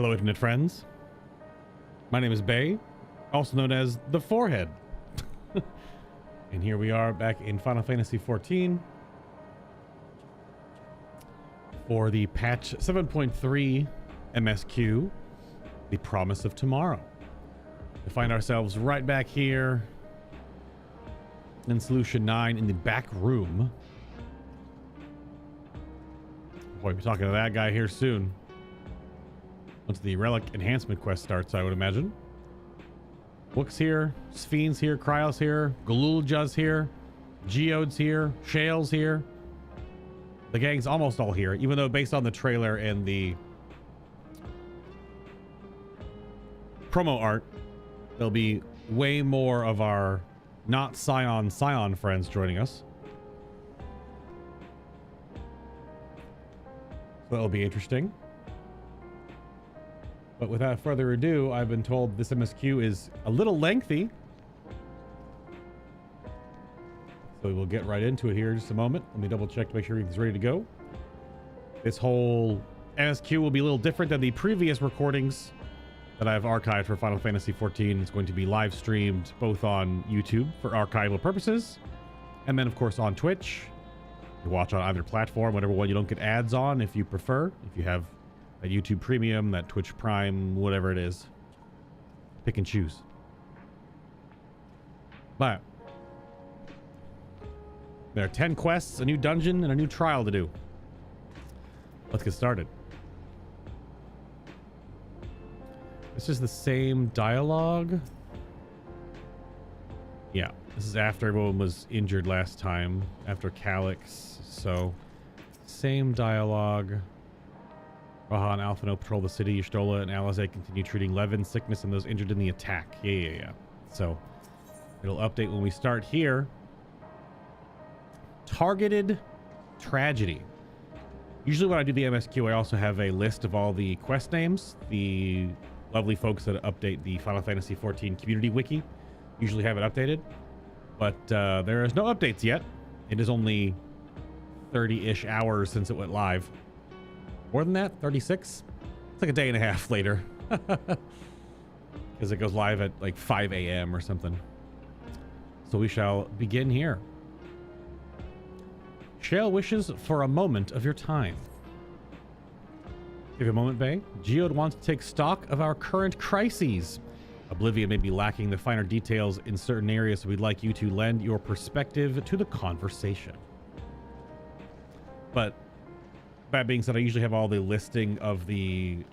Hello, internet friends. My name is Bay, also known as the Forehead. And here we are back in Final Fantasy XIV for the patch 7.3 MSQ, the Promise of Tomorrow. We find ourselves right back here in Solution 9 in the back room. Boy, we'll be talking to that guy here soon. Once the Relic Enhancement quest starts, I would imagine. Book's here, Sphene's here, Cryos here, Galulja's here, Geode's here, Shale's here. The gang's almost all here, even though based on the trailer and the promo art, there'll be way more of our not Scion friends joining us. So that'll be interesting. But without further ado, I've been told this MSQ is a little lengthy. So we will get right into it here in just a moment. Let me double check to make sure everything's ready to go. This whole MSQ will be a little different than the previous recordings that I've archived for Final Fantasy XIV. It's going to be live streamed both on YouTube for archival purposes, and then of course on Twitch. You watch on either platform, whatever one you don't get ads on if you prefer. If you have that YouTube Premium, that Twitch Prime, whatever it is. Pick and choose. But there are 10 quests, a new dungeon, and a new trial to do. Let's get started. This is the same dialogue. Yeah, this is after everyone was injured last time, after Calyx. So, same dialogue. Raha and Alphino patrol the city. Y'shtola and Alizé continue treating Levin's sickness and those injured in the attack. Yeah. So, it'll update when we start here. Targeted tragedy. Usually when I do the MSQ, I also have a list of all the quest names. The lovely folks that update the Final Fantasy XIV community wiki usually have it updated. But there is no updates yet. It is only 30-ish hours since it went live. More than that, 36? It's like a day and a half later. Because it goes live at like 5 a.m. or something. So we shall begin here. Shale wishes for a moment of your time. Give you a moment, Bay. Geode wants to take stock of our current crises. Oblivion may be lacking the finer details in certain areas, so we'd like you to lend your perspective to the conversation. But that being said, I usually have all the listing of the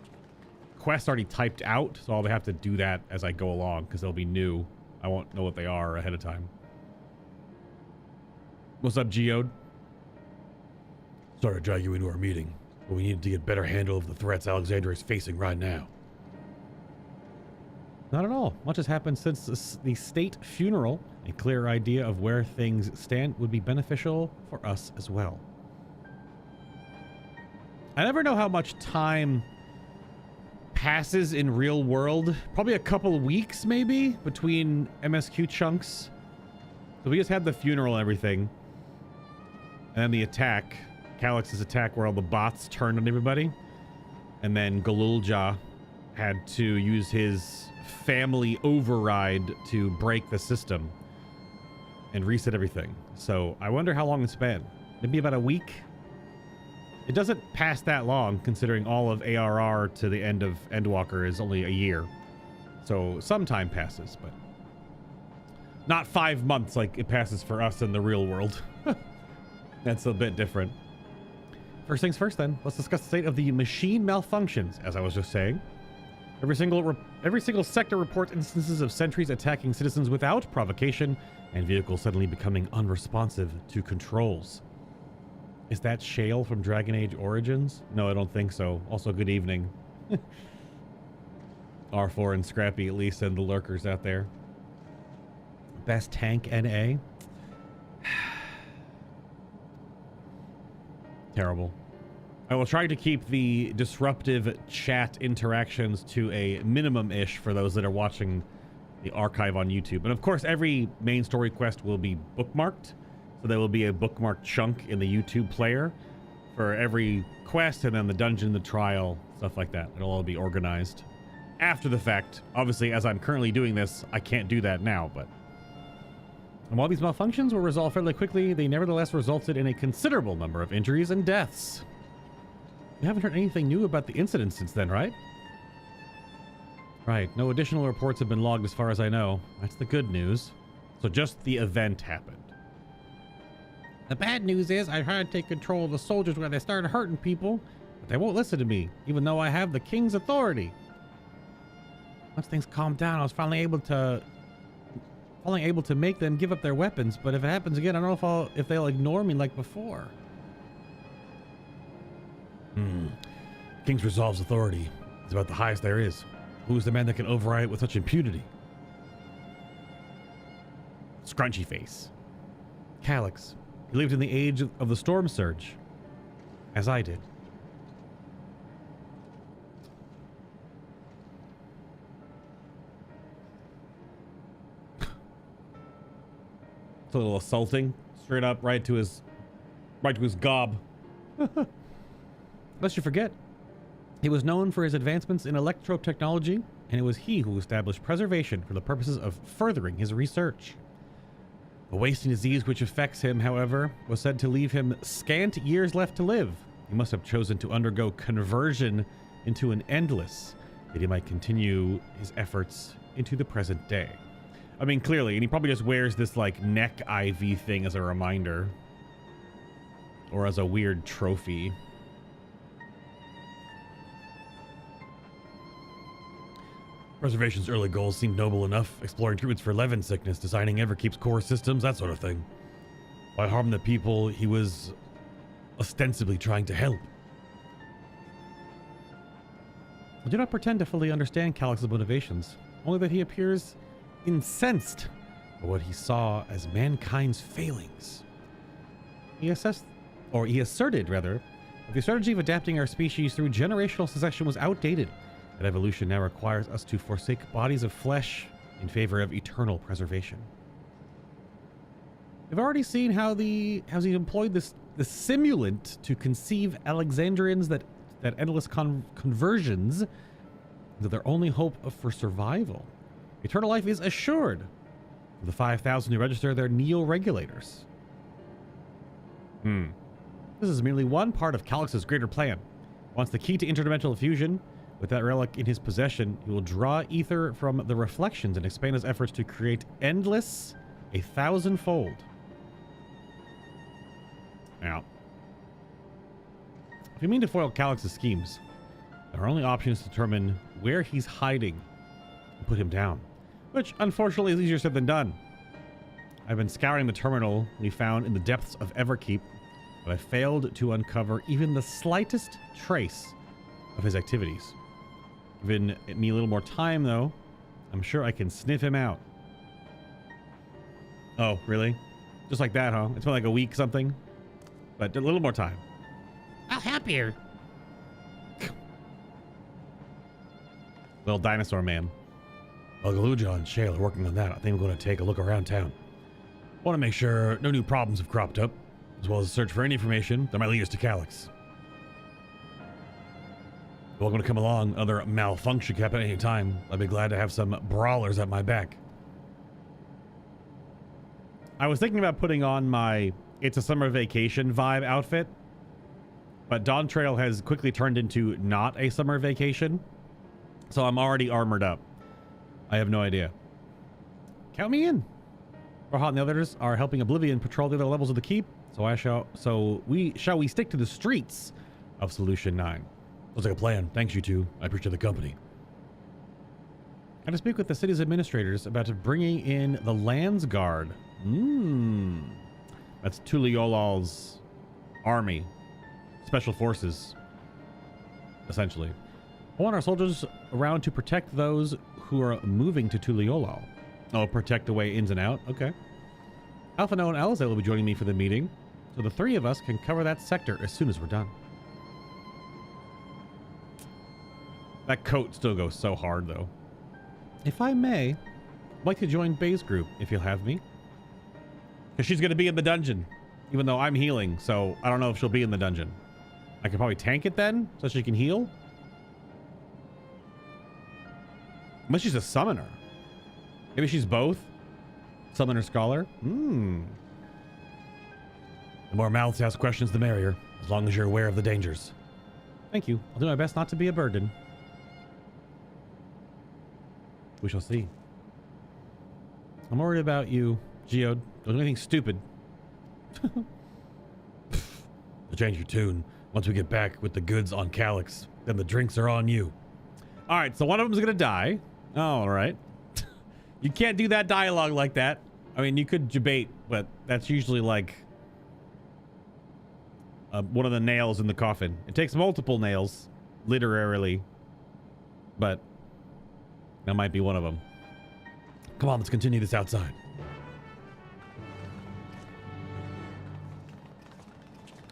quests already typed out, so I'll have to do that as I go along because they'll be new. I won't know what they are ahead of time. What's up, Geode? Sorry to drag you into our meeting, but we need to get a better handle of the threats Alexandria is facing right now. Not at all. Much has happened since the state funeral. A clear idea of where things stand would be beneficial for us as well. I never know how much time passes in real world. Probably a couple of weeks, maybe, between MSQ chunks. So we just had the funeral and everything. And then the attack. Calyx's attack where all the bots turned on everybody. And then Galulja had to use his family override to break the system and reset everything. So I wonder how long it's been. Maybe about a week? It doesn't pass that long, considering all of ARR to the end of Endwalker is only a year. So some time passes, but not 5 months like it passes for us in the real world. That's a bit different. First things first then, let's discuss the state of the machine malfunctions, as I was just saying. Every single sector reports instances of sentries attacking citizens without provocation and vehicles suddenly becoming unresponsive to controls. Is that Shale from Dragon Age Origins? No, I don't think so. Also, good evening. R4 and Scrappy, at least, and the lurkers out there. Best tank NA? Terrible. I will try to keep the disruptive chat interactions to a minimum-ish for those that are watching the archive on YouTube. And of course, every main story quest will be bookmarked. So there will be a bookmark chunk in the YouTube player for every quest, and then the dungeon, the trial, stuff like that. It'll all be organized after the fact. Obviously, as I'm currently doing this, I can't do that now, but... And while these malfunctions were resolved fairly quickly, they nevertheless resulted in a considerable number of injuries and deaths. You haven't heard anything new about the incident since then, right? Right, no additional reports have been logged as far as I know. That's the good news. So just the event happened. The bad news is I tried to take control of the soldiers when they started hurting people, but they won't listen to me, even though I have the king's authority. Once things calmed down, I was finally able to make them give up their weapons, but if it happens again, I don't know if they'll ignore me like before. King's resolves authority is about the highest there is. Who's the man that can override it with such impunity? Scrunchy face. Calyx. He lived in the age of the storm surge, as I did. It's a little assaulting. Straight up, right to his gob. Lest you forget, he was known for his advancements in electro technology, and it was he who established preservation for the purposes of furthering his research. A wasting disease which affects him, however, was said to leave him scant years left to live. He must have chosen to undergo conversion into an endless, that he might continue his efforts into the present day. I mean, clearly, and he probably just wears this, like, neck IV thing as a reminder. Or as a weird trophy. Preservation's early goals seemed noble enough, exploring treatments for Levin sickness, designing Everkeep's core systems, that sort of thing. Why harm the people he was ostensibly trying to help? I do not pretend to fully understand Calyx's motivations, only that he appears incensed by what he saw as mankind's failings. He asserted, that the strategy of adapting our species through generational succession was outdated, that evolution now requires us to forsake bodies of flesh in favor of eternal preservation. We've already seen how he employed the simulant to conceive Alexandrians that endless conversions into their only hope for survival. Eternal life is assured for the 5,000 who register their neo-regulators. This is merely one part of Calyx's greater plan. Once the key to interdimensional fusion, with that relic in his possession, he will draw ether from the reflections and expand his efforts to create endless 1,000-fold. Now, if you mean to foil Calyx's schemes, our only option is to determine where he's hiding and put him down, which unfortunately is easier said than done. I've been scouring the terminal we found in the depths of Everkeep, but I failed to uncover even the slightest trace of his activities. Given me a little more time, though, I'm sure I can sniff him out. Oh, really? Just like that, huh? It's been like a week something? But a little more time. I'll help you. Little dinosaur man. Well, Galuja and Shale are working on that. I think I'm going to take a look around town. Want to make sure no new problems have cropped up, as well as search for any information that might lead us to Calyx. Welcome to come along. Other malfunction can happen at any time. I'd be glad to have some brawlers at my back. I was thinking about putting on my It's a Summer Vacation vibe outfit, but Dawntrail has quickly turned into not a summer vacation, so I'm already armored up. I have no idea. Count me in. Rohan and the others are helping Oblivion patrol the other levels of the keep, shall we stick to the streets of Solution 9. Looks like a plan. Thanks, you two. I appreciate the company. And to speak with the city's administrators about bringing in the Lands Guard. That's Tuliyolal's army. Special forces, essentially. I want our soldiers around to protect those who are moving to Tuliolal. Oh, protect the way ins and out? Okay. Alphano and Alizael will be joining me for the meeting, so the three of us can cover that sector as soon as we're done. That coat still goes so hard, though. If I may, I'd like to join Bay's group, if you'll have me. Because she's going to be in the dungeon, even though I'm healing, so I don't know if she'll be in the dungeon. I could probably tank it then, so she can heal. Unless she's a summoner. Maybe she's both. Summoner Scholar. Hmm. The more mouths to ask questions, the merrier, as long as you're aware of the dangers. Thank you. I'll do my best not to be a burden. We shall see. I'm worried about you, Geode. Don't do anything stupid. Change your tune. Once we get back with the goods on Calyx, then the drinks are on you. All right, so one of them's gonna die. Oh, all right. You can't do that dialogue like that. I mean, you could debate, but that's usually like one of the nails in the coffin. It takes multiple nails, literally, but that might be one of them. Come on, let's continue this outside.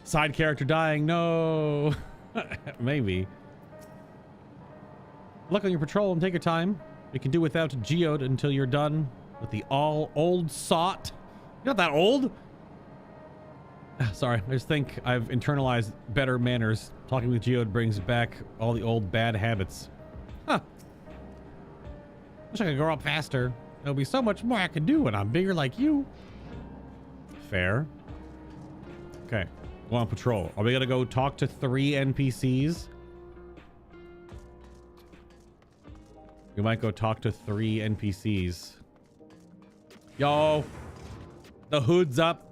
Side character dying, no. Maybe. Luck on your patrol and take your time. You can do without Geode until you're done with the all old sot. You're not that old. Sorry, I just think I've internalized better manners. Talking with Geode brings back all the old bad habits. Huh. Wish I could grow up faster. There'll be so much more I can do when I'm bigger like you. Fair. Okay. Go on patrol. Are we gonna go talk to 3 NPCs? We might go talk to 3 NPCs. Yo, the hood's up.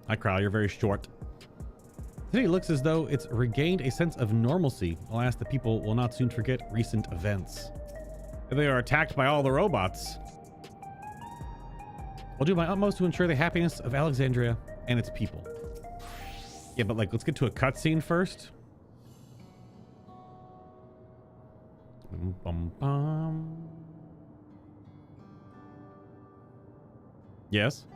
Hi, Crow. You're very short. Today looks as though it's regained a sense of normalcy. I'll ask the people will not soon forget recent events. If they are attacked by all the robots, I'll do my utmost to ensure the happiness of Alexandria and its people. Yeah, but like, let's get to a cutscene first. Bum, bum. Yes.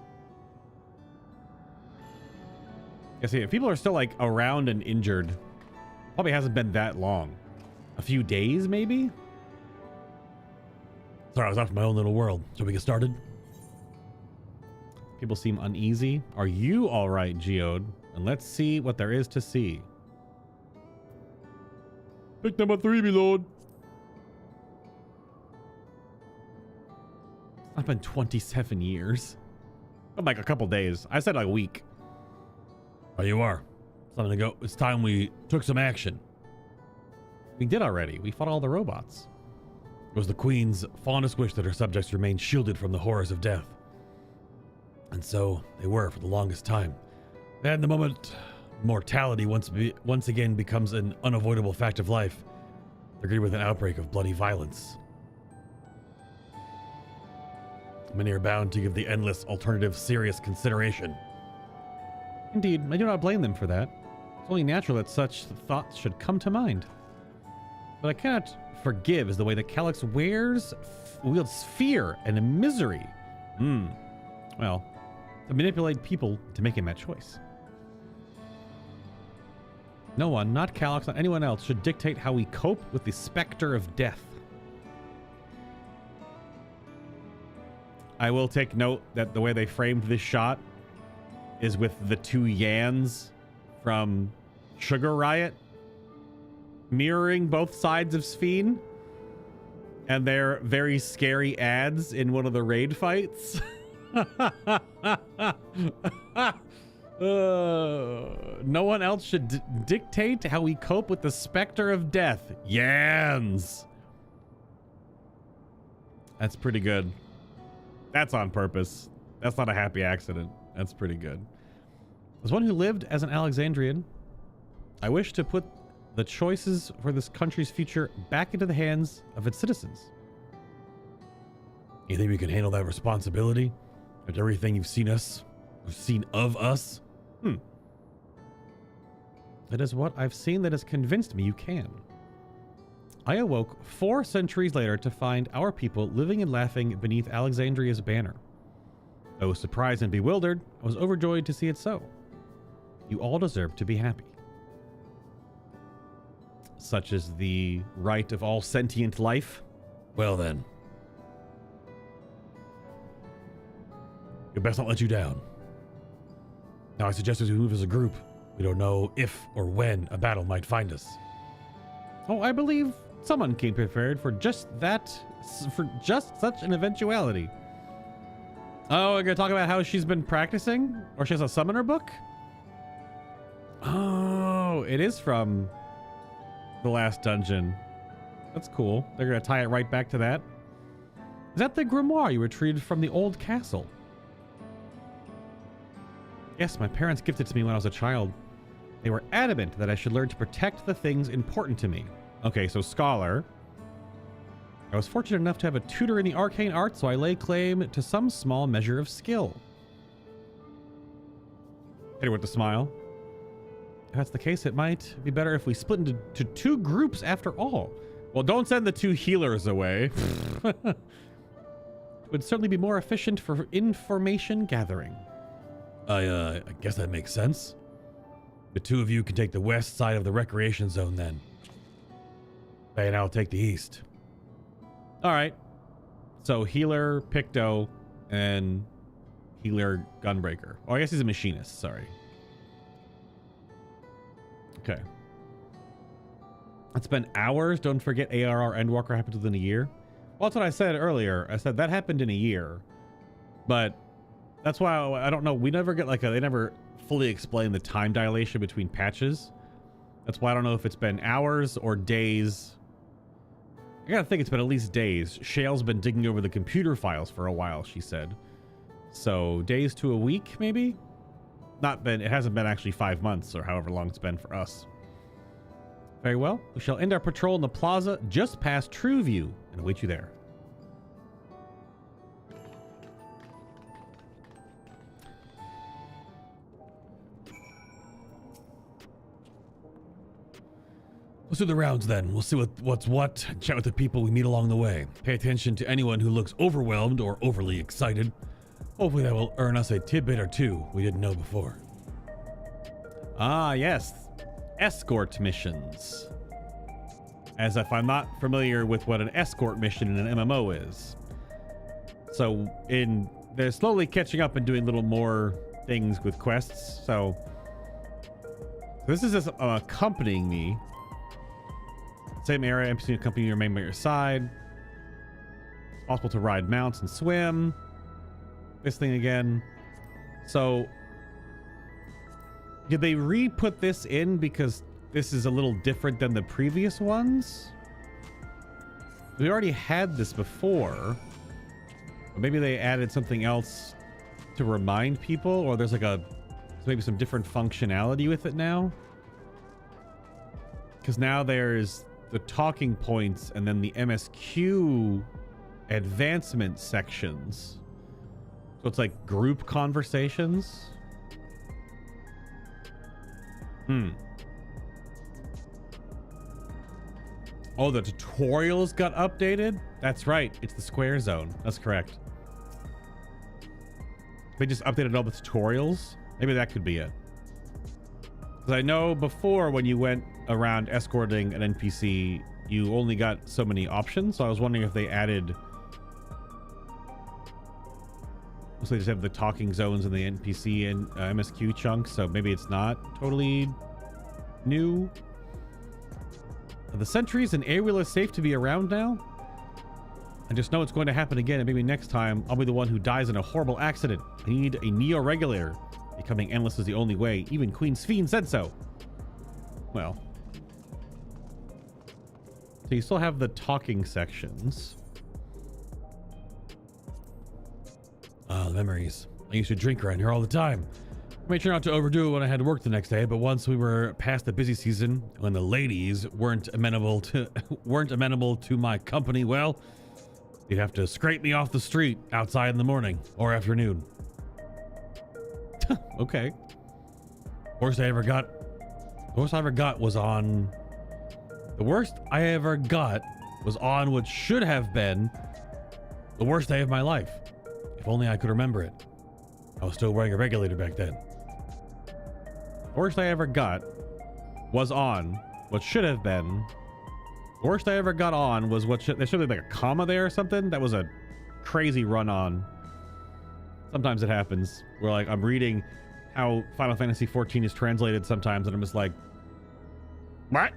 Yeah, see, if people are still like around and injured, probably hasn't been that long. A few days, maybe? Sorry, I was off in my own little world. So we get started? People seem uneasy. Are you all right, Geode? And let's see what there is to see. Pick number 3, my lord. It's been 27 years. Been like a couple days. I said like a week. Oh, you are. Something to go. It's time we took some action. We did already. We fought all the robots. It was the Queen's fondest wish that her subjects remain shielded from the horrors of death. And so they were for the longest time. And the moment mortality once again becomes an unavoidable fact of life, they're greeted with an outbreak of bloody violence. Many are bound to give the endless alternative serious consideration. Indeed, I do not blame them for that. It's only natural that such thoughts should come to mind. But I cannot forgive is the way that Calyx wields fear and misery. Well, to manipulate people into making that choice. No one, not Calyx, not anyone else, should dictate how we cope with the specter of death. I will take note that the way they framed this shot is with the 2 Yans from Sugar Riot mirroring both sides of Sphene, and their very scary ads in one of the raid fights. No one else should dictate how we cope with the specter of death. Yans. That's pretty good. That's on purpose. That's not a happy accident. That's pretty good. As one who lived as an Alexandrian, I wish to put the choices for this country's future back into the hands of its citizens. You think we can handle that responsibility? After everything you've seen of us? That is what I've seen that has convinced me you can. I awoke 4 centuries later to find our people living and laughing beneath Alexandria's banner. I was surprised and bewildered. I was overjoyed to see it so. You all deserve to be happy. Such is the right of all sentient life. Well then. You best not let you down. Now I suggest as we move as a group. We don't know if or when a battle might find us. Oh, I believe someone came prepared for just that, for just such an eventuality. Oh, we're gonna talk about how she's been practicing? Or she has a summoner book? Oh, it is from the last dungeon. That's cool. They're gonna tie it right back to that. Is that the grimoire you retrieved from the old castle? Yes, my parents gifted it to me when I was a child. They were adamant that I should learn to protect the things important to me. Okay, so scholar. I was fortunate enough to have a tutor in the arcane arts, so I lay claim to some small measure of skill. Hit her with the smile. If that's the case, it might be better if we split into two groups after all. Well, don't send the two healers away. It would certainly be more efficient for information gathering. I guess that makes sense. The two of you can take the west side of the recreation zone then. Faye and I'll take the east. All right. So healer Picto and healer Gunbreaker. Oh, I guess he's a machinist. Sorry. Okay. It's been hours. Don't forget ARR Endwalker happened within a year. Well, that's what I said earlier. I said that happened in a year. But that's why I don't know. We never get like they never fully explain the time dilation between patches. That's why I don't know if it's been hours or days. I gotta think it's been at least days. Shale's been digging over the computer files for a while, she said. So days to a week, maybe? It hasn't been actually 5 months or however long it's been for us. Very well. We shall end our patrol in the plaza just past Trueview and await you there. Let's do the rounds then. We'll see what's what, chat with the people we meet along the way. Pay attention to anyone who looks overwhelmed or overly excited. Hopefully that will earn us a tidbit or two we didn't know before. Ah, yes. Escort missions. As if I'm not familiar with what an escort mission in an MMO is. So they're slowly catching up and doing little more things with quests. So this is just accompanying me. Same area, NPC accompanying you remain by your side. It's possible to ride mounts and swim. This thing again. So did they re-put this in because this is a little different than the previous ones? We already had this before. But maybe they added something else to remind people, or there's like maybe some different functionality with it now. Because now there's the talking points and then the MSQ advancement sections. So it's like group conversations. Oh, the tutorials got updated? That's right. It's the square zone. That's correct. They just updated all the tutorials. Maybe that could be it. Because I know before when you went around escorting an NPC, you only got so many options. So I was wondering if they added... So they just have the talking zones and the NPC and MSQ chunks. So maybe it's not totally new. Are the sentries and Ariel is safe to be around now? I just know it's going to happen again, and maybe next time I'll be the one who dies in a horrible accident. I need a neo-regulator. Becoming endless is the only way. Even Queen Sphene said so. Well. So you still have the talking sections. Ah, the memories. I used to drink around here all the time. I made sure not to overdo it when I had to work the next day, but once we were past the busy season, when the ladies weren't amenable to my company, well, you'd have to scrape me off the street outside in the morning or afternoon. Okay. The worst I ever got was on what should have been the worst day of my life. If only I could remember it. I was still wearing a regulator back then. The worst I ever got was on what should have been. The worst I ever got on was there should be like a comma there or something. That was a crazy run on. Sometimes it happens where like I'm reading how Final Fantasy 14 is translated sometimes, and I'm just like, what?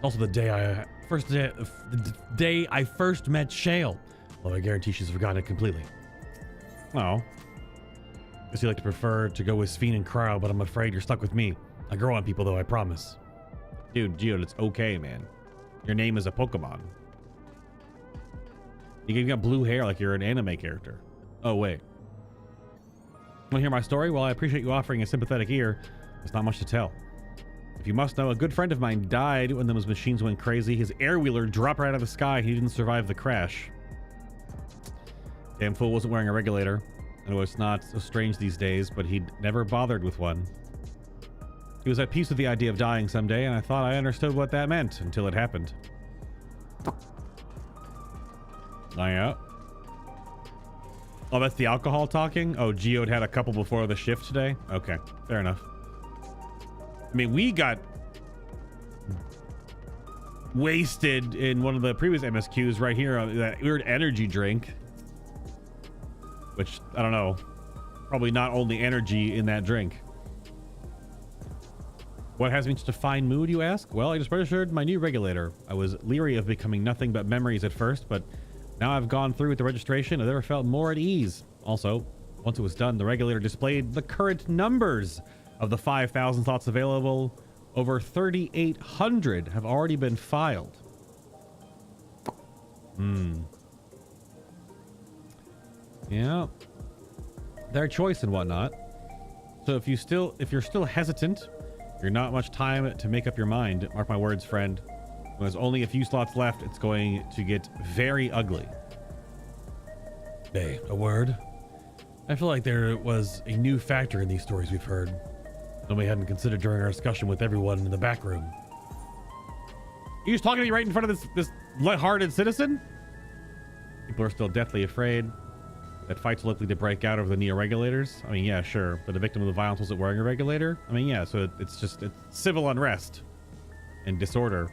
Also, the day I first met Shale. Well, I guarantee she's forgotten it completely. Oh. Guess you like to prefer to go with Sphene and Cryo, but I'm afraid you're stuck with me. I grow on people, though, I promise. Dude, Geode, it's okay, man. Your name is a Pokemon. You got blue hair like you're an anime character. Oh, wait. Want to hear my story? Well, I appreciate you offering a sympathetic ear. There's not much to tell. If you must know, a good friend of mine died when those machines went crazy. His air-wheeler dropped right out of the sky. He didn't survive the crash. Damn fool wasn't wearing a regulator. I know it's not so strange these days, but he'd never bothered with one. He was at peace with the idea of dying someday, and I thought I understood what that meant until it happened. Oh, yeah. Oh, that's the alcohol talking? Oh, Geode had a couple before the shift today? Okay, fair enough. I mean, we got wasted in one of the previous MSQs right here, that weird energy drink. Which, I don't know. Probably not only energy in that drink. What has me in such a fine mood, you ask? Well, I just registered my new regulator. I was leery of becoming nothing but memories at first, but now I've gone through with the registration, I've never felt more at ease. Also, once it was done, the regulator displayed the current numbers of the 5,000 slots available. Over 3,800 have already been filed. Yeah. Their choice and whatnot. So if you're still hesitant, you're not much time to make up your mind. Mark my words, friend. When there's only a few slots left, it's going to get very ugly. Hey, a word? I feel like there was a new factor in these stories we've heard. That we hadn't considered during our discussion with everyone in the back room. You just talking to me right in front of this light-hearted citizen? People are still deathly afraid that fights are likely to break out over the Neo regulators. I mean, yeah, sure. But a victim of the violence wasn't wearing a regulator? I mean, yeah, so it's civil unrest and disorder.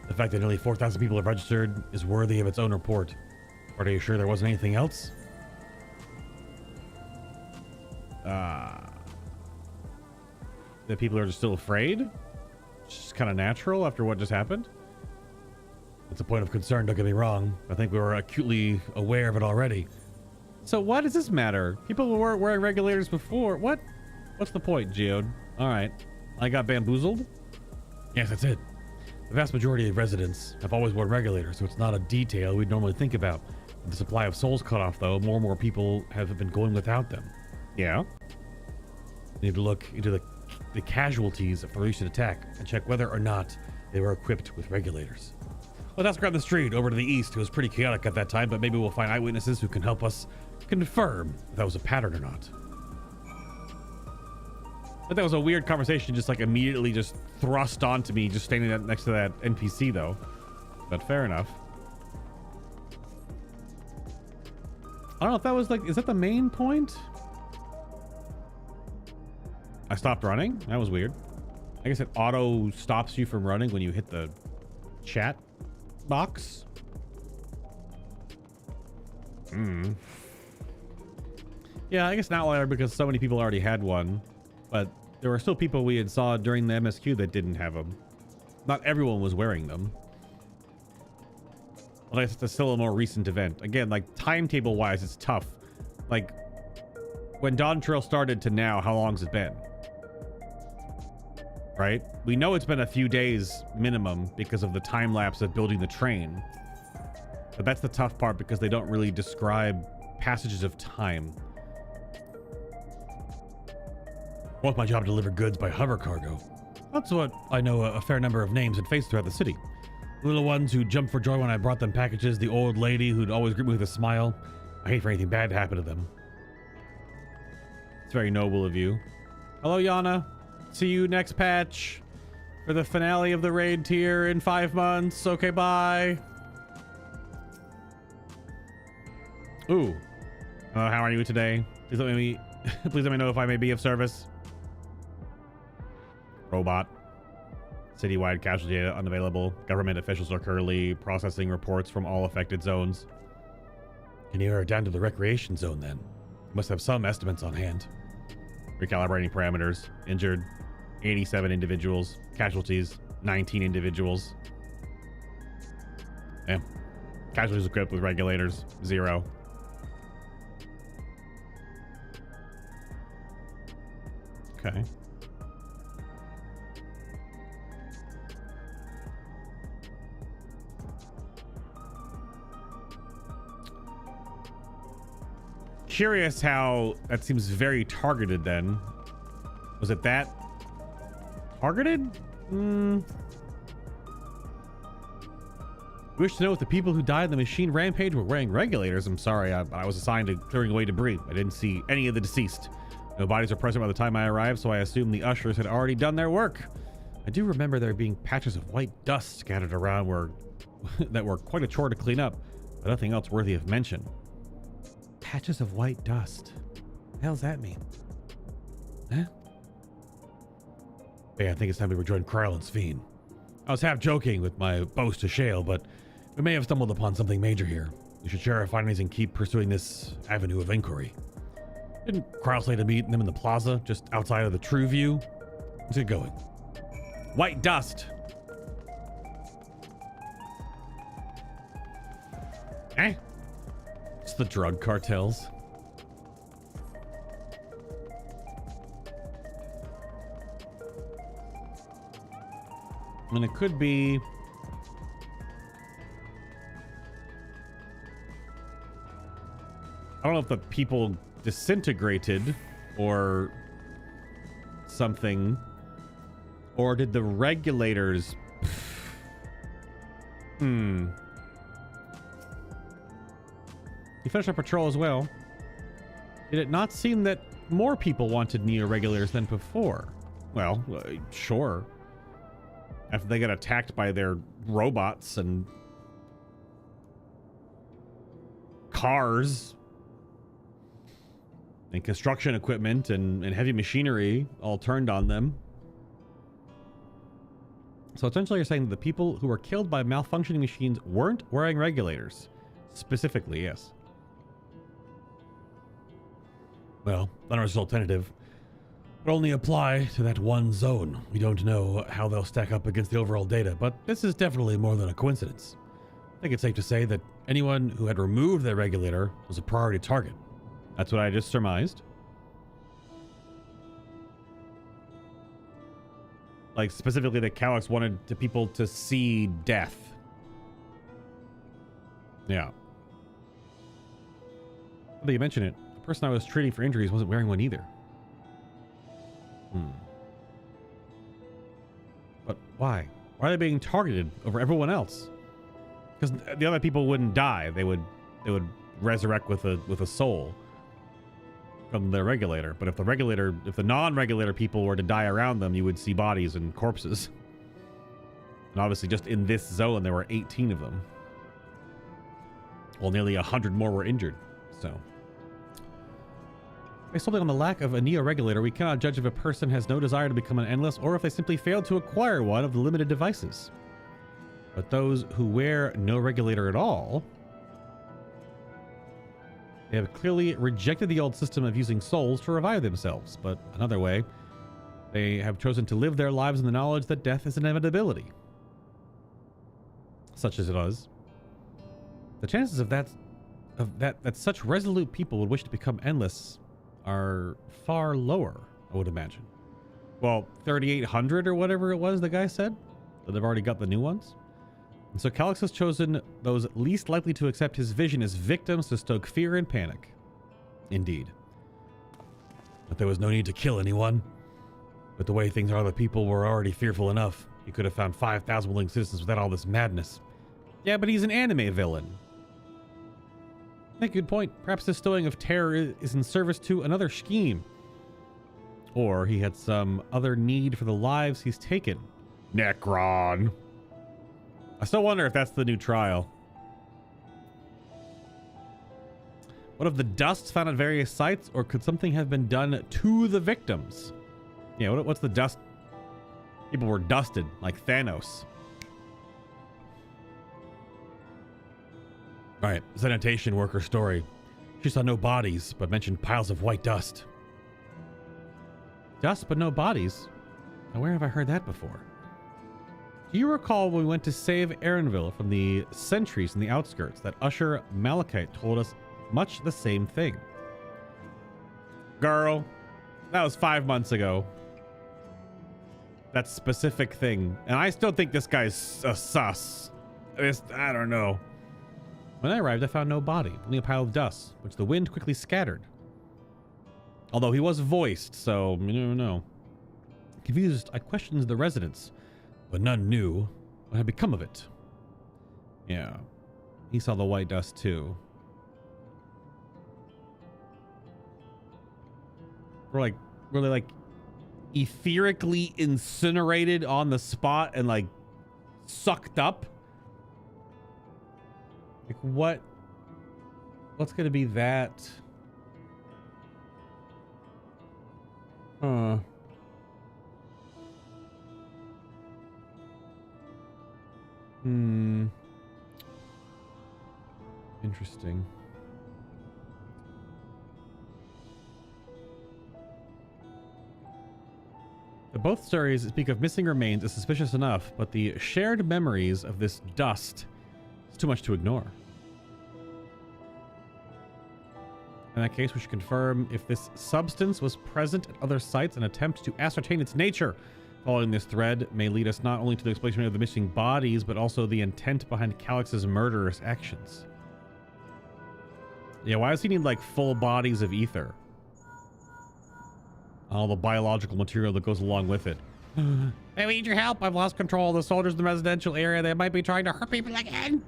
The fact that nearly 4,000 people have registered is worthy of its own report. Are you sure there wasn't anything else? That people are just still afraid? It's just kind of natural after what just happened? It's a point of concern, don't get me wrong. I think we were acutely aware of it already. So why does this matter? People were wearing regulators before. What? What's the point, Geode? All right. I got bamboozled? Yes, that's it. The vast majority of residents have always worn regulators, so it's not a detail we'd normally think about. With the supply of souls cut off, though, more and more people have been going without them. Yeah. We need to look into the casualties of the recent attack and check whether or not they were equipped with regulators. Let's ask around the street over to the east. It was pretty chaotic at that time, but maybe we'll find eyewitnesses who can help us confirm if that was a pattern or not. But that was a weird conversation, just like immediately just thrust onto me, just standing next to that NPC though. But fair enough. I don't know if that was like, is that the main point? I stopped running? That was weird. I guess it auto stops you from running when you hit the chat box. Yeah, I guess an outlier because so many people already had one. But there were still people we had saw during the MSQ that didn't have them. Not everyone was wearing them. Well, I guess it's still a more recent event. Again, like timetable wise, it's tough. Like when Dawntrail started to now, how long has it been? Right? We know it's been a few days minimum because of the time lapse of building the train. But that's the tough part because they don't really describe passages of time. Well, it's my job to deliver goods by hover cargo. That's what I know a fair number of names and faces throughout the city. The little ones who jumped for joy when I brought them packages, the old lady who'd always greet me with a smile. I hate for anything bad to happen to them. It's very noble of you. Hello, Yana. See you next patch for the finale of the raid tier in 5 months. Okay, bye. Ooh. How are you today? Please let me please let me know if I may be of service. Robot. Citywide casualty data unavailable. Government officials are currently processing reports from all affected zones. Can you are down to the recreation zone then? Must have some estimates on hand. Recalibrating parameters. Injured 87 individuals. Casualties 19 individuals. Yeah. Casualties equipped with regulators 0. Okay. Curious how that seems very targeted then. Was it that targeted? Wish to know if the people who died in the machine rampage were wearing regulators. I'm sorry, I was assigned to clearing away debris. I didn't see any of the deceased. No bodies were present by the time I arrived, so I assumed the ushers had already done their work. I do remember there being patches of white dust scattered around that were quite a chore to clean up, but nothing else worthy of mention. Patches of white dust. What the hell does that mean? Huh? Yeah, I think it's time to rejoin Kryle and Sphene. I was half joking with my boast to Shale, but we may have stumbled upon something major here. We should share our findings and keep pursuing this avenue of inquiry. Didn't Kryle say to meet them in the plaza, just outside of the True View? Let's get going. White dust. Eh? It's the drug cartels. I mean, it could be... I don't know if the people disintegrated or something, or did the regulators... You finished our patrol as well. Did it not seem that more people wanted neo-regulators than before? Well, sure. After they got attacked by their robots and cars and construction equipment and heavy machinery all turned on them. So essentially you're saying that the people who were killed by malfunctioning machines weren't wearing regulators. Specifically, yes. Well, that is alternative. Would only apply to that one zone. We don't know how they'll stack up against the overall data, but this is definitely more than a coincidence. I think it's safe to say that anyone who had removed their regulator was a priority target. That's what I just surmised. Like, specifically that Calyx wanted people to see death. Yeah. Now that you mention it, the person I was treating for injuries wasn't wearing one either. But why? Why are they being targeted over everyone else? Because the other people wouldn't die. They would resurrect with a soul from the regulator. But if the non-regulator people were to die around them, you would see bodies and corpses. And obviously just in this zone there were 18 of them. Well, nearly 100 more were injured. So based solely on the lack of a neo-regulator, we cannot judge if a person has no desire to become an endless or if they simply failed to acquire one of the limited devices. But those who wear no regulator at all, they have clearly rejected the old system of using souls to revive themselves. But another way, they have chosen to live their lives in the knowledge that death is an inevitability. Such as it is. The chances of that such resolute people would wish to become endless are far lower, I would imagine. Well, 3,800 or whatever it was the guy said, that they've already got the new ones. And so Calyx has chosen those least likely to accept his vision as victims to stoke fear and panic. Indeed. But there was no need to kill anyone. But the way things are, the people were already fearful enough. He could have found 5,000 willing citizens without all this madness. Yeah, but he's an anime villain. Make a good point. Perhaps this stowing of terror is in service to another scheme. Or he had some other need for the lives he's taken. Necron. I still wonder if that's the new trial. What of the dust found at various sites, or could something have been done to the victims? Yeah, what's the dust? People were dusted, like Thanos. All right, sanitation worker story. She saw no bodies, but mentioned piles of white dust. Dust, but no bodies? Now, where have I heard that before? Do you recall when we went to save Erinville from the sentries in the outskirts that Usher Malachite told us much the same thing? Girl, that was 5 months ago. That specific thing. And I still think this guy's a sus. I don't know. When I arrived, I found no body, only a pile of dust, which the wind quickly scattered. Although he was voiced, so you never know. Confused, I questioned the residents, but none knew what had become of it. Yeah, he saw the white dust too. Were they like etherically incinerated on the spot and like sucked up? Like what's gonna be that? Huh. Interesting. Both stories speak of missing remains as suspicious enough, but the shared memories of this dust is too much to ignore. In that case, we should confirm if this substance was present at other sites and attempt to ascertain its nature. Following this thread may lead us not only to the explanation of the missing bodies, but also the intent behind Calix's murderous actions. Yeah, why does he need like full bodies of ether? All the biological material that goes along with it. I need your help. I've lost control of the soldiers in the residential area. They might be trying to hurt people again.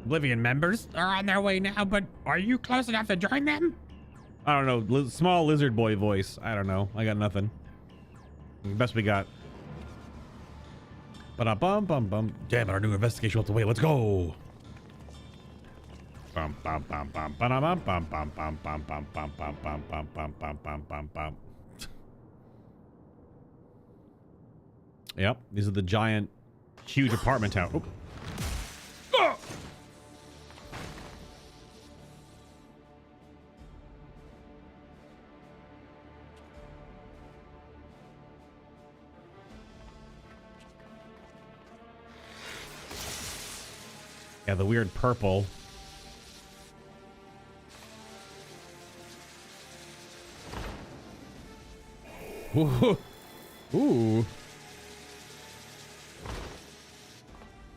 Oblivion members are on their way now, but are you close enough to join them? I don't know. Small lizard boy voice. I don't know. I got nothing. Best we got. Ba-da-bum, bum, bum. Damn it, our new investigation wants away. Let's go. Bum, bum, bum, bum, ba-da-bum, bum, bum, bum, bum, bum, bum, bum, bum, bum, bum, bum, bum, bum, bum. Yep, these are the giant, huge apartment tower. Oh. Ah! Yeah, the weird purple. Ooh. Ooh.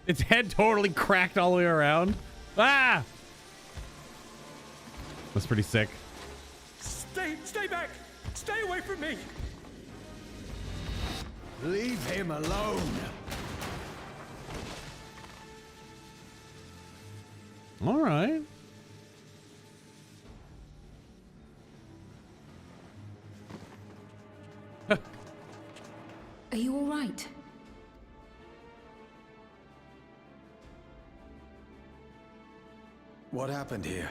Its head totally cracked all the way around. Ah! That's pretty sick. Stay back! Stay away from me! Leave him alone. All right. Are you all right? What happened here?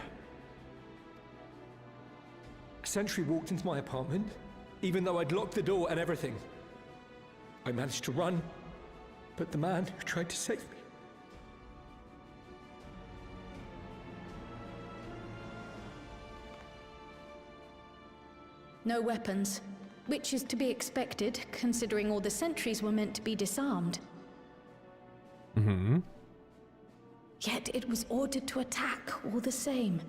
A sentry walked into my apartment, even though I'd locked the door and everything. I managed to run, but the man who tried to save me... No weapons, which is to be expected, considering all the sentries were meant to be disarmed. Mm-hmm. Yet it was ordered to attack all the same,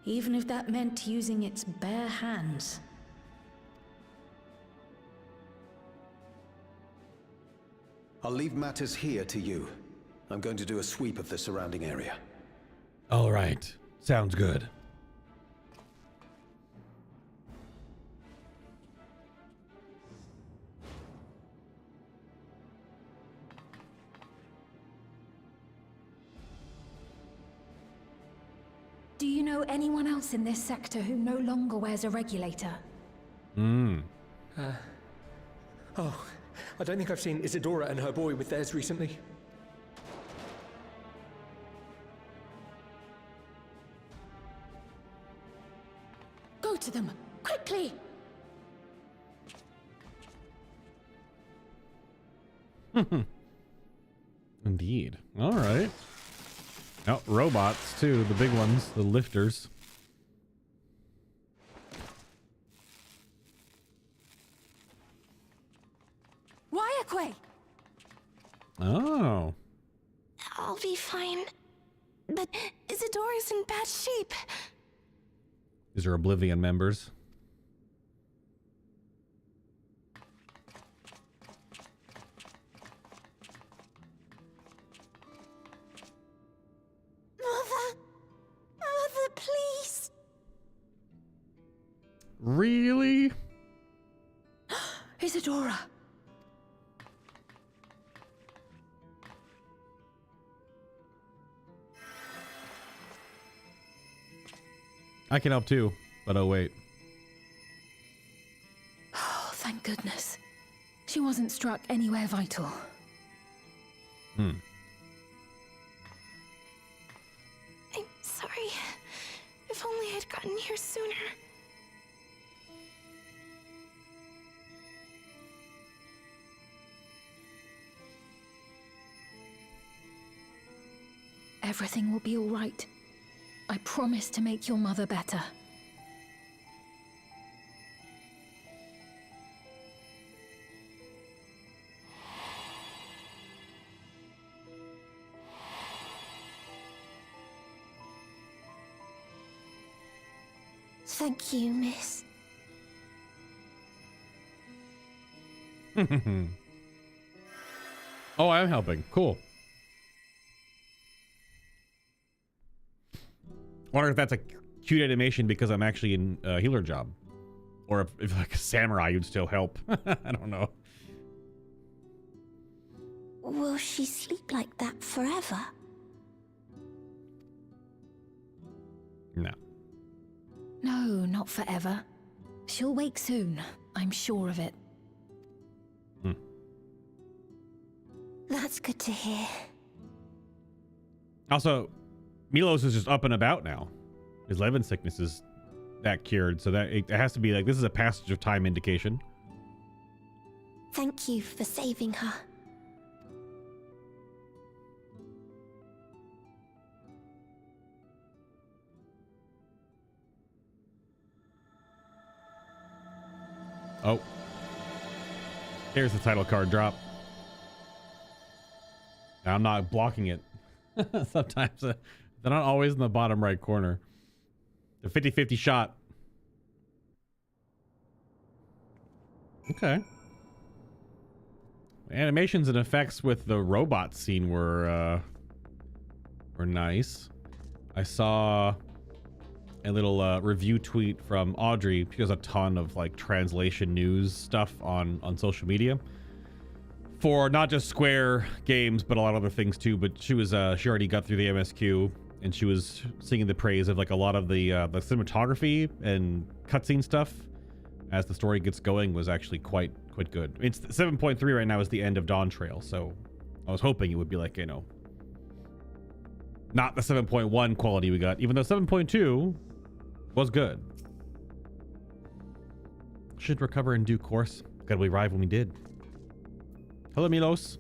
even if that meant using its bare hands. I'll leave matters here to you. I'm going to do a sweep of the surrounding area. All right. Sounds good. Do you know anyone else in this sector who no longer wears a regulator? Oh, I don't think I've seen Isadora and her boy with theirs recently. Go to them, quickly! Indeed. All right. Oh, robots too. The big ones, the lifters. Wyakway! Oh. I'll be fine. But Isadora's in bad shape. These are Oblivion members. Mother, please. Really? Isadora. I can help too, but oh wait. Oh, thank goodness. She wasn't struck anywhere vital. Hmm. I'm sorry. If only I'd gotten here sooner. Everything will be all right. I promise to make your mother better. Thank you, miss. Oh, I'm helping. Cool. Wonder if that's a cute animation because I'm actually in a healer job. Or if like a samurai, you'd still help. I don't know. Will she sleep like that forever? No. No, not forever. She'll wake soon. I'm sure of it. Hmm. That's good to hear. Also, Milos is just up and about now. His Levin sickness is that cured, so that it has to be like this is a passage of time indication. Thank you for saving her. Oh. Here's the title card drop. Now, I'm not blocking it. Sometimes they're not always in the bottom right corner. The 50-50 shot. Okay. Animations and effects with the robot scene were nice. I saw a little review tweet from Audrey. She does a ton of like translation news stuff on social media for not just Square games, but a lot of other things too. But she was she already got through the MSQ, and she was singing the praise of like a lot of the cinematography and cutscene stuff as the story gets going was actually quite good. It's 7.3 right now is the end of Dawntrail, so I was hoping it would be like, you know, not the 7.1 quality we got, even though 7.2 was good. Should recover in due course. Gotta be arrived when we did. Hello, Milos.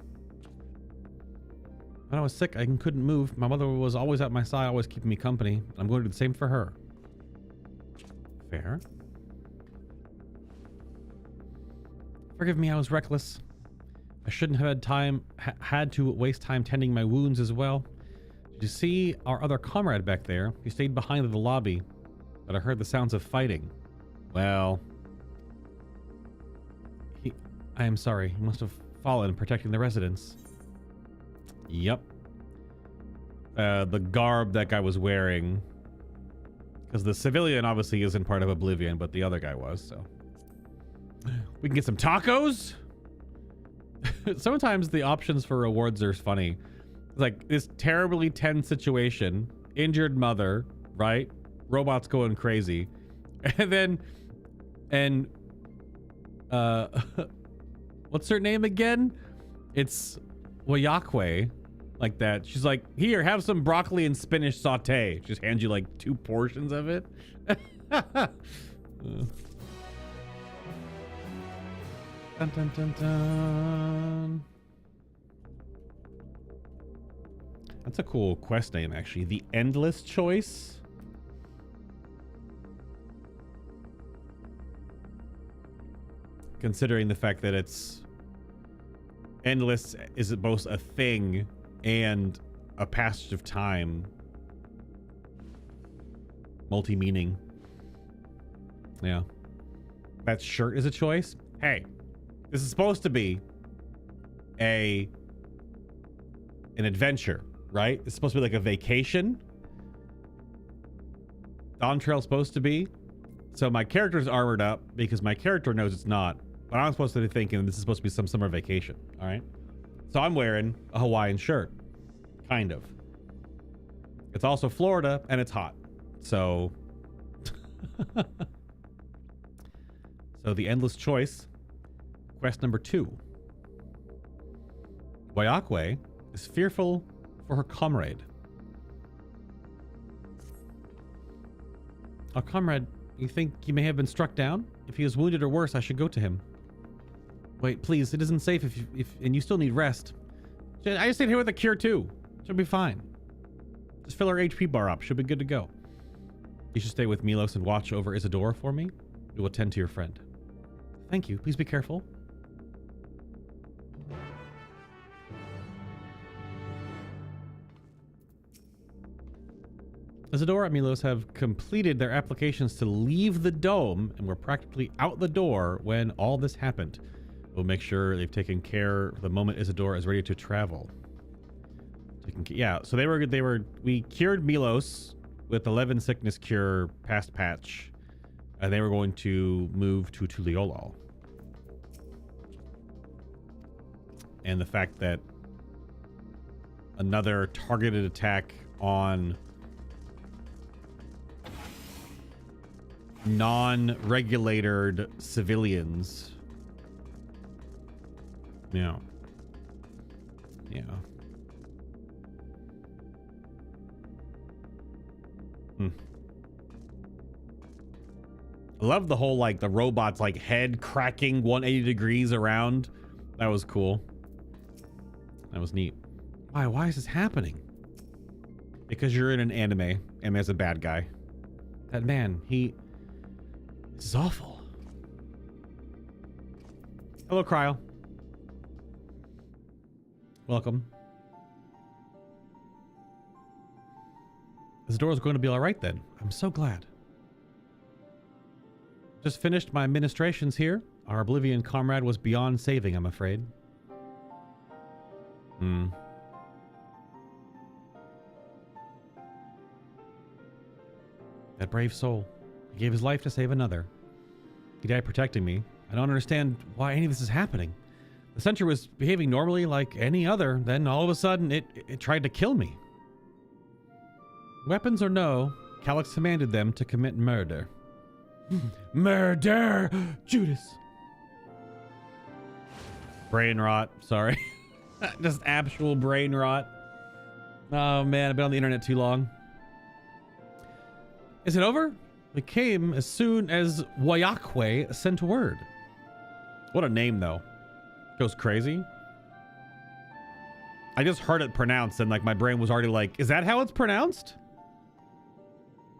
When I was sick, I couldn't move. My mother was always at my side, always keeping me company. I'm going to do the same for her. Fair. Forgive me, I was reckless. I shouldn't have had to waste time tending my wounds as well. Did you see our other comrade back there? He stayed behind in the lobby, but I heard the sounds of fighting. Well, I am sorry. He must have fallen protecting the residents. Yep. The garb that guy was wearing, because the civilian obviously isn't part of Oblivion, but the other guy was, so. We can get some tacos? Sometimes the options for rewards are funny. It's like this terribly tense situation, injured mother, right? Robots going crazy. And what's her name again? It's Wayakwe, like that. She's like, here, have some broccoli and spinach saute. Just hands you like 2 portions of it. Dun, dun, dun, dun. That's a cool quest name, actually. The Endless Choice. Considering the fact that it's Endless is both a thing and a passage of time. Multi-meaning. Yeah. That shirt is a choice. Hey, this is supposed to be an adventure, right? It's supposed to be like a vacation. Dawntrail's supposed to be. So my character's armored up because my character knows it's not. But I'm supposed to be thinking this is supposed to be some summer vacation. All right. So I'm wearing a Hawaiian shirt. Kind of. It's also Florida and it's hot. So. So the endless choice. Quest number 2. Wayakwe is fearful for her comrade. Oh, comrade, you think he may have been struck down? If he is wounded or worse, I should go to him. Wait, please, it isn't safe and you still need rest. I just stayed here with a cure too. She'll be fine. Just fill her HP bar up. She'll be good to go. You should stay with Milos and watch over Isadora for me. We will attend to your friend. Thank you. Please be careful. Isadora and Milos have completed their applications to leave the dome and were practically out the door when all this happened. We'll make sure they've taken care the moment Isadora is ready to travel. Yeah, so we cured Milos with 11 sickness cure past patch, and they were going to move to Tuliolol. And the fact that another targeted attack on non-regulated civilians. Yeah. Yeah. I love the whole, like, the robot's, like, head cracking 180 degrees around. That was cool. That was neat. Why is this happening? Because you're in an anime and there's a bad guy. That man, this is awful. Hello, Cryo. Welcome. This door is going to be all right then. I'm so glad. Just finished my administrations here. Our Oblivion comrade was beyond saving, I'm afraid. That brave soul. He gave his life to save another. He died protecting me. I don't understand why any of this is happening. The sentry was behaving normally like any other, then all of a sudden it tried to kill me. Weapons or no, Calyx commanded them to commit murder. Murder! Judas! Brain rot, sorry. Just actual brain rot. Oh man, I've been on the internet too long. Is it over? It came as soon as Wayakwe sent word. What a name, though. Goes crazy. I just heard it pronounced and, like, my brain was already like, is that how it's pronounced?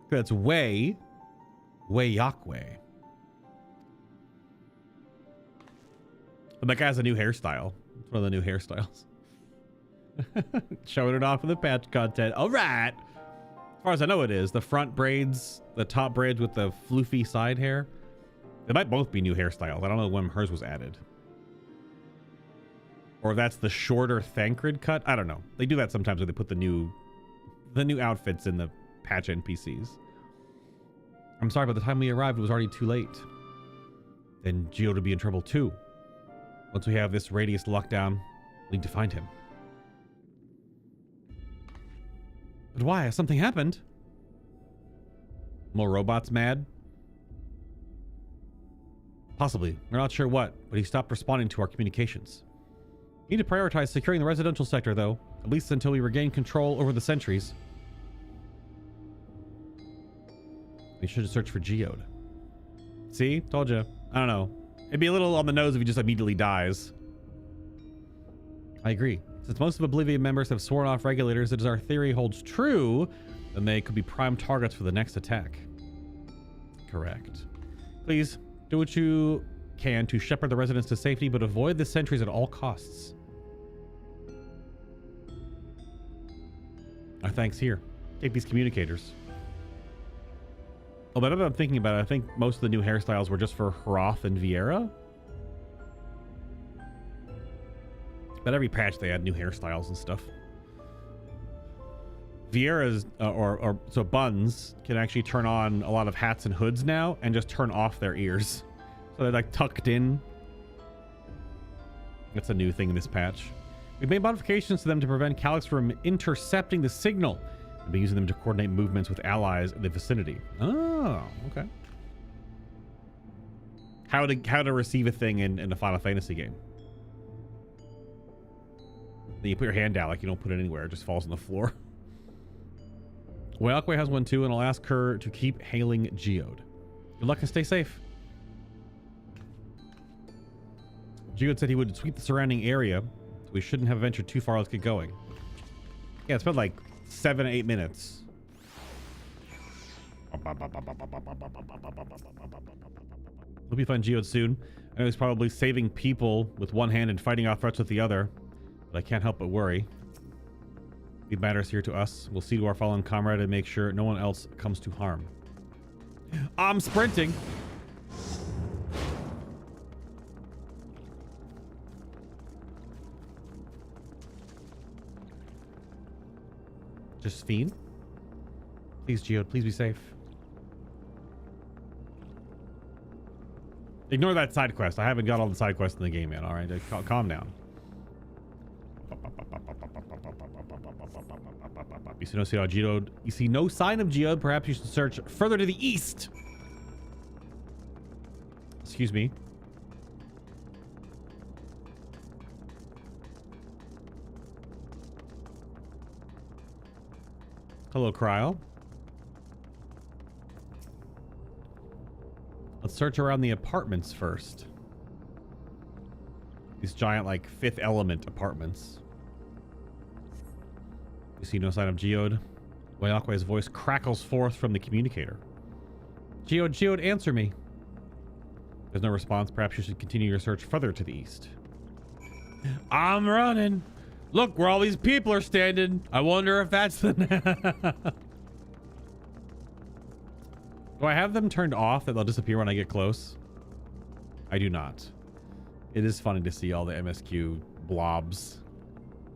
That's Wayakwe. But that guy has a new hairstyle. It's one of the new hairstyles. Showing it off in the patch content. All right. As far as I know, it is. The front braids, the top braids with the floofy side hair. They might both be new hairstyles. I don't know when hers was added. Or that's the shorter Thancred cut. I don't know. They do that sometimes when they put the new outfits in the patch NPCs. I'm sorry, by the time we arrived, it was already too late. Then Geo to be in trouble too. Once we have this radius lockdown, we need to find him. But why? Has something happened? More robots mad? Possibly. We're not sure what, but he stopped responding to our communications. We need to prioritize securing the residential sector, though, at least until we regain control over the sentries. We should search for Geode. See? Told you. I don't know. It'd be a little on the nose if he just immediately dies. I agree. Since most of Oblivion members have sworn off regulators, it is our theory holds true, then they could be prime targets for the next attack. Correct. Please, do what you can to shepherd the residents to safety, but avoid the sentries at all costs. Our thanks here. Take these communicators. Oh, but now that I'm thinking about it, I think most of the new hairstyles were just for Hroth and Viera. But every patch they add new hairstyles and stuff. Viera's, so Buns can actually turn on a lot of hats and hoods now and just turn off their ears. So they're like tucked in. That's a new thing in this patch. We've made modifications to them to prevent Calyx from intercepting the signal. We've been using them to coordinate movements with allies in the vicinity. Oh, okay. How to receive a thing in a Final Fantasy game. Then you put your hand down, like you don't put it anywhere, it just falls on the floor. Wayakwe has one too, and I'll ask her to keep hailing Geode. Good luck and stay safe. Geode said he would sweep the surrounding area, so we shouldn't have ventured too far. Let's get going. Yeah, it's been like 7 to 8 minutes. Hope you find Geode soon. I know he's probably saving people with one hand and fighting off threats with the other, but I can't help but worry. It matters here to us. We'll see to our fallen comrade and make sure no one else comes to harm. I'm sprinting. Josephine? Please, Geode, please be safe. Ignore that side quest. I haven't got all the side quests in the game yet, alright? Calm down. You see no sign of Geode. Perhaps you should search further to the east. Excuse me. Hello, Cryo. Let's search around the apartments first. These giant, like, Fifth Element apartments. You see no sign of Geode. Wayakwe's voice crackles forth from the communicator. Geode, answer me. There's no response. Perhaps you should continue your search further to the east. I'm running. Look where all these people are standing. I wonder if that's the... Do I have them turned off that they'll disappear when I get close? I do not. It is funny to see all the MSQ blobs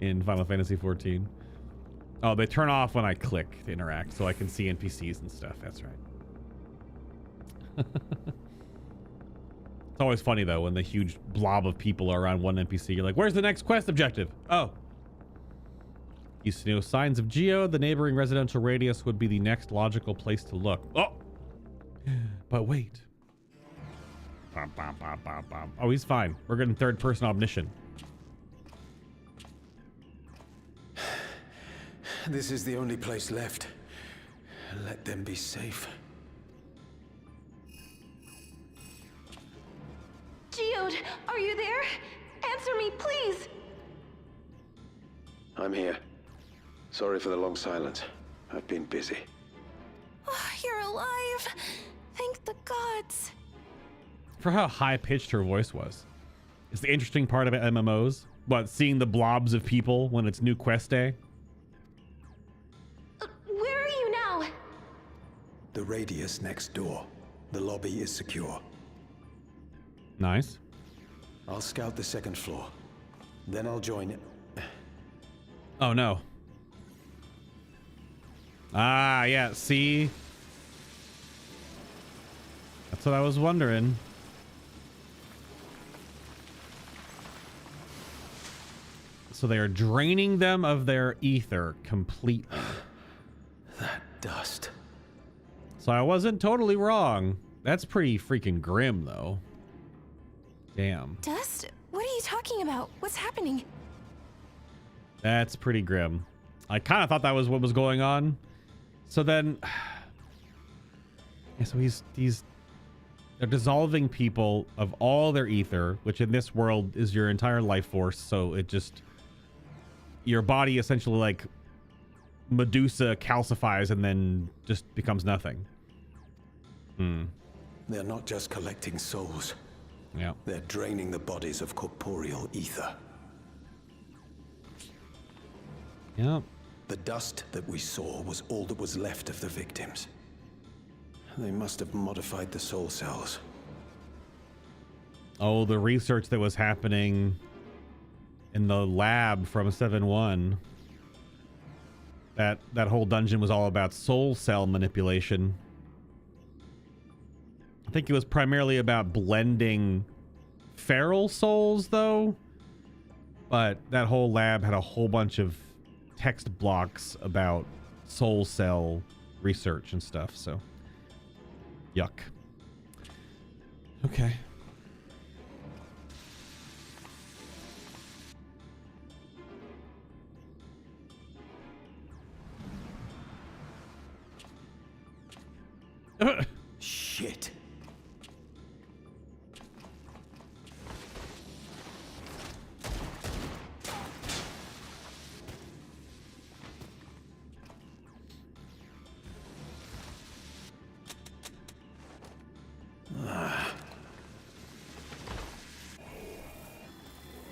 in Final Fantasy XIV. Oh, they turn off when I click to interact, so I can see NPCs and stuff. That's right. It's always funny, though, when the huge blob of people are around one NPC. You're like, where's the next quest objective? Oh. You see no signs of Geode. The neighboring residential radius would be the next logical place to look. Oh! But wait. Oh, he's fine. We're getting third-person omniscient. This is the only place left. Let them be safe. Geode, are you there? Answer me, please. I'm here. Sorry for the long silence. I've been busy. Oh, you're alive. Thank the gods. For how high-pitched her voice was. It's the interesting part about MMOs. What, seeing the blobs of people when it's new quest day? Where are you now? The radius next door. The lobby is secure. Nice. I'll scout the second floor. Then I'll join it. Oh, no. Ah, yeah, see? That's what I was wondering. So they are draining them of their ether completely. That dust. So I wasn't totally wrong. That's pretty freaking grim, though. Damn. Dust? What are you talking about? What's happening? That's pretty grim. I kind of thought that was what was going on. So then... Yeah, so they're dissolving people of all their ether, which in this world is your entire life force. So it just... Your body essentially, like, Medusa calcifies and then just becomes nothing. They're not just collecting souls. Yeah. They're draining the bodies of corporeal ether. Yeah. The dust that we saw was all that was left of the victims. They must have modified the soul cells. Oh, the research that was happening in the lab from 7.1. That whole dungeon was all about soul cell manipulation. I think it was primarily about blending feral souls, though. But that whole lab had a whole bunch of text blocks about soul cell research and stuff, so yuck. Okay. Shit.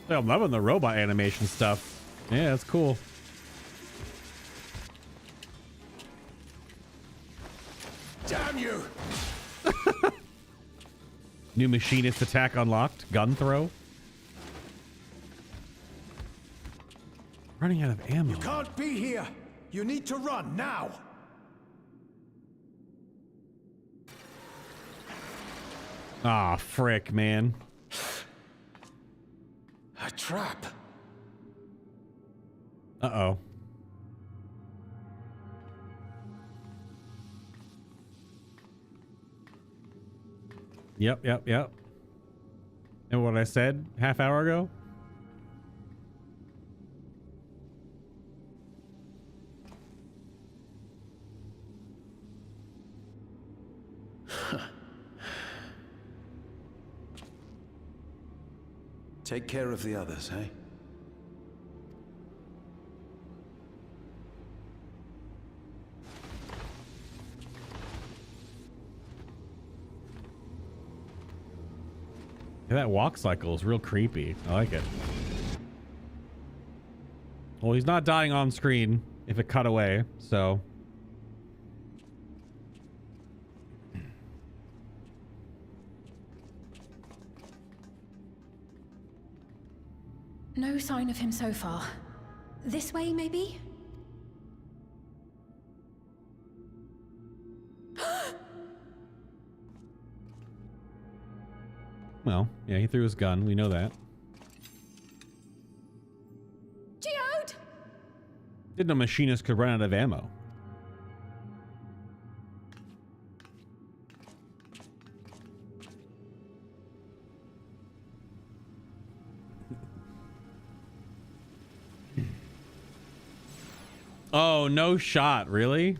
I'm loving the robot animation stuff. Yeah, that's cool. Damn you! New machinist attack unlocked. Gun throw. Running out of ammo. You can't be here! You need to run now! Ah, frick, man. A trap! Uh-oh. Yep. And what I said half hour ago? Take care of the others, eh? Yeah, that walk cycle is real creepy. I like it. Well, he's not dying on screen if it cut away, so... No sign of him so far. This way, maybe? Well, yeah, he threw his gun. We know that. Geode! Didn't know machinists could run out of ammo. Oh, no shot. Really?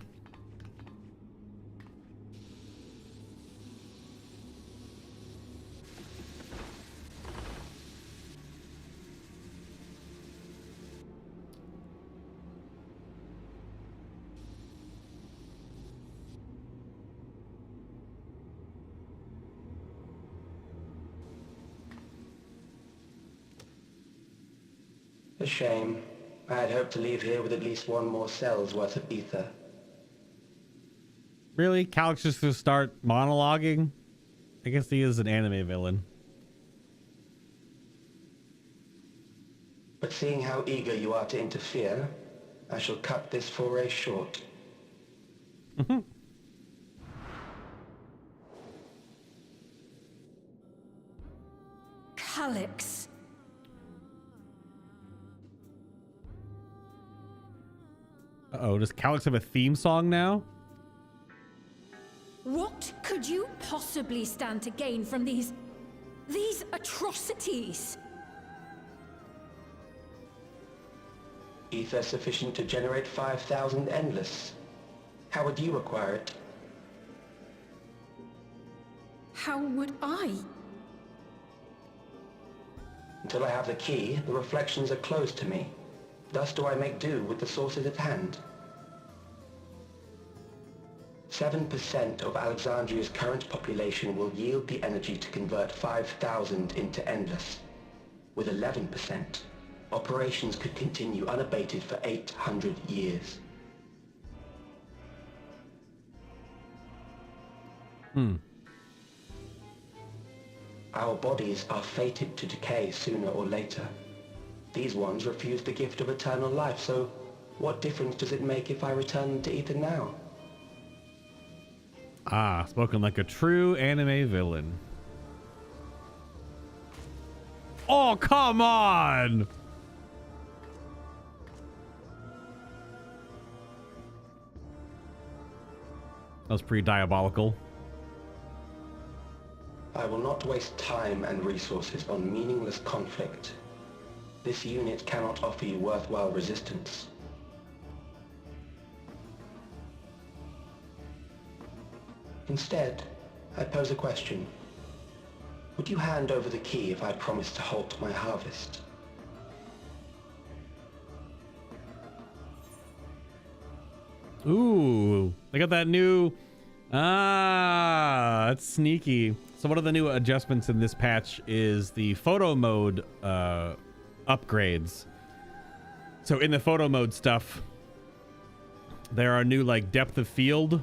A shame. I had hoped to leave here with at least one more cell's worth of ether. Really? Calix just to start monologuing? I guess he is an anime villain. But seeing how eager you are to interfere, I shall cut this foray short. Calix. Uh-oh, does Calix have a theme song now? What could you possibly stand to gain from these atrocities? Ether sufficient to generate 5,000 endless. How would you acquire it? How would I? Until I have the key, the reflections are closed to me. Thus do I make do with the sources at hand. 7% of Alexandria's current population will yield the energy to convert 5,000 into endless, with 11% operations could continue unabated for 800 years. Our bodies are fated to decay sooner or later. These ones refuse the gift of eternal life, so what difference does it make if I return them to Ether now? Ah, spoken like a true anime villain. Oh, come on! That was pretty diabolical. I will not waste time and resources on meaningless conflict. This unit cannot offer you worthwhile resistance. Instead, I pose a question. Would you hand over the key if I promised to halt my harvest? Ooh, they got that new... Ah, that's sneaky. So one of the new adjustments in this patch is the photo mode upgrades. So in the photo mode stuff, there are new like depth of field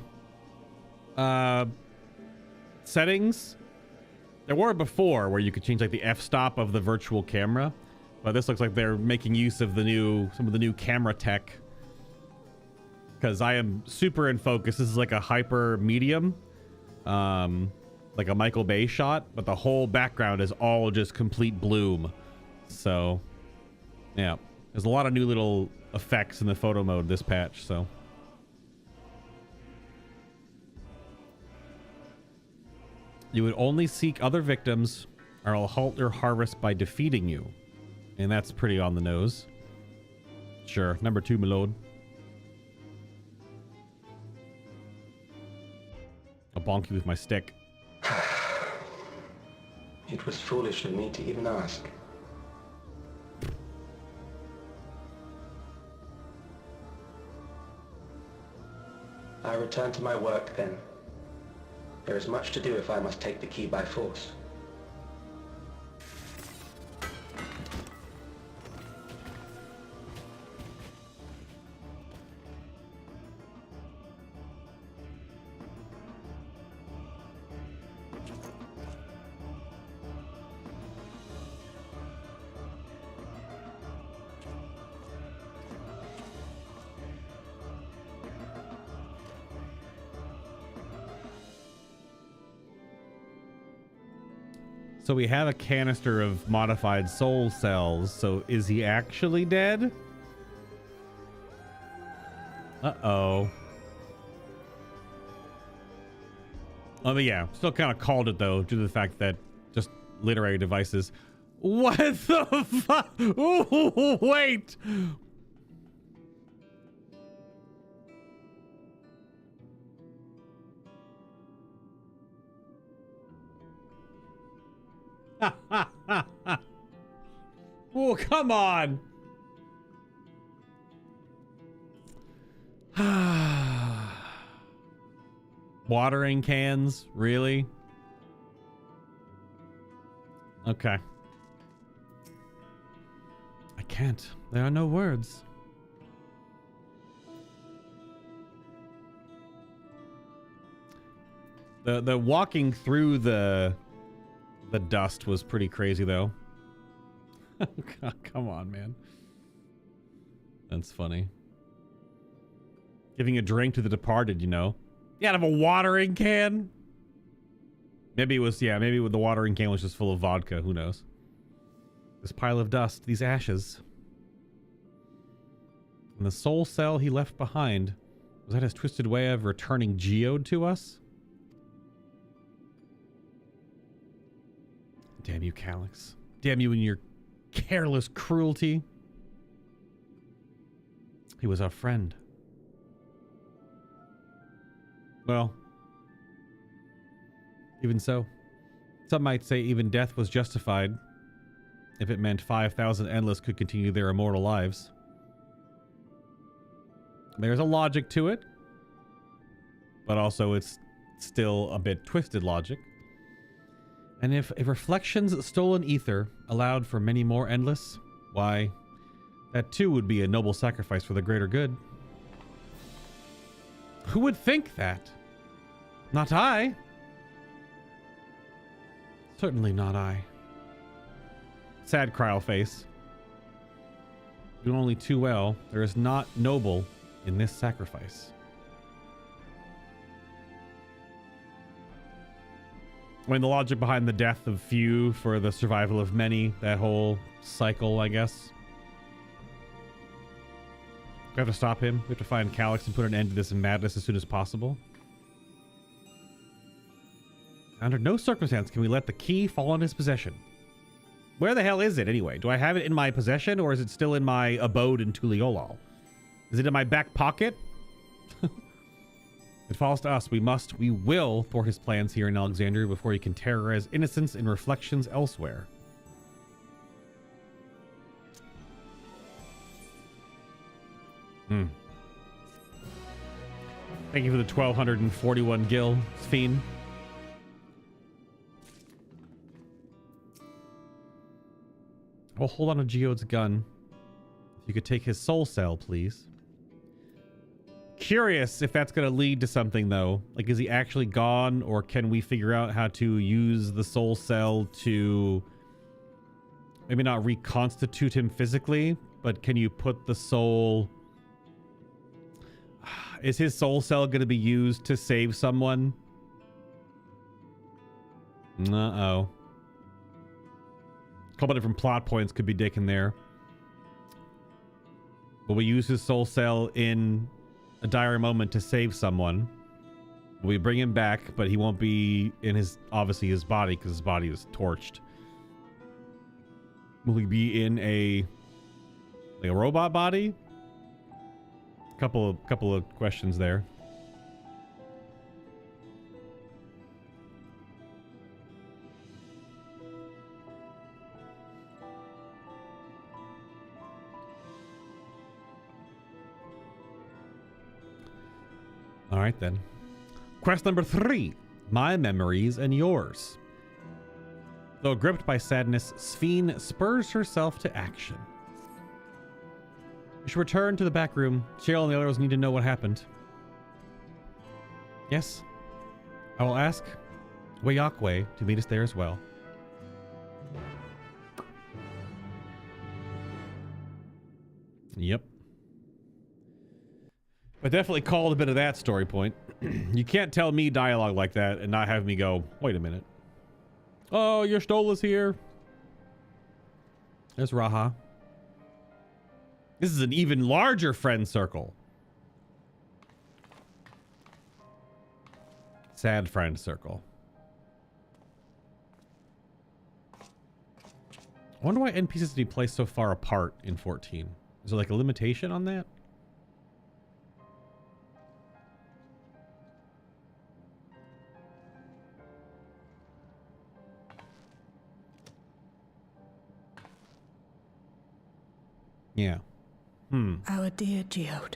settings. There were before where you could change like the f-stop of the virtual camera, but this looks like they're making use of some of the new camera tech. Because I am super in focus. This is like a hyper medium, like a Michael Bay shot, but the whole background is all just complete bloom. So, yeah, there's a lot of new little effects in the photo mode this patch. So, you would only seek other victims, or I'll halt your harvest by defeating you, and that's pretty on the nose. Sure, number 2, my lord. I'll bonk you with my stick. It was foolish of me to even ask. I return to my work then. There is much to do if I must take the key by force. So we have a canister of modified soul cells. So is he actually dead? Uh-oh. Oh, but yeah, still kind of called it though, due to the fact that just literary devices. What the fuck? Ooh, wait. Oh, come on. Watering cans, really? Okay. I can't. There are no words. The walking through the dust was pretty crazy though. God, come on, man. That's funny. Giving a drink to the departed, you know. Yeah, out of a watering can. Maybe it was, yeah, maybe the watering can was just full of vodka. Who knows? This pile of dust, these ashes. And the soul cell he left behind. Was that his twisted way of returning geode to us? Damn you, Calyx. Damn you and your careless cruelty. He was our friend. Well, even so, some might say even death was justified if it meant 5,000 Endless could continue their immortal lives. There's a logic to it, but also it's still a bit twisted logic. And if Reflection's stolen ether allowed for many more Endless, why, That too would be a noble sacrifice for the greater good. Who would think that? Not I. Certainly not I. Sad Kryl face. Doing only too well. There is not noble in this sacrifice. I mean, the logic behind the death of few for the survival of many, that whole cycle, I guess. We have to stop him. We have to find Calyx and put an end to this madness as soon as possible. Under no circumstance can we let the key fall in his possession. Where the hell is it anyway? Do I have it in my possession, or is it still in my abode in Tuliolal? Is it in my back pocket? It falls to us. We will thwart his plans here in Alexandria before he can terrorize innocents in reflections elsewhere. Thank you for the 1,241 gil, Sphene. Well, hold on to Geode's gun. If you could take his soul cell, please. Curious if that's going to lead to something, though. Like, is he actually gone, or can we figure out how to use the soul cell to maybe not reconstitute him physically, but can you put the soul... Is his soul cell going to be used to save someone? Uh-oh. A couple different plot points could be taken there. Will we use his soul cell in a dire moment to save someone? Will we bring him back, but he won't be in his, obviously, his body, because his body is torched? Will he be in a robot body? Couple of questions there. All right, then. Quest number 3. My memories and yours. Though gripped by sadness, Sphene spurs herself to action. We should return to the back room. Cheryl and the others need to know what happened. Yes. I will ask Wayakwe to meet us there as well. Yep. I definitely called a bit of that story point. You can't tell me dialogue like that and not have me go, wait a minute. Oh, your Stola's here. There's Raha. This is an even larger friend circle. Sad friend circle. I wonder why NPCs need to be placed so far apart in 14. Is there like a limitation on that? Yeah. Our dear Geode.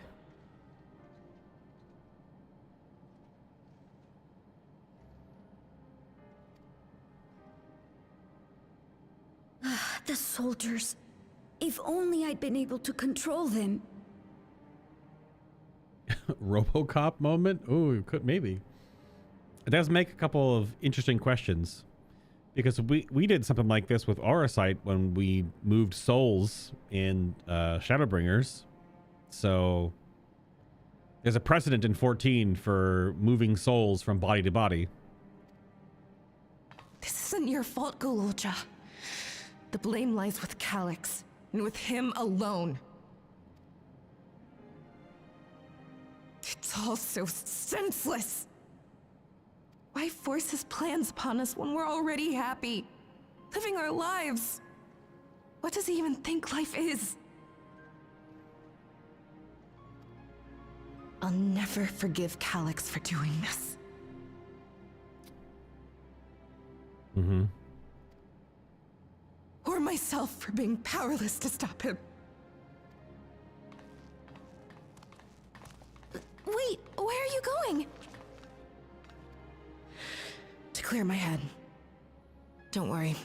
The soldiers. If only I'd been able to control them. RoboCop moment? Ooh, could maybe. It does make a couple of interesting questions. Because we did something like this with Aurosite when we moved souls in Shadowbringers. So there's a precedent in 14 for moving souls from body to body. This isn't your fault, Gololja. The blame lies with Calyx, and with him alone. It's all so senseless. Why force his plans upon us when we're already happy, living our lives? What does he even think life is? I'll never forgive Calyx for doing this. Mm-hmm. Or myself for being powerless to stop him. Wait, where are you going? To clear my head. Don't worry,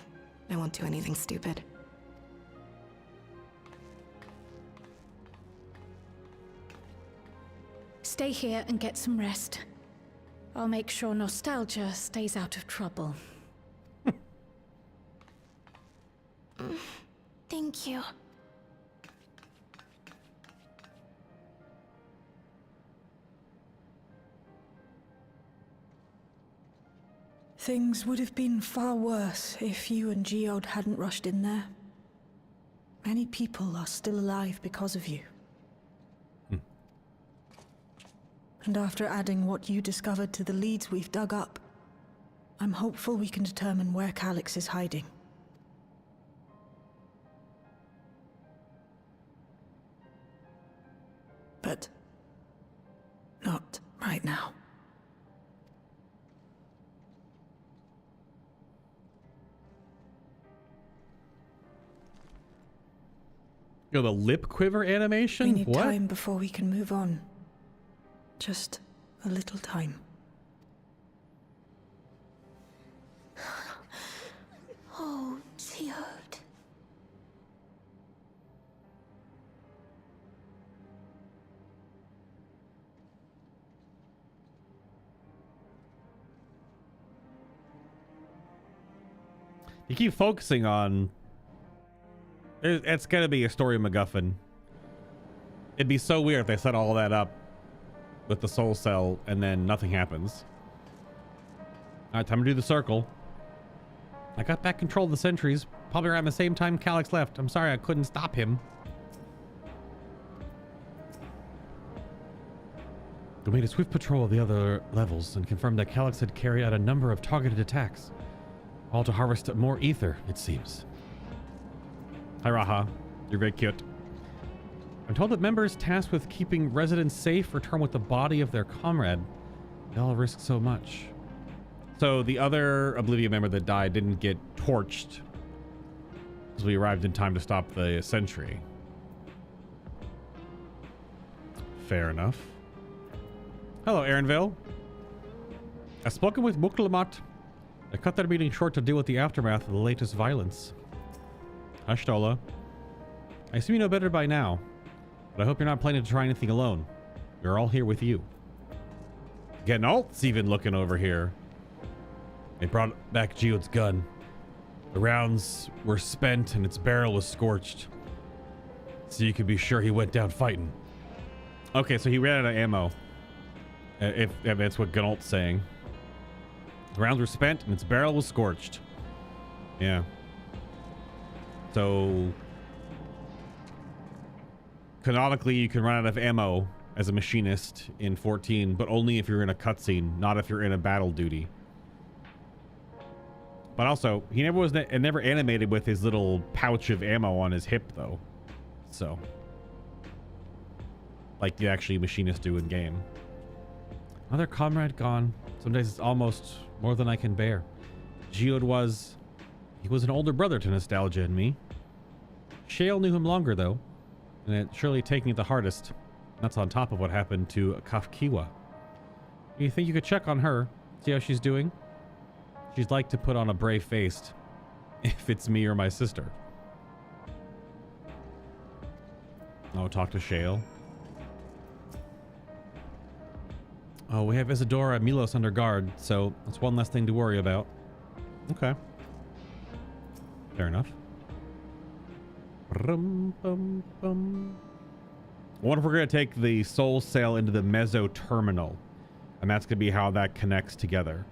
I won't do anything stupid. stay here and get some rest. I'll make sure nostalgia stays out of trouble. Thank you. Things would have been far worse if you and Geode hadn't rushed in there. Many people are still alive because of you. And after adding what you discovered to the leads we've dug up, I'm hopeful we can determine where Calyx is hiding. But not right now. You know, the lip quiver animation? We need What? time before we can move on. Just a little time. Oh, Geode. You keep focusing on... It's gonna be a story MacGuffin. It'd be so weird if they set all that up with the soul cell and then nothing happens. Alright, time to do the circle. I got back control of the sentries, probably around the same time Calyx left. I'm sorry I couldn't stop him. We made a swift patrol of the other levels and confirmed that Calyx had carried out a number of targeted attacks. All to harvest more ether, it seems. Hi Raha, you're very cute. I'm told that members tasked with keeping residents safe return with the body of their comrade. They all risk so much. So the other Oblivion member that died didn't get torched because we arrived in time to stop the sentry. Fair enough. Hello, Aaronville. I've spoken with Muklamat. I cut their meeting short to deal with the aftermath of the latest violence. Ashtola. I assume you know better by now, but I hope you're not planning to try anything alone. We're all here with you. Genalt's even looking over here. They brought back Geode's gun. The rounds were spent and its barrel was scorched. So you can be sure he went down fighting. Okay, so he ran out of ammo. If that's what Genalt's saying. The rounds were spent and its barrel was scorched. Yeah. So canonically, you can run out of ammo as a machinist in 14, but only if you're in a cutscene, not if you're in a battle duty. But also, he never was never animated with his little pouch of ammo on his hip, though. So, like you actually machinists do in game. Another comrade gone. Some days it's almost more than I can bear. Geode was... he was an older brother to Nostalgia and me. Shale knew him longer, though, and it's surely taking it the hardest. That's on top of what happened to Kafkiwa. You think you could check on her, see how she's doing? She'd like to put on a brave face if it's me or my sister. Oh, talk to Shale. Oh, we have Isadora and Milos under guard, so that's one less thing to worry about. Okay. Fair enough. I wonder if we're going to take the soul sail into the Meso Terminal. And that's going to be how that connects together.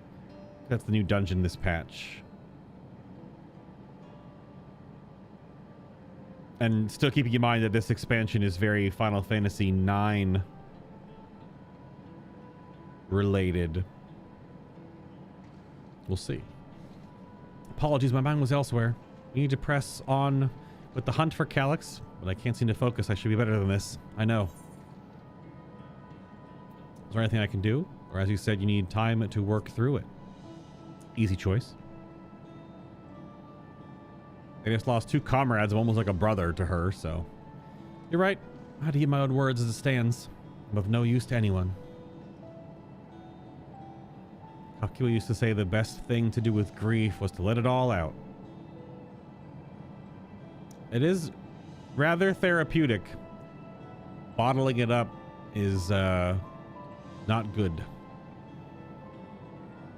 That's the new dungeon this patch. And still keeping in mind that this expansion is very Final Fantasy IX related. We'll see. Apologies, my mind was elsewhere. We need to press on with the hunt for Calyx, but I can't seem to focus. I should be better than this. I know. Is there anything I can do? Or as you said, you need time to work through it. Easy choice. I just lost 2 comrades. I'm almost like a brother to her, so... You're right. I had to eat my own words as it stands. I'm of no use to anyone. Kakiwa used to say the best thing to do with grief was to let it all out. It is rather therapeutic. Bottling it up is not good.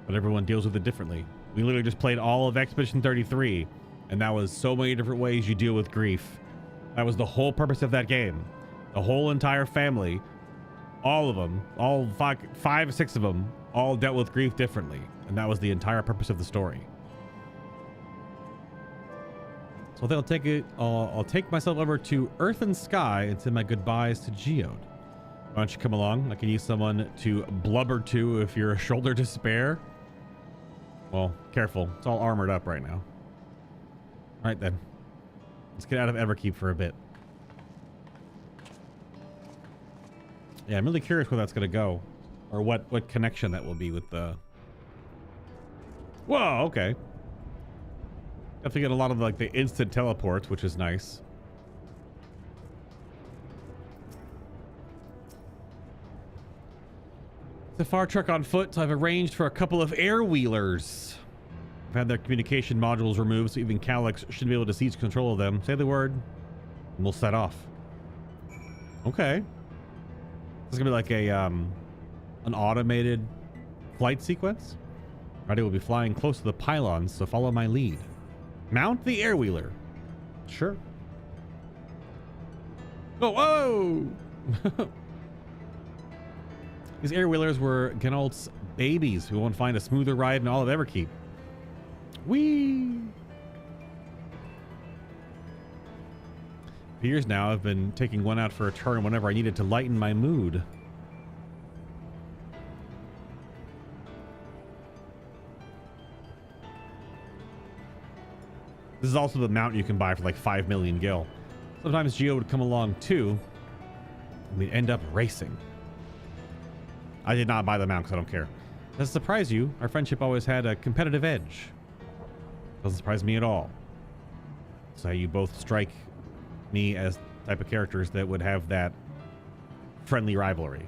But everyone deals with it differently. We literally just played all of Expedition 33, and that was so many different ways you deal with grief. That was the whole purpose of that game. The whole entire family, all of them, all five, six of them, all dealt with grief differently. And that was the entire purpose of the story. So they'll take it. I'll take myself over to Earth and Sky and send my goodbyes to Geode. Why don't you come along? I can use someone to blubber to if you're a shoulder to spare. Well, careful. It's all armored up right now. All right, then. Let's get out of Everkeep for a bit. Yeah, I'm really curious where that's going to go. Or what connection that will be with the... Whoa, okay. Definitely get a lot of like the instant teleports, which is nice. The far truck on foot, so I've arranged for a couple of air wheelers. I've had their communication modules removed, so even Calyx should be able to seize control of them. Say the word, and we'll set off. Okay. This is gonna be like a an automated flight sequence. Ready, will be flying close to the pylons, so follow my lead. Mount the air wheeler. Sure. Oh, whoa! These air wheelers were Genolt's babies who won't find a smoother ride in all of Everkeep. Whee! For years now, I've been taking one out for a turn whenever I needed to lighten my mood. This is also the mount you can buy for like 5 million gil. Sometimes Geo would come along too, and we'd end up racing. I did not buy the mount because I don't care. Does it surprise you? Our friendship always had a competitive edge. Doesn't surprise me at all. So you both strike me as type of characters that would have that friendly rivalry.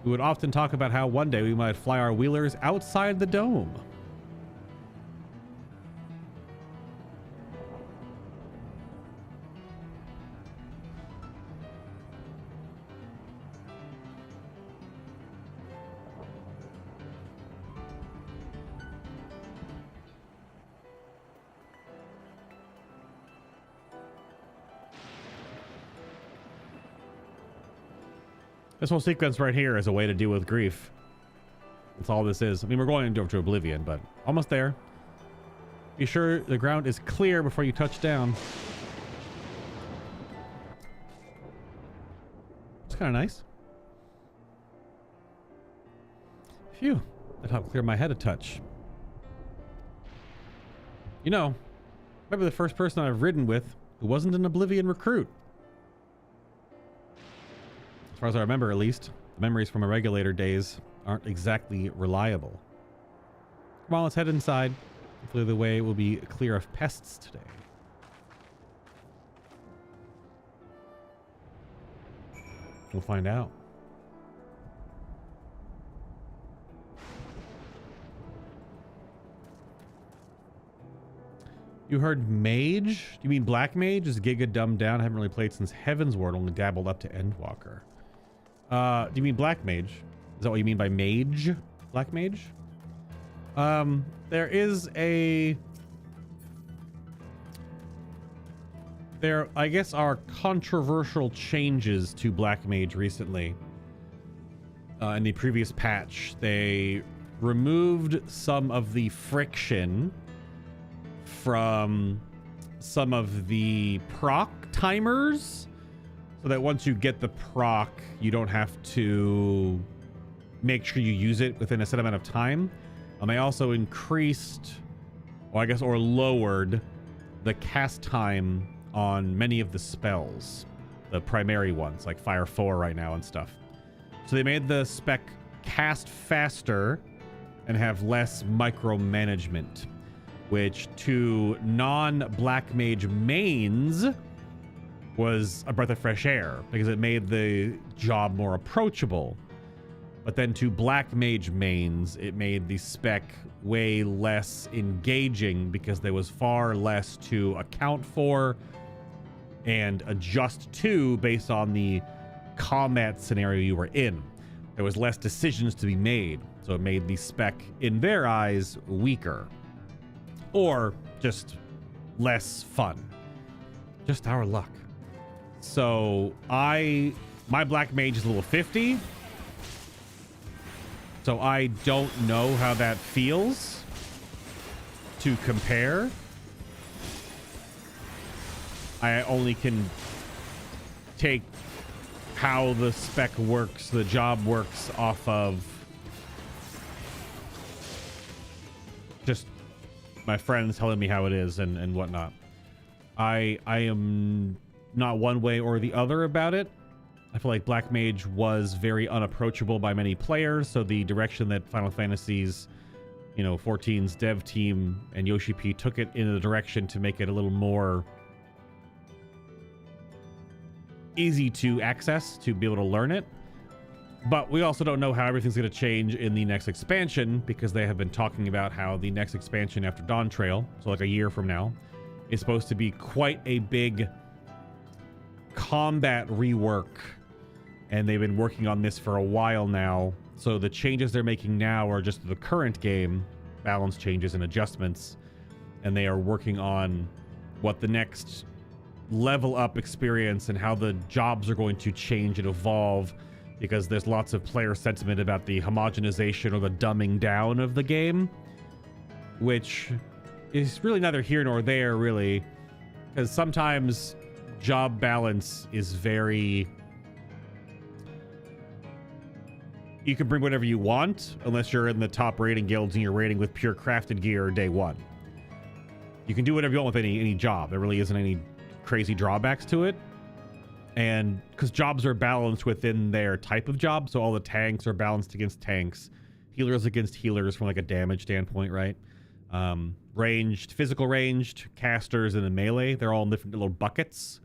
We would often talk about how one day we might fly our wheelers outside the dome. This whole sequence right here is a way to deal with grief. That's all this is. I mean, we're going into Oblivion, but almost there. Be sure the ground is clear before you touch down. It's kind of nice. Phew. That helped clear my head a touch. You know, maybe the first person I've ridden with who wasn't an Oblivion recruit. As far as I remember, at least, the memories from my regulator days aren't exactly reliable. Come on, let's head inside. Hopefully the way will be clear of pests today. We'll find out. You heard mage? Do you mean black mage? Is Giga dumbed down? I haven't really played since Heaven's Ward, only dabbled up to Endwalker. Do you mean black mage? Is that what you mean by mage? Black mage? There is a... There, I guess, are controversial changes to black mage recently. In the previous patch, they removed some of the friction from some of the proc timers, so that once you get the proc, you don't have to make sure you use it within a set amount of time. They also increased, or I guess, or lowered the cast time on many of the spells, the primary ones, like Fire 4 right now and stuff. So they made the spec cast faster and have less micromanagement, which to non-black mage mains was a breath of fresh air because it made the job more approachable. But then to black mage mains, it made the spec way less engaging because there was far less to account for and adjust to based on the combat scenario you were in. there was less decisions to be made. So it made the spec, in their eyes, weaker. Or just less fun. Just our luck. So my Black Mage is level 50. So I don't know how that feels to compare. I only can take how the spec works, the job works off of just my friends telling me how it is and whatnot. I am not one way or the other about it. I feel like Black Mage was very unapproachable by many players, so the direction that Final Fantasy's, 14's dev team and Yoshi P took it in the direction to make it a little more easy to access, to be able to learn it. But we also don't know how everything's going to change in the next expansion, because they have been talking about how the next expansion after Dawntrail, so like a year from now, is supposed to be quite a big combat rework. And they've been working on this for a while now. So the changes they're making now are just the current game, balance changes and adjustments. And they are working on what the next level up experience and how the jobs are going to change and evolve, because there's lots of player sentiment about the homogenization or the dumbing down of the game, which is really neither here nor there, really, because sometimes job balance is very... You can bring whatever you want, unless you're in the top rating guilds and you're rating with pure crafted gear day one. You can do whatever you want with any job. There really isn't any crazy drawbacks to it. And because jobs are balanced within their type of job, so all the tanks are balanced against tanks, healers against healers from like a damage standpoint, right? Ranged, physical ranged, casters, and then melee, they're all in different little buckets.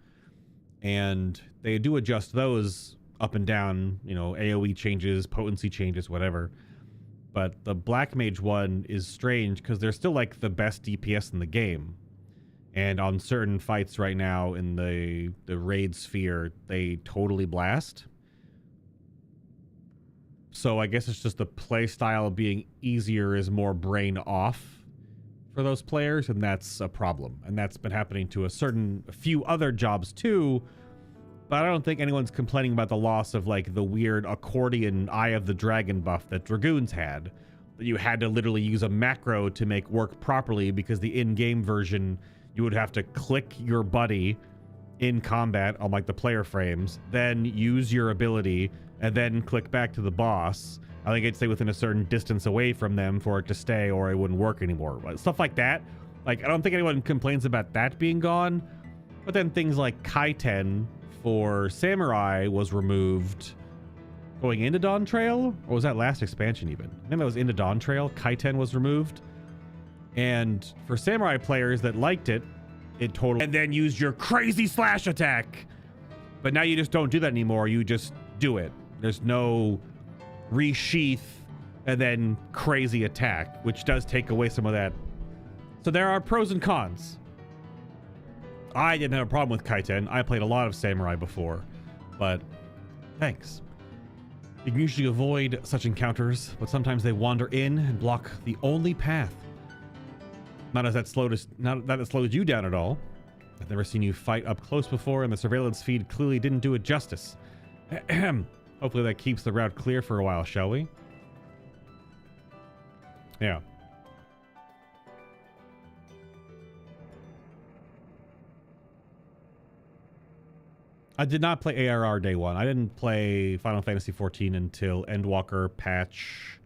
And they do adjust those up and down, AoE changes, potency changes, whatever. But the Black Mage one is strange because they're still like the best DPS in the game. And on certain fights right now in the raid sphere, they totally blast. So I guess it's just the play style being easier is more brain off for those players, and that's a problem. And that's been happening to a few other jobs too. But I don't think anyone's complaining about the loss of like the weird accordion Eye of the Dragon buff that Dragoons had. That you had to literally use a macro to make work properly, because the in-game version, you would have to click your buddy in combat on like the player frames, then use your ability, and then click back to the boss. I think it'd stay within a certain distance away from them for it to stay, or it wouldn't work anymore. Stuff like that. Like, I don't think anyone complains about that being gone. But then things like Kaiten for Samurai was removed going into Dawntrail, or was that last expansion even? I think that was into Dawntrail. Kaiten was removed. And for Samurai players that liked it, it totally... And then used your crazy slash attack. But now you just don't do that anymore. You just do it. There's no resheath and then crazy attack, which does take away some of that. So there are pros and cons. I didn't have a problem with Kaiten. I played a lot of Samurai before, but thanks. You can usually avoid such encounters, but sometimes they wander in and block the only path. Not that it slowed you down at all. I've never seen you fight up close before, and the surveillance feed clearly didn't do it justice. Hopefully that keeps the route clear for a while, shall we? Yeah. I did not play ARR day one. I didn't play Final Fantasy XIV until Endwalker patch...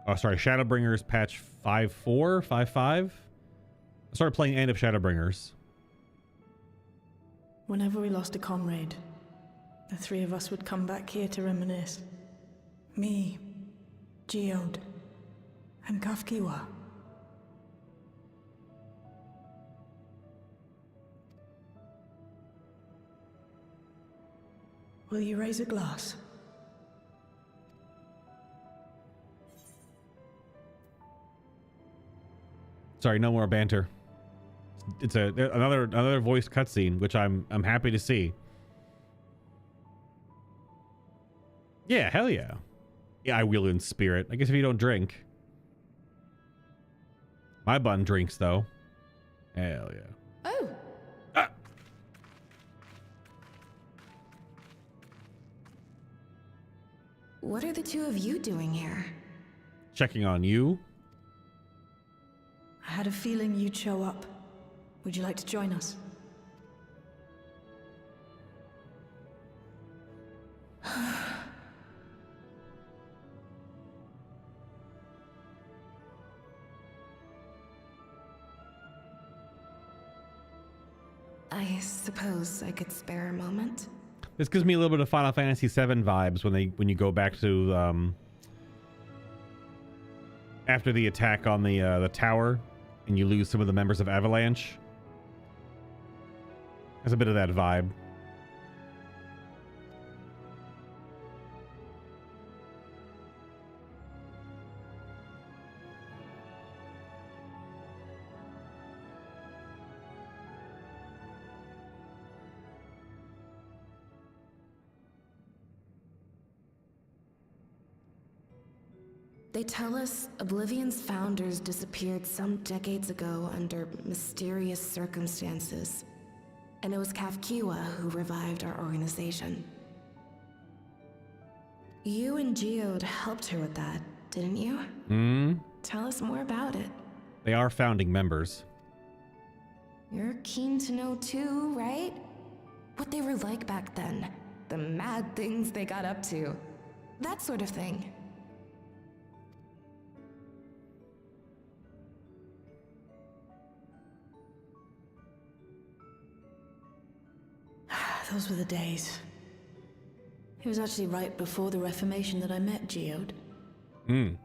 Oh, sorry, Shadowbringers patch 5.4, 5.5. I started playing End of Shadowbringers. Whenever we lost a comrade, the three of us would come back here to reminisce. Me, Geode, and Kafkiwa. Will you raise a glass? Sorry, no more banter. It's another voice cutscene, which I'm happy to see. Yeah, hell yeah. Yeah, I will in spirit. I guess if you don't drink. My bun drinks, though. Hell yeah. Oh, Ah! What are the two of you doing here? Checking on you. I had a feeling you'd show up. Would you like to join us? I suppose I could spare a moment. This gives me a little bit of Final Fantasy VII vibes when you go back to after the attack on the tower and you lose some of the members of Avalanche. There's a bit of that vibe. They tell us Oblivion's founders disappeared some decades ago under mysterious circumstances, and it was Kafkiwa who revived our organization. You and Geode helped her with that, didn't you? Tell us more about it. They are founding members. You're keen to know too, right? What they were like back then, the mad things they got up to, that sort of thing. Those were the days. It was actually right before the Reformation that I met Geode. I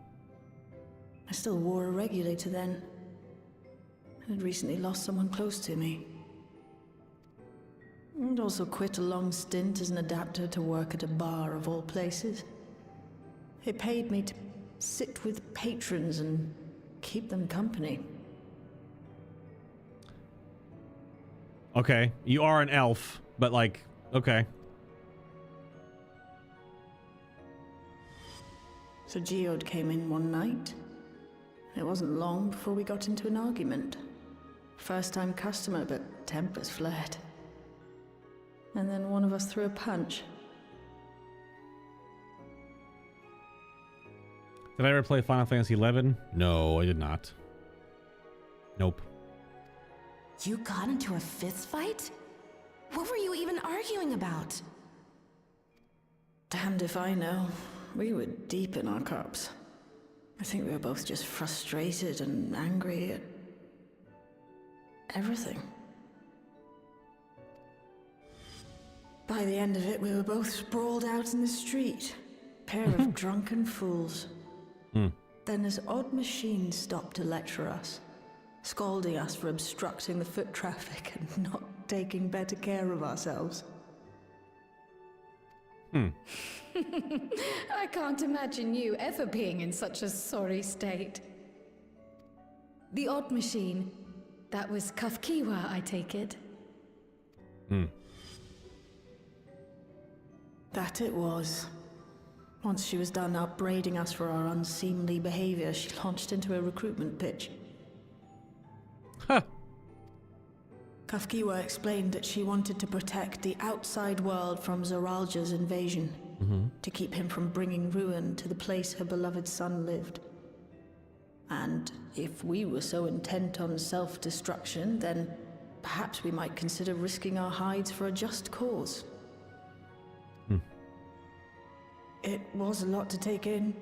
still wore a regulator then. I had recently lost someone close to me. And also quit a long stint as an adapter to work at a bar of all places. It paid me to sit with patrons and keep them company. Okay, you are an elf, but like, okay. So Geode came in one night. It wasn't long before we got into an argument. First-time customer, but tempers flared. And then one of us threw a punch. Did I ever play Final Fantasy XI? No, I did not. Nope. You got into a fist fight? What were you even arguing about? Damned if I know. We were deep in our cups. I think we were both just frustrated and angry at everything. By the end of it, we were both sprawled out in the street. Pair of drunken fools. Then this odd machine stopped to lecture us, scolding us for obstructing the foot traffic and not taking better care of ourselves. I can't imagine you ever being in such a sorry state. The odd machine, that was Kafkiwa, I take it. That it was. Once she was done upbraiding us for our unseemly behavior, she launched into a recruitment pitch. Huh. Kafkiwa explained that she wanted to protect the outside world from Zoralja's invasion, to keep him from bringing ruin to the place her beloved son lived. And if we were so intent on self-destruction, then perhaps we might consider risking our hides for a just cause. It was a lot to take in.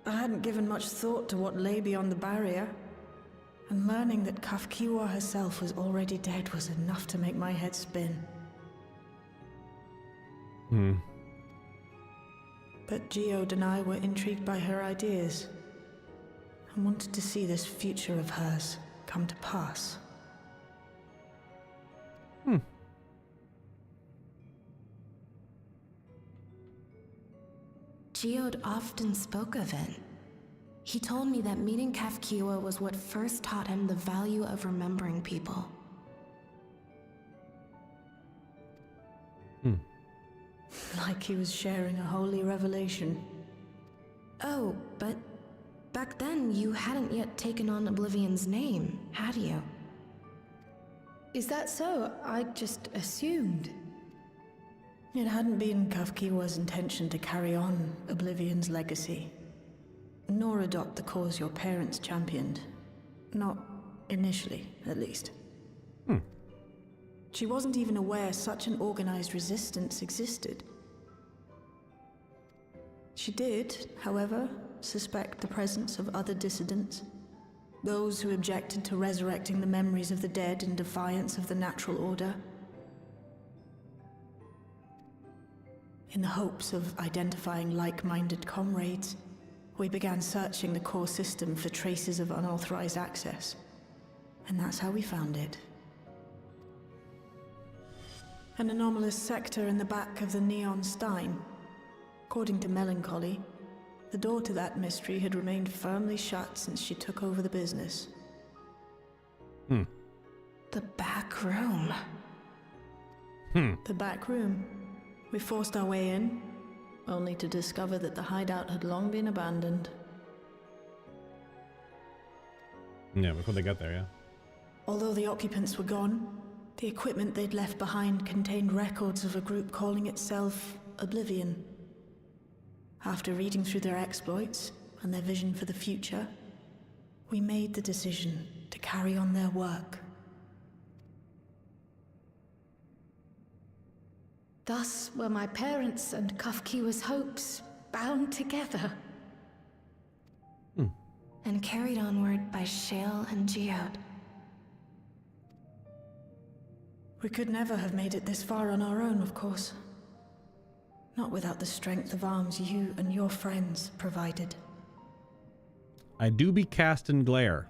I hadn't given much thought to what lay beyond the barrier, and learning that Kafkiwa herself was already dead was enough to make my head spin. But Geode and I were intrigued by her ideas, and wanted to see this future of hers come to pass. Geode often spoke of it. He told me that meeting Kafkiwa was what first taught him the value of remembering people. Like he was sharing a holy revelation. Oh, but back then you hadn't yet taken on Oblivion's name, had you? Is that so? I just assumed. It hadn't been Kafkiwa's intention to carry on Oblivion's legacy, nor adopt the cause your parents championed. Not initially, at least. She wasn't even aware such an organized resistance existed. She did, however, suspect the presence of other dissidents, those who objected to resurrecting the memories of the dead in defiance of the natural order. In the hopes of identifying like-minded comrades, we began searching the core system for traces of unauthorized access. And that's how we found it. An anomalous sector in the back of the Neon Stein. According to Melancholy, the door to that mystery had remained firmly shut since she took over the business. The back room. The back room. We forced our way in, only to discover that the hideout had long been abandoned. Yeah, before they got there, yeah. Although the occupants were gone, the equipment they'd left behind contained records of a group calling itself Oblivion. After reading through their exploits and their vision for the future, we made the decision to carry on their work. Thus were my parents' and Kafkiwa's hopes bound together. And carried onward by Shale and Geode. We could never have made it this far on our own, of course. Not without the strength of arms you and your friends provided. I do be cast in glare.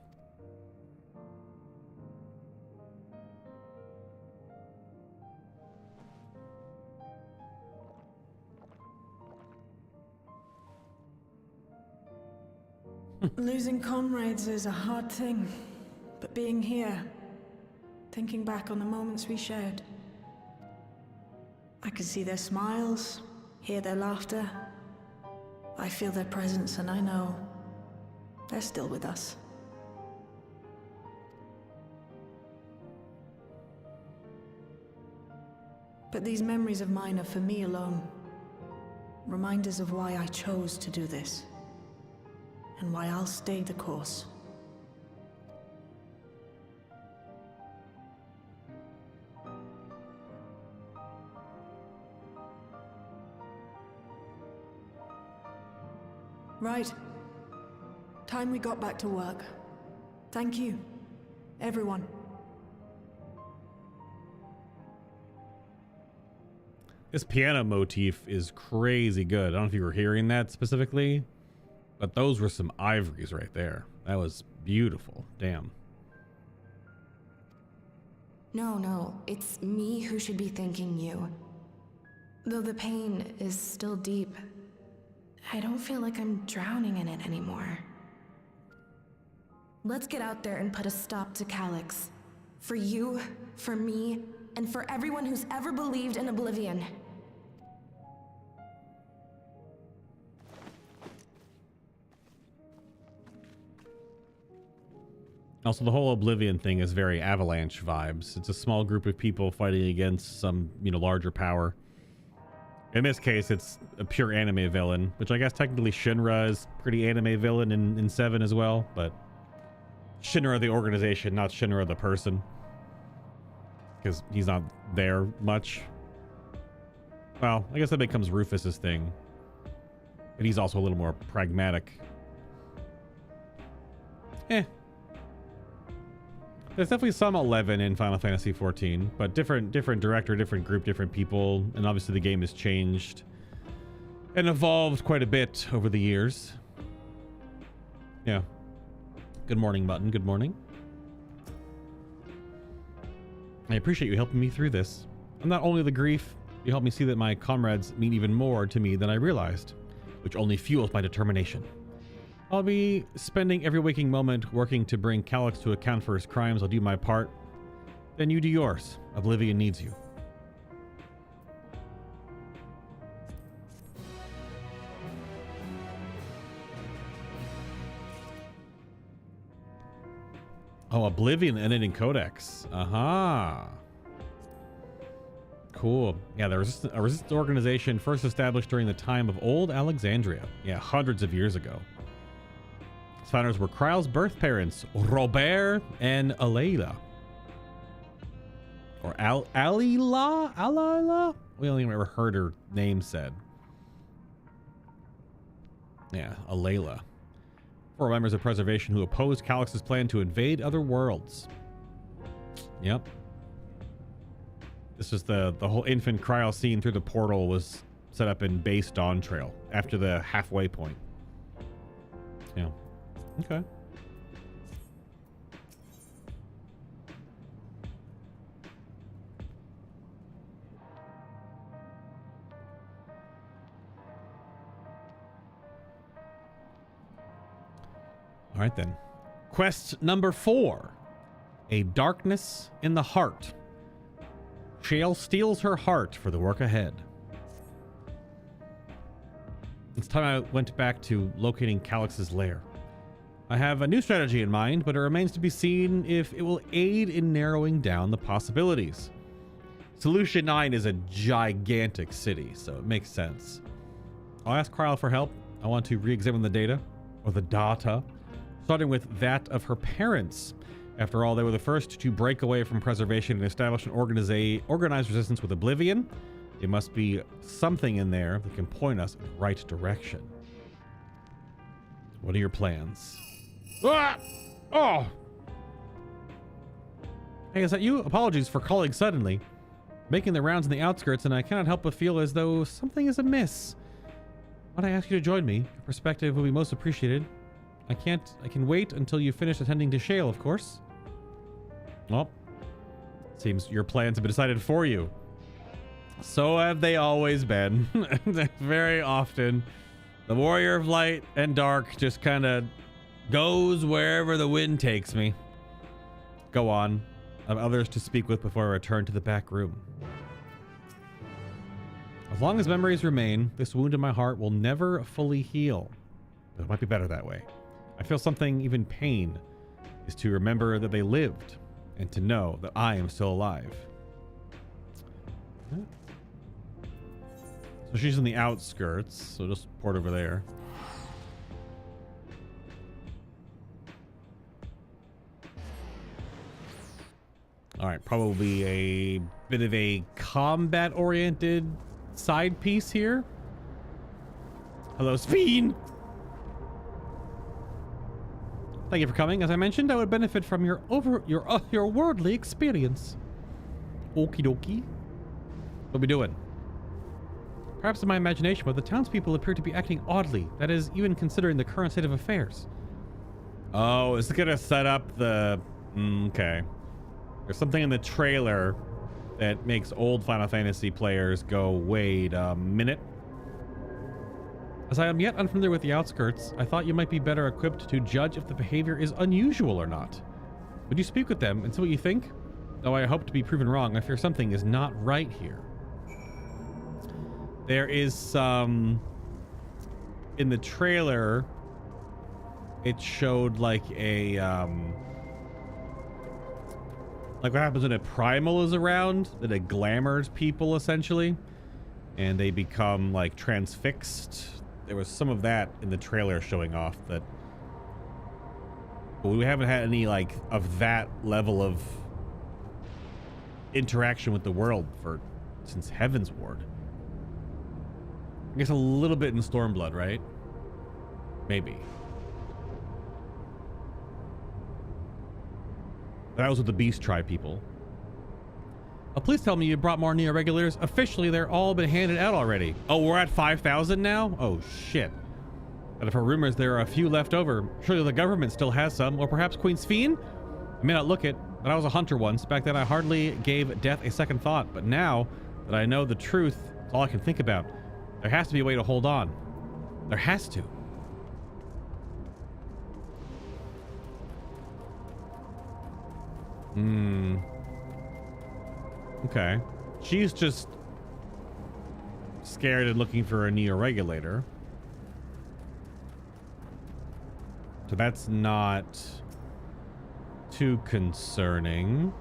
Losing comrades is a hard thing, but being here, thinking back on the moments we shared, I can see their smiles, hear their laughter. I feel their presence, and I know they're still with us. But these memories of mine are for me alone. Reminders of why I chose to do this. And why I'll stay the course. Right. Time we got back to work. Thank you, everyone. This piano motif is crazy good. I don't know if you were hearing that specifically, but those were some ivories right there. That was beautiful. Damn. No, it's me who should be thanking you. Though the pain is still deep, I don't feel like I'm drowning in it anymore. Let's get out there and put a stop to Calyx. For you, for me, and for everyone who's ever believed in Oblivion. Also, the whole Oblivion thing is very Avalanche vibes. It's a small group of people fighting against some, larger power. In this case, it's a pure anime villain, which I guess technically Shinra is pretty anime villain in 7 as well, but Shinra the organization, not Shinra the person. Because he's not there much. Well, I guess that becomes Rufus's thing. But he's also a little more pragmatic. There's definitely some 11 in Final Fantasy XIV, but different director, different group, different people, and obviously the game has changed and evolved quite a bit over the years. Yeah. Good morning, Mutton. Good morning. I appreciate you helping me through this. And not only the grief, you helped me see that my comrades mean even more to me than I realized, which only fuels my determination. I'll be spending every waking moment working to bring Calyx to account for his crimes. I'll do my part. Then you do yours. Oblivion needs you. Oh, Oblivion Editing Codex. Aha. Cool. Yeah, a resistance organization first established during the time of Old Alexandria. Yeah, hundreds of years ago. Its founders were Kryle's birth parents, Robert and Alayla. Or Alila? Alila? We only ever heard her name said. Yeah, Alayla. 4 members of Preservation who opposed Calix's plan to invade other worlds. Yep. This was the whole infant Kryle scene through the portal was set up in base Dawntrail after the halfway point. Yeah. Okay. All right then. Quest number 4. A darkness in the heart. Shale steals her heart for the work ahead. It's time I went back to locating Calix's lair. I have a new strategy in mind, but it remains to be seen if it will aid in narrowing down the possibilities. Solution 9 is a gigantic city, so it makes sense. I'll ask Kryle for help. I want to re-examine the data, or the data, starting with that of her parents. After all, they were the first to break away from Preservation and establish an organized resistance with Oblivion. There must be something in there that can point us in the right direction. What are your plans? Ah! Oh! Hey, is that you? Apologies for calling suddenly. Making the rounds in the outskirts, and I cannot help but feel as though something is amiss. Might I ask you to join me? Your perspective will be most appreciated. I can wait until you finish attending to Shale, of course. Well, seems your plans have been decided for you. So have they always been. Very often, the Warrior of Light and Dark just kind of goes wherever the wind takes me. Go on. I have others to speak with before I return to the back room. As long as memories remain, this wound in my heart will never fully heal. But it might be better that way. I feel something, even pain, is to remember that they lived and to know that I am still alive. So she's in the outskirts, so just port over there. All right, probably a bit of a combat-oriented side piece here. Hello, Speen! Thank you for coming. As I mentioned, I would benefit from your worldly experience. Okie dokie. What are we doing? Perhaps in my imagination, but the townspeople appear to be acting oddly. That is, even considering the current state of affairs. Oh, is it gonna set up the... okay. There's something in the trailer that makes old Final Fantasy players go, wait a minute. As I am yet unfamiliar with the outskirts, I thought you might be better equipped to judge if the behavior is unusual or not. Would you speak with them and see what you think? Though I hope to be proven wrong, I fear something is not right here. There is some... in the trailer, it showed like a... like what happens when a primal is around, that it glamours people essentially, and they become like transfixed. There was some of that in the trailer showing off that, but we haven't had any like of that level of interaction with the world since Heaven's Ward. I guess a little bit in Stormblood, right? Maybe. That was with the Beast Tribe people. Please tell me you brought more Neo-Regulators. Officially, they're all been handed out already. Oh, we're at 5,000 now? Oh, shit. But if our rumors there are a few left over, surely the government still has some, or perhaps Queen Sphene? I may not look it, but I was a hunter once. Back then, I hardly gave death a second thought. But now that I know the truth, it's all I can think about. There has to be a way to hold on. There has to. Okay. She's just scared and looking for a Neo-Regulator. So that's not too concerning.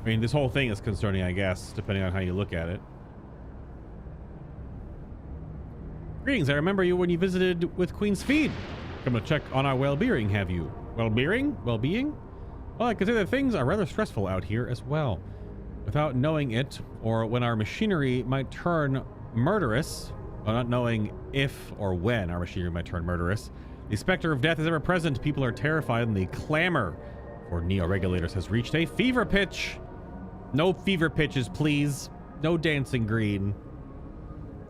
I mean, this whole thing is concerning, I guess, depending on how you look at it. Greetings, I remember you when you visited with Queen's Feed. Come to check on our well-being, have you? Well-being? Well-being? Well, I consider things are rather stressful out here as well. Without knowing it, or when our machinery might turn murderous, or not knowing if or when our machinery might turn murderous, the specter of death is ever present. People are terrified, and the clamor for neo-regulators has reached a fever pitch. No fever pitches, please. No dancing green.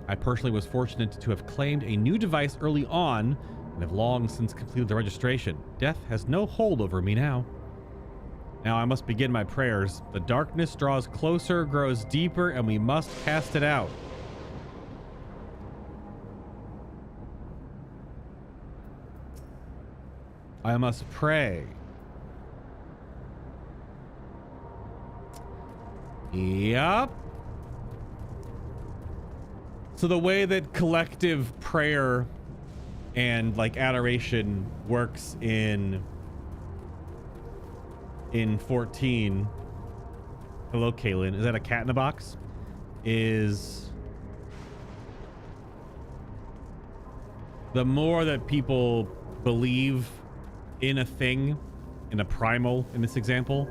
I personally was fortunate to have claimed a new device early on and have long since completed the registration. Death has no hold over me now. Now I must begin my prayers. The darkness draws closer, grows deeper, and we must cast it out. I must pray. Yup. So the way that collective prayer and like adoration works in 14. Hello, Kaylin. Is that a cat in a box? Is the more that people believe in a thing, in a primal, in this example,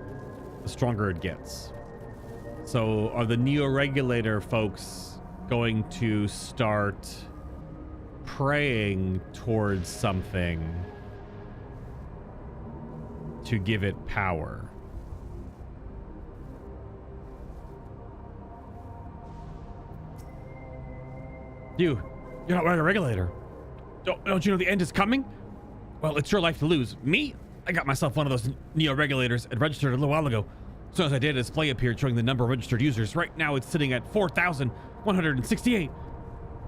the stronger it gets. So are the neo-regulator folks going to start praying towards something to give it power? You're not wearing a regulator. Don't you know the end is coming? Well, it's your life to lose. Me? I got myself one of those neo-regulators and registered a little while ago. As soon as I did, a display appeared showing the number of registered users. Right now, it's sitting at 4,168.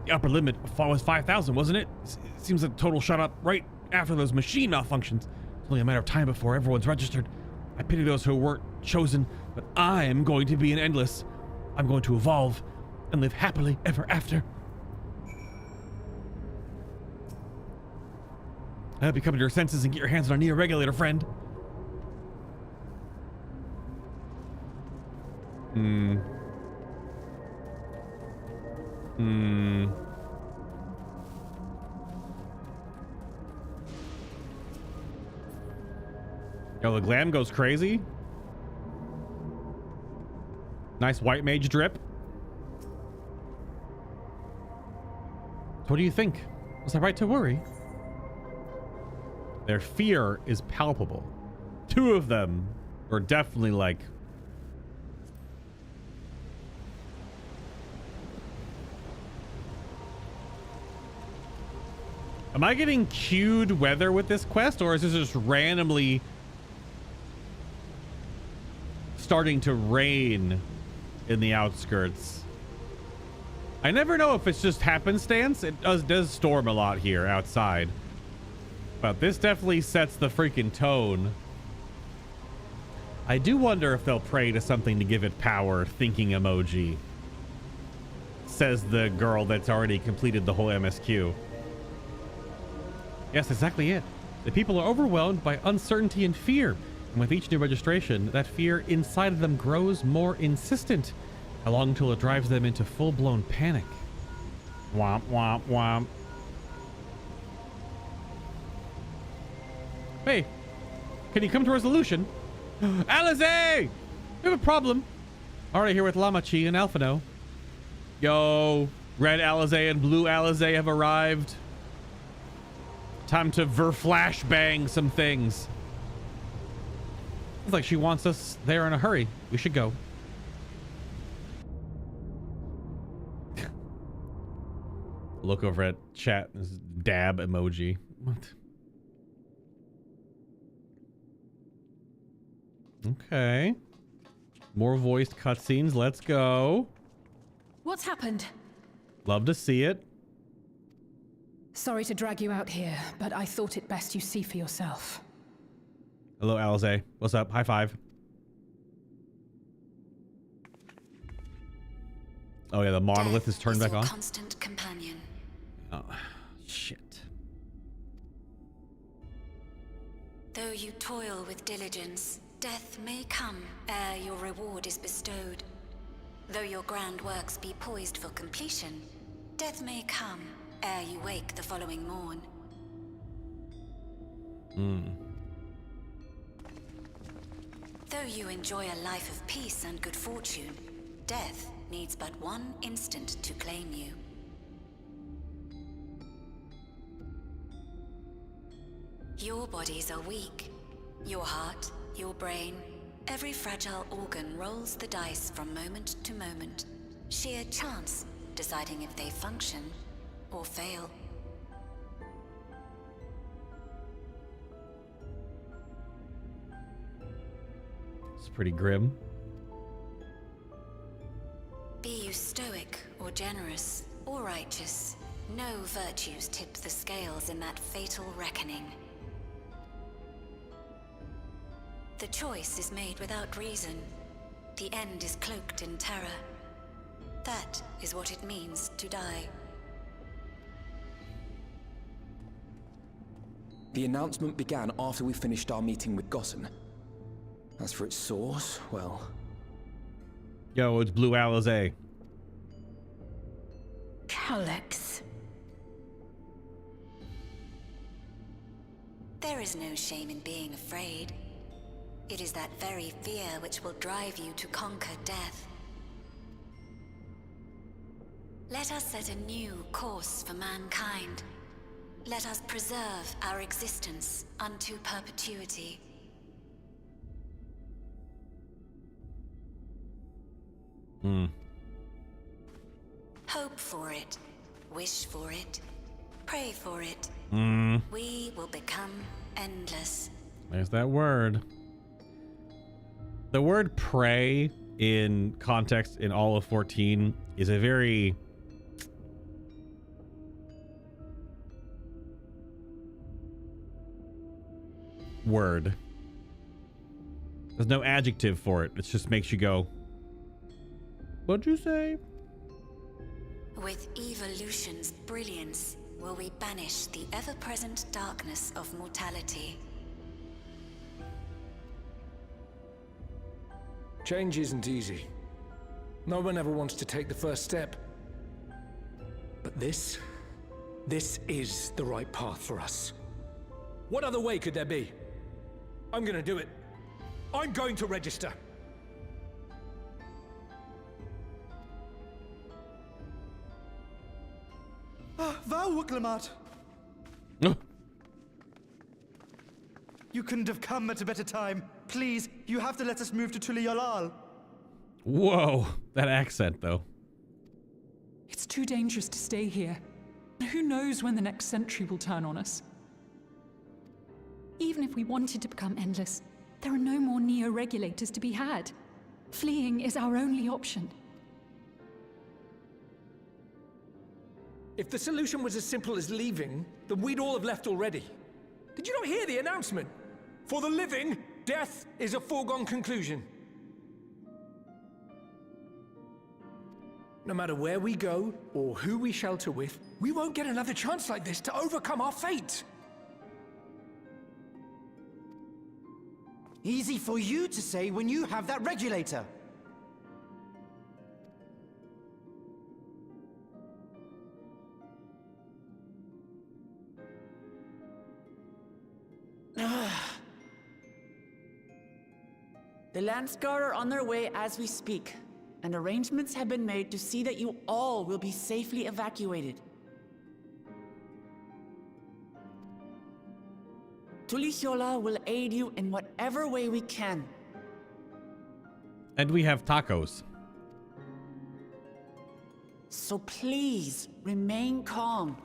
The upper limit was 5,000, wasn't it? It seems the total shot up right after those machine malfunctions. It's only a matter of time before everyone's registered. I pity those who weren't chosen, but I am going to be an endless. I'm going to evolve and live happily ever after. I hope you come to your senses and get your hands on a neo-regulator, friend. Yo, the glam goes crazy. Nice white mage drip. So what do you think? Was I right to worry? Their fear is palpable. Two of them are definitely like... Am I getting queued weather with this quest, or is this just randomly starting to rain in the outskirts? I never know if it's just happenstance. It does storm a lot here outside. But this definitely sets the freaking tone. I do wonder if they'll pray to something to give it power, thinking emoji. Says the girl that's already completed the whole MSQ. Yes, exactly it. The people are overwhelmed by uncertainty and fear. And with each new registration, that fear inside of them grows more insistent. How long until it drives them into full-blown panic? Womp, womp, womp. Hey, can you come to a resolution? Alizé! We have a problem. Already here with Lamachi and Alphino. Yo, red Alizé and blue Alizé have arrived. Time to flashbang some things. Looks like she wants us there in a hurry. We should go. Look over at chat. This is dab emoji. What? Okay. More voiced cutscenes. Let's go. What's happened? Love to see it. Sorry to drag you out here, but I thought it best you see for yourself. Hello, Alizé. What's up? High five. Oh yeah, the monolith is turned back on. Constant companion. Oh, shit. Though you toil with diligence, death may come ere your reward is bestowed. Though your grand works be poised for completion, death may come ere you wake the following morn. Though you enjoy a life of peace and good fortune, death needs but one instant to claim you. Your bodies are weak. Your heart, your brain, every fragile organ rolls the dice from moment to moment. Sheer chance deciding if they function or fail. It's pretty grim. Be you stoic or generous or righteous, no virtues tip the scales in that fatal reckoning. The choice is made without reason. The end is cloaked in terror. That is what it means to die. The announcement began after we finished our meeting with Gossen. As for its source, well... Yo, it's Blue Alizé. Alex. There is no shame in being afraid. It is that very fear which will drive you to conquer death. Let us set a new course for mankind. Let us preserve our existence unto perpetuity. Hope for it, wish for it, pray for it. We will become endless. There's that word. The word pray in context in all of 14 is a very word. There's no adjective for it. It just makes you go, what'd you say? With evolution's brilliance, will we banish the ever-present darkness of mortality. Change isn't easy. No one ever wants to take the first step. But this is the right path for us. What other way could there be? I'm gonna do it. I'm going to register. Wow, Wuklemat! You couldn't have come at a better time. Please, you have to let us move to Tuli-Yalal. Whoa, that accent though. It's too dangerous to stay here. Who knows when the next century will turn on us? Even if we wanted to become endless, there are no more neo-regulators to be had. Fleeing is our only option. If the solution was as simple as leaving, then we'd all have left already. Did you not hear the announcement? For the living, death is a foregone conclusion. No matter where we go, or who we shelter with, we won't get another chance like this to overcome our fate. Easy for you to say when you have that regulator. The Landsguard are on their way as we speak, and arrangements have been made to see that you all will be safely evacuated. Tuli-Yalal will aid you in whatever way we can. And we have tacos. So please, remain calm.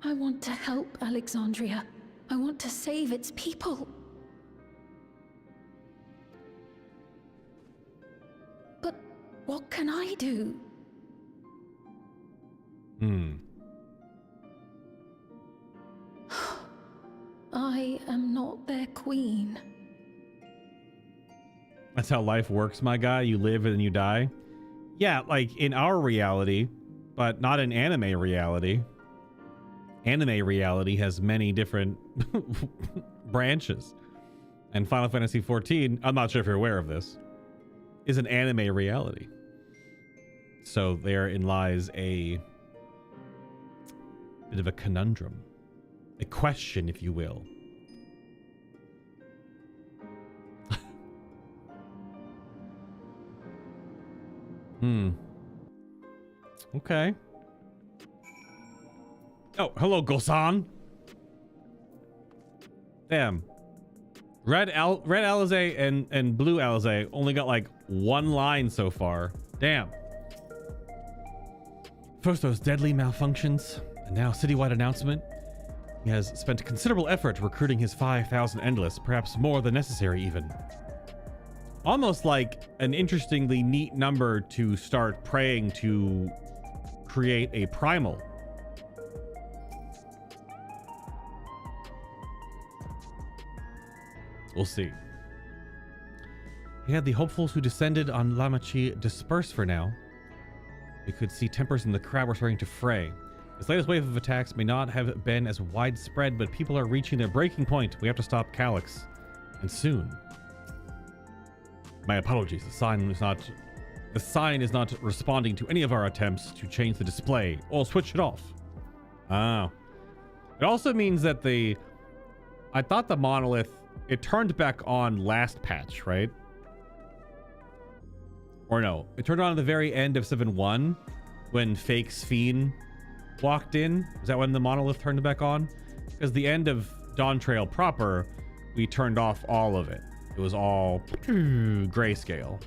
I want to help Alexandria. I want to save its people. But what can I do? I am not their queen. That's how life works, my guy. You live and then you die. Yeah, like in our reality, but not in anime reality. Anime reality has many different branches. And Final Fantasy XIV, I'm not sure if you're aware of this, is an anime reality. So therein lies a bit of a conundrum. A question, if you will. Okay. Oh, hello, Gosan. Damn. Red Alizé and Blue Alizé only got like one line so far. Damn. First those deadly malfunctions, and now citywide announcement. He has spent considerable effort recruiting his 5,000 Endless, perhaps more than necessary even. Almost like an interestingly neat number to start praying to create a primal. We'll see. He had the hopefuls who descended on Lamachi disperse for now. We could see tempers in the crowd were starting to fray. This latest wave of attacks may not have been as widespread, but people are reaching their breaking point. We have to stop Calyx. And soon. My apologies. The sign is not responding to any of our attempts to change the display. Or switch it off. Oh. It also means that I thought the monolith, it turned back on last patch, right? Or no, it turned on at the very end of 7.1 when Fake Sphene walked in. Is that when the monolith turned back on? Because the end of Dawntrail proper, we turned off all of it. It was all grayscale.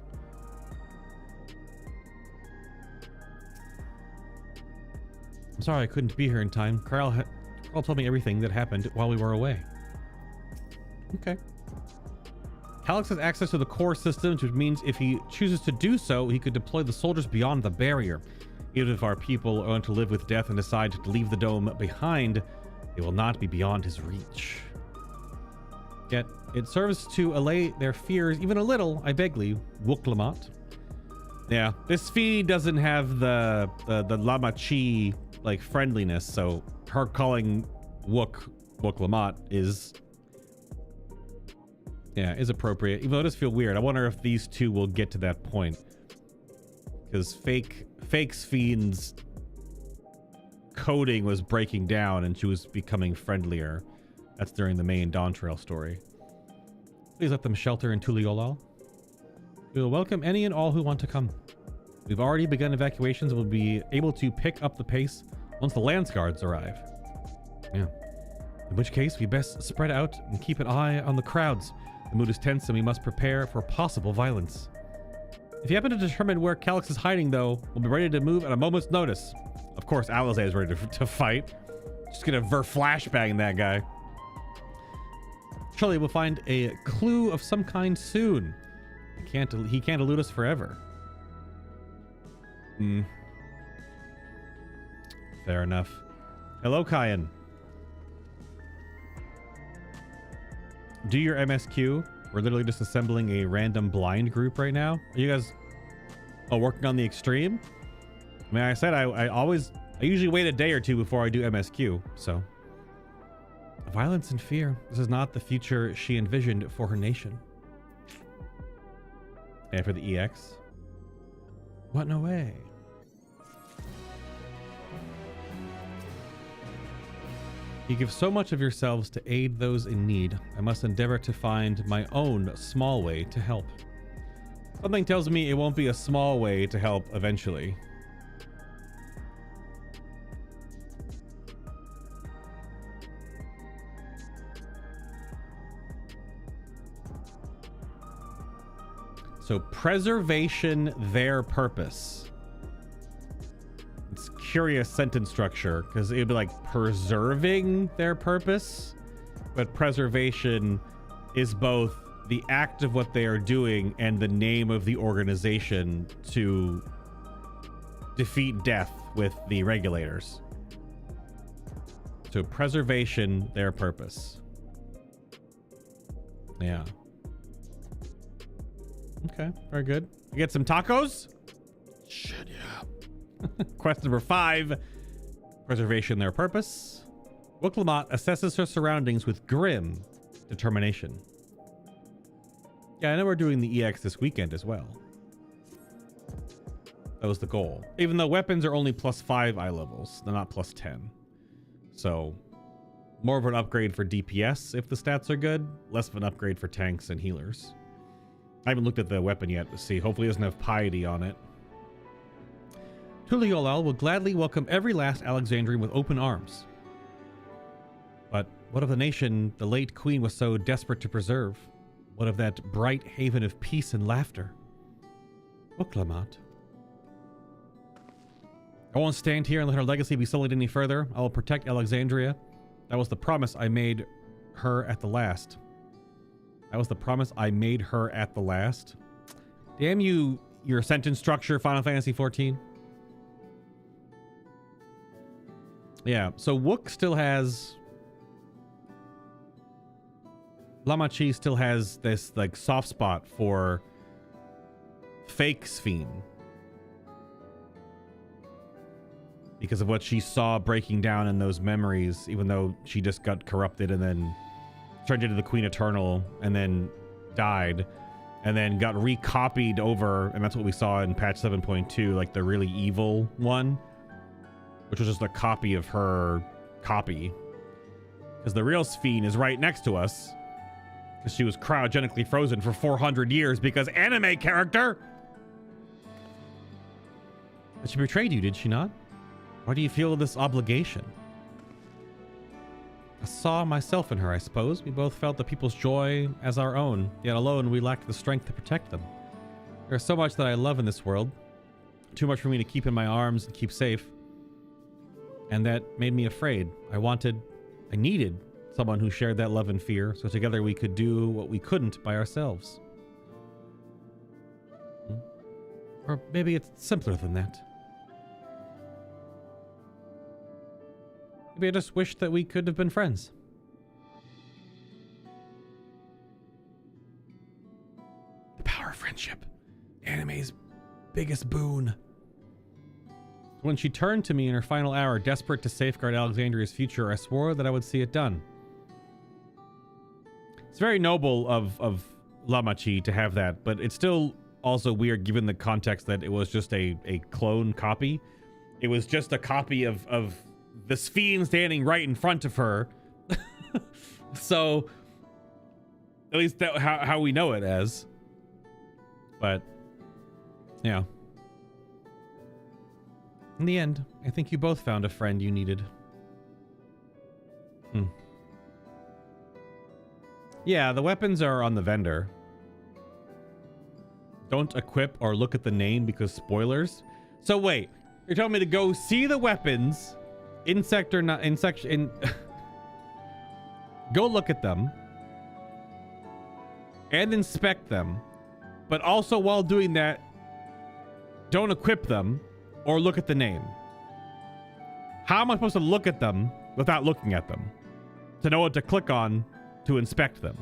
I'm sorry I couldn't be here in time. Carl told me everything that happened while we were away. Okay. Calyx has access to the core systems, which means if he chooses to do so, he could deploy the soldiers beyond the barrier. Even if our people are going to live with death and decide to leave the dome behind, they will not be beyond his reach. Yet, it serves to allay their fears even a little, I begly, Wook-Lamont. Yeah, this feed doesn't have the Lamachi like friendliness, so her calling Wook-Lamont is appropriate. Even though it does feel weird. I wonder if these two will get to that point. Because fake Sphene's coding was breaking down and she was becoming friendlier. That's during the main Dawntrail story. Please let them shelter in Tuliolal. We will welcome any and all who want to come. We've already begun evacuations and will be able to pick up the pace once the Lance Guards arrive. Yeah. In which case, we best spread out and keep an eye on the crowds. The mood is tense and we must prepare for possible violence. If you happen to determine where Calyx is hiding, though, we'll be ready to move at a moment's notice. Of course, Alizé is ready to fight. Just gonna flashbang that guy. Surely we'll find a clue of some kind soon. He can't elude us forever. Fair enough. Hello, Kyan. Do your MSQ. We're literally just assembling a random blind group right now. Are you guys working on the extreme? I mean, I said I usually wait a day or two before I do MSQ, so. Violence and fear. This is not the future she envisioned for her nation. And for the EX. What? No way. You give so much of yourselves to aid those in need. I must endeavor to find my own small way to help. Something tells me it won't be a small way to help eventually. So preservation, their purpose. It's curious sentence structure because it would be like preserving their purpose, but preservation is both the act of what they are doing and the name of the organization to defeat death with the regulators. So preservation, their purpose. Yeah. Okay, very good. You get some tacos? Shit, yeah. Quest number 5. Preservation their purpose. Wuklamot assesses her surroundings with grim determination. Yeah, I know we're doing the EX this weekend as well. That was the goal. Even though weapons are only +5 eye levels, they're not +10. So, more of an upgrade for DPS if the stats are good, less of an upgrade for tanks and healers. I haven't looked at the weapon yet to see. Hopefully it doesn't have piety on it. Tuliolal will gladly welcome every last Alexandrian with open arms. But what of the nation the late queen was so desperate to preserve? What of that bright haven of peace and laughter? Wuklamot. I won't stand here and let her legacy be sullied any further. I will protect Alexandria. That was the promise I made her at the last. That was the promise I made her at the last. Damn you, your sentence structure, Final Fantasy XIV. Yeah, so Wook still has... Lamachi still has this, like, soft spot for fake Sphene. Because of what she saw breaking down in those memories, even though she just got corrupted and then turned into the Queen Eternal and then died and then got recopied over, and that's what we saw in patch 7.2, like the really evil one, which was just a copy of her copy. Because the real Sphene is right next to us, because she was cryogenically frozen for 400 years because anime character! But she betrayed you, did she not? Why do you feel this obligation? I saw myself in her, I suppose. We both felt the people's joy as our own, yet alone we lacked the strength to protect them. There's so much that I love in this world. Too much for me to keep in my arms and keep safe. And that made me afraid. I needed someone who shared that love and fear, so together we could do what we couldn't by ourselves. Or maybe it's simpler than that. Maybe I just wish that we could have been friends. The power of friendship. Anime's biggest boon. When she turned to me in her final hour, desperate to safeguard Alexandria's future, I swore that I would see it done. It's very noble of Lamachi to have that, but it's still also weird given the context that it was just a clone copy. It was just a copy of the Sphene standing right in front of her. So, at least that how we know it as. But, yeah. In the end, I think you both found a friend you needed. Yeah, the weapons are on the vendor. Don't equip or look at the name because spoilers. So wait, you're telling me to go see the weapons in sector, not in section, go look at them and inspect them, but also while doing that, don't equip them or look at the name. How am I supposed to look at them without looking at them to know what to click on to inspect them?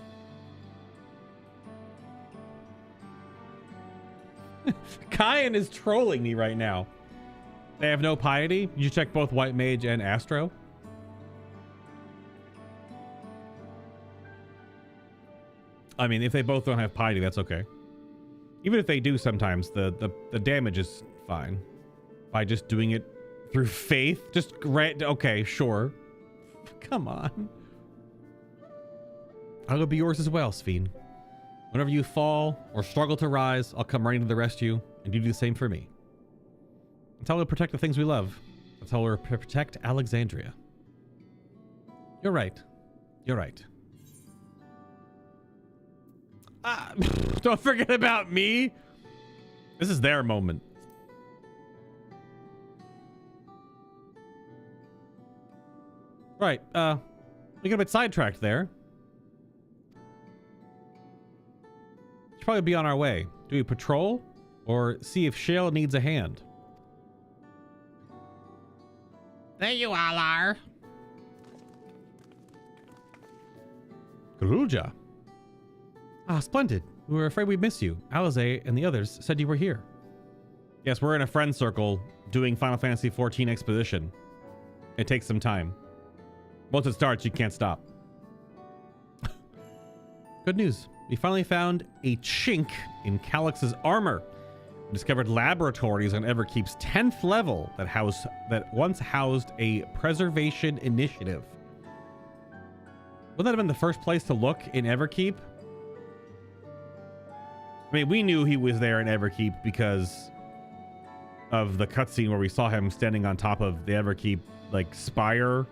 Kyan is trolling me right now. They have no piety? You check both White Mage and Astro? I mean, if they both don't have piety, that's okay. Even if they do sometimes, the damage is fine. By just doing it through faith? Just okay, sure. Come on. I'll be yours as well, Sphene. Whenever you fall or struggle to rise, I'll come running to the rescue, and you do the same for me. That's how we'll protect the things we love. That's how we'll protect Alexandria. You're right. You're right. Don't forget about me. This is their moment. Right. We got a bit sidetracked there. Should probably be on our way. Do we patrol or see if Shale needs a hand? There you all are. Gruja. Ah, splendid. We were afraid we'd miss you. Alize and the others said you were here. Yes, we're in a friend circle doing Final Fantasy XIV Exposition. It takes some time. Once it starts, you can't stop. Good news. We finally found a chink in Calyx's armor. We discovered laboratories on Everkeep's 10th level that once housed a preservation initiative. Wouldn't that have been the first place to look in Everkeep? I mean, we knew he was there in Everkeep because of the cutscene where we saw him standing on top of the Everkeep, like, spire.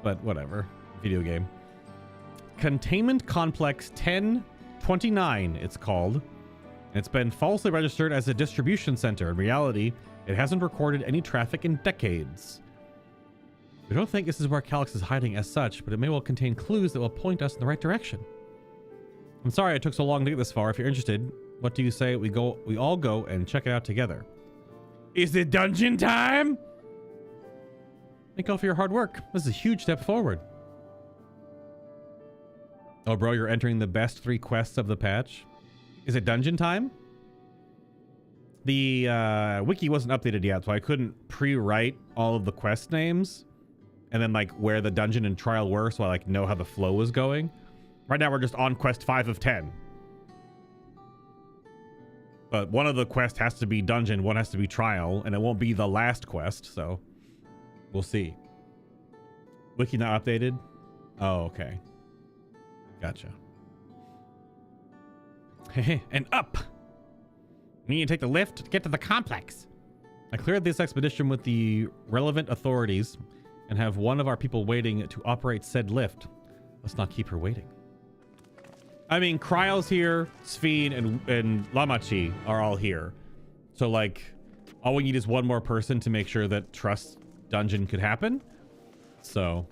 But whatever. Video game. Containment Complex 1029, it's called. It's been falsely registered as a distribution center. In reality, it hasn't recorded any traffic in decades. We don't think this is where Calyx is hiding as such, but it may well contain clues that will point us in the right direction. I'm sorry it took so long to get this far. If you're interested, what do you say we all go and check it out together? Is it dungeon time? Thank you all for your hard work. This is a huge step forward. Oh, bro, you're entering the best 3 quests of the patch. Is it dungeon time? The wiki wasn't updated yet, so I couldn't pre-write all of the quest names and then like where the dungeon and trial were, so I like know how the flow was going. Right now we're just on quest 5 of 10. But one of the quests has to be dungeon, one has to be trial, and it won't be the last quest, so we'll see. Wiki not updated? Oh, okay. Gotcha. And up! We need to take the lift to get to the complex. I cleared this expedition with the relevant authorities and have one of our people waiting to operate said lift. Let's not keep her waiting. I mean, Cryle's here, Sphene and Lamachi are all here. So, like, all we need is one more person to make sure that Trust Dungeon could happen. So...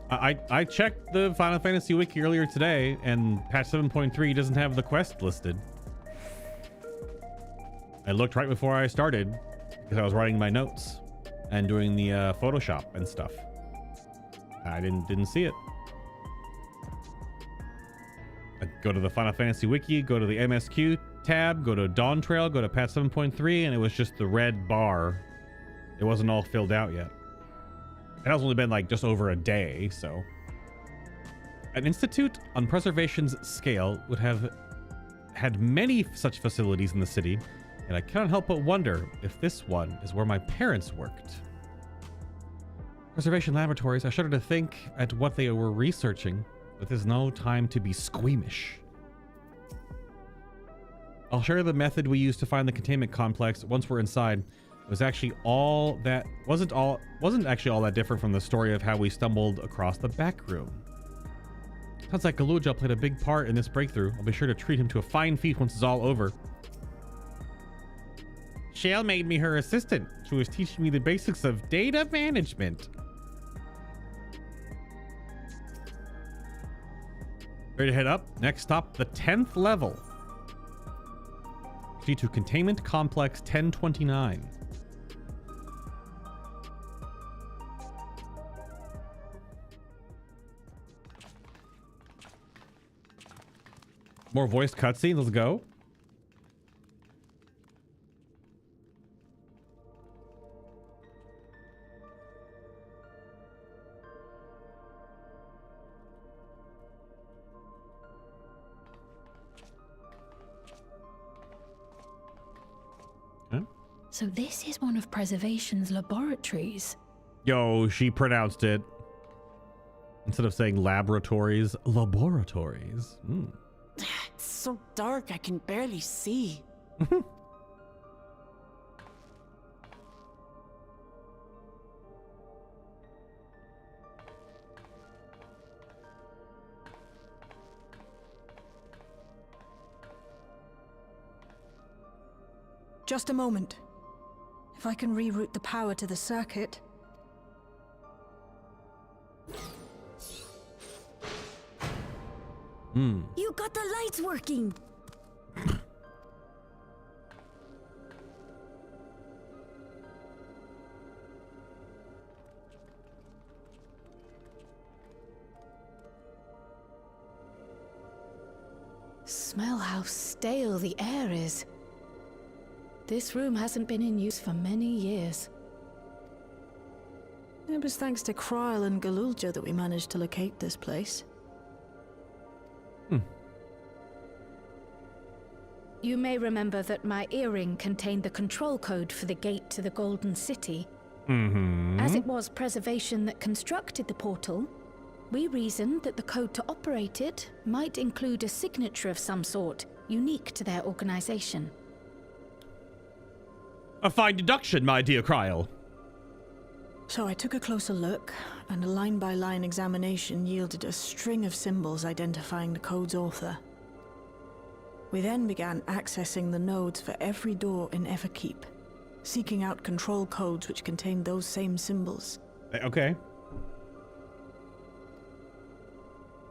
I checked the Final Fantasy Wiki earlier today, and patch 7.3 doesn't have the quest listed. I looked right before I started because I was writing my notes and doing the Photoshop and stuff. I didn't see it. I go to the Final Fantasy Wiki, go to the MSQ tab, go to Dawntrail, go to patch 7.3, and it was just the red bar. It wasn't all filled out yet. It has only been like just over a day, so. An institute on preservation's scale would have had many such facilities in the city, and I cannot help but wonder if this one is where my parents worked. Preservation laboratories, I shudder to think at what they were researching, but there's no time to be squeamish. I'll share the method we used to find the containment complex once we're inside. It was actually wasn't actually all that different from the story of how we stumbled across the back room. Sounds like Galuja played a big part in this breakthrough. I'll be sure to treat him to a fine feast once it's all over. Shale made me her assistant. She was teaching me the basics of data management. Ready to head up? Next stop, the 10th level. To Containment Complex 1029. More voiced cutscenes. Let's go. So this is one of Preservation's laboratories. Yo, she pronounced it. Instead of saying laboratories, laboratories. It's so dark, I can barely see. Just a moment. If I can reroute the power to the circuit. Hmm. You got the lights working. Smell how stale the air is. This room hasn't been in use for many years. It was thanks to Kryl and Galulja that we managed to locate this place. You may remember that my earring contained the control code for the gate to the Golden City. As it was Preservation that constructed the portal, we reasoned that the code to operate it might include a signature of some sort, unique to their organization. A fine deduction, my dear Kryl. So I took a closer look, and a line-by-line examination yielded a string of symbols identifying the code's author. We then began accessing the nodes for every door in Everkeep, seeking out control codes which contained those same symbols. Okay.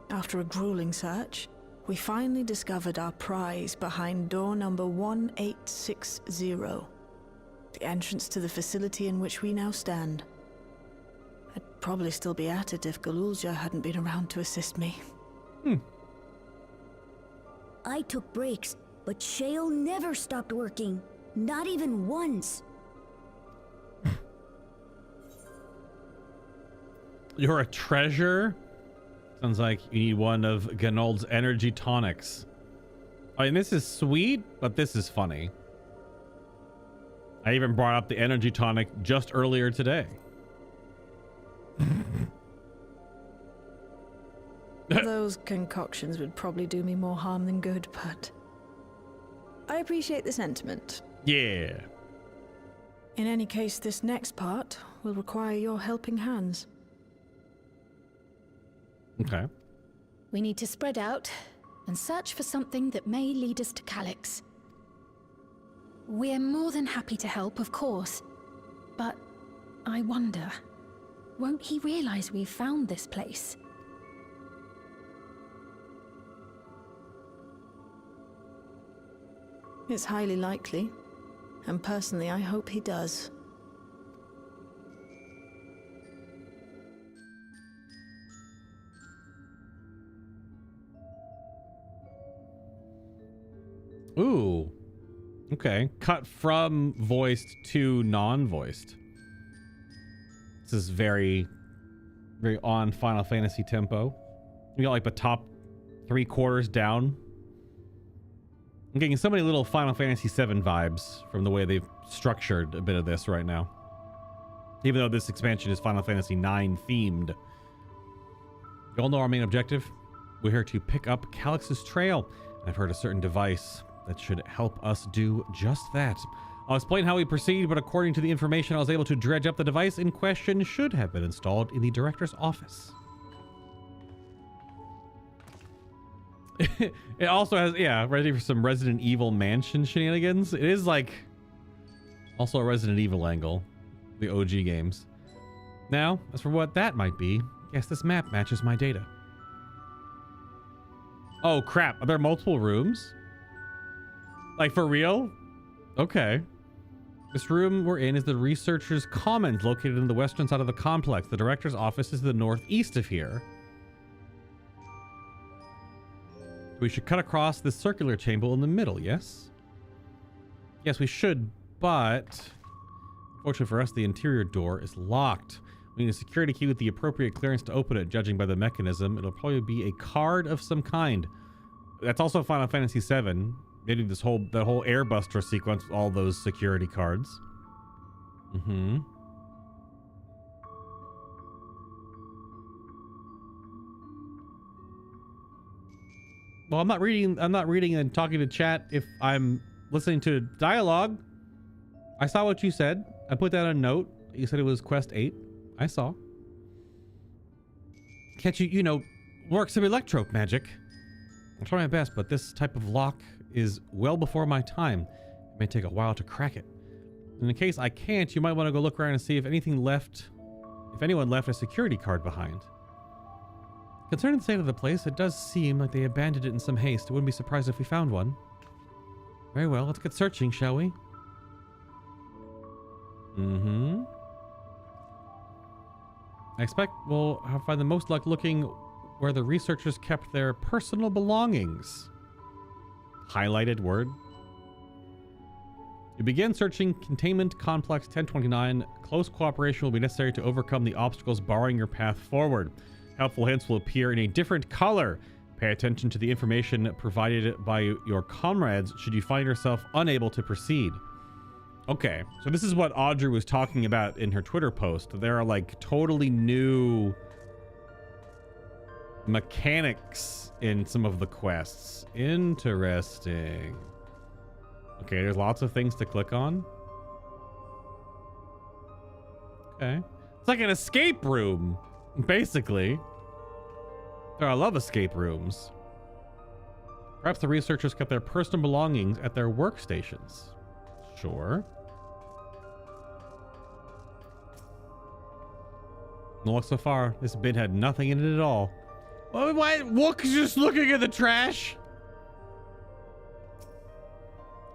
After a grueling search, we finally discovered our prize behind door number 1860, the entrance to the facility in which we now stand. I'd probably still be at it if Galulja hadn't been around to assist me. I took breaks, but Shale never stopped working. Not even once. You're a treasure? Sounds like you need one of Ganold's energy tonics. I mean, this is sweet, but this is funny. I even brought up the energy tonic just earlier today. Those concoctions would probably do me more harm than good, but I appreciate the sentiment. Yeah. In any case, this next part will require your helping hands. Okay. We need to spread out and search for something that may lead us to Calyx. We're more than happy to help, of course. But I wonder, won't he realize we've found this place? It's highly likely, and personally I hope he does. Ooh. Okay. Cut from voiced to non-voiced. This is very, very on Final Fantasy tempo. You got like the top 3/4 down. I'm getting so many little Final Fantasy VII vibes from the way they've structured a bit of this right now. Even though this expansion is Final Fantasy IX themed. You all know our main objective? We're here to pick up Calyx's trail. And I've heard a certain device that should help us do just that. I'll explain how we proceed, but according to the information I was able to dredge up, the device in question should have been installed in the director's office. It also has, yeah, ready for some Resident Evil Mansion shenanigans. It is like also a Resident Evil angle, the OG games. Now, as for what that might be, yes, this map matches my data. Oh crap, are there multiple rooms? Like for real? Okay. This room we're in is the Researcher's Commons, located in the western side of the complex. The director's office is the northeast of here. We should cut across this circular chamber in the middle, yes? Yes, we should, but fortunately for us, the interior door is locked. We need a security key with the appropriate clearance to open it. Judging by the mechanism, it'll probably be a card of some kind. That's also Final Fantasy VII. Maybe that whole Airbuster sequence with all those security cards. Well, I'm not reading and talking to chat if I'm listening to dialogue. I saw what you said. I put that on a note. You said it was Quest 8. I saw. Can't you work some electro magic? I'll try my best, but this type of lock is well before my time. It may take a while to crack it. In the case I can't, you might want to go look around and see if anyone left a security card behind. Concerning the state of the place, it does seem like they abandoned it in some haste. I wouldn't be surprised if we found one. Very well, let's get searching, shall we? I expect we'll find the most luck looking where the researchers kept their personal belongings. highlighted word. You begin searching Containment Complex 1029. Close cooperation will be necessary to overcome the obstacles barring your path forward. Helpful hints will appear in a different color. Pay attention to the information provided by your comrades should you find yourself unable to proceed. Okay, so this is what Audrey was talking about in her Twitter post. There are like totally new mechanics in some of the quests. Interesting. Okay, there's lots of things to click on. Okay. It's like an escape room, basically. I love escape rooms. Perhaps the researchers kept their personal belongings at their workstations. Sure. No luck so far. This bin had nothing in it at all. Why? Look, just looking at the trash.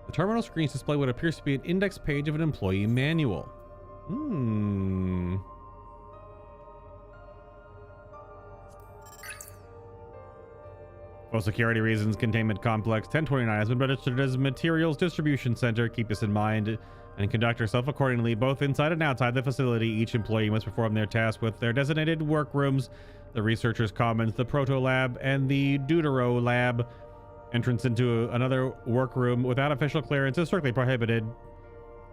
The terminal screens display what appears to be an index page of an employee manual. For security reasons, Containment Complex 1029 has been registered as a materials distribution center. Keep this in mind and conduct yourself accordingly, both inside and outside the facility. Each employee must perform their task with their designated workrooms, the researchers' commons, the proto lab, and the deutero lab. Entrance into another workroom without official clearance is strictly prohibited.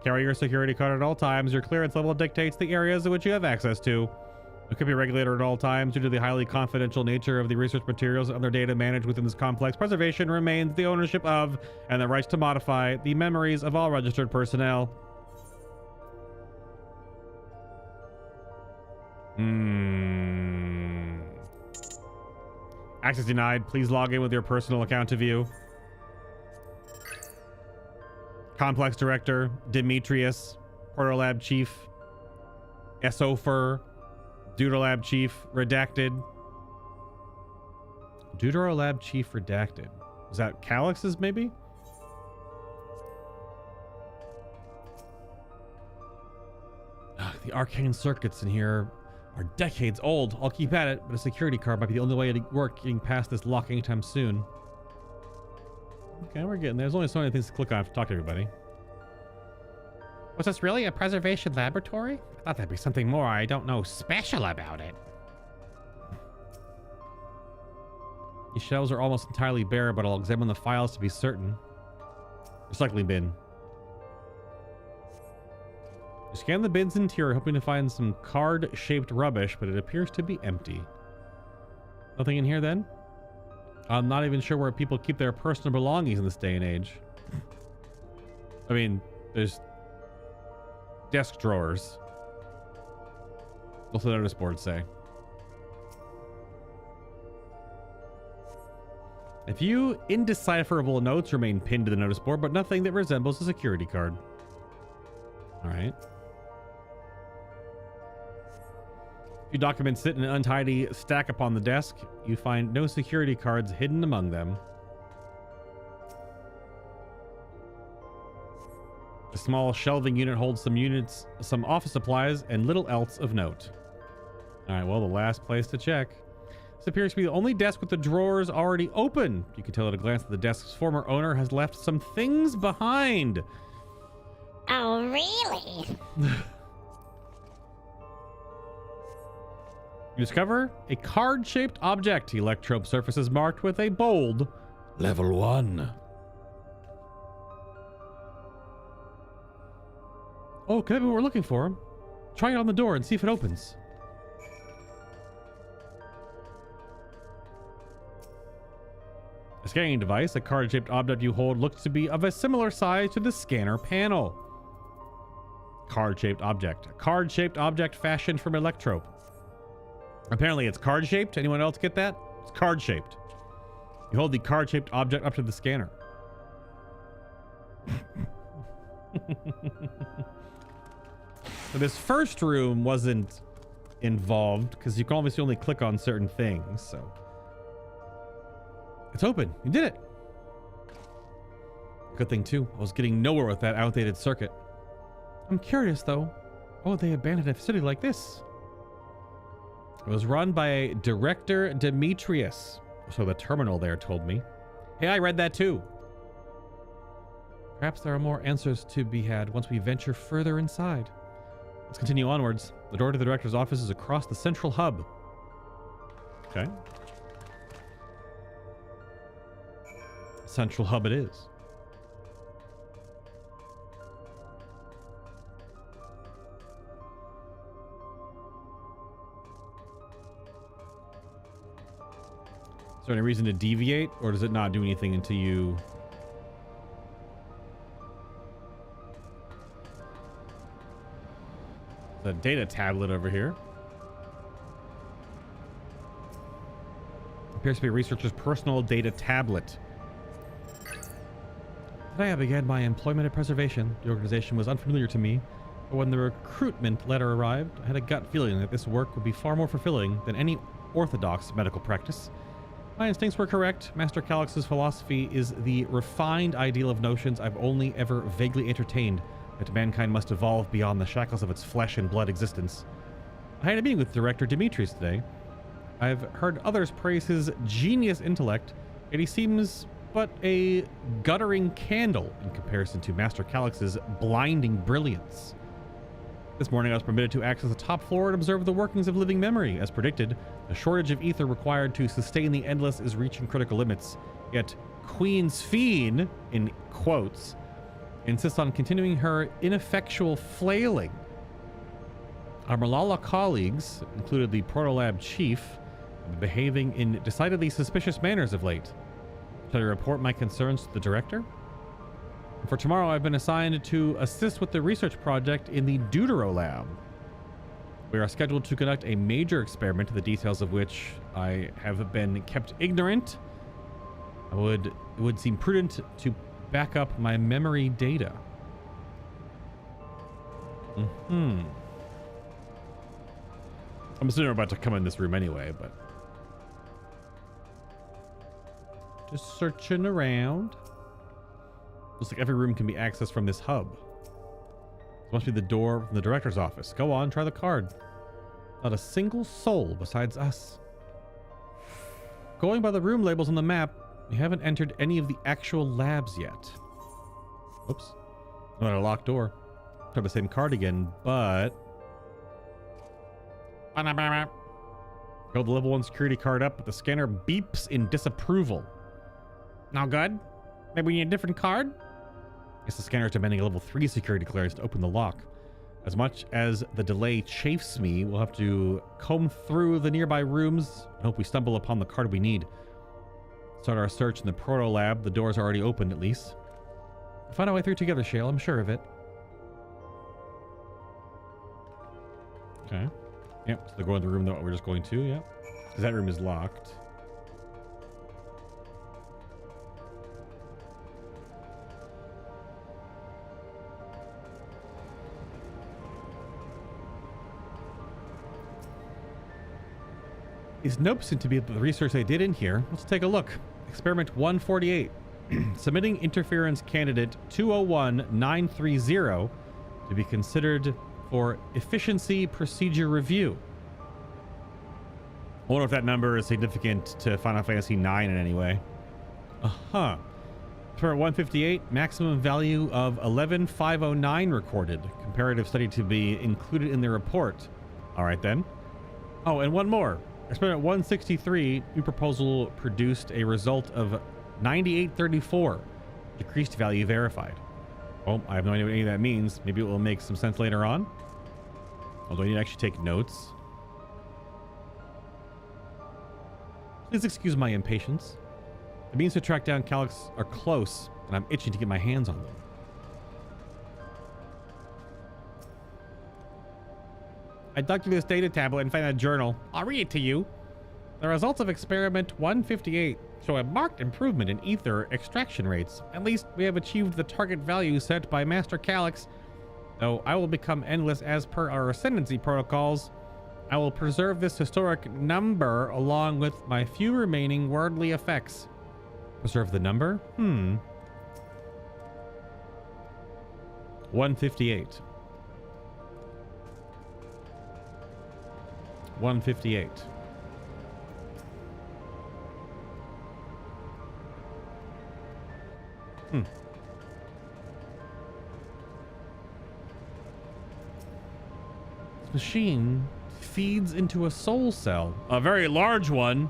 Carry your security card at all times. Your clearance level dictates the areas in which you have access to. It could be regulated at all times due to the highly confidential nature of the research materials and other data managed within this complex. Preservation remains the ownership of and the rights to modify the memories of all registered personnel. Access denied. Please log in with your personal account to view. Complex Director, Demetrius, Protolab Chief, Esopher, Deuterolab Chief, Redacted. Deuterolab Chief, Redacted. Was that Calix's, maybe? The arcane circuits in here are decades old. I'll keep at it, but a security card might be the only way to work getting past this lock anytime soon. Okay, we're getting there. There's only so many things to click on to talk to everybody. Was this really a preservation laboratory? I thought there'd be something more I don't know special about it. These shelves are almost entirely bare, but I'll examine the files to be certain. Recycling bin. You scan the bin's interior, hoping to find some card-shaped rubbish, but it appears to be empty. Nothing in here, then? I'm not even sure where people keep their personal belongings in this day and age. I mean, there's desk drawers. What's the notice board say? A few indecipherable notes remain pinned to the notice board, but nothing that resembles a security card. All right. A few documents sit in an untidy stack upon the desk. You find no security cards hidden among them. A small shelving unit holds some office supplies, and little else of note. All right, well, the last place to check. This appears to be the only desk with the drawers already open. You can tell at a glance that the desk's former owner has left some things behind. Oh, really? You discover a card-shaped object. The electrode surface is marked with a bold Level 1. Oh, could that be what we're looking for? Try it on the door and see if it opens. A scanning device, a card-shaped object you hold, looks to be of a similar size to the scanner panel. Card-shaped object. A card-shaped object fashioned from electrope. Apparently it's card-shaped. Anyone else get that? It's card-shaped. You hold the card-shaped object up to the scanner. So this first room wasn't involved because you can obviously only click on certain things, so. It's open. You did it. Good thing too. I was getting nowhere with that outdated circuit. I'm curious though. Why would they abandon a facility like this? It was run by Director Demetrius. So the terminal there told me. Hey, I read that too. Perhaps there are more answers to be had once we venture further inside. Let's continue onwards. The door to the director's office is across the central hub. Okay. Central hub it is. Is there any reason to deviate, or does it not do anything until you... The data tablet over here. Appears to be a researcher's personal data tablet. Today I began my employment at Preservation. The organization was unfamiliar to me, but when the recruitment letter arrived, I had a gut feeling that this work would be far more fulfilling than any orthodox medical practice. My instincts were correct. Master Calix's philosophy is the refined ideal of notions I've only ever vaguely entertained, that mankind must evolve beyond the shackles of its flesh and blood existence. I had a meeting with Director Demetrius today. I've heard others praise his genius intellect, yet he seems but a guttering candle in comparison to Master Calix's blinding brilliance. This morning I was permitted to access the top floor and observe the workings of living memory. As predicted, the shortage of ether required to sustain the Endless is reaching critical limits, yet Queen's Fiend, in quotes, insists on continuing her ineffectual flailing. Our Malala colleagues, included the Protolab chief, have been behaving in decidedly suspicious manners of late. Shall I report my concerns to the director? And for tomorrow, I've been assigned to assist with the research project in the Deutero Lab. We are scheduled to conduct a major experiment, the details of which I have been kept ignorant. It would seem prudent to back up my memory data. I'm assuming we're about to come in this room anyway, but just searching around. Looks like every room can be accessed from this hub. This must be the door from the director's office. Go on, try the card. Not a single soul besides us. Going by the room labels on the map, we haven't entered any of the actual labs yet. Oops. Not a locked door. Try the same card again, but... Hold the level 1 security card up, but the scanner beeps in disapproval. Not good? Maybe we need a different card? Guess the scanner is demanding a level 3 security clearance to open the lock. As much as the delay chafes me, we'll have to comb through the nearby rooms and hope we stumble upon the card we need. Start our search in the Proto Lab. The door's already opened, at least. We'll find our way through together, Shale. I'm sure of it. Okay. Yep, so they're going to the room that we're just going to, yep. Because that room is locked. These nopes seem to be the research they did in here. Let's take a look. Experiment 148. Submitting interference candidate 201930 to be considered for efficiency procedure review. I wonder if that number is significant to Final Fantasy IX in any way. Experiment 158, maximum value of 11509 recorded. Comparative study to be included in the report. All right then. Oh, and one more. Experiment 163, new proposal produced a result of 9834. Decreased value verified. Well, I have no idea what any of that means. Maybe it will make some sense later on. Although I need to actually take notes. Please excuse my impatience. The means to track down Calix are close, and I'm itching to get my hands on them. I dug through this data tablet and found a journal. I'll read it to you. The results of experiment 158 show a marked improvement in ether extraction rates. At least we have achieved the target value set by Master Calix. Though I will become endless as per our ascendancy protocols, I will preserve this historic number along with my few remaining worldly effects. Preserve the number? 158. 158. This machine feeds into a soul cell. A very large one.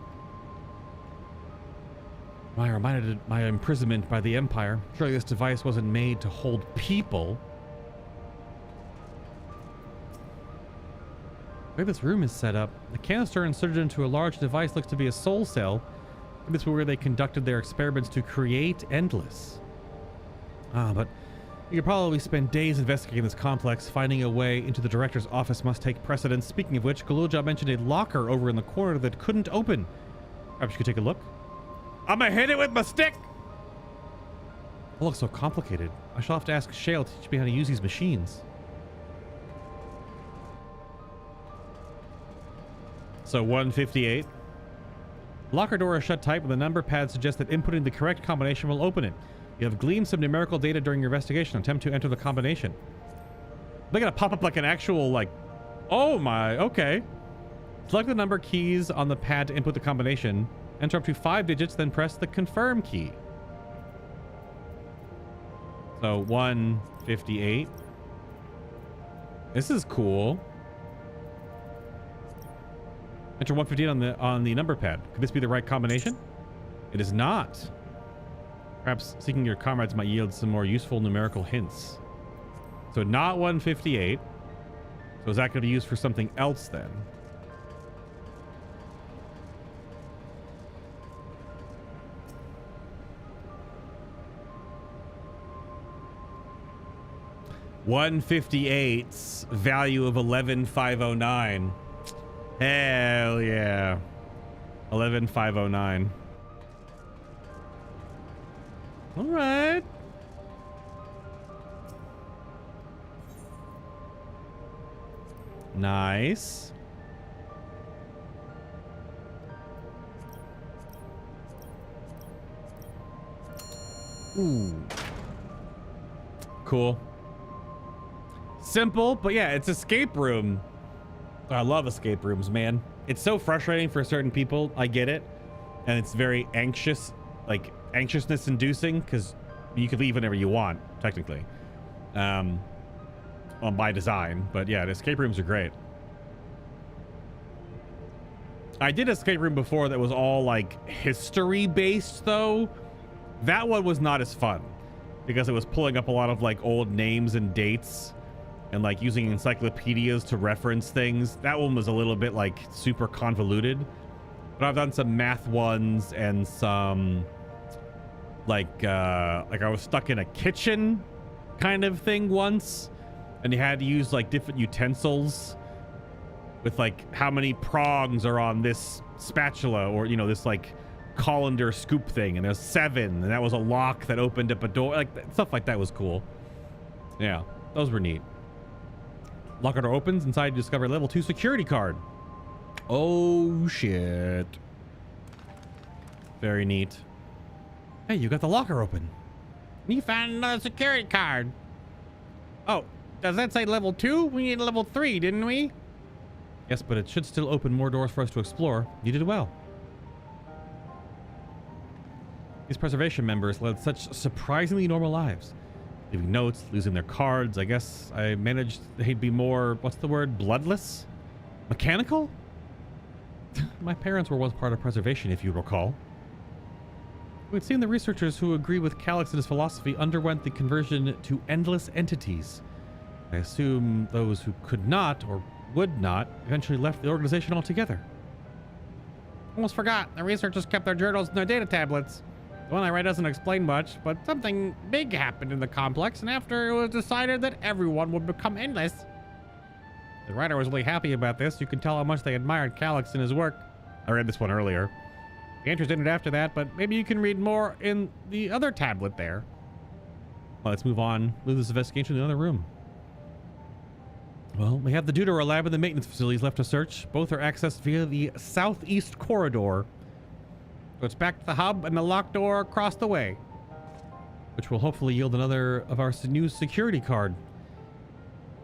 I reminded my imprisonment by the Empire. Surely this device wasn't made to hold people. The way this room is set up, the canister inserted into a large device looks to be a soul cell. This is where they conducted their experiments to create Endless. But you could probably spend days investigating this complex. Finding a way into the director's office must take precedence. Speaking of which, Galuja mentioned a locker over in the corner that couldn't open. Perhaps you could take a look. I'm gonna hit it with my stick! It looks so complicated. I shall have to ask Shale to teach me how to use these machines. So 158. Locker door is shut tight, but the number pad suggests that inputting the correct combination will open it. You have gleaned some numerical data during your investigation. Attempt to enter the combination. They're gonna pop up like an actual, like... Oh my, okay. Select the number keys on the pad to input the combination. Enter up to 5 digits, then press the confirm key. So 158. This is cool. Enter 158 on the number pad. Could this be the right combination? It is not. Perhaps seeking your comrades might yield some more useful numerical hints. So not 158. So is that going to be used for something else then? $158's value of 11,509. Hell yeah. 11,509. All right. Nice. Ooh. Cool. Simple, but yeah, it's escape room. I love escape rooms, man. It's so frustrating for certain people. I get it. And it's very anxious, like anxiousness inducing, because you could leave whenever you want, technically. Well, by design, but yeah, the escape rooms are great. I did escape room before that was all like history based though. That one was not as fun because it was pulling up a lot of like old names and dates and like using encyclopedias to reference things. That one was a little bit like super convoluted, but I've done some math ones and some like I was stuck in a kitchen kind of thing once, and you had to use like different utensils with like how many prongs are on this spatula, or you know, this like colander scoop thing, and there's 7, and that was a lock that opened up a door. Like stuff like that was cool. Yeah, those were neat. Locker door opens. Inside you discover a level 2 security card. Oh shit. Very neat. Hey, you got the locker open. You found another security card. Oh, does that say level 2? We need level 3, didn't we? Yes, but it should still open more doors for us to explore. You did well. These preservation members led such surprisingly normal lives. Leaving notes, losing their cards. I guess I managed they'd be more, what's the word, bloodless? Mechanical? My parents were once part of preservation, if you recall. We'd seen the researchers who agree with Calix and his philosophy underwent the conversion to endless entities. I assume those who could not or would not eventually left the organization altogether. Almost forgot. The researchers kept their journals and their data tablets. The one I read doesn't explain much, but something big happened in the complex, and after it was decided that everyone would become endless. The writer was really happy about this. You can tell how much they admired Calix and his work. I read this one earlier. The answer's in it after that, but maybe you can read more in the other tablet there. Well, let's move on. Move this investigation to the other room. Well, we have the Deutero lab and the maintenance facilities left to search. Both are accessed via the southeast corridor. So it's back to the hub and the locked door across the way, which will hopefully yield another of our new security card.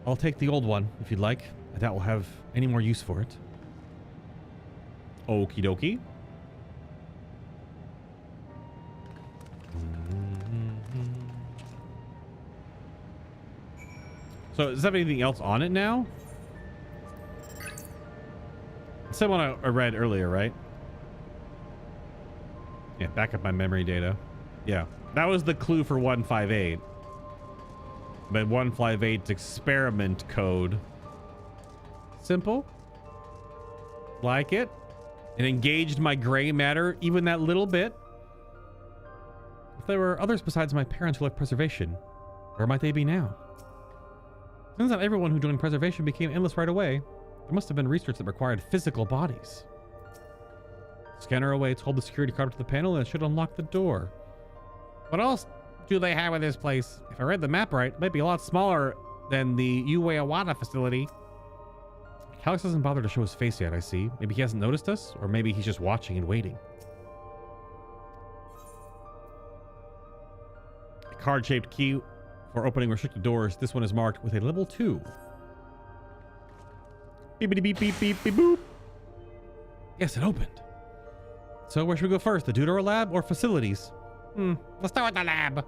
I'll take the old one if you'd like. I doubt we'll have any more use for it. Okie dokie. So does that have anything else on it now? same one I read earlier, right? Yeah, back up my memory data. Yeah, that was the clue for 158. But 158's experiment code. Simple. Like it. It engaged my gray matter even that little bit. If there were others besides my parents who left preservation, where might they be now? Since not everyone who joined preservation became endless right away, there must have been research that required physical bodies. Scanner awaits. Hold the security card up to the panel and it should unlock the door. What else do they have in this place? If I read the map right, it might be a lot smaller than the Ueawada facility. Calix doesn't bother to show his face yet, I see. Maybe he hasn't noticed us, or maybe he's just watching and waiting. A card-shaped key for opening restricted doors. This one is marked with a level 2. Beepity beep beep beep beep boop. Yes, it opened. So where should we go first? The Dawntrail lab or facilities? Let's start with the lab.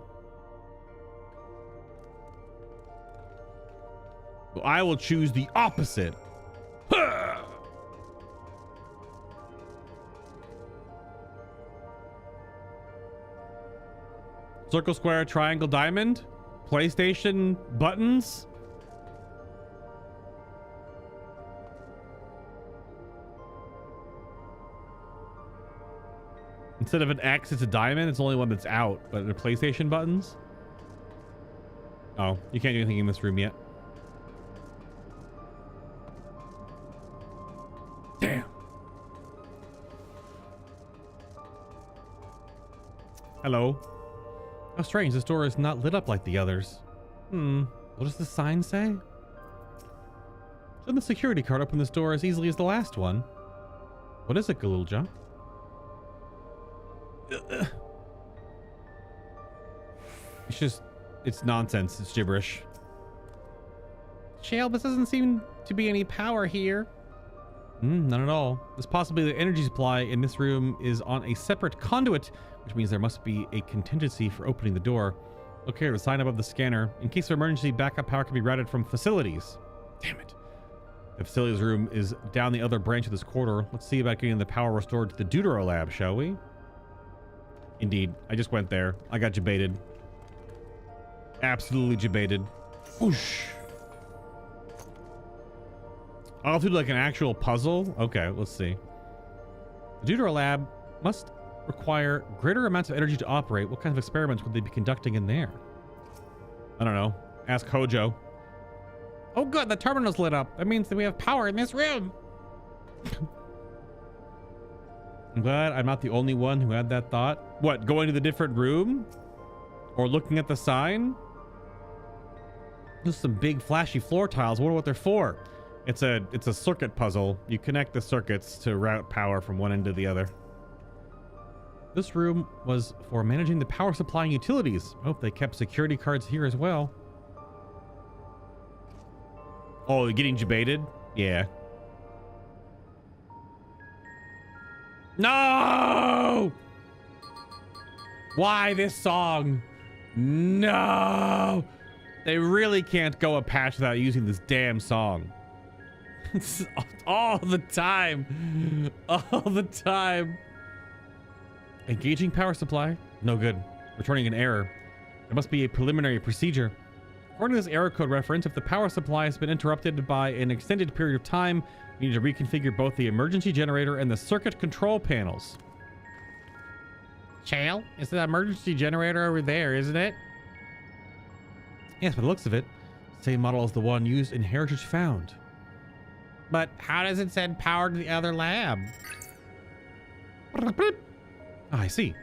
Well, I will choose the opposite. Circle, square, triangle, diamond. PlayStation buttons. Instead of an X, it's a diamond. It's the only one that's out, but the PlayStation buttons. Oh, you can't do anything in this room yet. Damn. Hello. How strange, this door is not lit up like the others. What does the sign say? Shouldn't the security card open this door as easily as the last one? What is it, Galulja? It's nonsense. It's gibberish. Shale, this doesn't seem to be any power here. None at all. It's possibly the energy supply in this room is on a separate conduit, which means there must be a contingency for opening the door. Look here, the sign above the scanner. In case of emergency, backup power can be routed from facilities. Damn it. The facilities room is down the other branch of this corridor. Let's see about getting the power restored to the Dawntrail lab, shall we? Indeed. I just went there. I got jebaited. Absolutely jebaited. Whoosh. I'll do like an actual puzzle. Okay, let's see. The Dawntrail lab must require greater amounts of energy to operate. What kind of experiments would they be conducting in there? I don't know. Ask Hojo. Oh good, the terminal's lit up. That means that we have power in this room. I'm glad I'm not the only one who had that thought. What, going to the different room? Or looking at the sign? There's some big flashy floor tiles. I wonder what they're for. It's a circuit puzzle. You connect the circuits to route power from one end to the other. This room was for managing the power supply and utilities. I hope they kept security cards here as well. Oh, you're getting jebaited? Yeah. No! Why this song? No! They really can't go a patch without using this damn song. All the time. All the time. Engaging power supply. No good. Returning an error. There must be a preliminary procedure. According to this error code reference, if the power supply has been interrupted by an extended period of time, we need to reconfigure both the emergency generator and the circuit control panels. Shale, it's the emergency generator over there, isn't it? Yes, by the looks of it, same model as the one used in Heritage Found. But how does it send power to the other lab? I see.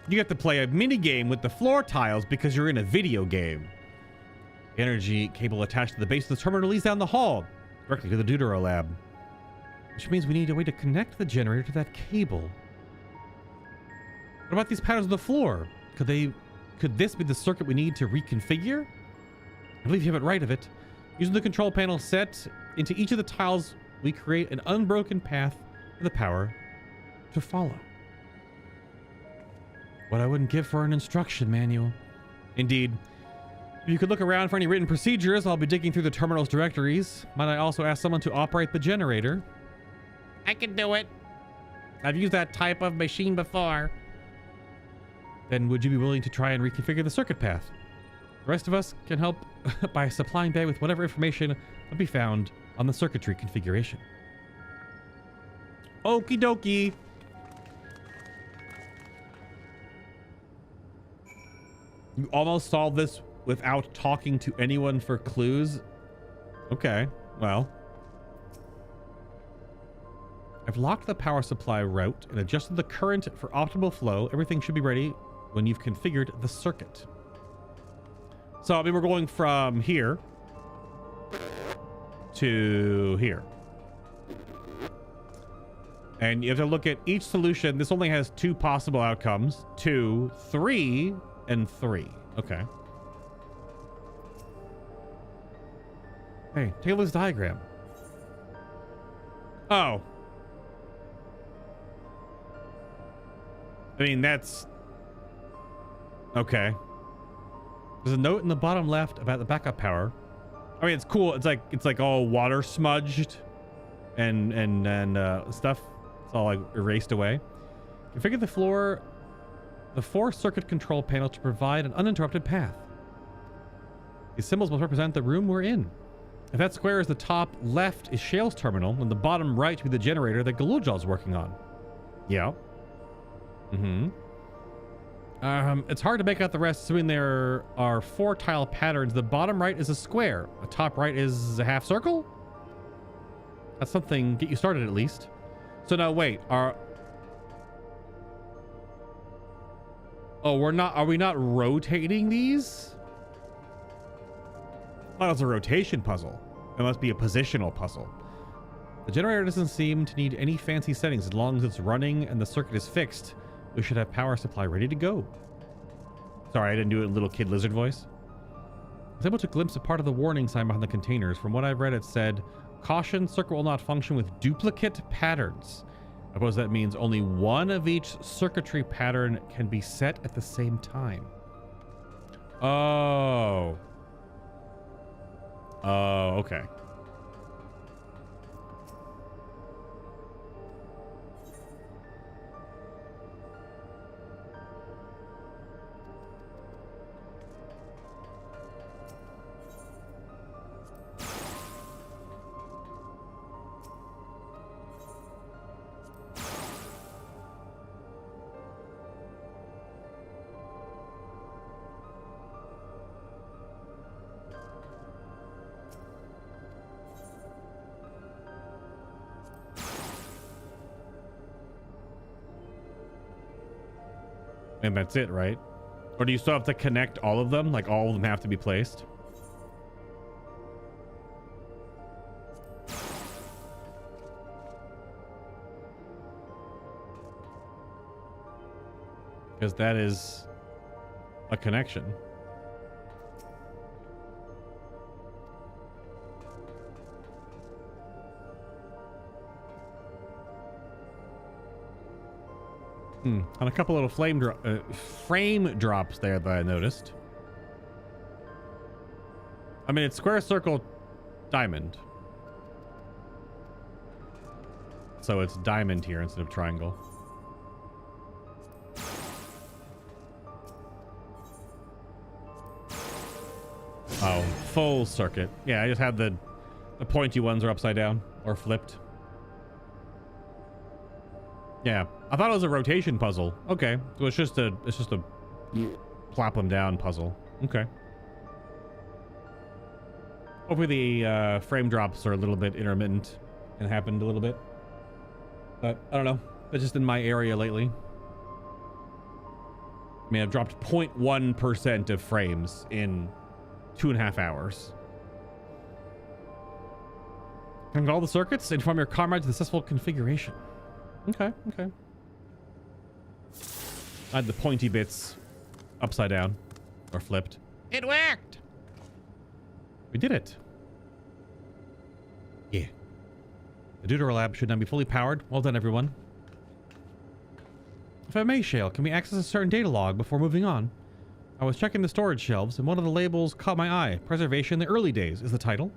You have to play a mini game with the floor tiles because you're in a video game. Energy cable attached to the base of the terminal leads down the hall, directly to the Dawntrail lab. Which means we need a way to connect the generator to that cable. What about these patterns on the floor? Could this be the circuit we need to reconfigure? I believe you have it right of it. Using the control panel set into each of the tiles, we create an unbroken path for the power to follow. What I wouldn't give for an instruction manual. Indeed. If you could look around for any written procedures, I'll be digging through the terminal's directories. Might I also ask someone to operate the generator? I can do it. I've used that type of machine before. Then would you be willing to try and reconfigure the circuit path? The rest of us can help by supplying Bay with whatever information will be found on the circuitry configuration. Okie dokie. You almost solved this without talking to anyone for clues? Okay, well. I've locked the power supply route and adjusted the current for optimal flow. Everything should be ready when you've configured the circuit. So, I mean, we're going from here to here. And you have to look at each solution. This only has 2 possible outcomes. 2, 3, and 3. Okay. Hey, take a look at this diagram. Oh. I mean, that's... Okay. There's a note in the bottom left about the backup power. I mean, it's cool. It's like all water smudged and stuff. It's all like erased away. Configure the 4 circuit control panel to provide an uninterrupted path. These symbols must represent the room we're in. If that square is the top left is Shale's terminal, and the bottom right to be the generator that Galuljal's working on. Yeah. It's hard to make out the rest, assuming there are 4 tile patterns. The bottom right is a square. The top right is a half circle? That's something. Get you started at least. So now wait, are we not rotating these? Well, it's a rotation puzzle. It must be a positional puzzle. The generator doesn't seem to need any fancy settings. As long as it's running and the circuit is fixed, we should have power supply ready to go. Sorry, I didn't do it in little kid lizard voice. I was able to glimpse a part of the warning sign behind the containers. From what I've read, it said, "Caution, circuit will not function with duplicate patterns." I suppose that means only one of each circuitry pattern can be set at the same time. Oh. Oh, okay. And that's it, right? Or do you still have to connect all of them? Like all of them have to be placed? Because that is a connection. And a couple little frame drops there that I noticed. I mean, it's square, circle, diamond. So it's diamond here instead of triangle. Oh, full circuit. Yeah, I just had the pointy ones are upside down or flipped. Yeah, I thought it was a rotation puzzle. Okay, so it's just a plop them down puzzle. Okay. Hopefully the frame drops are a little bit intermittent and happened a little bit. But I don't know. It's just in my area lately. I mean, I've dropped 0.1% of frames in 2.5 hours. Connect all the circuits. Inform your comrades of the successful configuration. Okay, okay. I had the pointy bits upside down or flipped. It worked. We did it. Yeah. The Deutero lab should now be fully powered. Well done, everyone. If I may, Shale, can we access a certain data log before moving on? I was checking the storage shelves, and one of the labels caught my eye. Preservation in the early days is the title.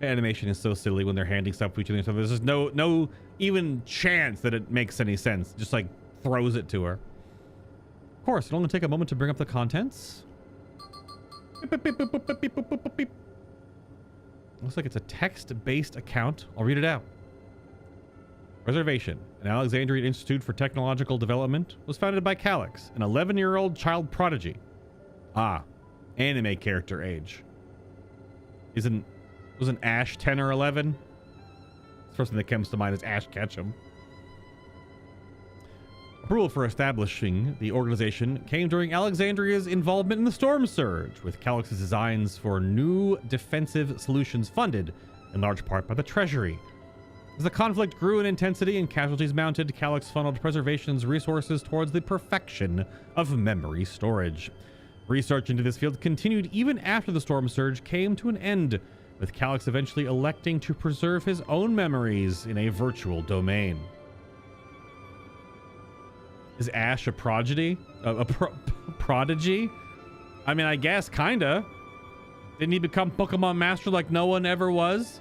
Animation is so silly when they're handing stuff to each other. So there's just no even chance that it makes any sense. Just like throws it to her. Of course, it'll only take a moment to bring up the contents. Beep, beep, beep, beep, beep, beep, beep, beep, beep. Looks like it's a text-based account. I'll read it out. Reservation, an Alexandrian Institute for Technological Development, was founded by Calyx, an 11-year-old child prodigy. Ah, anime character age. Wasn't Ash 10 or 11? The first thing that comes to mind is Ash Ketchum. Approval for establishing the organization came during Alexandria's involvement in the Storm Surge, with Calyx's designs for new defensive solutions funded, in large part by the Treasury. As the conflict grew in intensity and casualties mounted, Calyx funneled Preservation's resources towards the perfection of memory storage. Research into this field continued even after the Storm Surge came to an end, with Calyx eventually electing to preserve his own memories in a virtual domain. Is Ash a prodigy? Prodigy? I mean, I guess, kinda. Didn't he become Pokemon Master like no one ever was?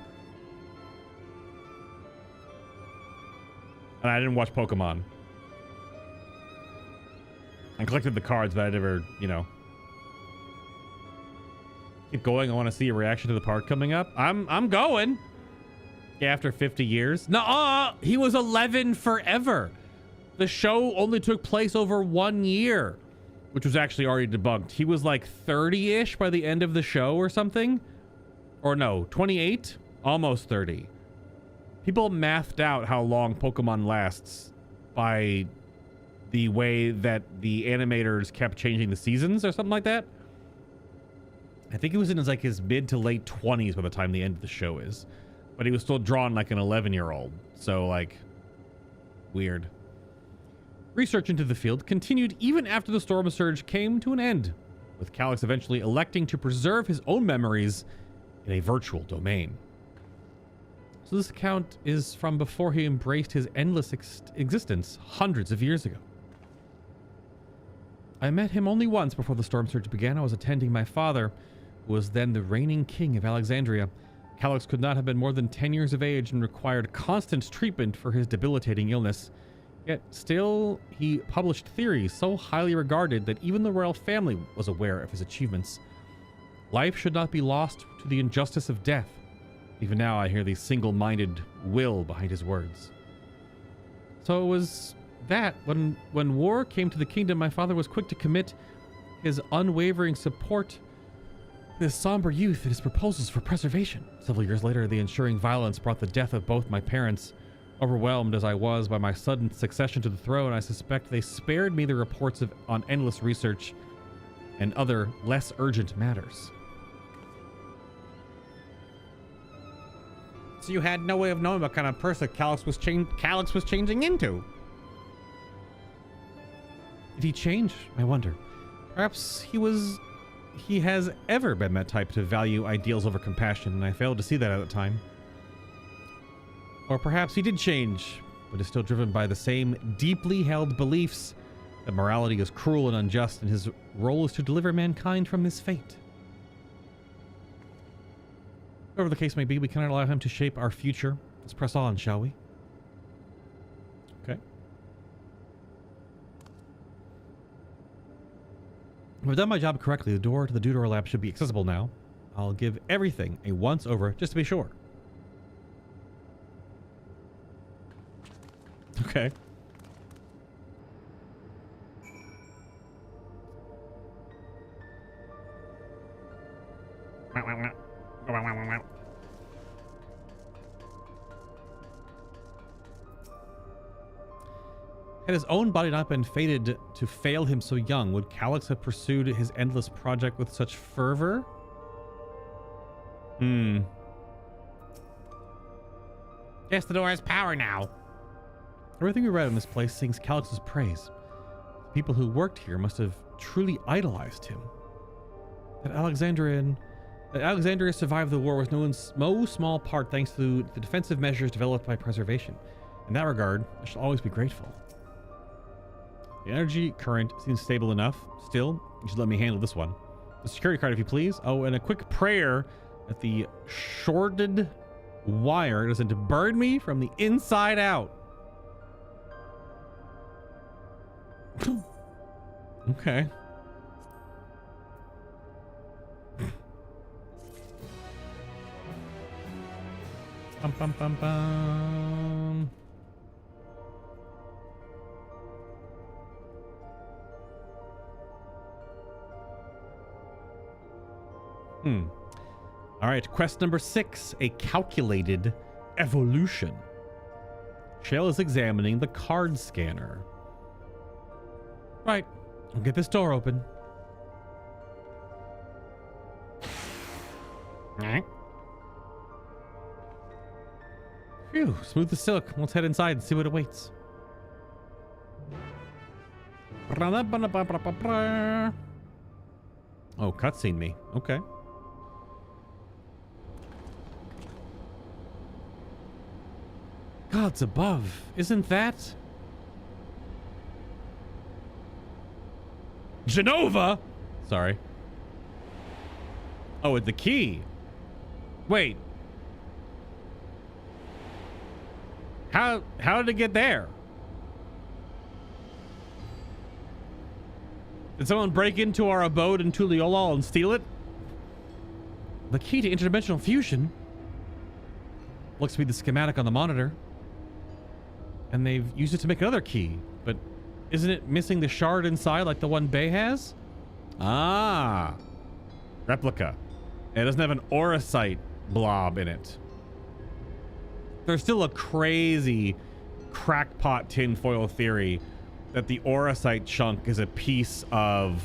And I didn't watch Pokemon. I collected the cards, but I never, you know. Keep going. I want to see a reaction to the part coming up. I'm going. Yeah, after 50 years. Nuh-uh! He was 11 forever. The show only took place over 1 year, which was actually already debunked. He was like 30-ish by the end of the show or something. Or no, 28? Almost 30. People mathed out how long Pokemon lasts by the way that the animators kept changing the seasons or something like that. I think he was in his mid to late 20s by the time the end of the show is. But he was still drawn like an 11-year-old. So, like, weird. Research into the field continued even after the Storm Surge came to an end, with Calyx eventually electing to preserve his own memories in a virtual domain. So this account is from before he embraced his endless existence hundreds of years ago. I met him only once before the Storm Surge began. I was attending my father, who was then the reigning king of Alexandria. Calyx could not have been more than 10 years of age and required constant treatment for his debilitating illness. Yet still, he published theories so highly regarded that even the royal family was aware of his achievements. Life should not be lost to the injustice of death. Even now, I hear the single-minded will behind his words. So it was that when war came to the kingdom, my father was quick to commit his unwavering support, his somber youth, and his proposals for preservation. Several years later, the ensuing violence brought the death of both my parents. Overwhelmed as I was by my sudden succession to the throne, I suspect they spared me the reports on endless research and other less urgent matters. So you had no way of knowing what kind of person Calyx was changing into. Did he change? I wonder. Perhaps he has ever been that type to value ideals over compassion, and I failed to see that at the time. Or perhaps he did change, but is still driven by the same deeply held beliefs that morality is cruel and unjust, and his role is to deliver mankind from this fate. Whatever the case may be, we cannot allow him to shape our future. Let's press on, shall we? Okay. If I've done my job correctly, the door to the Deutero lab should be accessible now. I'll give everything a once-over, just to be sure. Okay. Had his own body not been fated to fail him so young, would Calyx have pursued his endless project with such fervor? Yes, the door has power now. Everything we read in this place sings Calyx's praise. The people who worked here must have truly idolized him. That Alexandria survived the war was no small part thanks to the defensive measures developed by preservation. In that regard, I shall always be grateful. The energy current seems stable enough. Still, you should let me handle this one. The security card, if you please. Oh, and a quick prayer that the shorted wire doesn't burn me from the inside out. Okay. Bum, bum, bum, bum. All right, quest number 6, a calculated evolution. Shale is examining the card scanner. Right, I'll get this door open. Phew, smooth as silk. Let's head inside and see what awaits. Oh, cutscene me. Okay. Gods above, isn't that Genova? Sorry. Oh, it's the key. Wait. How did it get there? Did someone break into our abode in Tuliolol and steal it? The key to interdimensional fusion looks to be the schematic on the monitor. And they've used it to make another key, but isn't it missing the shard inside like the one Bay has? Ah, replica. It doesn't have an auracite blob in it. There's still a crazy crackpot tinfoil theory that the auracite chunk is a piece of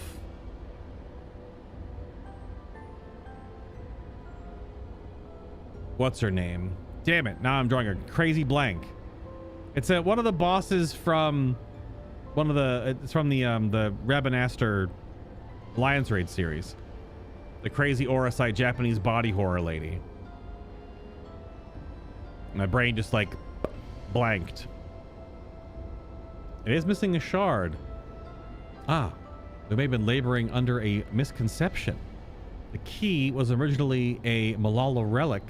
what's her name? Damn it! Now I'm drawing a crazy blank. It's one of the bosses from one of the. It's from the Rabanastor Alliance Raid series. The crazy auracite Japanese body horror lady. My brain just like blanked. It is missing a shard. Ah, we may have been laboring under a misconception. The key was originally a Malala relic.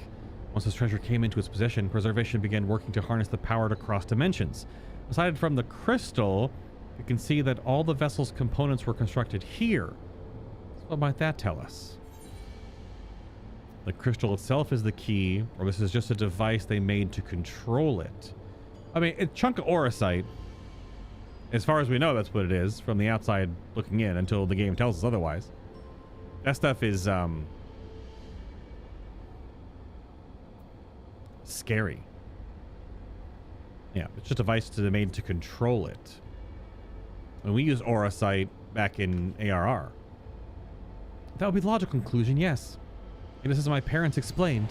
Once this treasure came into its possession, preservation began working to harness the power to cross dimensions. Aside from the crystal, you can see that all the vessel's components were constructed here. So what might that tell us? The crystal itself is the key, or this is just a device they made to control it. I mean, it's a chunk of auracite. As far as we know, that's what it is from the outside looking in until the game tells us otherwise. That stuff is, scary. Yeah, it's just a device made to control it. When we use auracite back in ARR. That would be the logical conclusion, yes. And this is my parents explained.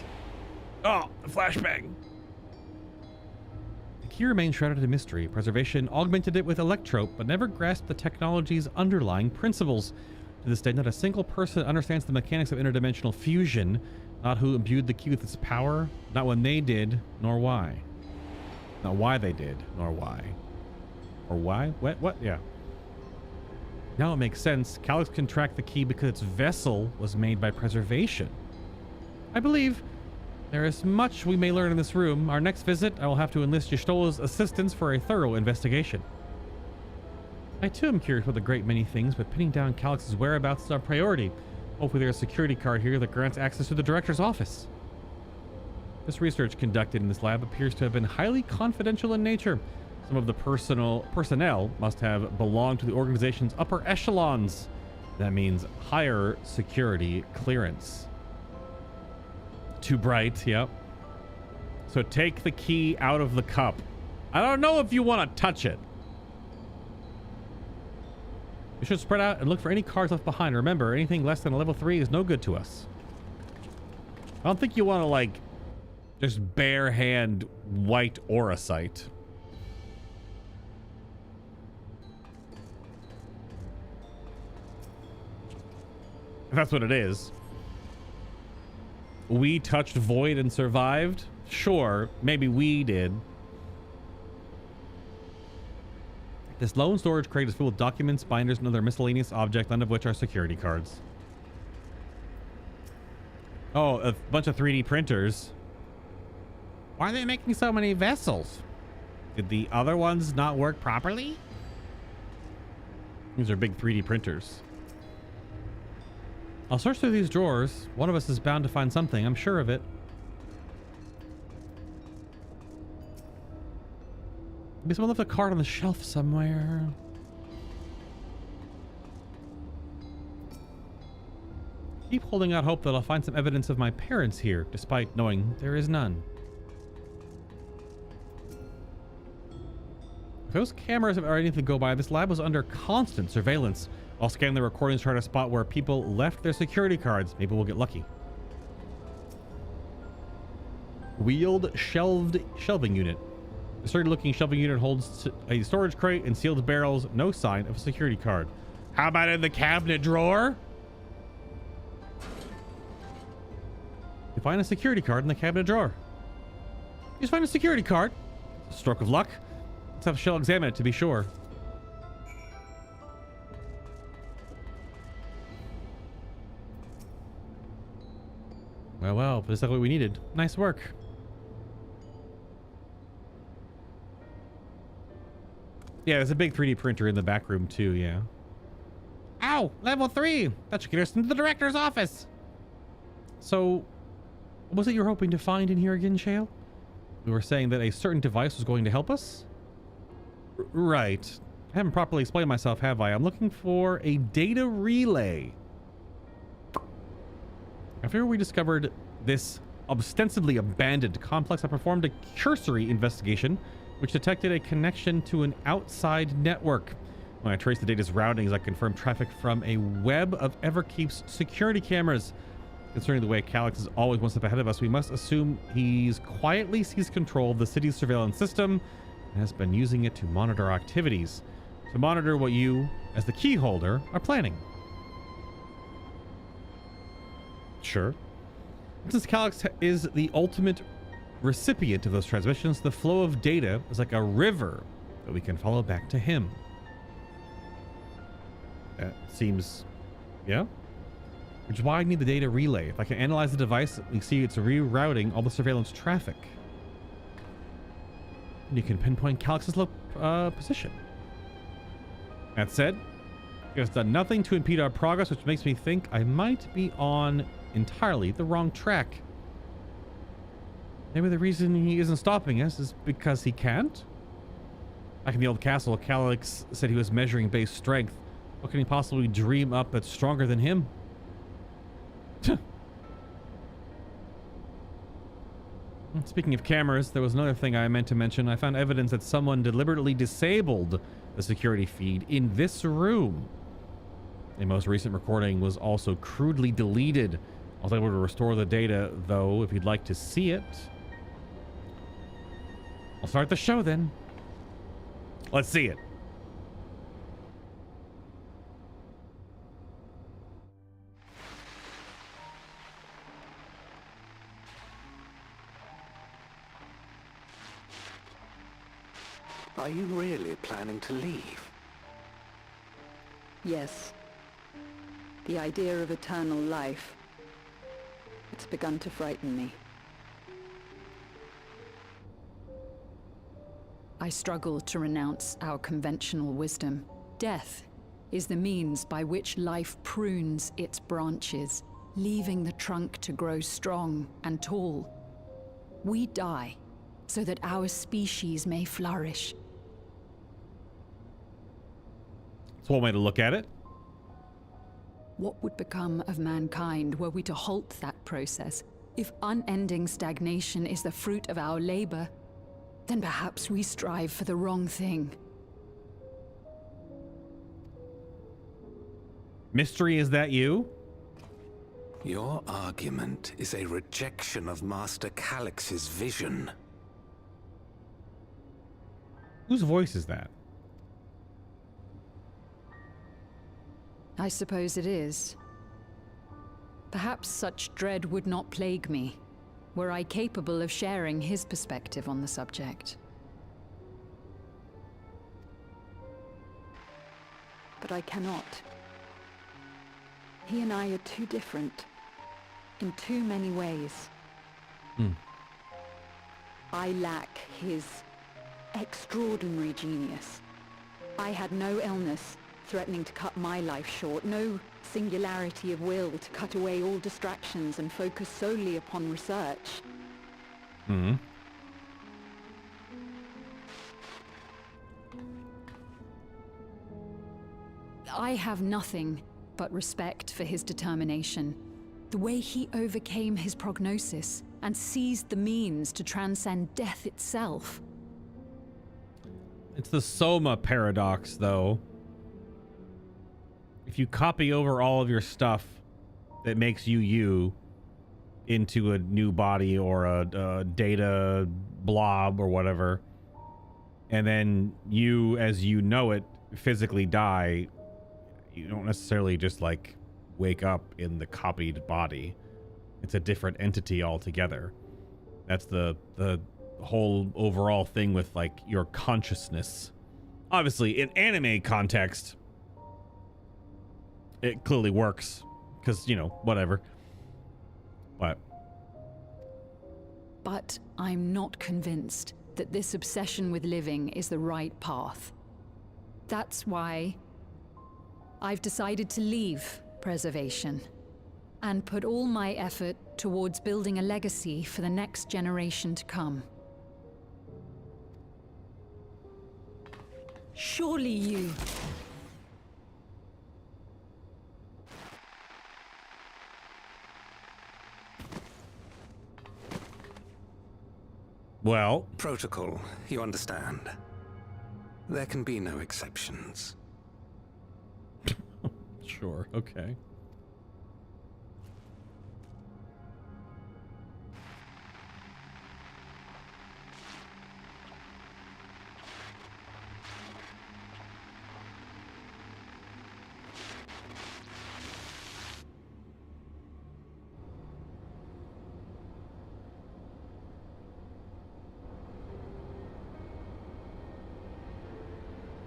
Oh, the flashbang. The key remains shrouded in mystery. Preservation augmented it with electrope, but never grasped the technology's underlying principles. To this day, not a single person understands the mechanics of interdimensional fusion, not who imbued the key with its power, not when they did, nor why. Not why they did, nor why. Or why? What? Yeah. Now it makes sense. Calyx can track the key because its vessel was made by preservation. I believe there is much we may learn in this room. Our next visit, I will have to enlist Y'shtola's assistance for a thorough investigation. I too am curious about a great many things, but pinning down Calyx's whereabouts is our priority. Hopefully there's a security card here that grants access to the director's office. This research conducted in this lab appears to have been highly confidential in nature. Some of the personnel must have belonged to the organization's upper echelons. That means higher security clearance. Too bright, yep. So take the key out of the cup. I don't know if you want to touch it. We should spread out and look for any cards left behind. Remember, anything less than a level 3 is no good to us. I don't think you want to, like, just bare hand white auracite. If that's what it is. We touched void and survived? Sure, maybe we did. This lone storage crate is full of documents, binders, and other miscellaneous objects, none of which are security cards. Oh, a bunch of 3D printers. Why are they making so many vessels? Did the other ones not work properly? These are big 3D printers. I'll search through these drawers. One of us is bound to find something, I'm sure of it. Maybe someone left a card on the shelf somewhere. Keep holding out hope that I'll find some evidence of my parents here, despite knowing there is none. If those cameras are anything to go by, this lab was under constant surveillance. I'll scan the recordings, try to spot where people left their security cards. Maybe we'll get lucky. Wheeled shelving unit. The sturdy-looking shelving unit holds a storage crate and sealed barrels. No sign of a security card. How about in the cabinet drawer? You find a security card in the cabinet drawer. You just find a security card. Stroke of luck. Let's have Shell examine it to be sure. Well, but it's not what we needed. Nice work. Yeah, there's a big 3D printer in the back room too, yeah. Ow! Level 3! That should get us into the director's office! So, what was it you were hoping to find in here again, Shale? We were saying that a certain device was going to help us? Right. I haven't properly explained myself, have I? I'm looking for a data relay. After we discovered this ostensibly abandoned complex, I performed a cursory investigation which detected a connection to an outside network. When I traced the data's routings, I confirmed traffic from a web of Everkeep's security cameras. Concerning the way Calyx is always one step ahead of us, we must assume he's quietly seized control of the city's surveillance system and has been using it to monitor our activities. To monitor what you, as the key holder, are planning. Sure. Since Calyx is the ultimate recipient of those transmissions, the flow of data is like a river that we can follow back to him. That seems... yeah? Which is why I need the data relay. If I can analyze the device, we see it's rerouting all the surveillance traffic. And you can pinpoint Calyx's position. That said, he has done nothing to impede our progress, which makes me think I might be on entirely the wrong track. Maybe the reason he isn't stopping us is because he can't? Back in the old castle, Calyx said he was measuring base strength. What can he possibly dream up that's stronger than him? Speaking of cameras, there was another thing I meant to mention. I found evidence that someone deliberately disabled the security feed in this room. A most recent recording was also crudely deleted. I was able to restore the data, though, if you'd like to see it. I'll start the show then. Let's see it. Are you really planning to leave? Yes. The idea of eternal life. It's begun to frighten me. I struggle to renounce our conventional wisdom. Death is the means by which life prunes its branches, leaving the trunk to grow strong and tall. We die so that our species may flourish. That's one way to look at it. What would become of mankind were we to halt that process? If unending stagnation is the fruit of our labor, then perhaps we strive for the wrong thing. Mystery, is that you? Your argument is a rejection of Master Calyx's vision. Whose voice is that? I suppose it is. Perhaps such dread would not plague me, were I capable of sharing his perspective on the subject. but I cannot. He and I are too different, in too many ways. I lack his extraordinary genius. I had no illness threatening to cut my life short, no singularity of will to cut away all distractions and focus solely upon research. I have nothing but respect for his determination. The way he overcame his prognosis and seized the means to transcend death itself. It's the Soma paradox, though. If you copy over all of your stuff that makes you into a new body or a data blob or whatever, and then you, as you know it, physically die, you don't necessarily just like wake up in the copied body. It's a different entity altogether. That's the whole overall thing with like your consciousness. Obviously, in anime context, it clearly works because, you know, whatever. But I'm not convinced that this obsession with living is the right path. That's why I've decided to leave preservation and put all my effort towards building a legacy for the next generation to come. Surely you... Well... Protocol, you understand. There can be no exceptions. Sure, okay.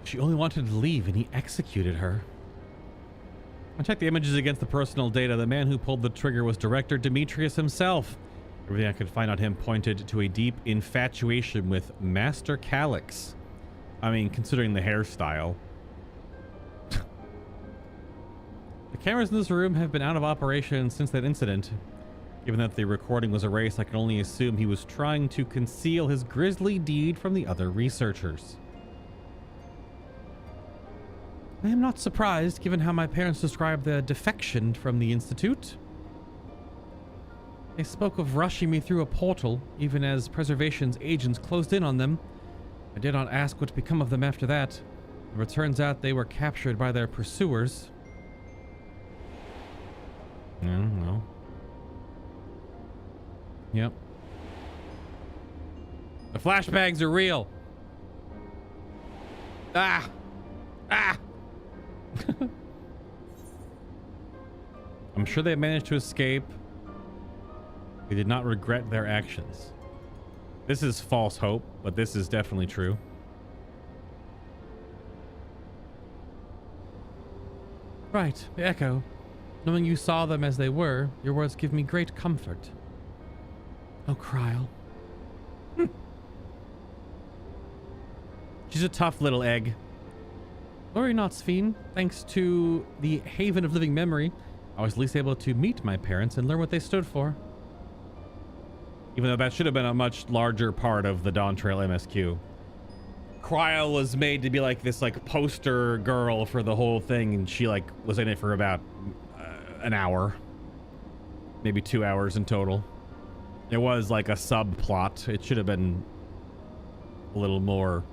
She only wanted to leave and he executed her. I checked the images against the personal data. The man who pulled the trigger was Director Demetrius himself. Everything I could find on him pointed to a deep infatuation with Master Calyx. I mean, considering the hairstyle. The cameras in this room have been out of operation since that incident. Given that the recording was erased, I can only assume he was trying to conceal his grisly deed from the other researchers. I am not surprised, given how my parents described the defection from the Institute. They spoke of rushing me through a portal, even as Preservation's agents closed in on them. I did not ask what become of them after that. It turns out they were captured by their pursuers. No. Yep. The flashbangs are real. Ah! I'm sure they managed to escape. They did not regret their actions. This is false hope, but this is definitely true. Right, the Echo. Knowing you saw them as they were, your words give me great comfort. Oh, Kryl. She's a tough little egg. Worry not, Sphene. Thanks to the Haven of Living Memory, I was at least able to meet my parents and learn what they stood for. Even though that should have been a much larger part of the Dawntrail MSQ. Kryl was made to be like this like poster girl for the whole thing, and she like was in it for about an hour. Maybe 2 hours in total. It was like a subplot. It should have been a little more,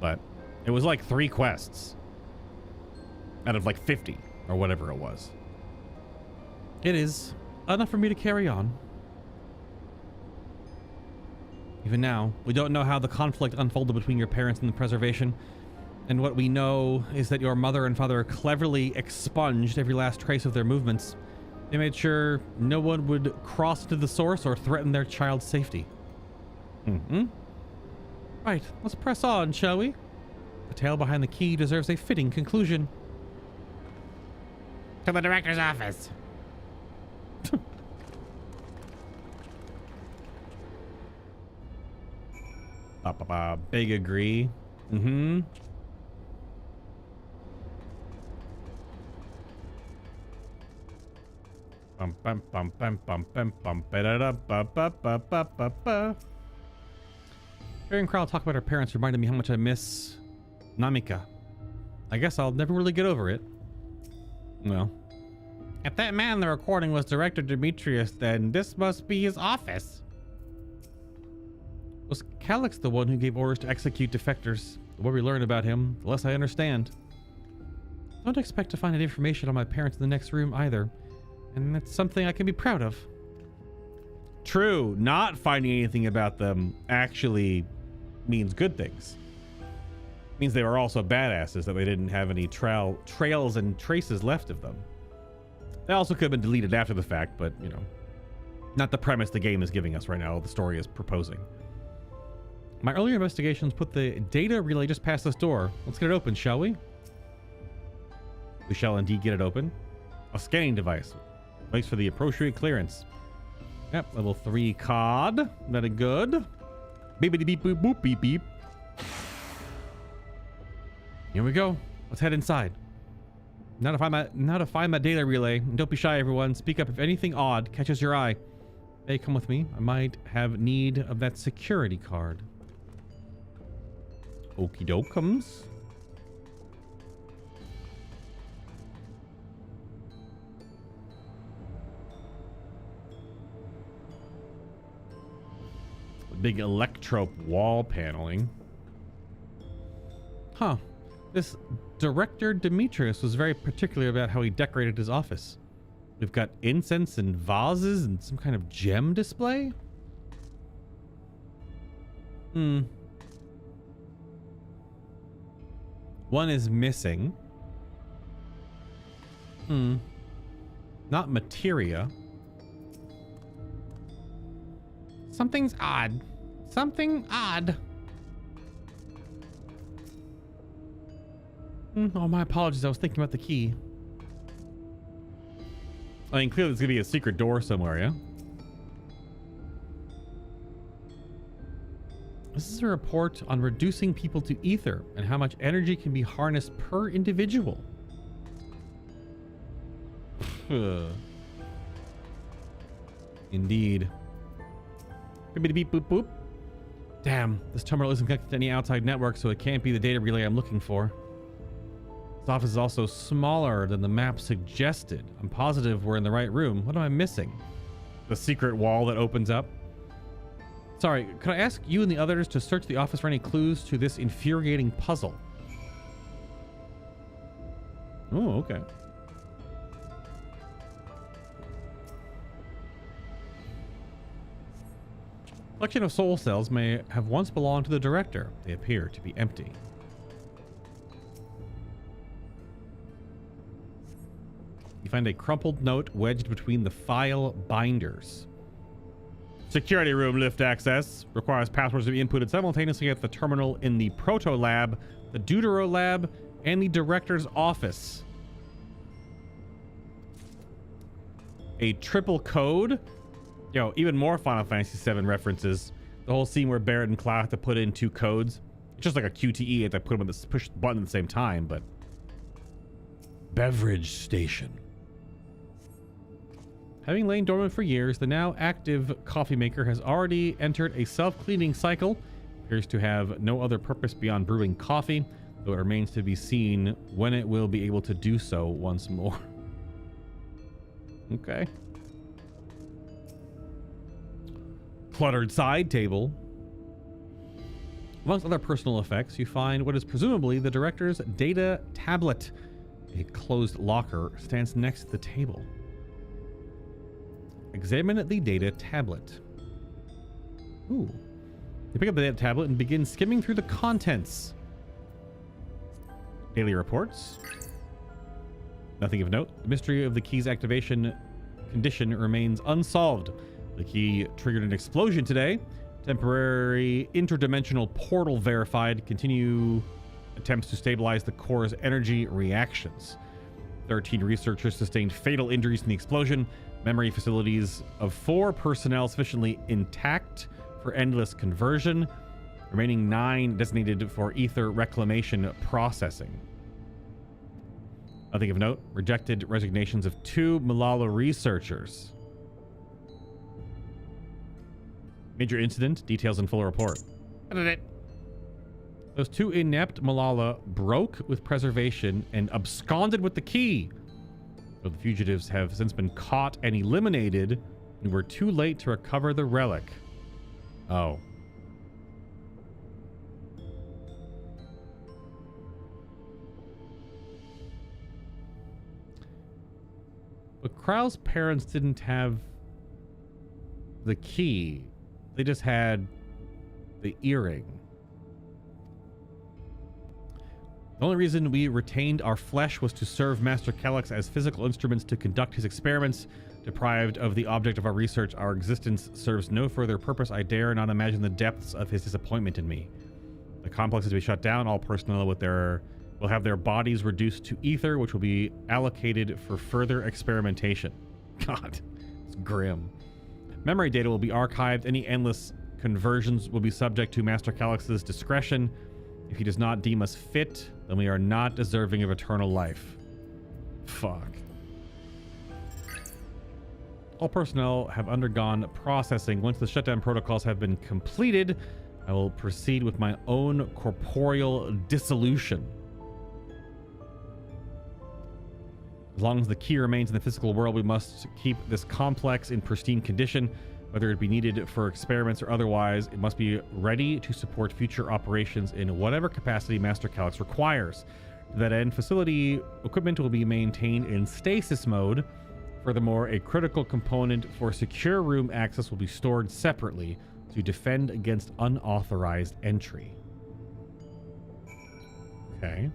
but it was like 3 quests out of like 50 or whatever it was. It is enough for me to carry on. Even now, we don't know how the conflict unfolded between your parents and the Preservation, and what we know is that your mother and father cleverly expunged every last trace of their movements. They made sure no one would cross into the source or threaten their child's safety. Right, let's press on, shall we? The tale behind the key deserves a fitting conclusion. To the director's office. Big agree. Mm-hmm. Bum bum bum bum bum bum bum ba-da-da, ba ba ba ba ba ba. Hearing Crowell talk about her parents reminded me how much I miss Namika. I guess I'll never really get over it. Well, if that man in the recording was Director Demetrius, then this must be his office. Was Calyx the one who gave orders to execute defectors? The more we learn about him, the less I understand. Don't expect to find any information on my parents in the next room either, and that's something I can be proud of. True, not finding anything about them actually means good things. Means they were also badasses, that they didn't have any trails and traces left of them. They also could have been deleted after the fact, but, you know, not the premise the game is giving us right now, the story is proposing. My earlier investigations put the data relay just past this door. Let's get it open, shall we? We shall indeed get it open. A scanning device. Waits for the appropriate clearance. Yep, level 3 cod. Very good. Beepity beep boop boop beep beep. Here we go. Let's head inside. Now to find my data relay. And don't be shy, everyone. Speak up if anything odd catches your eye. Hey, come with me. I might have need of that security card. Okie dokums. Big electrope wall paneling. Huh. This Director Demetrius was very particular about how he decorated his office. We've got incense and vases and some kind of gem display. One is missing. Not materia. Something's odd. Something odd. Oh, my apologies. I was thinking about the key. I mean, clearly there's going to be a secret door somewhere, yeah? This is a report on reducing people to ether and how much energy can be harnessed per individual. Indeed. Beep boop boop. Damn, this terminal isn't connected to any outside network, so it can't be the data relay I'm looking for. This office is also smaller than the map suggested. I'm positive we're in the right room. What am I missing? The secret wall that opens up? Sorry, could I ask you and the others to search the office for any clues to this infuriating puzzle? Oh, okay. Collection of soul cells may have once belonged to the director. They appear to be empty. You find a crumpled note wedged between the file binders. Security room lift access. Requires passwords to be inputted simultaneously at the terminal in the Proto Lab, the Deutero Lab, and the director's office. A triple code? Yo, even more Final Fantasy VII references. The whole scene where Barrett and Cloud have to put in two codes. It's just like a QTE if they put them in the push button at the same time, but... Beverage station. Having lain dormant for years, the now active coffee maker has already entered a self-cleaning cycle. Appears to have no other purpose beyond brewing coffee, though it remains to be seen when it will be able to do so once more. Okay. Cluttered side table. Amongst other personal effects, you find what is presumably the director's data tablet. A closed locker stands next to the table. Examine the data tablet. Ooh. You pick up the data tablet and begin skimming through the contents. Daily reports. Nothing of note. The mystery of the key's activation condition remains unsolved. The key triggered an explosion today. Temporary interdimensional portal verified. Continue attempts to stabilize the core's energy reactions. 13 researchers sustained fatal injuries in the explosion. Memory facilities of 4 personnel sufficiently intact for endless conversion. Remaining 9 designated for ether reclamation processing. Nothing of note. Rejected resignations of 2 Malala researchers. Major incident. Details in full report. Those 2 inept Malala broke with preservation and absconded with the key. So the fugitives have since been caught and eliminated and were too late to recover the relic. Oh. But Krau's parents didn't have the key. They just had the earring. The only reason we retained our flesh was to serve Master Calyx as physical instruments to conduct his experiments. Deprived of the object of our research, our existence serves no further purpose. I dare not imagine the depths of his disappointment in me. The complex is to be shut down. All personnel will have their bodies reduced to ether, which will be allocated for further experimentation. God, it's grim. Memory data will be archived. Any endless conversions will be subject to Master Calyx's discretion. If he does not deem us fit, then we are not deserving of eternal life. Fuck. All personnel have undergone processing. Once the shutdown protocols have been completed, I will proceed with my own corporeal dissolution. As long as the key remains in the physical world, we must keep this complex in pristine condition. Whether it be needed for experiments or otherwise, it must be ready to support future operations in whatever capacity Master Calyx requires. To that end, facility equipment will be maintained in stasis mode. Furthermore, a critical component for secure room access will be stored separately to defend against unauthorized entry. Okay.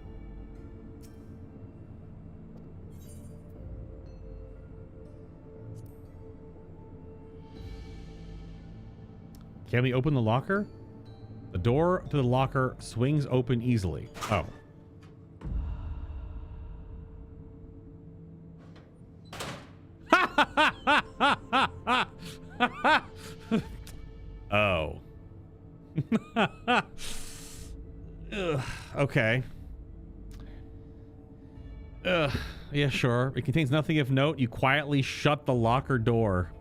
Can we open the locker? The door to the locker swings open easily. Oh. Oh. Okay. Yeah, sure. It contains nothing of note. You quietly shut the locker door.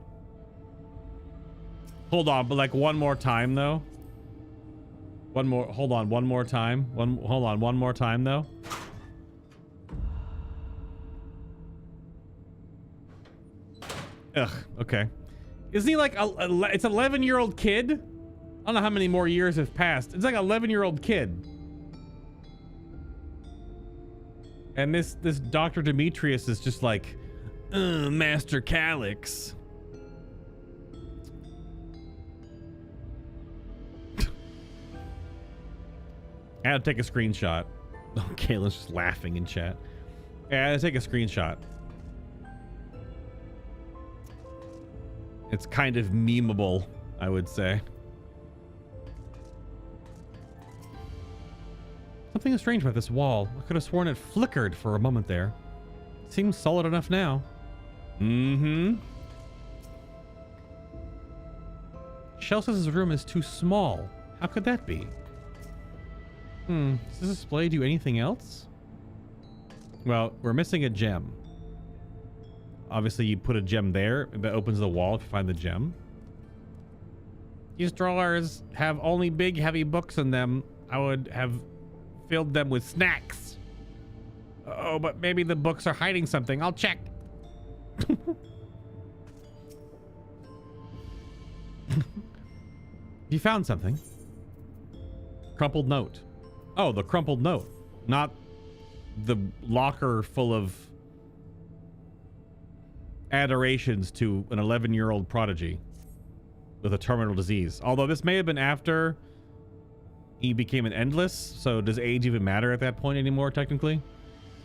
Hold on, but like one more time though. Hold on, one more time. Hold on, one more time though. Ugh, okay. Isn't he like it's an 11-year-old kid? I don't know how many more years have passed. It's like an 11-year-old kid. And this Dr. Demetrius is just like, Master Calyx. I had to take a screenshot. Okay, let's just laughing in chat. Yeah, I had to take a screenshot. It's kind of memeable, I would say. Something is strange about this wall. I could have sworn it flickered for a moment there. It seems solid enough now. Mm-hmm. Chelsea's room is too small. How could that be? Does this display do anything else? Well, we're missing a gem. Obviously, you put a gem there. That opens the wall if you find the gem. These drawers have only big, heavy books in them. I would have filled them with snacks. Oh, but maybe the books are hiding something. I'll check. You found something. Crumpled note. Oh, the crumpled note. Not the locker full of adorations to an 11-year-old prodigy with a terminal disease. Although this may have been after he became an endless, so does age even matter at that point anymore, technically?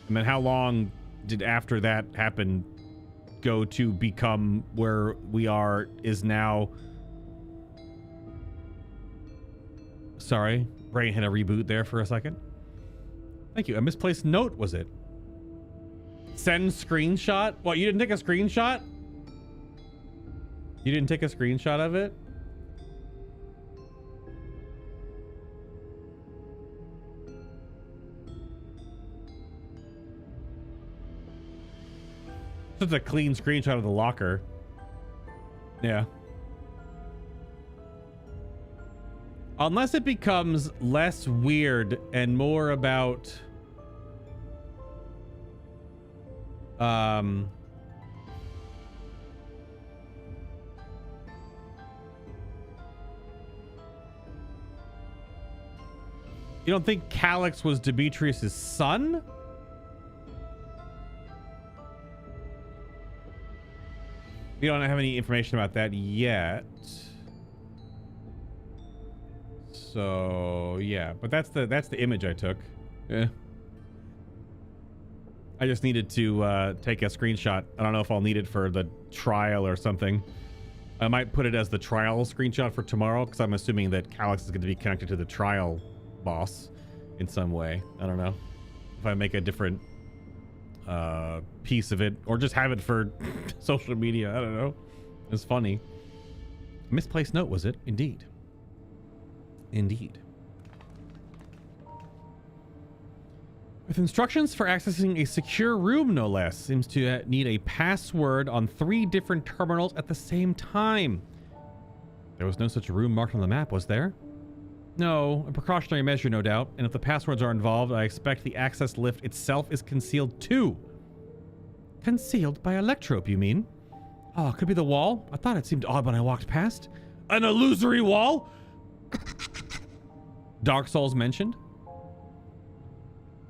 I mean, how long did after that happen go to become where we are is now? Sorry, brain had a reboot there for a second. Thank you. A misplaced note, was it? Send screenshot? What, you didn't take a screenshot? You didn't take a screenshot of it? It's a clean screenshot of the locker. Yeah. Unless it becomes less weird and more about you don't think Calyx was Demetrius's son? We don't have any information about that yet. So yeah, but that's the image I took. Yeah. I just needed to take a screenshot. I don't know if I'll need it for the trial or something. I might put it as the trial screenshot for tomorrow because I'm assuming that Calyx is going to be connected to the trial boss in some way. I don't know if I make a different piece of it or just have it for social media. I don't know. It's funny. Misplaced note, was it? Indeed. Indeed. With instructions for accessing a secure room, no less, seems to need a password on 3 different terminals at the same time. There was no such room marked on the map, was there? No, a precautionary measure, no doubt. And if the passwords are involved, I expect the access lift itself is concealed too. Concealed by electrope, you mean? Oh, it could be the wall. I thought it seemed odd when I walked past. An illusory wall? Dark Souls mentioned.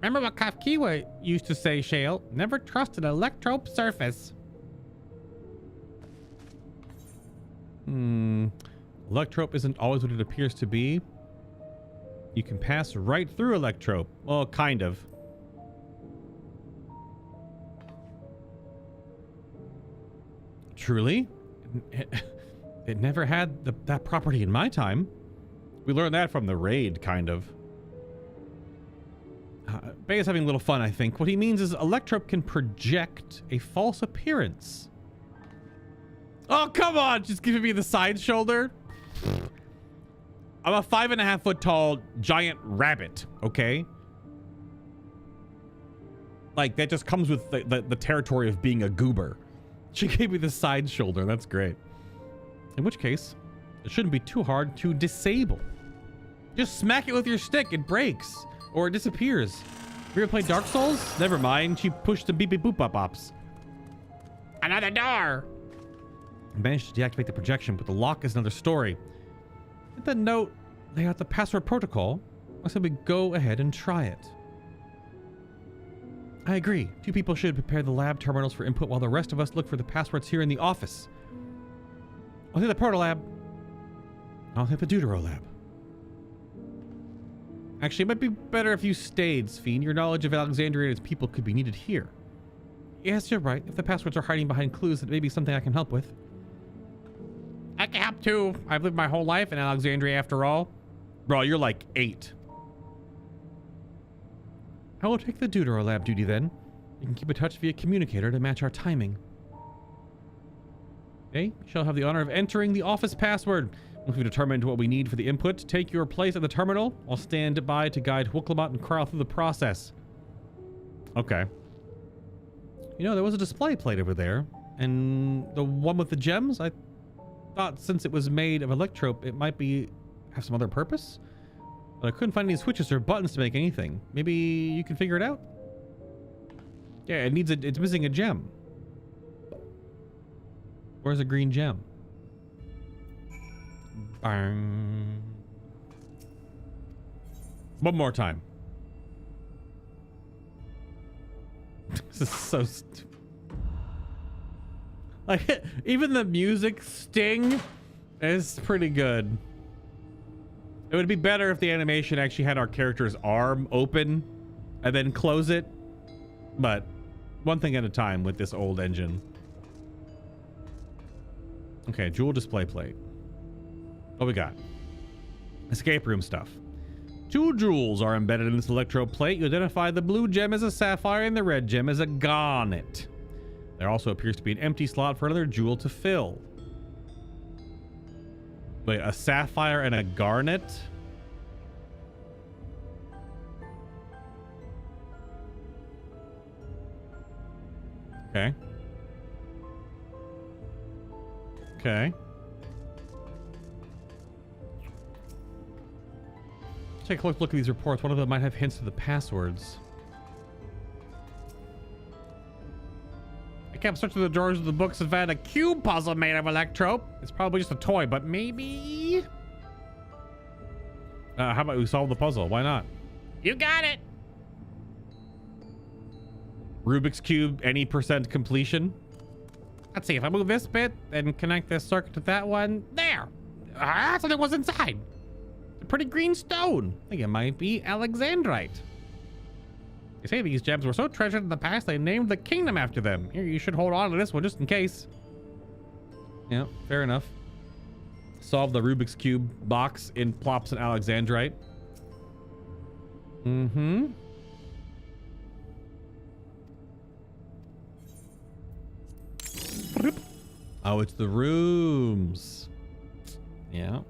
Remember what Kafkiwa used to say, Shale? Never trust an electrope surface. Electrope isn't always what it appears to be. You can pass right through electrope. Well, kind of. Truly? It never had that property in my time. We learned that from the raid, kind of. Bay is having a little fun, I think. What he means is electrope can project a false appearance. Oh, come on! Just giving me the side shoulder. I'm a 5.5 foot tall giant rabbit, okay? Like, that just comes with the territory of being a goober. She gave me the side shoulder. That's great. In which case, it shouldn't be too hard to disable. Just smack it with your stick. It breaks. Or it disappears. You ever played Dark Souls? Never mind. She pushed the beep beep boop bop bops. Another door! I managed to deactivate the projection, but the lock is another story. Did the note lay out the password protocol? I said we go ahead and try it. I agree. 2 people should prepare the lab terminals for input while the rest of us look for the passwords here in the office. I'll take the proto lab. I'll take the Deutero lab. Actually, it might be better if you stayed, Sphene. Your knowledge of Alexandria and its people could be needed here. Yes, you're right. If the passwords are hiding behind clues, it may be something I can help with. I can help too. I've lived my whole life in Alexandria after all. Bro, you're like 8. I will take the Deutero lab duty then. You can keep in touch via communicator to match our timing. Okay, you shall have the honor of entering the office password. Once we've determined what we need for the input, take your place at the terminal. I'll stand by to guide Wuklamot and Kral through the process. Okay. You know, there was a display plate over there. And the one with the gems, I thought since it was made of electrope, it might have some other purpose. But I couldn't find any switches or buttons to make anything. Maybe you can figure it out? Yeah, it's missing a gem. Where's a green gem? Bang. One more time. This is so stupid. Like, even the music sting is pretty good. It would be better if the animation actually had our character's arm open and then close it. But one thing at a time with this old engine. Okay, jewel display plate. What we got? Escape room stuff. 2 jewels are embedded in this electroplate. You identify the blue gem as a sapphire and the red gem as a garnet. There also appears to be an empty slot for another jewel to fill. Wait, a sapphire and a garnet? Okay. Okay. Take a quick look at these reports. One of them might have hints to the passwords. I kept searching the drawers of the books and found a cube puzzle made of electrope. It's probably just a toy, but maybe... how about we solve the puzzle? Why not? You got it. Rubik's Cube, any % completion? Let's see, if I move this bit and connect this circuit to that one. There! Ah, something was inside. It's a pretty green stone. I think it might be Alexandrite. They say these gems were so treasured in the past, they named the kingdom after them. Here, you should hold on to this one just in case. Yeah, fair enough. Solve the Rubik's Cube box in plops and Alexandrite. Mm-hmm. Oh, it's the rooms. Yeah.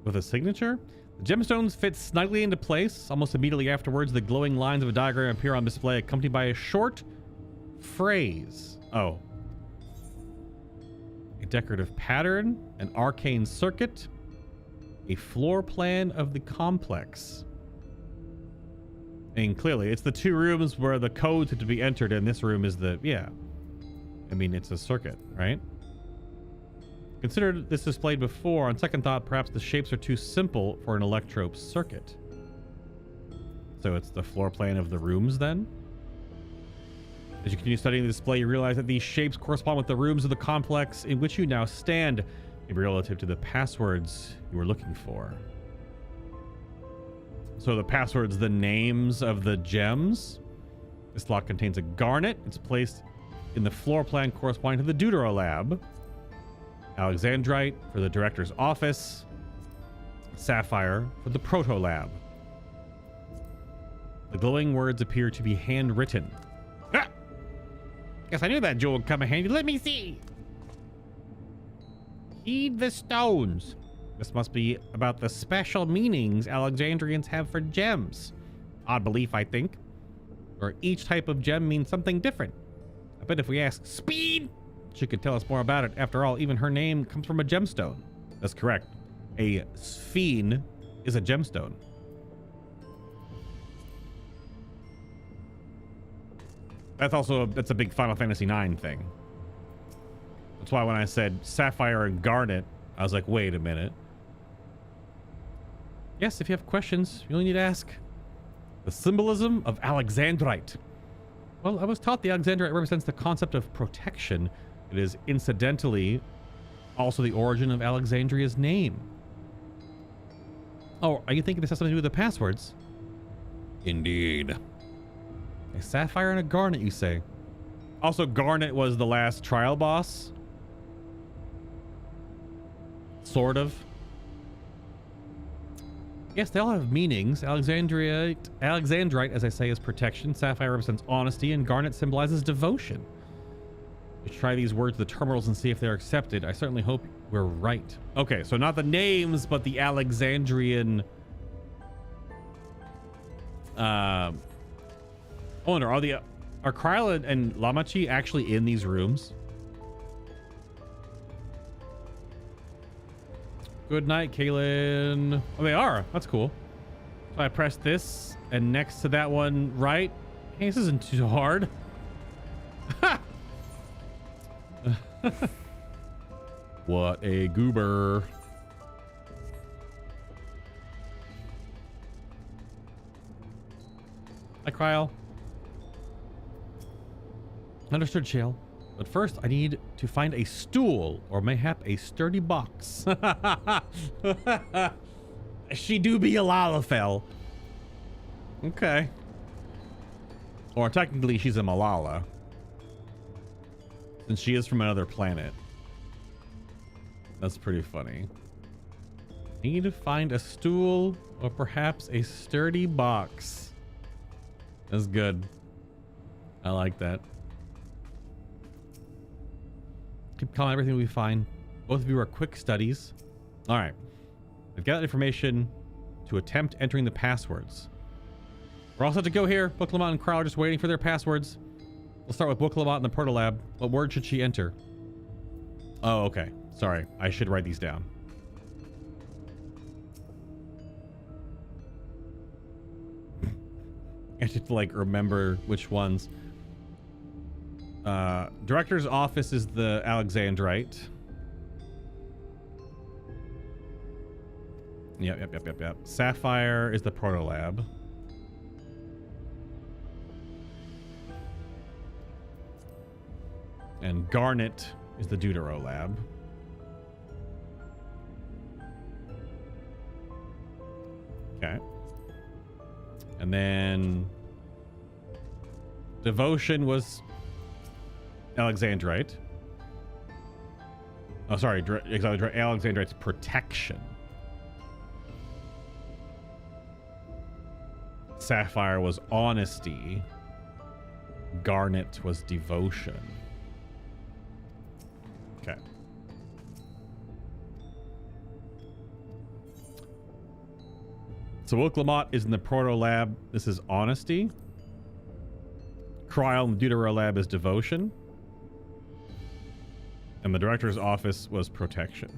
With a signature? The gemstones fit snugly into place. Almost immediately afterwards, the glowing lines of a diagram appear on display, accompanied by a short phrase. Oh. A decorative pattern, an arcane circuit, a floor plan of the complex. And clearly, it's the 2 rooms where the codes have to be entered, and this room is the... Yeah. I mean, it's a circuit, right? Considered this displayed before, on second thought, perhaps the shapes are too simple for an electrope circuit. So it's the floor plan of the rooms then? As you continue studying the display, you realize that these shapes correspond with the rooms of the complex in which you now stand, maybe relative to the passwords you were looking for. So the passwords, the names of the gems. This lock contains a garnet. It's placed in the floor plan corresponding to the Deutero lab. Alexandrite for the director's office. Sapphire for the proto lab. The glowing words appear to be handwritten. Ah! Guess I knew that jewel would come in handy. Let me see. Heed the stones. This must be about the special meanings Alexandrians have for gems. Odd belief, I think. Or each type of gem means something different. I bet if we ask Speed, she could tell us more about it. After all, even her name comes from a gemstone. That's correct. A sphen is a gemstone. That's a big Final Fantasy IX thing. That's why when I said sapphire and garnet, I was like, wait a minute. Yes, if you have questions, you only need to ask. The symbolism of Alexandrite. Well, I was taught the Alexandrite represents the concept of protection. It is incidentally also the origin of Alexandria's name. Oh, are you thinking this has something to do with the passwords? Indeed. A sapphire and a garnet, you say? Also, garnet was the last trial boss. Sort of. Yes, they all have meanings. Alexandrite, as I say, is protection. Sapphire represents honesty, and garnet symbolizes devotion. We should try these words, the terminals, and see if they're accepted. I certainly hope we're right. Okay, so not the names, but the Alexandrian. I wonder, are Kryla and Lamachi actually in these rooms? Good night, Kaylin. Oh, they are. That's cool. So I press this, and next to that one, right? Hey, this isn't too hard. What a goober. Hi, Kryl. Understood, Shale. But first, I need to find a stool, or mayhap a sturdy box. She do be a Lalafell. Okay. Or technically, she's a Malala. Since she is from another planet. That's pretty funny. Need to find a stool or perhaps a sturdy box. That's good. I like that. Keep calm, everything will be fine. Both of you are quick studies. All right. I've got information to attempt entering the passwords. We're all set to go here. Book Lamont and Crow are just waiting for their passwords. We'll start with Book Lamont in the Portal Lab. What word should she enter? Oh, okay. Sorry. I should write these down. I have to like remember which ones. Director's office is the Alexandrite. Yep. Sapphire is the Proto Lab. And Garnet is the Deutero Lab. Okay. And then Devotion was Alexandrite. Oh, sorry. Alexandrite's Protection. Sapphire was Honesty. Garnet was Devotion. Okay. So Book Lamont is in the Proto Lab. This is Honesty. Cryle in the Deutero Lab is Devotion. And the Director's office was Protection.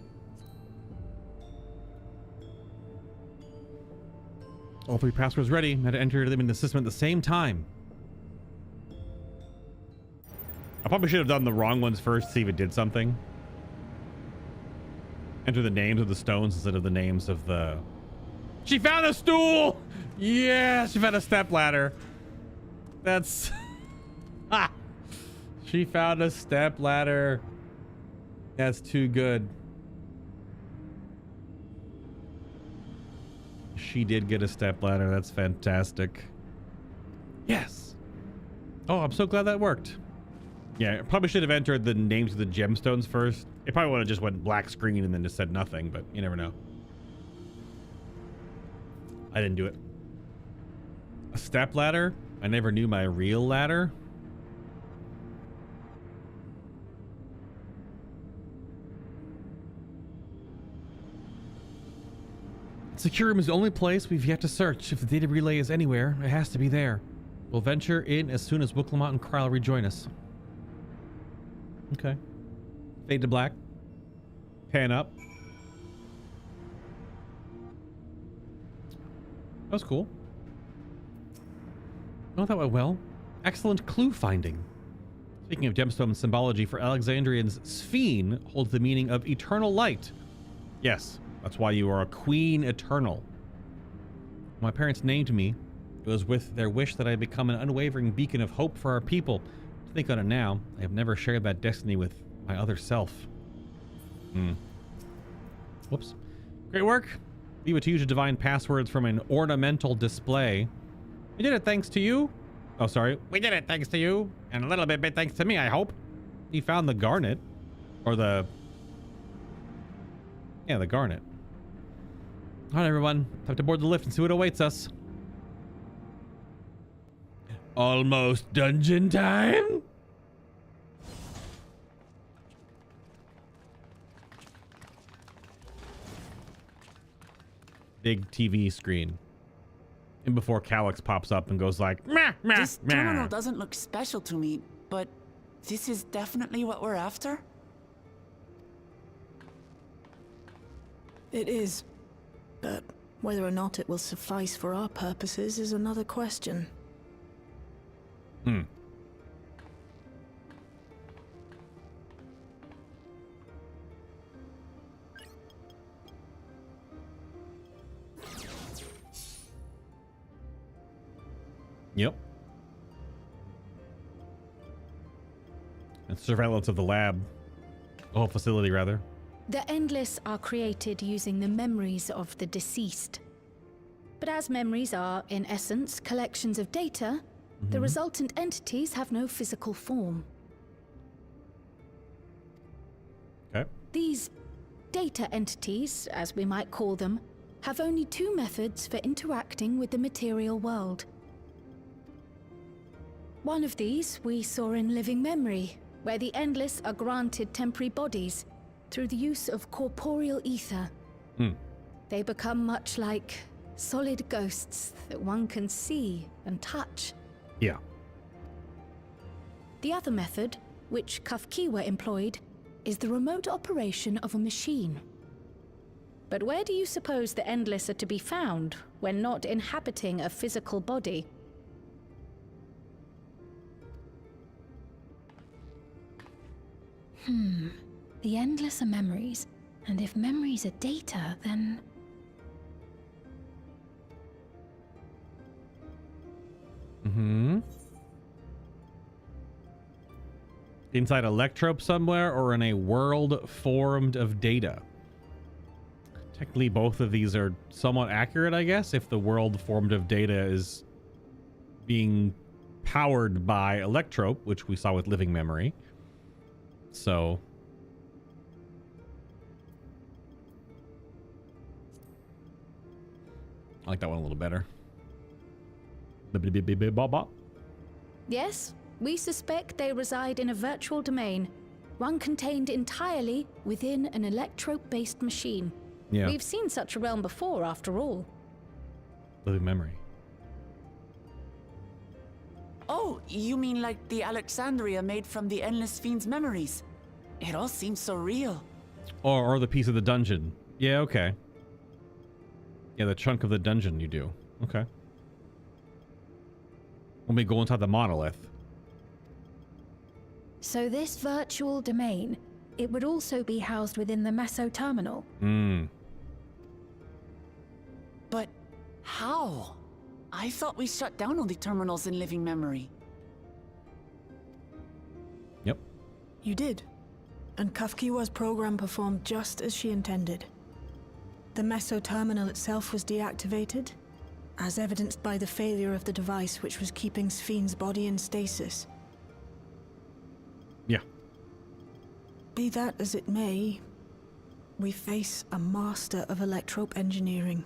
All three passwords ready. Had to enter them in the system at the same time. I probably should have done the wrong ones first, see if it did something. Enter the names of the stones instead of the names of the... She found a stool! Yeah, she found a stepladder. That's... Ha! She found a stepladder. That's too good. She did get a stepladder. That's fantastic. Yes. Oh, I'm so glad that worked. Yeah, I probably should have entered the names of the gemstones first. It probably would have just went black screen and then just said nothing, but you never know. I didn't do it. A stepladder? I never knew my real ladder. Secure room is the only place we've yet to search. If the data relay is anywhere, it has to be there. We'll venture in as soon as Book Lamont and Cryle rejoin us. Okay. Fade to black. Pan up. That was cool. Oh, that went well. Excellent clue finding. Speaking of gemstone symbology, for Alexandrians, Sphene holds the meaning of eternal light. Yes, that's why you are a Queen Eternal. When my parents named me, it was with their wish that I become an unwavering beacon of hope for our people. To think on it now, I have never shared that destiny with my other self. Whoops. Great work. Leave it to you to divine passwords from an ornamental display. We did it thanks to you. Oh, sorry. We did it thanks to you. And a little bit thanks to me, I hope. You found the Garnet. Or the... Yeah, the Garnet. All right, everyone. Time to board the lift and see what awaits us. Almost dungeon time? Big TV screen. And before Calyx pops up and goes like, meh, meh, This meh. terminal doesn't look special to me, but this is definitely what we're after? It is. But whether or not it will suffice for our purposes is another question. Yep. And surveillance of the lab. The whole facility, rather. The Endless are created using the memories of the deceased. But as memories are, in essence, collections of data, the resultant entities have no physical form. Okay. These Data entities, as we might call them, have only two methods for interacting with the material world. One of these we saw in Living Memory, where the Endless are granted temporary bodies through the use of corporeal ether. They become much like solid ghosts that one can see and touch. Yeah. The other method, which Kafkiwa employed, is the remote operation of a machine. But where do you suppose the Endless are to be found when not inhabiting a physical body? The Endless are memories, and if memories are data, then... Inside a Electrope somewhere, or in a world formed of data? Technically, both of these are somewhat accurate, I guess, if the world formed of data is being powered by Electrope, which we saw with Living Memory. So... I like that one a little better. Yes, we suspect they reside in a virtual domain, one contained entirely within an Electrope-based machine. Yeah. We've seen such a realm before, after all. Living Memory. Oh, you mean like the Alexandria made from the Endless Fiend's memories? It all seems so real. Or the piece of the dungeon. Yeah, okay. Yeah, the chunk of the dungeon you do. Okay. When we go inside the monolith. So this virtual domain, it would also be housed within the Meso Terminal. But how? I thought we shut down all the terminals in Living Memory. Yep. You did. And Kafkiwa's program performed just as she intended. The Meso Terminal itself was deactivated, as evidenced by the failure of the device which was keeping Spheen's body in stasis. Yeah. Be that as it may, we face a master of Electrope engineering.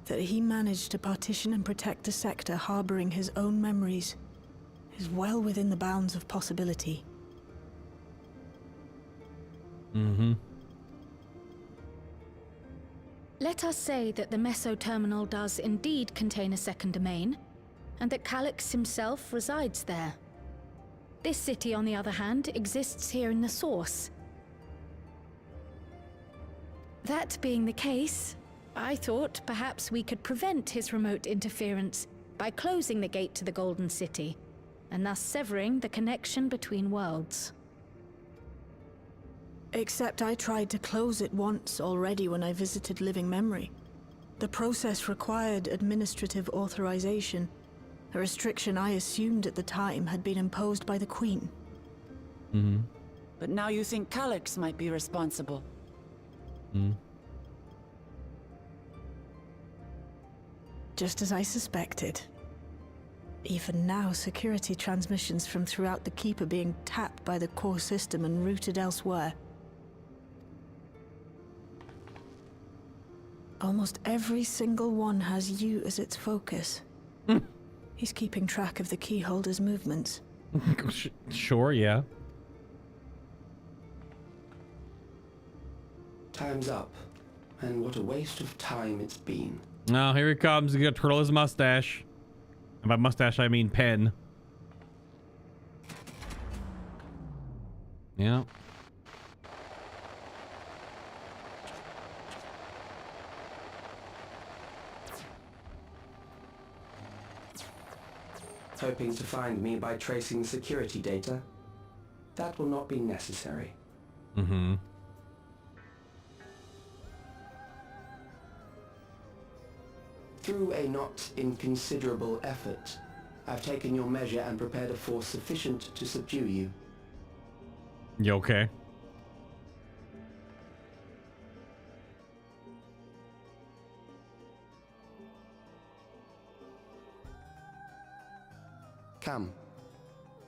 That he managed to partition and protect the sector harboring his own memories is well within the bounds of possibility. Let us say that the Meso Terminal does indeed contain a second domain, and that Calyx himself resides there. This city, on the other hand, exists here in the source. That being the case, I thought perhaps we could prevent his remote interference by closing the gate to the Golden City, and thus severing the connection between worlds. Except I tried to close it once already when I visited Living Memory. The process required administrative authorization, a restriction I assumed at the time had been imposed by the Queen. But now you think Calyx might be responsible. Just as I suspected. Even now, security transmissions from throughout the Keep are being tapped by the core system and routed elsewhere. Almost every single one has you as its focus. He's keeping track of the keyholder's movements. Sure, yeah. Time's up. And what a waste of time it's been. Oh, here he comes. He's gonna twirl his mustache. And by mustache, I mean pen. Yeah. Hoping to find me by tracing security data? That will not be necessary. Through a not inconsiderable effort, I've taken your measure and prepared a force sufficient to subdue you. You okay? Come.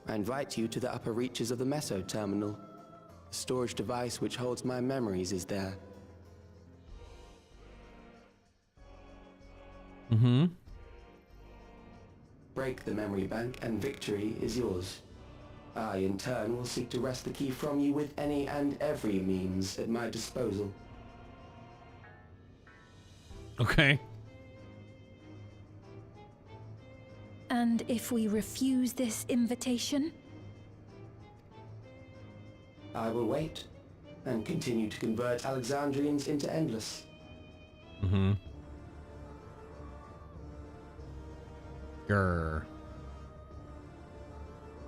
I invite you to the upper reaches of the Meso Terminal. The storage device which holds my memories is there. Mm-hmm. Break the memory bank and victory is yours. I, in turn, will seek to wrest the key from you with any and every means at my disposal. Okay. And if we refuse this invitation? I will wait and continue to convert Alexandrians into Endless. Mm-hmm. Grr.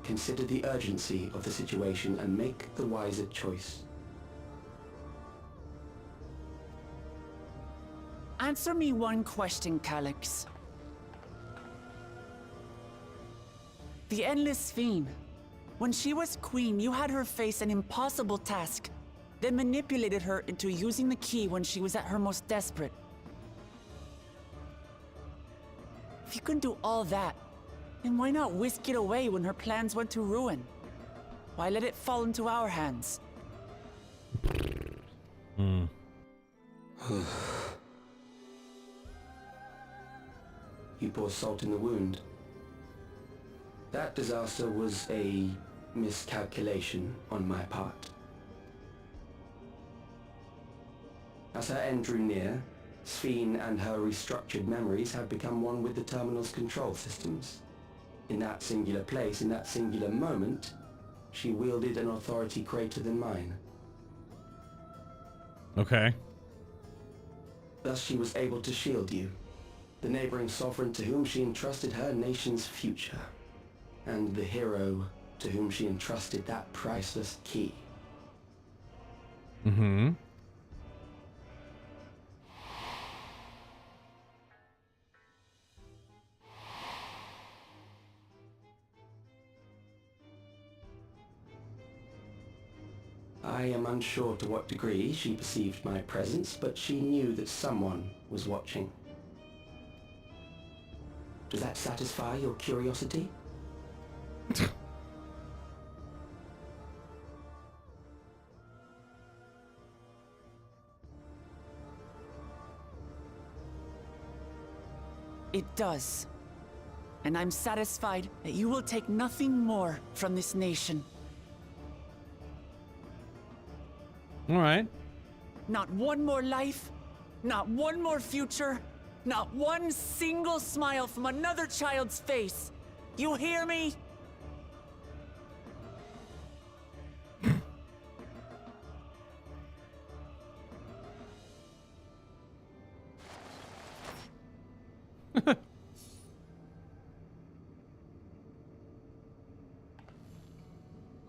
Consider the urgency of the situation and make the wiser choice. Answer me one question, Calyx. The Endless Fiend. When she was queen, you had her face an impossible task, then manipulated her into using the key when she was at her most desperate. If you can do all that, then why not whisk it away when her plans went to ruin? Why let it fall into our hands? You pour salt in the wound. That disaster was a miscalculation on my part. As her end drew near, Sphene and her restructured memories have become one with the terminal's control systems. In that singular place, in that singular moment, she wielded an authority greater than mine. Okay. Thus she was able to shield you, the neighboring sovereign to whom she entrusted her nation's future, and the hero to whom she entrusted that priceless key. Mm-hmm. I am unsure to what degree she perceived my presence, but she knew that someone was watching. Does that satisfy your curiosity? It does. And I'm satisfied that you will take nothing more from this nation. All right. Not one more life, not one more future, not one single smile from another child's face. You hear me?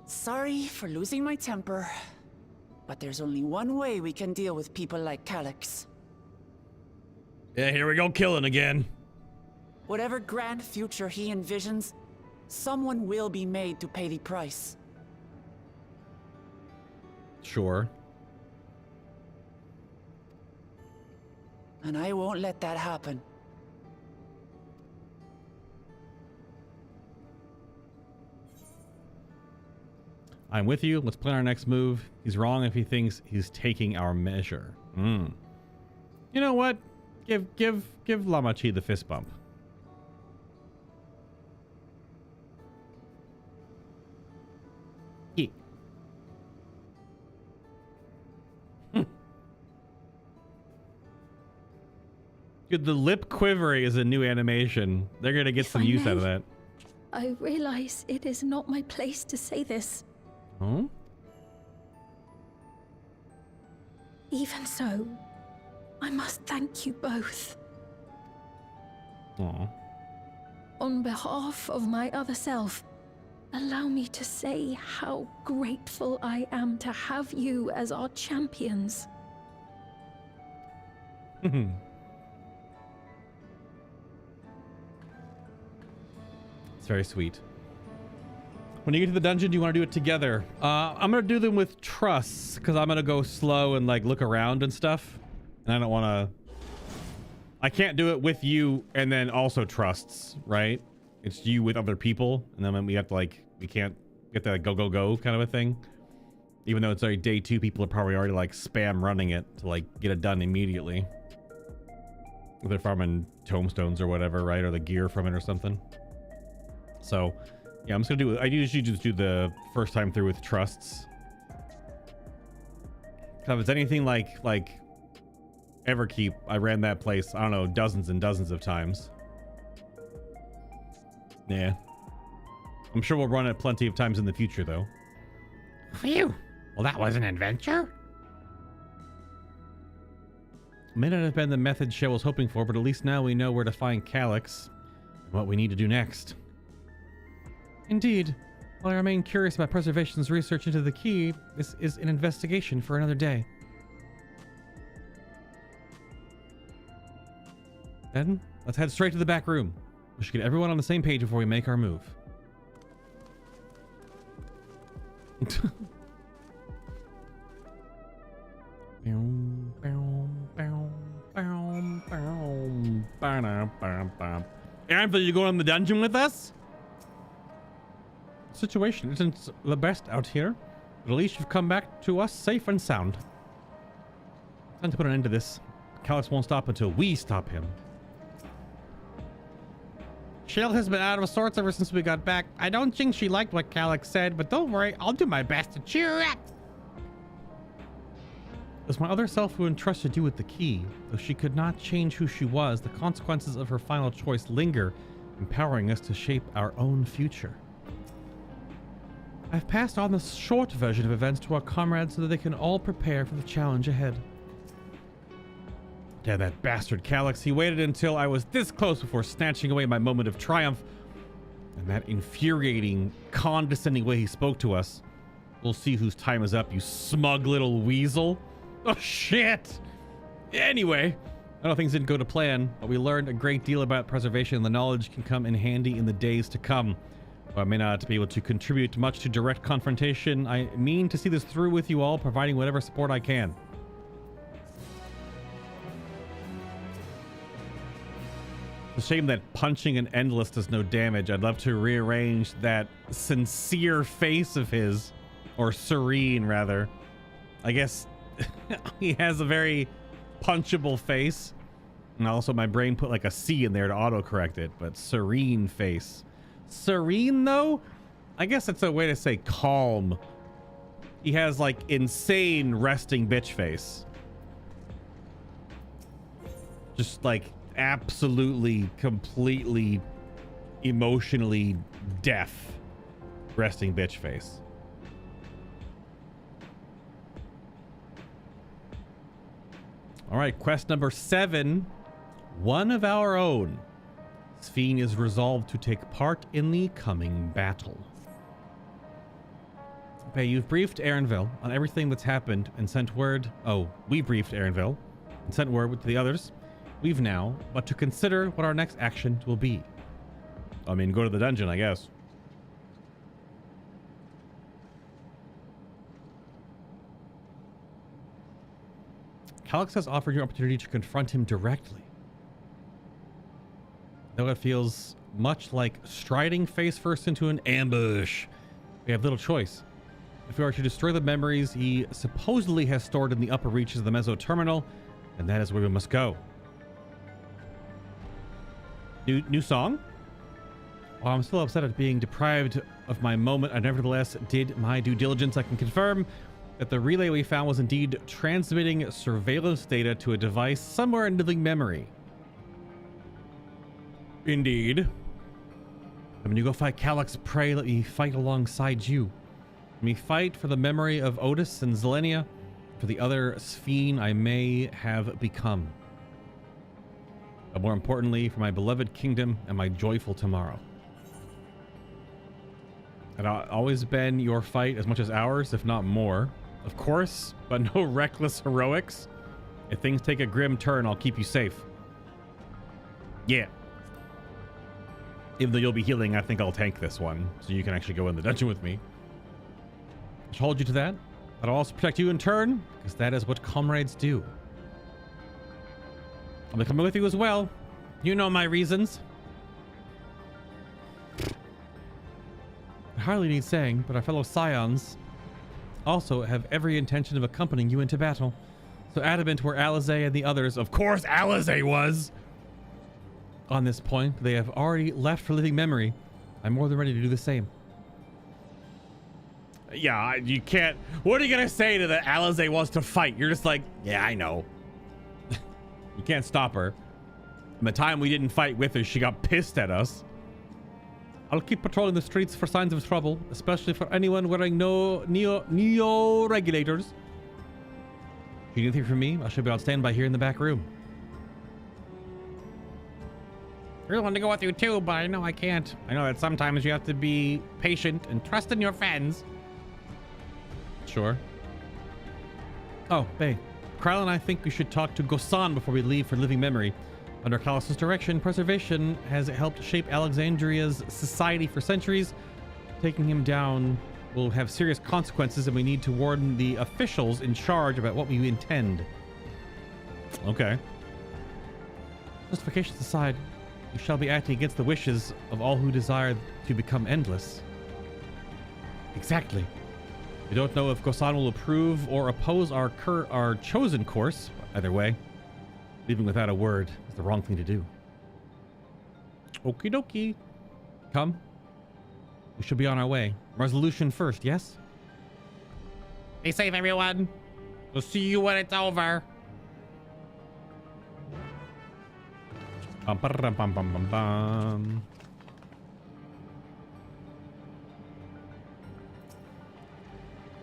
Sorry for losing my temper, but there's only one way we can deal with people like Calyx. Yeah, here we go, killing again. Whatever grand future he envisions, someone will be made to pay the price. Sure. And I won't let that happen. I'm with you. Let's plan our next move. He's wrong if he thinks he's taking our measure. You know what? Give Lamachi the fist bump. Yeah. Dude, the lip quivering is a new animation. They're gonna get some use out of that. I realize it is not my place to say this. Huh? Even so, I must thank you both. Aw. On behalf of my other self, allow me to say how grateful I am to have you as our champions. It's very sweet. When you get to the dungeon, do you want to do it together? I'm gonna do them with trusts because I'm gonna go slow and like look around and stuff, and I don't want to. I can't do it with you and then also trusts, right? It's you with other people, and then we have to like we can't get that like, go kind of a thing. Even though it's already day 2, people are probably already like spam running it to like get it done immediately. They're farming tomestones or whatever, right? Or the gear from it or something. So yeah, I'm just gonna do it. I usually just do the first time through with trusts. If it's anything like Everkeep, I ran that place, I don't know, dozens and dozens of times. Yeah. I'm sure we'll run it plenty of times in the future, though. Phew. Well, that was an adventure. May not have been the method Shell was hoping for, but at least now we know where to find Calyx and what we need to do next. Indeed. While I remain curious about Preservation's research into the key, this is an investigation for another day. Then, let's head straight to the back room. We should get everyone on the same page before we make our move. Aaron, you going in the dungeon with us? The situation isn't the best out here, but at least you've come back to us safe and sound. Time to put an end to this. Calyx won't stop until we stop him. Shell has been out of sorts ever since we got back. I don't think she liked what Calyx said, but don't worry, I'll do my best to cheer her up. It was my other self who entrusted you with the key. Though she could not change who she was, the consequences of her final choice linger, empowering us to shape our own future. I've passed on the short version of events to our comrades so that they can all prepare for the challenge ahead. Damn that bastard Calyx. He waited until I was this close before snatching away my moment of triumph. And that infuriating, condescending way he spoke to us. We'll see whose time is up, you smug little weasel. Oh, shit. Anyway, I know things didn't go to plan, but we learned a great deal about preservation, and the knowledge can come in handy in the days to come. Though I may not be able to contribute much to direct confrontation, I mean to see this through with you all, providing whatever support I can. It's a shame that punching an Endless does no damage. I'd love to rearrange that sincere face of his, or serene rather. I guess he has a very punchable face, and also my brain put like a C in there to autocorrect it, but serene face. Serene though? I guess that's a way to say calm. He has like insane resting bitch face. Just like absolutely, completely, emotionally deaf resting bitch face. All right, quest number 7, one of our own. Sphene is resolved to take part in the coming battle. Okay, you've briefed Erenville on everything that's happened and sent word. Oh, we briefed Erenville and sent word to the others. We've now, but to consider what our next action will be. I mean, go to the dungeon, I guess. Calyx has offered you an opportunity to confront him directly. Though it feels much like striding face first into an ambush, we have little choice. If we are to destroy the memories he supposedly has stored in the upper reaches of the Meso Terminal, then that is where we must go. New song? While I'm still upset at being deprived of my moment, I nevertheless did my due diligence. I can confirm that the relay we found was indeed transmitting surveillance data to a device somewhere in living memory. Indeed. And when you go fight Calyx, pray let me fight alongside you. Let me fight for the memory of Otis and Zelenia, for the other Sphene I may have become. But more importantly, for my beloved kingdom and my joyful tomorrow. It's always been your fight as much as ours, if not more. Of course, but no reckless heroics. If things take a grim turn, I'll keep you safe. Yeah. Even though you'll be healing, I think I'll tank this one, so you can actually go in the dungeon with me. I'll hold you to that, but I'll also protect you in turn, because that is what comrades do. I'll be coming with you as well. You know my reasons. I hardly need saying, but our fellow Scions also have every intention of accompanying you into battle. So adamant were Alizé and the others. Of course Alizé was! On this point, they have already left for living memory. I'm more than ready to do the same. Yeah, you can't... What are you gonna say to the Alizé wants to fight? You're just like, yeah, I know. You can't stop her. And the time we didn't fight with her, she got pissed at us. I'll keep patrolling the streets for signs of trouble, especially for anyone wearing no neo regulators. If you need anything from me, I should be on standby here in the back room. I really want to go with you too, but I know I can't. I know that sometimes you have to be patient and trust in your friends. Sure. Oh, Bae. Kryl and I think we should talk to Gosan before we leave for living memory. Under Kalos' direction, preservation has helped shape Alexandria's society for centuries. Taking him down will have serious consequences, and we need to warn the officials in charge about what we intend. Okay. Justifications aside, we shall be acting against the wishes of all who desire to become endless. Exactly. We don't know if Gosan will approve or oppose our chosen course. Either way, leaving without a word is the wrong thing to do. Okie dokie. Come. We should be on our way. Resolution first, yes? Be safe, everyone. We'll see you when it's over. Bum, bum, bum, bum, bum, bum.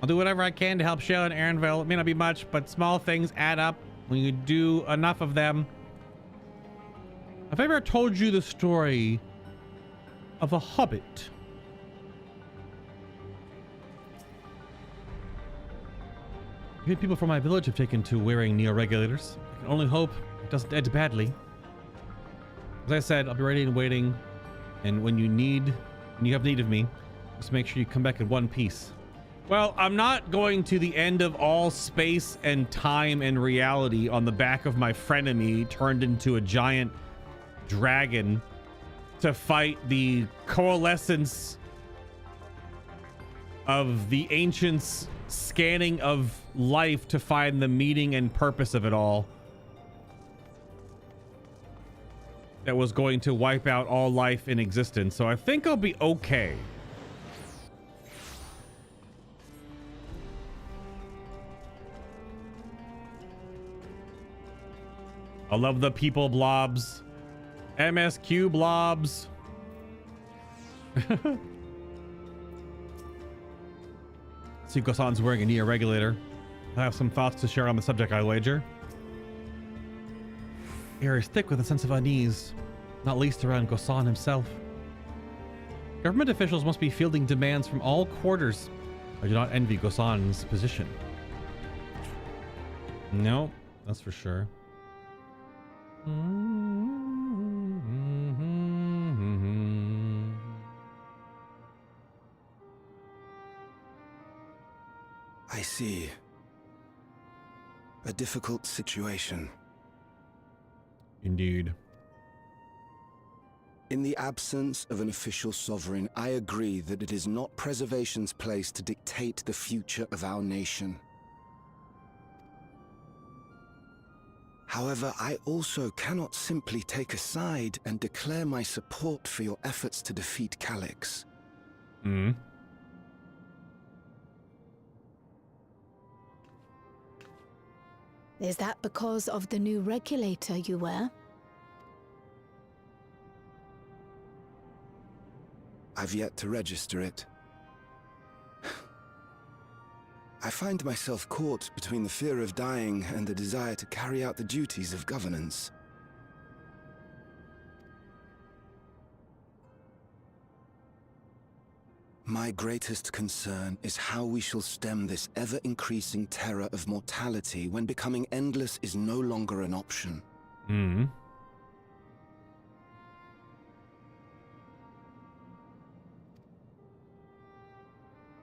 I'll do whatever I can to help Shale and Aaronville. It may not be much, but small things add up when you do enough of them. Have I ever told you the story of a hobbit? Even people from my village have taken to wearing neo-regulators. I can only hope it doesn't end badly. As I said, I'll be ready and waiting. And when you have need of me, just make sure you come back in one piece. Well, I'm not going to the end of all space and time and reality on the back of my frenemy turned into a giant dragon to fight the coalescence of the ancients scanning of life to find the meaning and purpose of it all. That was going to wipe out all life in existence. So I think I'll be okay. I love the people blobs. MSQ blobs. See, Gosan's wearing a neo-regulator. I have some thoughts to share on the subject, I wager. Air is thick with a sense of unease, not least around Gosan himself. Government officials must be fielding demands from all quarters. I do not envy Gosan's position. No, that's for sure. I see. A difficult situation. Indeed. In the absence of an official sovereign, I agree that it is not preservation's place to dictate the future of our nation. However, I also cannot simply take a side and declare my support for your efforts to defeat Calyx. Is that because of the new regulator you wear? I've yet to register it. I find myself caught between the fear of dying and the desire to carry out the duties of governance. My greatest concern is how we shall stem this ever-increasing terror of mortality when becoming endless is no longer an option.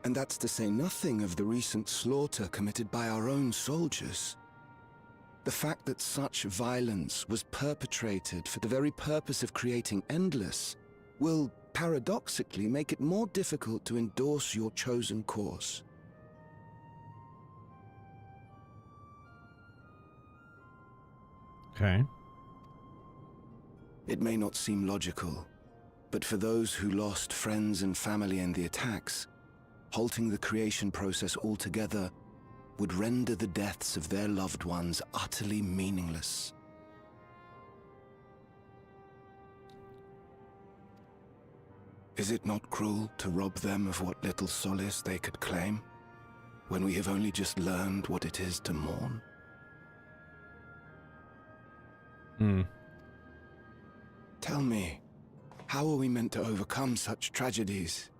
And that's to say nothing of the recent slaughter committed by our own soldiers. The fact that such violence was perpetrated for the very purpose of creating Endless will paradoxically make it more difficult to endorse your chosen course. Okay. It may not seem logical, but for those who lost friends and family in the attacks, halting the creation process altogether would render the deaths of their loved ones utterly meaningless. Is it not cruel to rob them of what little solace they could claim, when we have only just learned what it is to mourn? Tell me, how are we meant to overcome such tragedies?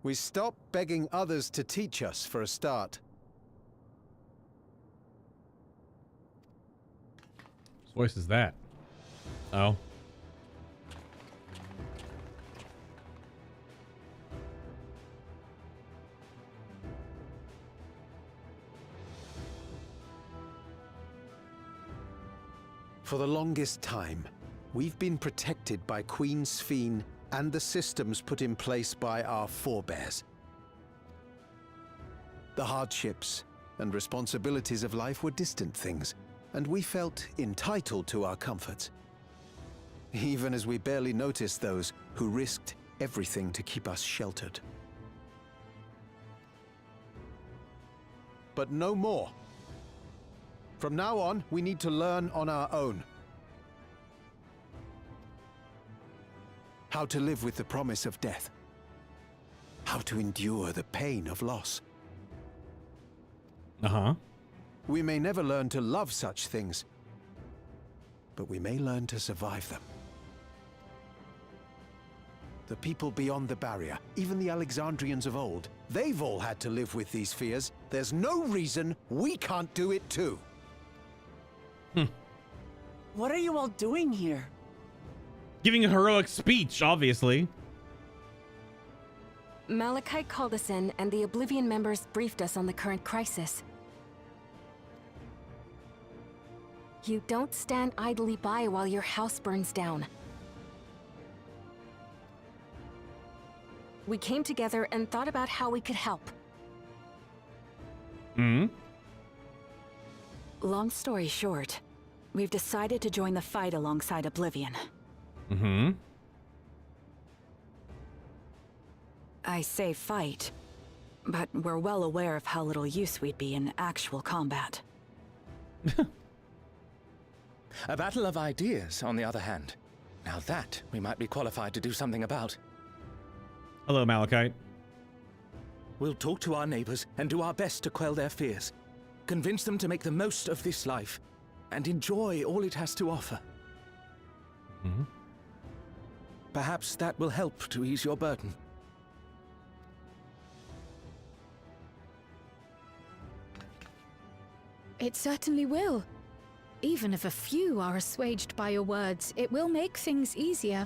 We stop begging others to teach us for a start. Whose voice is that? Oh. For the longest time, we've been protected by Queen Sphene and the systems put in place by our forebears. The hardships and responsibilities of life were distant things, and we felt entitled to our comforts, even as we barely noticed those who risked everything to keep us sheltered. But no more. From now on, we need to learn on our own. How to live with the promise of death. How to endure the pain of loss. Uh-huh. We may never learn to love such things, but we may learn to survive them. The people beyond the barrier, even the Alexandrians of old, they've all had to live with these fears. There's no reason we can't do it too. What are you all doing here? Giving a heroic speech, obviously. Malachite called us in, and the Oblivion members briefed us on the current crisis. You don't stand idly by while your house burns down. We came together and thought about how we could help. Long story short, we've decided to join the fight alongside Oblivion. I say fight, but we're well aware of how little use we'd be in actual combat. A battle of ideas, on the other hand. Now that we might be qualified to do something about. Hello, Malachite. We'll talk to our neighbors and do our best to quell their fears. Convince them to make the most of this life and enjoy all it has to offer. Perhaps that will help to ease your burden. It certainly will. Even if a few are assuaged by your words, it will make things easier.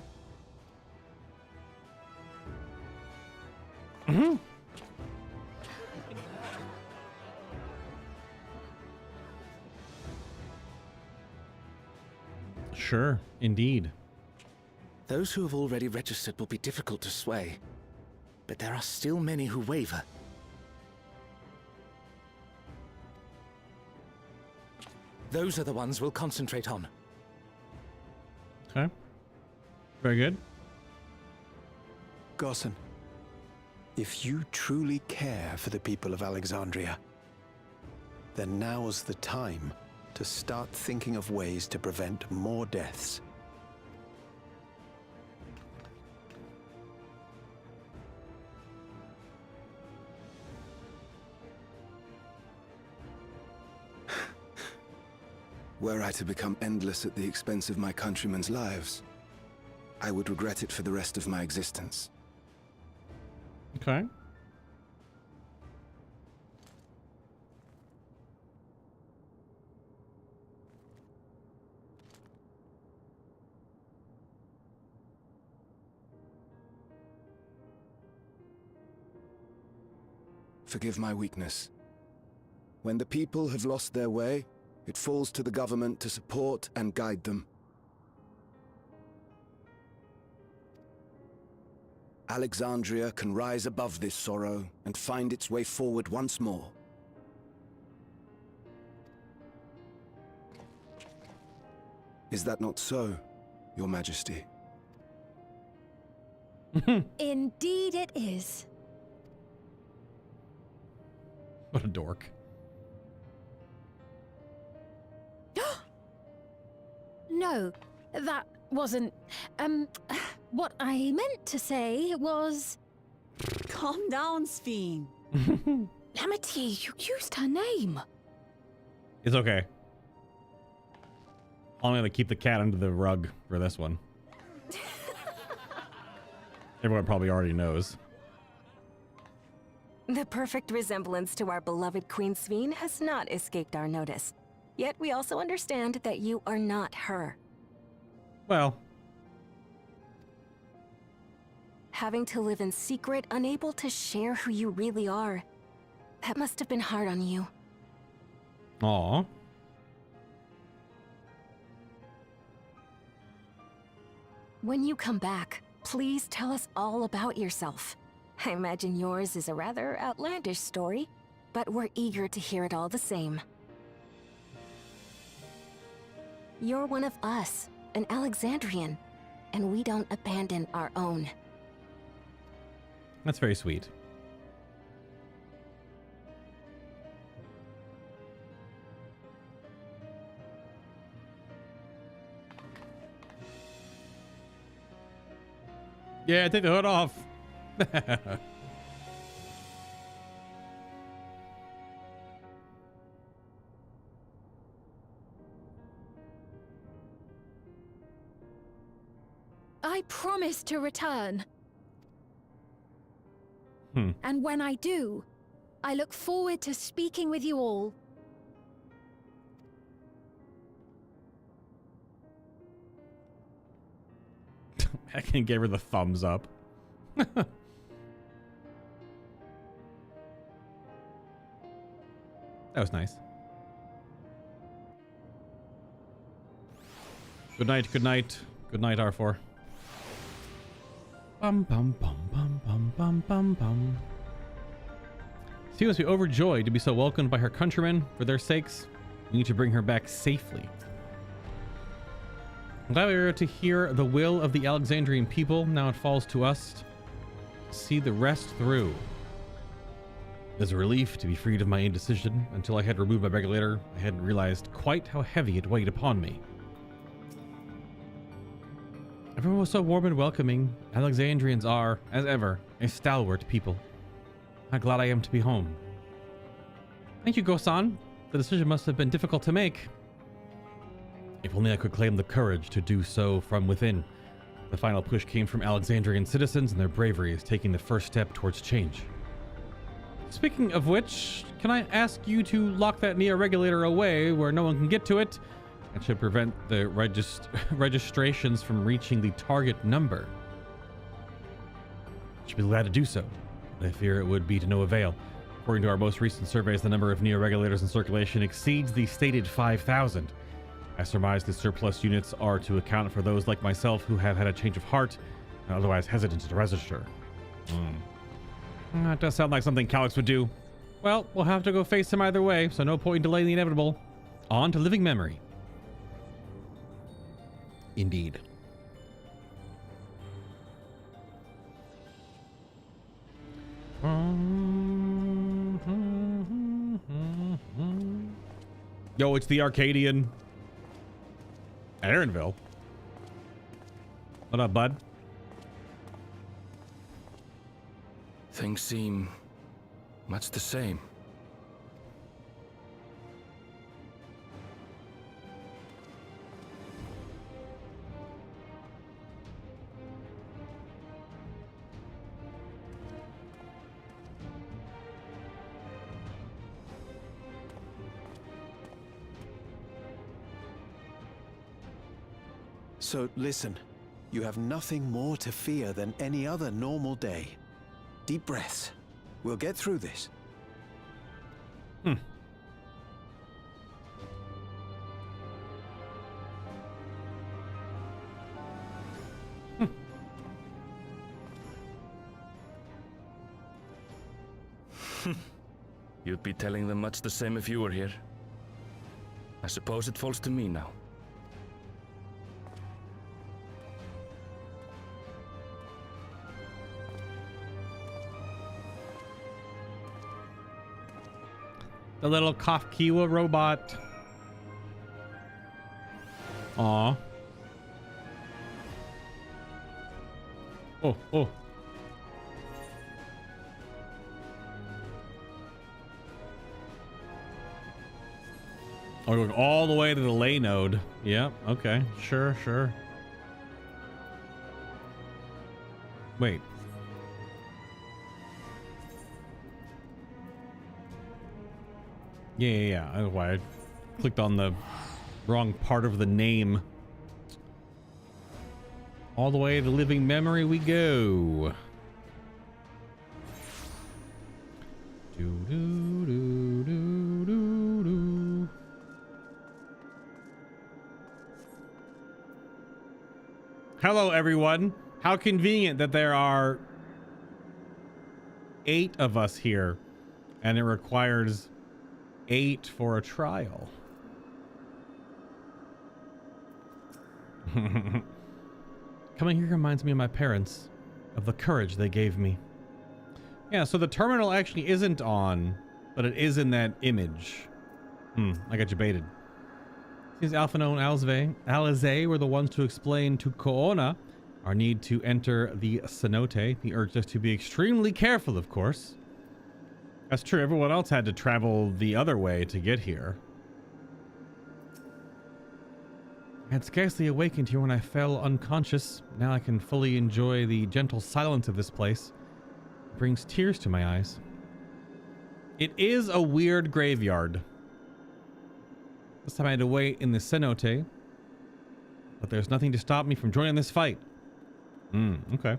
Sure, indeed. Those who have already registered will be difficult to sway, but there are still many who waver. Those are the ones we'll concentrate on. Okay. Very good. Gossan, if you truly care for the people of Alexandria, then now's the time to start thinking of ways to prevent more deaths. Were I to become endless at the expense of my countrymen's lives, I would regret it for the rest of my existence. Okay. Forgive my weakness. When the people have lost their way, it falls to the government to support and guide them. Alexandria can rise above this sorrow and find its way forward once more. Is that not so, Your Majesty? Indeed it is. What a dork. No, that wasn't... what I meant to say was... Calm down, Sphene. Lamity, you used her name. It's okay. I'm gonna keep the cat under the rug for this one. Everyone probably already knows. The perfect resemblance to our beloved Queen Sphene has not escaped our notice. Yet we also understand that you are not her. Well. Having to live in secret, unable to share who you really are. That must have been hard on you. Aww. When you come back, please tell us all about yourself. I imagine yours is a rather outlandish story, but we're eager to hear it all the same. You're one of us, an Alexandrian, and we don't abandon our own. That's very sweet. Yeah, take the hood off. I promise to return. Hmm. And when I do, I look forward to speaking with you all. I can give her the thumbs up. That was nice. Good night, good night. Good night, R4. Bum bum bum bum bum bum bum bum. She must be overjoyed to be so welcomed by her countrymen. For their sakes, we need to bring her back safely. I'm glad we were to hear the will of the Alexandrian people. Now it falls to us to see the rest through. It is a relief to be freed of my indecision. Until I had removed my regulator, I hadn't realized quite how heavy it weighed upon me. Everyone was so warm and welcoming. Alexandrians are, as ever, a stalwart people. How glad I am to be home. Thank you, Gosan. The decision must have been difficult to make. If only I could claim the courage to do so from within. The final push came from Alexandrian citizens, and their bravery is taking the first step towards change. Speaking of which, can I ask you to lock that Neo-regulator away where no one can get to it? That should prevent the registrations from reaching the target number. Should be glad to do so, but I fear it would be to no avail. According to our most recent surveys, the number of Neo-regulators in circulation exceeds the stated 5,000. I surmise the surplus units are to account for those like myself who have had a change of heart and otherwise hesitant to register. That does sound like something Calyx would do. Well, we'll have to go face him either way, so no point in delaying the inevitable. On to living memory. Indeed. Yo, it's the Arcadian. Aaronville. What up, bud? Things seem much the same. So listen, you have nothing more to fear than any other normal day. Deep breaths. We'll get through this. You'd be telling them much the same if you were here. I suppose it falls to me now. The little Kafkiwa robot. Aw. Oh, oh. Oh, we're going all the way to the lay node. Yep, okay. Sure, sure. Wait. Yeah. That's why I clicked on the wrong part of the name. All the way to living memory we go. Hello, everyone. How convenient that there are 8 of us here, and it requires 8 for a trial. Coming here reminds me of my parents, of the courage they gave me. Yeah, so the terminal actually isn't on, but it is in that image. I got you baited. Seems Alphino and Alize were the ones to explain to Koona our need to enter the cenote. He urged us to be extremely careful, of course. That's true, everyone else had to travel the other way to get here. I had scarcely awakened here when I fell unconscious. Now I can fully enjoy the gentle silence of this place. It brings tears to my eyes. It is a weird graveyard. This time I had to wait in the cenote, but there's nothing to stop me from joining this fight. Okay.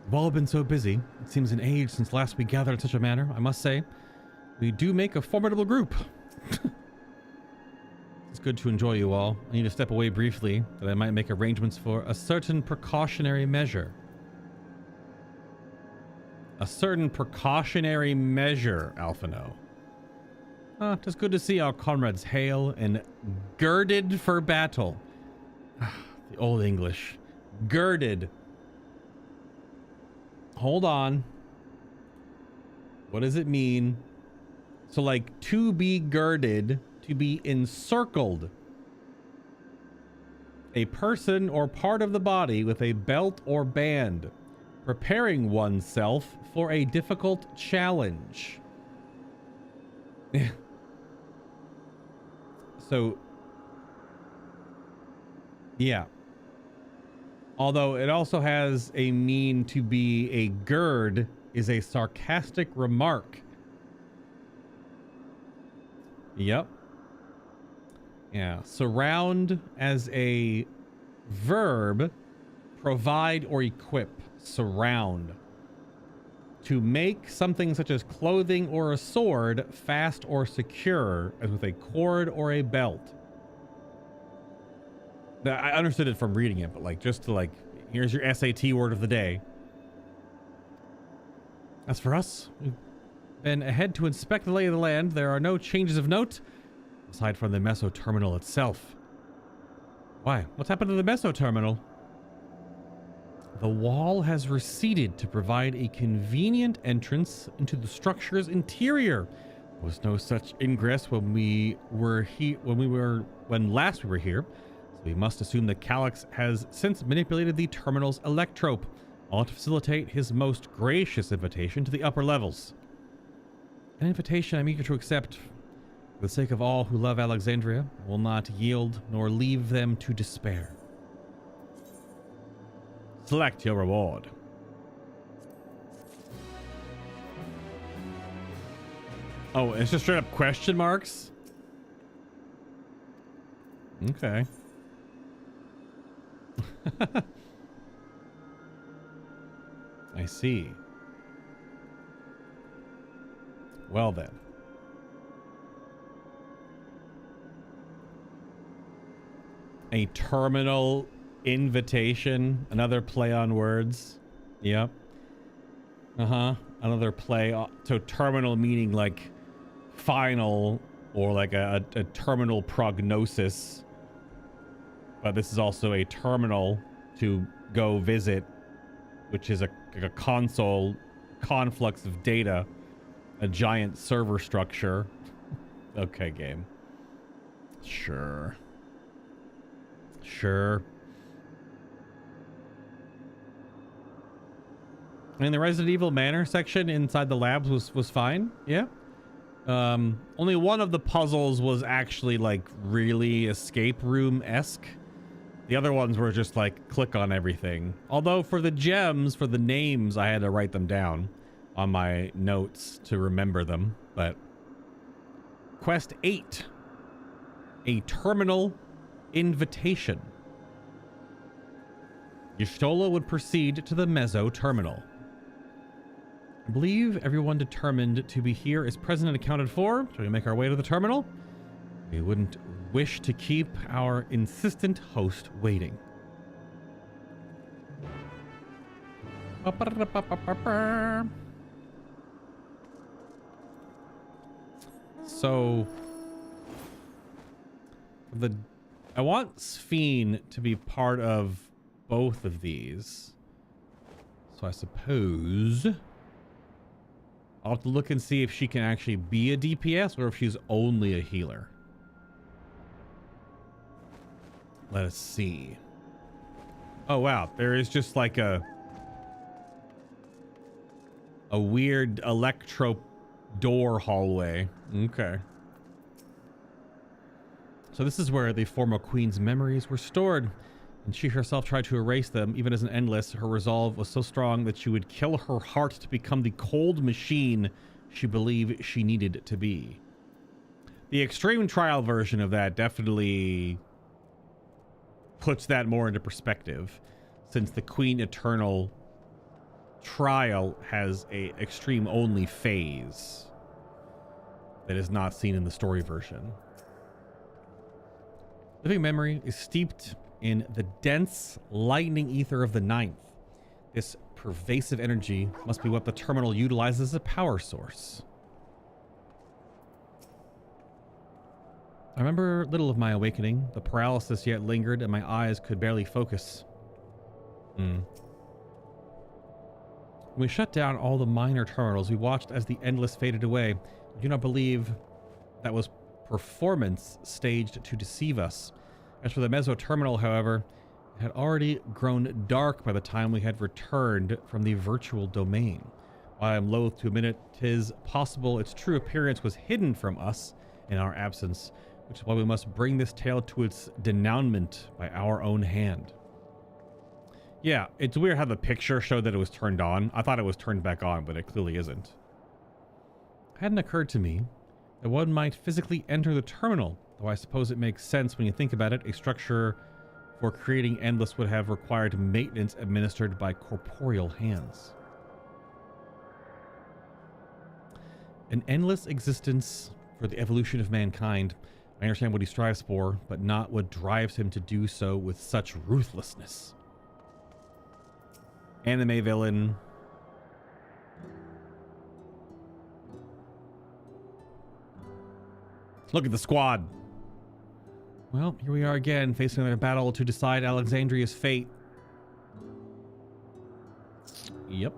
We've all been so busy. It seems an age since last we gathered in such a manner. I must say, we do make a formidable group. It's good to enjoy you all. I need to step away briefly, that I might make arrangements for a certain precautionary measure. A certain precautionary measure, Alphino. It's good to see our comrades hale and girded for battle. The old English. Girded. Hold on. What does it mean? So like to be girded, to be encircled. A person or part of the body with a belt or band, preparing oneself for a difficult challenge. So, yeah. Although it also has a mean to be a gird is a sarcastic remark. Yep. Yeah. Surround as a verb, provide or equip. Surround. To make something such as clothing or a sword fast or secure, as with a cord or a belt. I understood it from reading it, but like just to like, here's your SAT word of the day. As for us, we've been ahead to inspect the lay of the land. There are no changes of note, aside from the Meso Terminal itself. Why? What's happened to the Meso Terminal? The wall has receded to provide a convenient entrance into the structure's interior. There was no such ingress when last we were here. So we must assume that Calyx has since manipulated the terminal's electrope, all to facilitate his most gracious invitation to the upper levels. An invitation I'm eager to accept. For the sake of all who love Alexandria, I will not yield nor leave them to despair. Select your reward. Oh, it's just straight up question marks? Okay. I see. Well then. A terminal invitation, another play on words. Yep. Another play. So terminal meaning like final or like a terminal prognosis. But this is also a terminal to go visit, which is a console conflux of data, a giant server structure. Okay, game. Sure. Sure. I mean, the Resident Evil Manor section inside the labs was fine. Yeah. Only one of the puzzles was actually like really escape room-esque. The other ones were just like click on everything. Although for the gems, for the names, I had to write them down on my notes to remember them. But Quest 8, a terminal invitation. Y'shtola would proceed to the Meso Terminal. I believe everyone determined to be here is present and accounted for. Shall we make our way to the terminal? We wouldn't wish to keep our insistent host waiting. So, I want Sphene to be part of both of these. So I suppose I'll have to look and see if she can actually be a DPS or if she's only a healer. Let us see. Oh wow, there is just like a weird electro door hallway. Okay. So this is where the former queen's memories were stored, and she herself tried to erase them. Even as an endless, her resolve was so strong that she would kill her heart to become the cold machine she believed she needed to be. The extreme trial version of that definitely puts that more into perspective, since the Queen Eternal trial has a extreme only phase that is not seen in the story version. Living memory is steeped in the dense lightning ether of the ninth. This pervasive energy must be what the terminal utilizes as a power source. I remember little of my awakening. The paralysis yet lingered and my eyes could barely focus. When we shut down all the minor terminals, we watched as the endless faded away. I do not believe that was performance staged to deceive us. As for the Meso Terminal, however, it had already grown dark by the time we had returned from the virtual domain. While I am loath to admit it, 'tis possible its true appearance was hidden from us in our absence, which is why we must bring this tale to its denouement by our own hand. Yeah, it's weird how the picture showed that it was turned on. I thought it was turned back on, but it clearly isn't. It hadn't occurred to me that one might physically enter the terminal, though I suppose it makes sense when you think about it. A structure for creating Endless would have required maintenance administered by corporeal hands. An endless existence for the evolution of mankind. I understand what he strives for, but not what drives him to do so with such ruthlessness. Anime villain. Look at the squad. Well, here we are again, facing another battle to decide Alexandria's fate. Yep.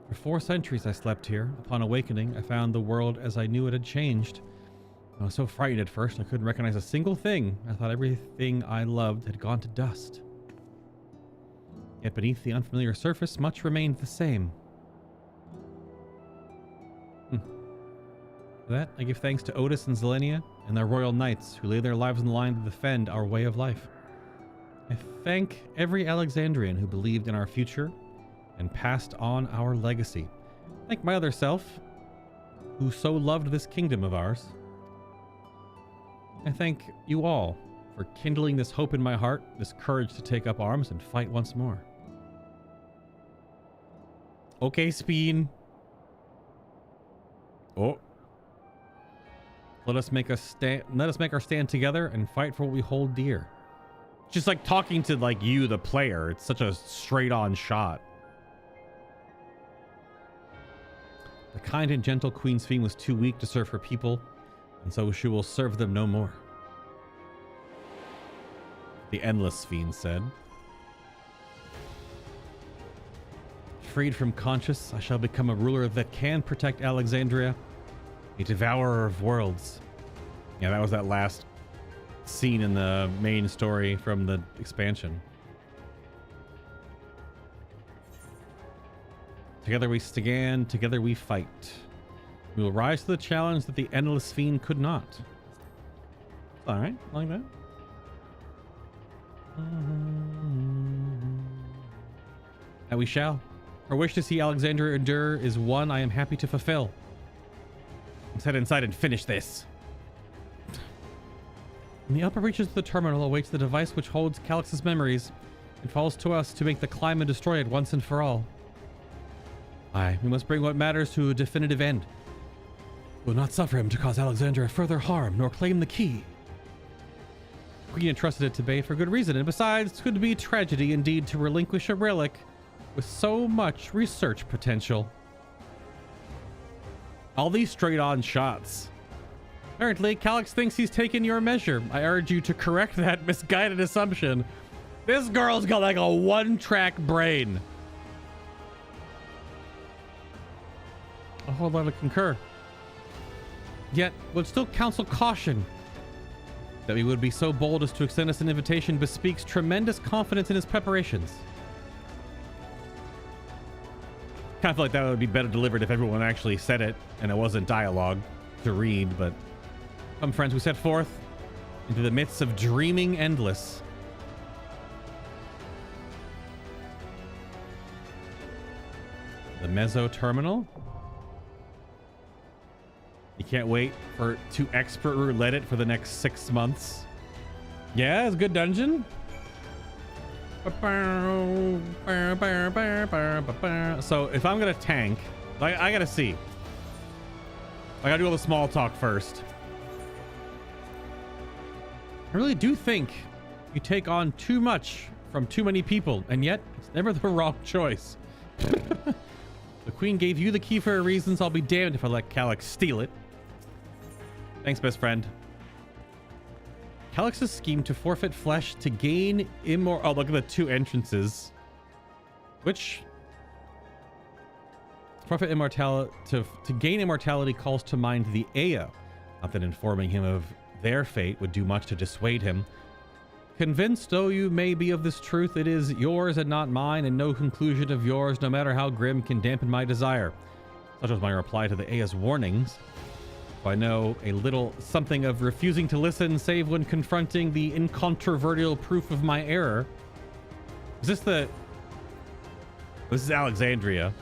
For 4 centuries I slept here. Upon awakening, I found the world as I knew it had changed. I was so frightened at first, I couldn't recognize a single thing. I thought everything I loved had gone to dust. Yet beneath the unfamiliar surface, much remained the same. For that, I give thanks to Otis and Zelenia and their royal knights who lay their lives on the line to defend our way of life. I thank every Alexandrian who believed in our future and passed on our legacy. I thank my other self, who so loved this kingdom of ours. I thank you all for kindling this hope in my heart, this courage to take up arms and fight once more. Okay, Sphene. Oh. Let us make our stand together and fight for what we hold dear. Just like talking to like you, the player. It's such a straight-on shot. The kind and gentle Queen Sphene was too weak to serve her people, and so she will serve them no more. The endless Sphene said. freed from conscience, I shall become a ruler that can protect Alexandria, a devourer of worlds. Yeah, that was that last scene in the main story from the expansion. Together we stand, together we fight. We will rise to the challenge that the Endless Fiend could not. All right, like that. And we shall. Our wish to see Alexandria endure is one I am happy to fulfill. Let's head inside and finish this. In the upper reaches of the terminal awaits the device which holds Calix's memories. It falls to us to make the climb and destroy it once and for all. Aye, we must bring what matters to a definitive end. We will not suffer him to cause Alexandria further harm, nor claim the key. Queen entrusted it to Bay for good reason, and besides, it could be tragedy indeed to relinquish a relic with so much research potential. All these straight-on shots. Apparently, Calix thinks he's taken your measure. I urge you to correct that misguided assumption. This girl's got like a one-track brain. A whole lot of concur. Yet, would still counsel caution. That he would be so bold as to extend us an invitation bespeaks tremendous confidence in his preparations. Kind of feel like that would be better delivered if everyone actually said it and it wasn't dialogue to read, but come friends, we set forth into the midst of dreaming endless. The Meso Terminal. You can't wait to expert roulette it for the next 6 months. Yeah, it's a good dungeon. So if I'm gonna tank, I gotta see. I gotta do all the small talk first. I really do think you take on too much from too many people, and yet it's never the wrong choice. The queen gave you the key for her reasons. I'll be damned if I let Calix steal it. Thanks, best friend. Calix's scheme to forfeit flesh to gain oh, look at the 2 entrances. Which forfeit immortality to gain immortality calls to mind the Aya. Not that informing him of their fate would do much to dissuade him. Convinced though you may be of this truth, it is yours and not mine, and no conclusion of yours, no matter how grim, can dampen my desire. Such was my reply to the Aya's warnings. I know a little something of refusing to listen, save when confronting the incontrovertible proof of my error. Is this the... This is Alexandria.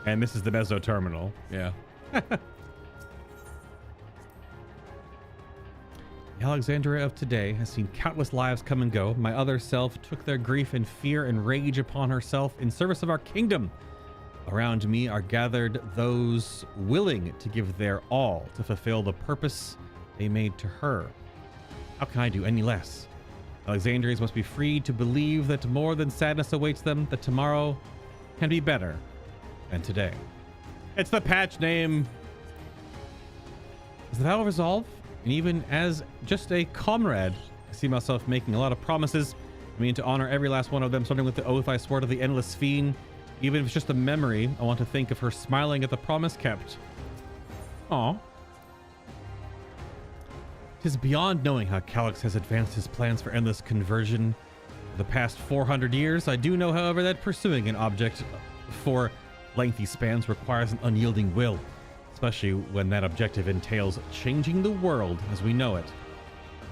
And this is the Meso Terminal. Yeah. The Alexandria of today has seen countless lives come and go. My other self took their grief and fear and rage upon herself in service of our kingdom. Around me are gathered those willing to give their all to fulfill the purpose they made to her. How can I do any less? Alexandrians must be free to believe that more than sadness awaits them, that tomorrow can be better than today. It's the patch name. Is the vow resolve? And even as just a comrade, I see myself making a lot of promises. I mean to honor every last one of them, starting with the oath I swore to the Endless Fiend. Even if it's just a memory, I want to think of her smiling at the promise kept. Aw. Tis beyond knowing how Calix has advanced his plans for endless conversion for the past 400 years. I do know, however, that pursuing an object for lengthy spans requires an unyielding will, especially when that objective entails changing the world as we know it.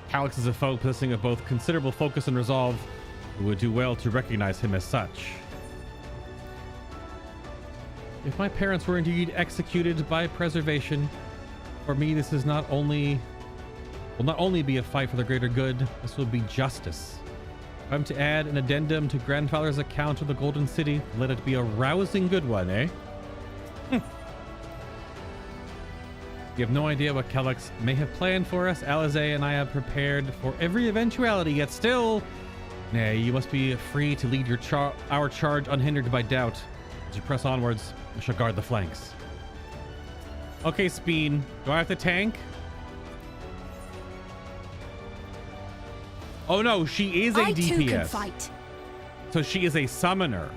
Calix is a foe possessing of both considerable focus and resolve. We would do well to recognize him as such. If my parents were indeed executed by preservation, for me this is will not only be a fight for the greater good, this will be justice. If I'm to add an addendum to grandfather's account of the Golden City, let it be a rousing good one, eh? You have no idea what Calix may have planned for us. Alize and I have prepared for every eventuality, yet still... Nay, you must be free to lead our charge unhindered by doubt. As you press onwards, I shall guard the flanks. Okay, Speen. Do I have to tank? Oh no, she is a DPS. I too can fight. So she is a summoner.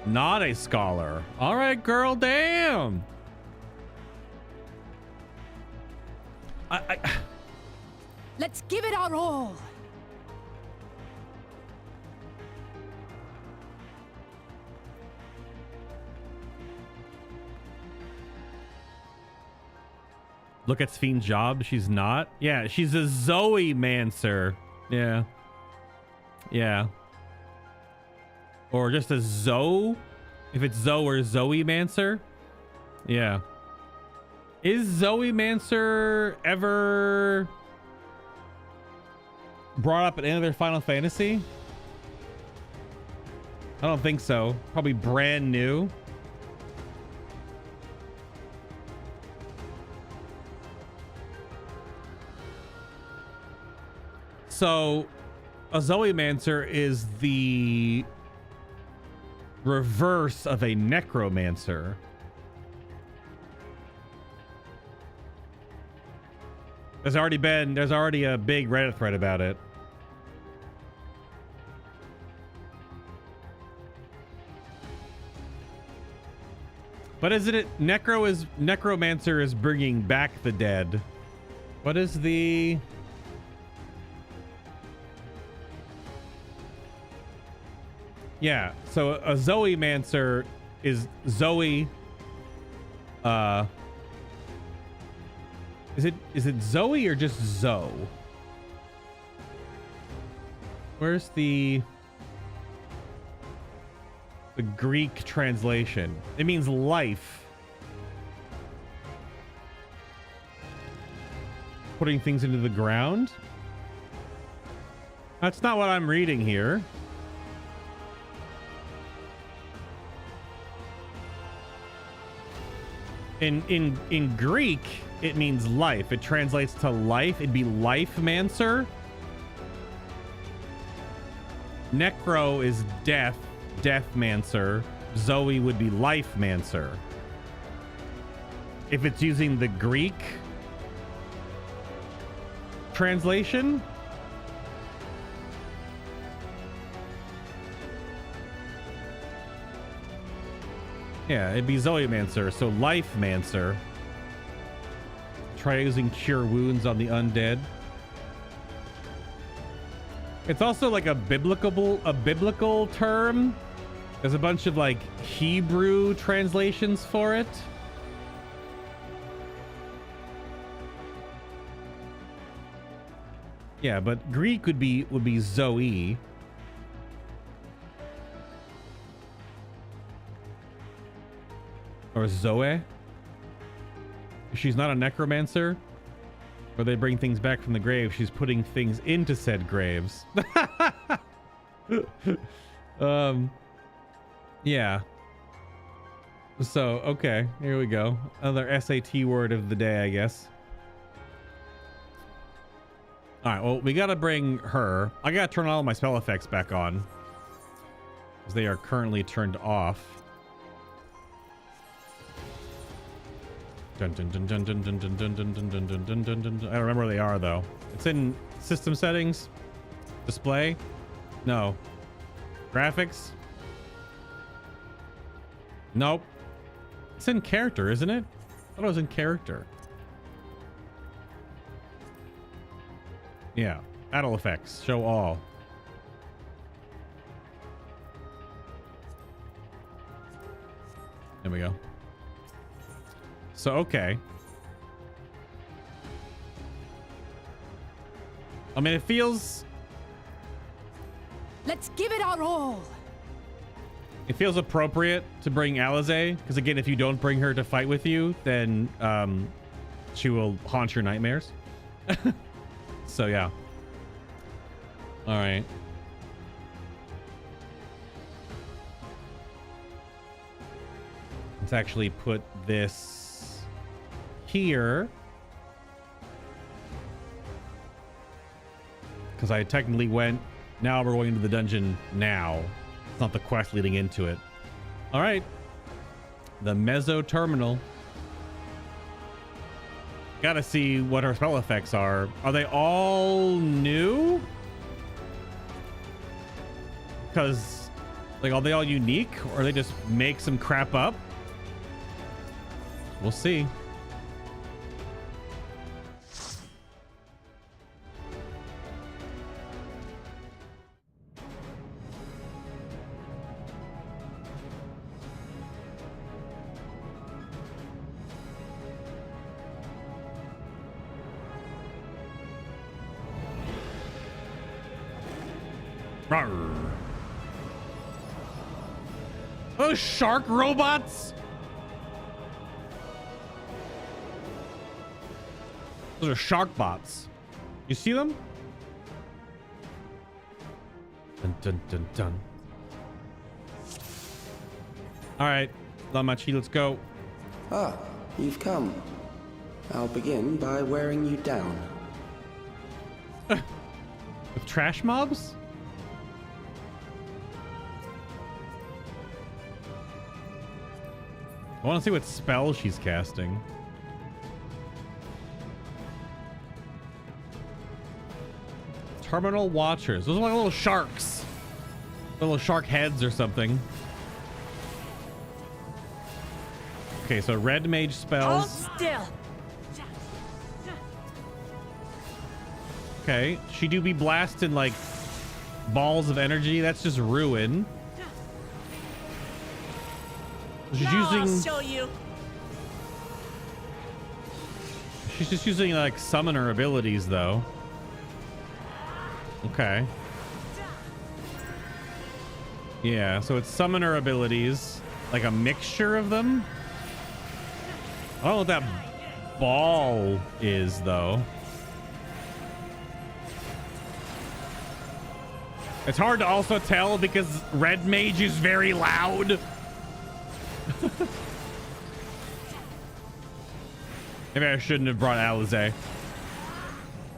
Not a scholar. All right, girl, damn. Let's give it our all. Look at Spheen's job. She's not. Yeah, she's a Zoe Mancer. Yeah. Yeah. Or just a Zoe. If it's Zoe or Zoe Mancer. Yeah. Is Zoe Mancer ever brought up in any other Final Fantasy? I don't think so. Probably brand new. So, a Zoe Mancer is the reverse of a Necromancer. There's already a big Reddit thread about it. But isn't it Necromancer is bringing back the dead? What is the... Yeah, so a Zoe Mancer is Zoe. Is it Zoe or just Zoe? Where's the Greek translation? It means life. Putting things into the ground? That's not what I'm reading here. In Greek, it means life. It translates to life. It'd be life mancer. Necro is death, death mancer. Zoe would be life mancer. If it's using the Greek translation. Yeah, it'd be Zoe Mancer, so Life Mancer. Try using Cure Wounds on the undead. It's also like a biblical term. There's a bunch of like Hebrew translations for it. Yeah, but Greek would be Zoe. Or Zoe. She's not a necromancer. Where they bring things back from the grave. She's putting things into said graves. Yeah. So, okay. Here we go. Another SAT word of the day, I guess. Alright, well, we gotta bring her. I gotta turn all my spell effects back on. Because they are currently turned off. I don't remember where they are though. It's in system settings, display. No, graphics. Nope. It's in character, isn't it? I thought it was in character. Yeah, battle effects. Show all. There we go. So, okay. I mean, it feels... Let's give it our all. It feels appropriate to bring Alizé, because again, if you don't bring her to fight with you, then she will haunt your nightmares. So, yeah. All right. Let's actually put this here, because I technically went. Now we're going into the dungeon now. It's not the quest leading into it. All right, the Meso Terminal. Gotta see what her spell effects are. Are they all new? Because Like, are they all unique, or they just make some crap up? We'll see. Rawr. Those shark robots? Those are shark bots. You see them? Dun, dun, dun, dun. All right, Lamachi, let's go. Ah, you've come. I'll begin by wearing you down. With trash mobs? I want to see what spell she's casting. Terminal Watchers. Those are like little sharks. Little shark heads or something. Okay, so red mage spells. Hold still. Okay, she do be blasting like balls of energy. That's just ruin. She's using. I'll show you. She's just using like summoner abilities though. Okay. Yeah, so it's summoner abilities, like a mixture of them. I don't know what that ball is though. It's hard to also tell because red mage is very loud. Maybe I shouldn't have brought Alizé.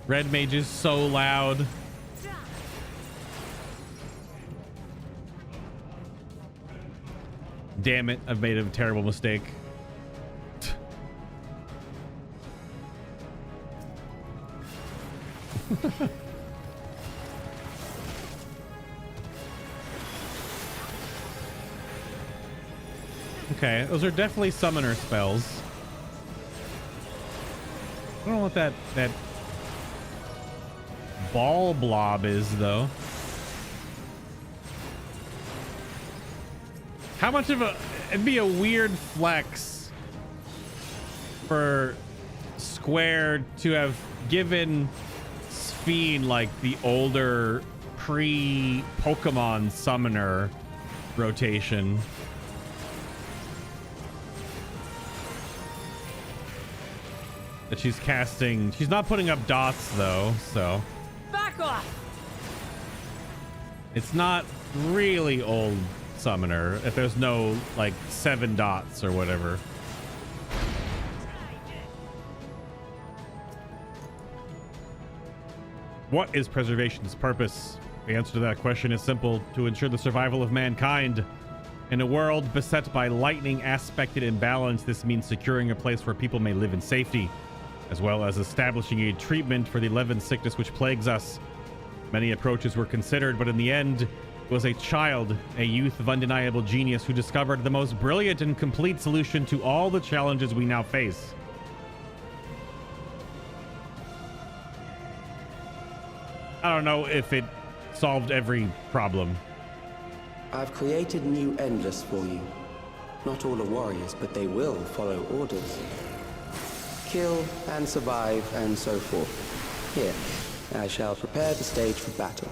Red mage is so loud. Damn it, I've made a terrible mistake. Okay, those are definitely summoner spells. I don't know what that ball blob is though. How much of a... It'd be a weird flex for Square to have given Sphene like the older pre-Pokemon summoner rotation. That she's casting. She's not putting up dots though, so Back off. it's not really old summoner if there's no like 7 dots or whatever. What is preservation's purpose? The answer to that question is simple: to ensure the survival of mankind. In a world beset by lightning aspected imbalance, this means securing a place where people may live in safety, as well as establishing a treatment for the 11th sickness which plagues us. Many approaches were considered, but in the end, it was a child, a youth of undeniable genius, who discovered the most brilliant and complete solution to all the challenges we now face. I don't know if it solved every problem. I've created new Endless for you. Not all are warriors, but they will follow orders. Kill and survive and so forth. Here, I shall prepare the stage for battle.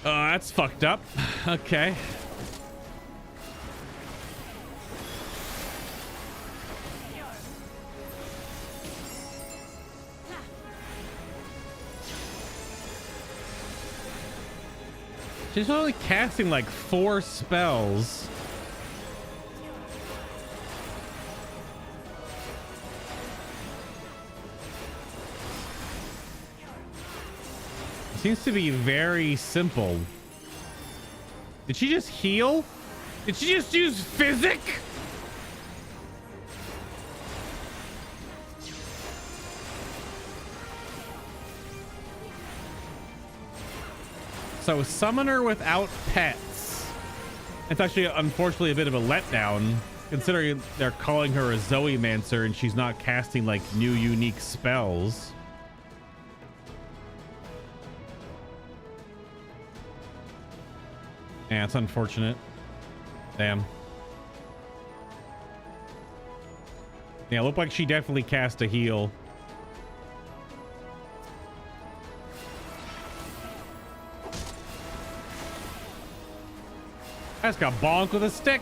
Oh, that's fucked up. Okay. She's only casting like 4 spells. It seems to be very simple. Did she just heal? Did she just use physic? So summoner without pets. It's actually unfortunately a bit of a letdown, considering they're calling her a Zoemancer and she's not casting like new unique spells. Yeah, it's unfortunate. Damn. Yeah, looked like she definitely cast a heal. I just got bonked with a stick.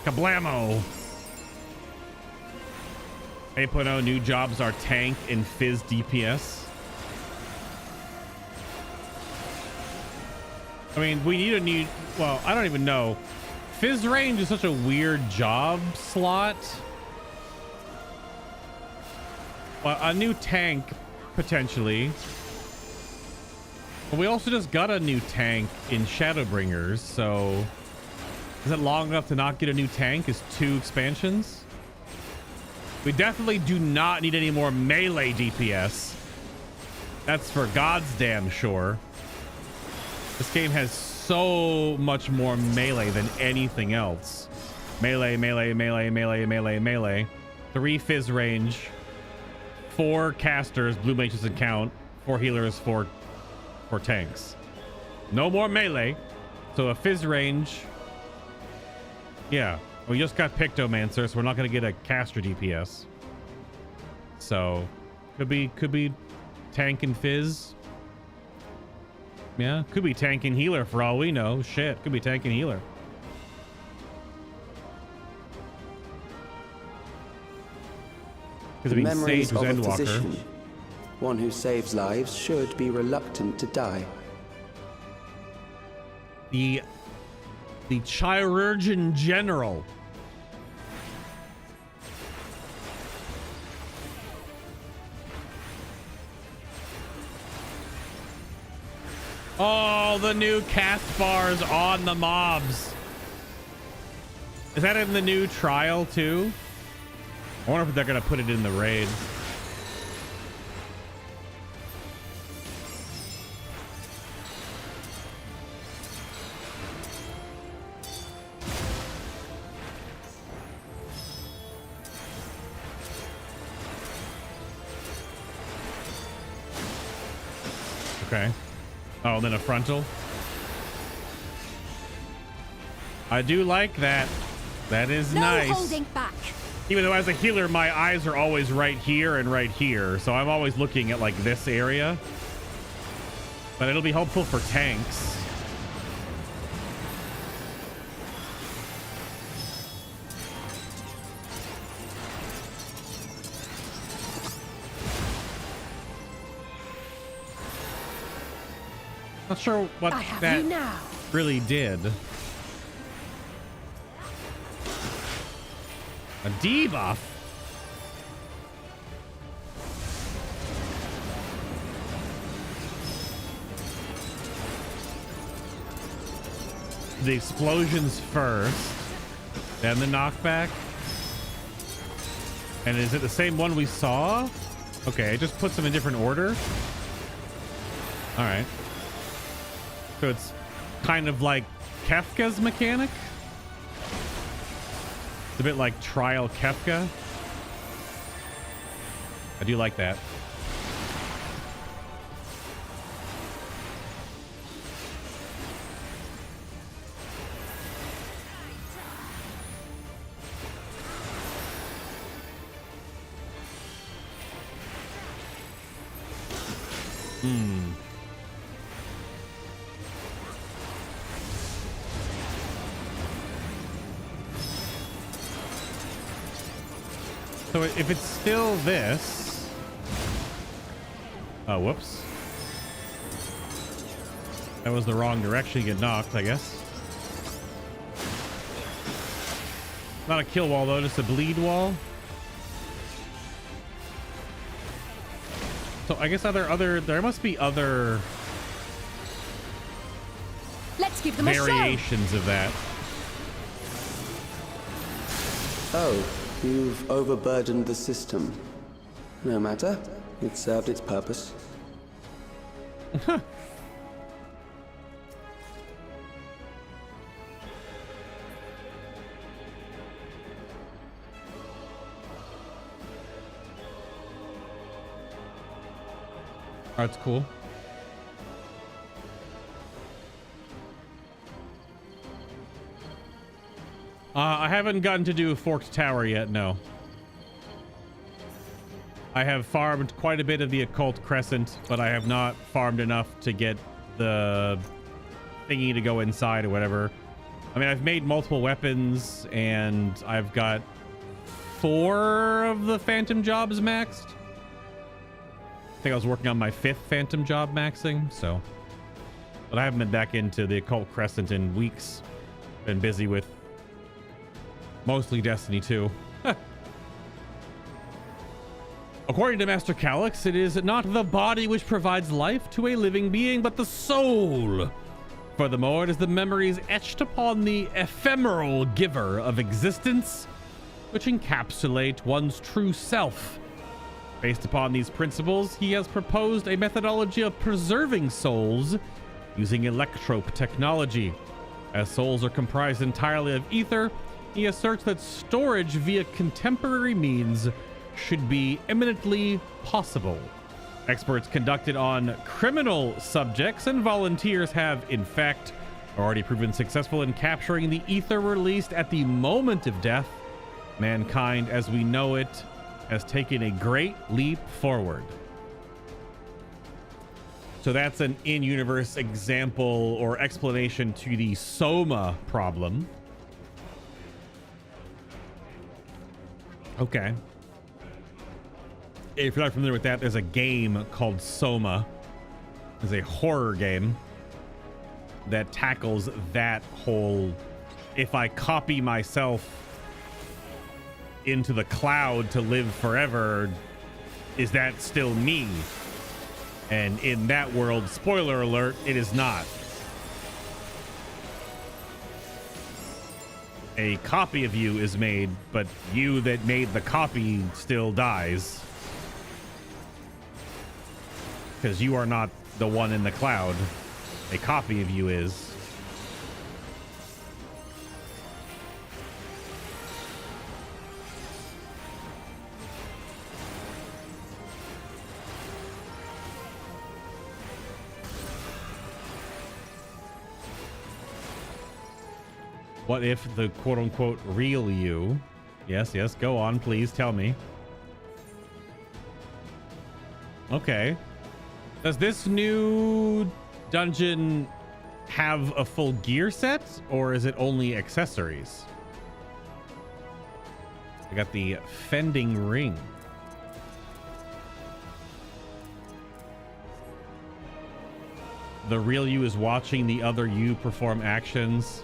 Kablamo. 8.0 new jobs are tank and fizz DPS. I mean, we need a new, well, I don't even know. Fizz range is such a weird job slot. Well, a new tank, potentially. But we also just got a new tank in Shadowbringers, so... Is it long enough to not get a new tank? Is 2 expansions? We definitely do not need any more melee DPS. That's for God's damn sure. This game has so much more melee than anything else. Melee, melee, melee, melee, melee, melee. 3 fizz range. 4 casters, blue mage doesn't count. 4 healers, 4 tanks. No more melee. So a fizz range. Yeah, we just got Pictomancer, so we're not going to get a caster DPS. So could be tank and fizz. Yeah, could be tank and healer for all we know. Shit, could be tank and healer. Because I mean, Sage was Endwalker. One who saves lives should be reluctant to die. The Chirurgeon General. Oh, the new cast bars on the mobs. Is that in the new trial too? I wonder if they're going to put it in the raid. Okay. Oh, then a frontal. I do like that. That is nice. No holding back. Even though as a healer, my eyes are always right here and right here. So I'm always looking at like this area. But it'll be helpful for tanks. Not sure what that really did. A debuff? The explosions first, then the knockback. And is it the same one we saw? Okay, it just puts them in different order. All right. So it's kind of like Kefka's mechanic. It's a bit like Trial Kefka. I do like that. So if it's still this... Oh, whoops. That was the wrong direction to get knocked, I guess. Not a kill wall, though, just a bleed wall. So I guess there must be other... Let's give them a show. Variations of that. Oh, you've overburdened the system. No matter. It served its purpose. That's cool. I haven't gotten to do Forked Tower yet, no. I have farmed quite a bit of the Occult Crescent, but I have not farmed enough to get the thingy to go inside or whatever. I mean, I've made multiple weapons, and I've got 4 of the Phantom jobs maxed. I think I was working on my 5th Phantom job maxing, so. But I haven't been back into the Occult Crescent in weeks. Been busy with mostly Destiny 2. According to Master Calyx, it is not the body which provides life to a living being, but the soul. Furthermore, it is the memories etched upon the ephemeral giver of existence, which encapsulate one's true self. Based upon these principles, he has proposed a methodology of preserving souls using electrope technology. As souls are comprised entirely of ether, he asserts that storage via contemporary means should be eminently possible. Experts conducted on criminal subjects and volunteers have, in fact, already proven successful in capturing the ether released at the moment of death. Mankind, as we know it, has taken a great leap forward. So that's an in-universe example or explanation to the Soma problem. Okay. If you're not familiar with that, there's a game called Soma. It's a horror game that tackles that whole, if I copy myself into the cloud to live forever, is that still me? And in that world, spoiler alert, it is not. A copy of you is made, but you that made the copy still dies. Because you are not the one in the cloud. A copy of you is. What if the quote-unquote real you? Yes, yes, go on, please tell me. Okay. Does this new dungeon have a full gear set, or is it only accessories? I got the fending ring. The real you is watching the other you perform actions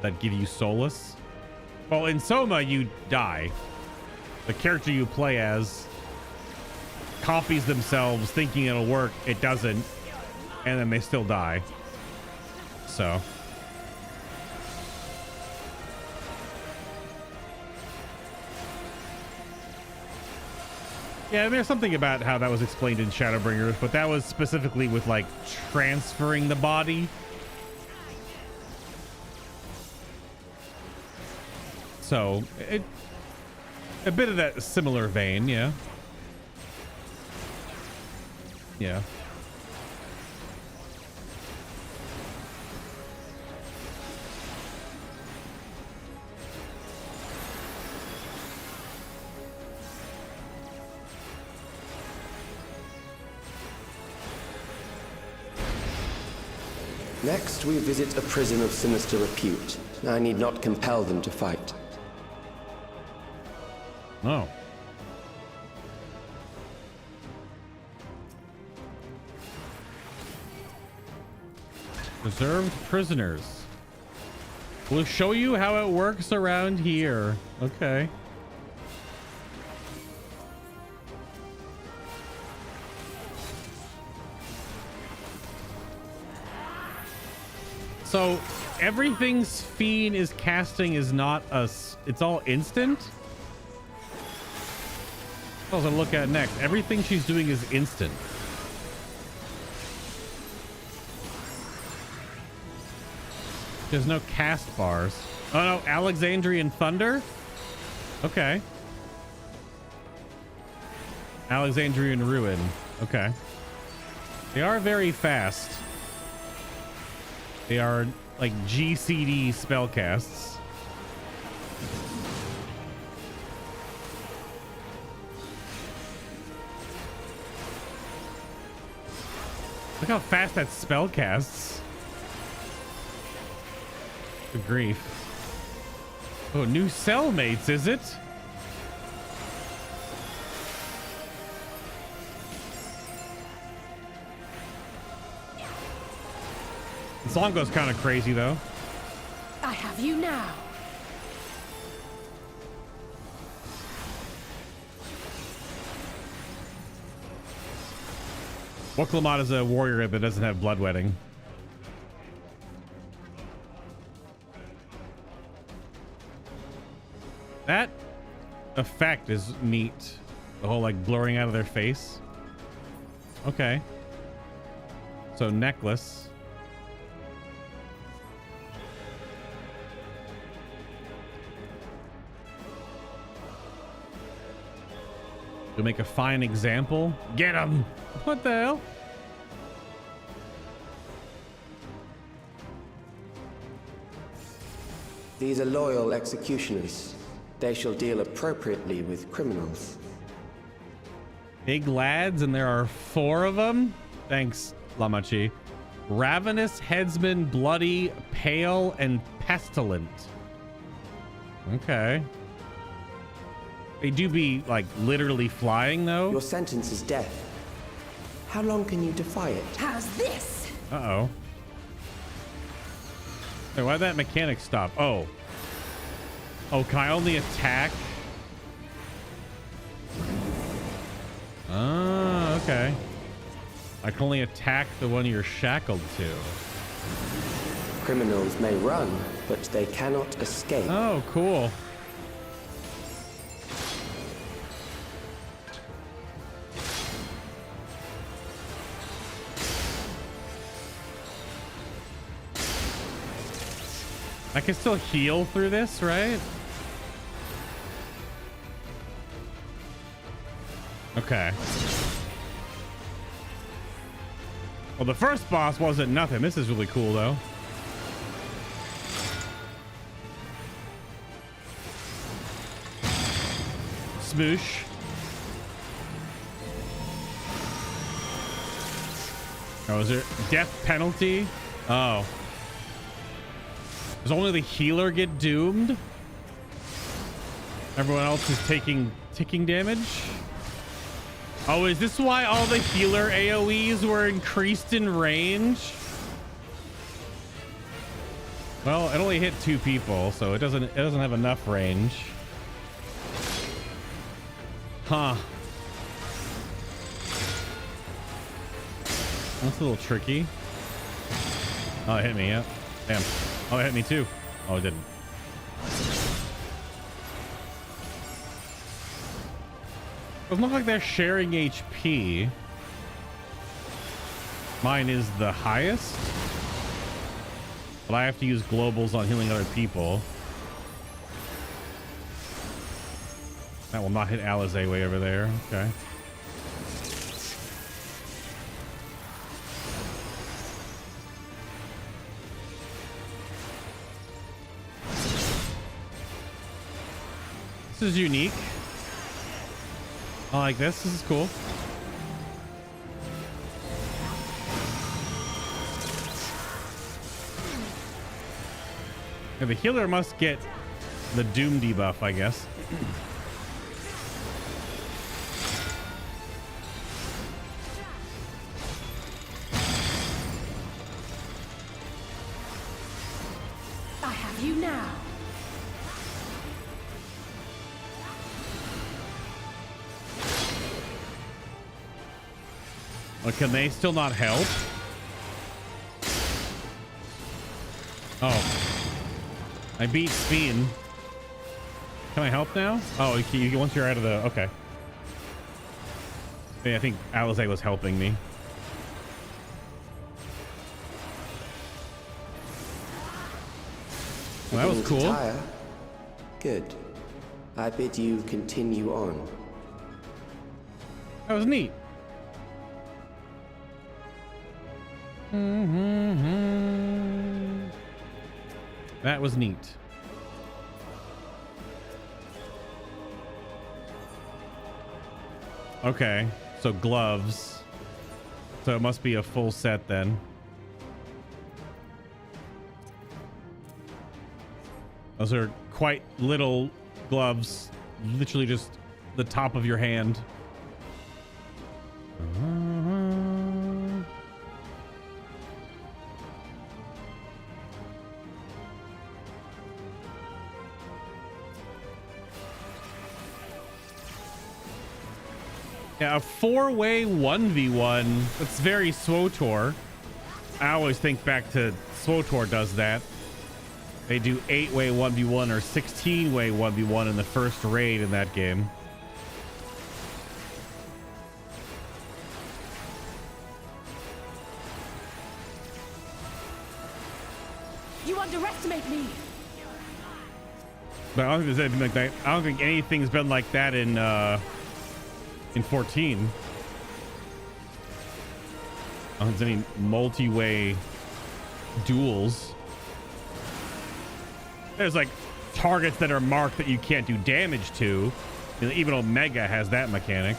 that give you solace. Well, in Soma, you die. The character you play as copies themselves thinking it'll work. It doesn't. And then they still die. So. Yeah, and there's something about how that was explained in Shadowbringers, but that was specifically with, like, transferring the body. So, a bit of that similar vein, yeah. Yeah. Next, we visit a prison of sinister repute. I need not compel them to fight. Oh. Reserved prisoners. We'll show you how it works around here. Okay. So everything Sphene is casting is not it's all instant? I was gonna look at next. Everything she's doing is instant. There's no cast bars. Oh no, Alexandrian Thunder? Okay. Alexandrian Ruin. Okay. They are very fast. They are like GCD spellcasts. Look how fast that spell casts. Good grief. Oh, new cellmates, is it? The song goes kind of crazy, though. I have you now. Woklamot is a warrior that doesn't have bloodwetting. That effect is neat. The whole like blurring out of their face. Okay. So necklace. To make a fine example. Get him! What the hell? These are loyal executioners. They shall deal appropriately with criminals. Big lads, and there are 4 of them? Thanks, Lamachi. Ravenous, headsman, bloody, pale, and pestilent. Okay. They do be, like, literally flying, though. Your sentence is death. How long can you defy it? How's this? Uh-oh. Wait, why'd that mechanic stop? Oh. Oh, can I only attack? Oh, okay. I can only attack the one you're shackled to. Criminals may run, but they cannot escape. Oh, cool. I can still heal through this, right? Okay. Well, the first boss wasn't nothing. This is really cool, though. Smoosh. Oh, is there death penalty? Oh. Does only the healer get doomed? Everyone else is taking ticking damage? Oh, is this why all the healer AoEs were increased in range? Well, it only hit 2 people, so it doesn't have enough range. Huh. That's a little tricky. Oh, it hit me, yeah. Damn. Oh, it hit me too. Oh, it didn't. Doesn't look like they're sharing HP. Mine is the highest. But I have to use globals on healing other people. That will not hit Alizé way over there. Okay. This is unique. I like this. This is cool. Yeah, the healer must get the Doom debuff, I guess. I have you now. Well, can they still not help? Oh. I beat Speen. Can I help now? Oh, once you're out of the... Okay. Yeah, I think Alize was helping me. Well, that was cool. Tire? Good. I bid you continue on. That was neat. That was neat. Okay, so gloves. So it must be a full set then. Those are quite little gloves, literally just the top of your hand. Yeah, a 4-way 1v1. That's very SWTOR. I always think back to SWTOR does that. They do 8-way 1v1 or 16-way 1v1 in the first raid in that game. You underestimate me. But I don't think there's anything like that. I don't think anything's been like that in 14. I don't think there's any multi-way duels. There's like targets that are marked that you can't do damage to. You know, even Omega has that mechanic.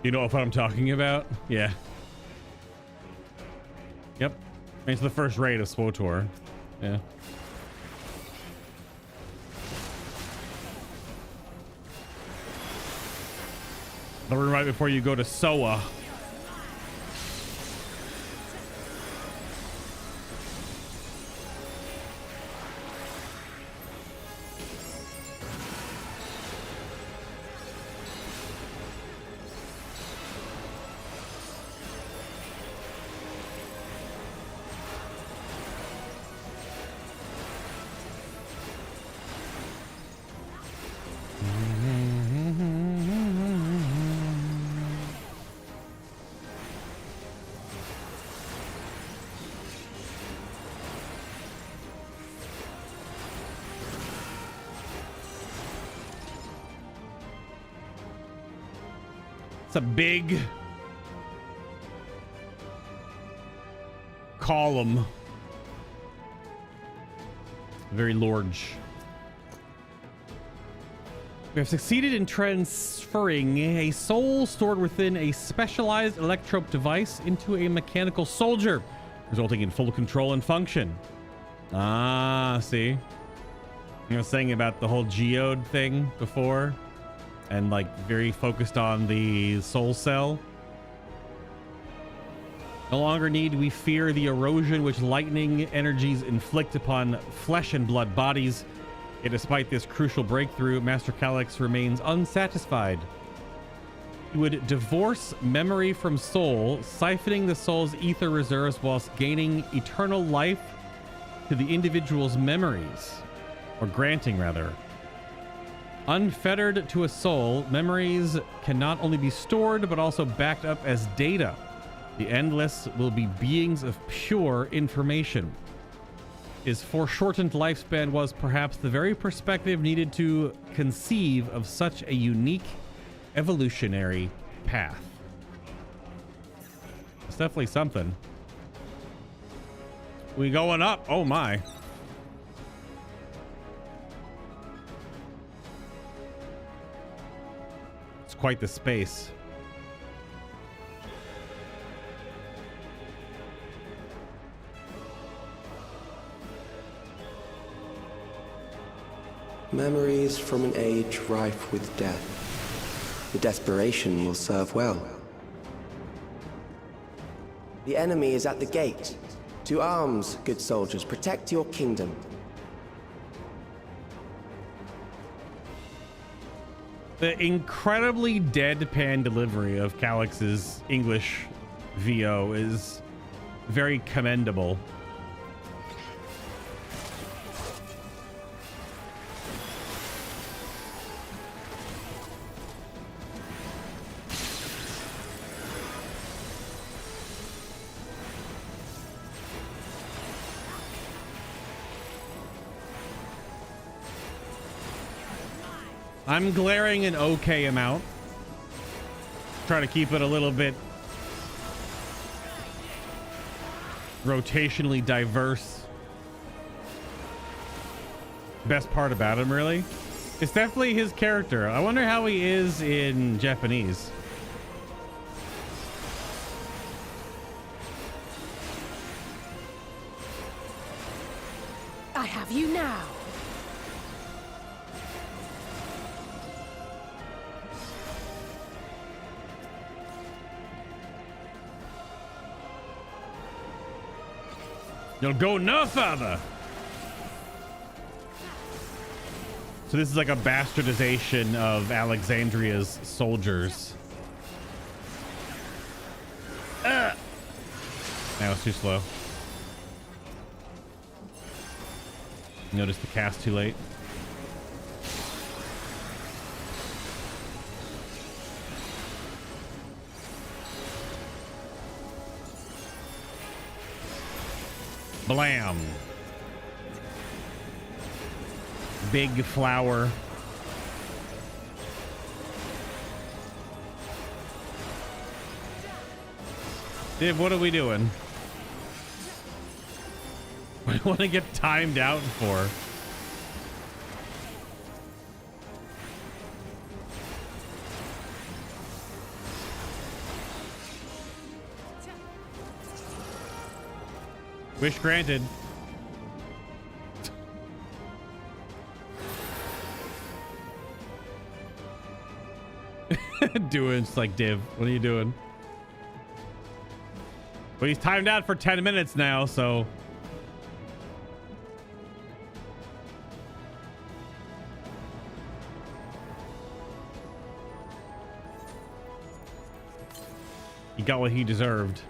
You know what I'm talking about? Yeah. Yep. It's the first raid of SWTOR. Yeah. The room right before you go to SOA. It's a big column. Very large. We have succeeded in transferring a soul stored within a specialized electrope device into a mechanical soldier, resulting in full control and function. Ah, see? I was saying about the whole geode thing before, and like very focused on the soul cell. No longer need we fear the erosion which lightning energies inflict upon flesh and blood bodies. Yet despite this crucial breakthrough, Master Calyx remains unsatisfied. He would divorce memory from soul, siphoning the soul's ether reserves whilst gaining eternal life to the individual's memories, or granting rather. Unfettered to a soul, memories can not only be stored but also backed up as data. The Endless will be beings of pure information. His foreshortened lifespan was perhaps the very perspective needed to conceive of such a unique evolutionary path. It's definitely something. We going up? Oh my. It's quite the space. Memories from an age rife with death. The desperation will serve well. The enemy is at the gate. To arms, good soldiers, protect your kingdom. The incredibly deadpan delivery of Calyx's English VO is very commendable. I'm glaring an okay amount. Try to keep it a little bit rotationally diverse. Best part about him, really, it's definitely his character. I wonder how he is in Japanese. I have you now. You'll go no further. So this is like a bastardization of Alexandria's soldiers. That was too slow. Noticed the cast too late. Blam. Big flower. Div, what are we doing? What do you want to get timed out for? Wish granted. Doing just like Div. What are you doing? Well, he's timed out for 10 minutes now, so. He got what he deserved.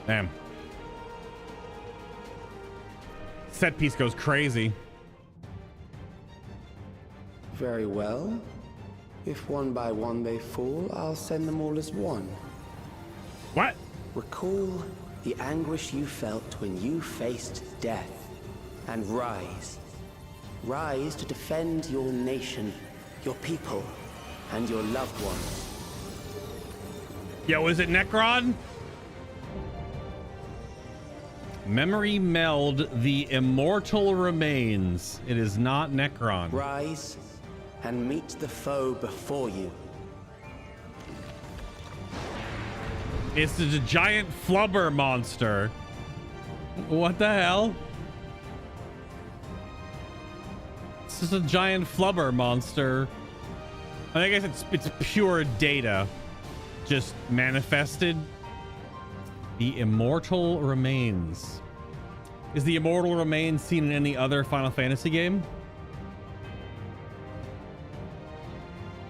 Damn. Set piece goes crazy. Very well. If one by one they fall, I'll send them all as one. What? Recall the anguish you felt when you faced death, and rise. Rise to defend your nation, your people, and your loved ones. Yo, is it Necron? Memory meld the immortal remains. It is not Necron. Rise and meet the foe before you. It's the giant flubber monster. What the hell? This is a giant flubber monster. I guess it's pure data, just manifested. The immortal remains. Is the immortal remains seen in any other Final Fantasy game?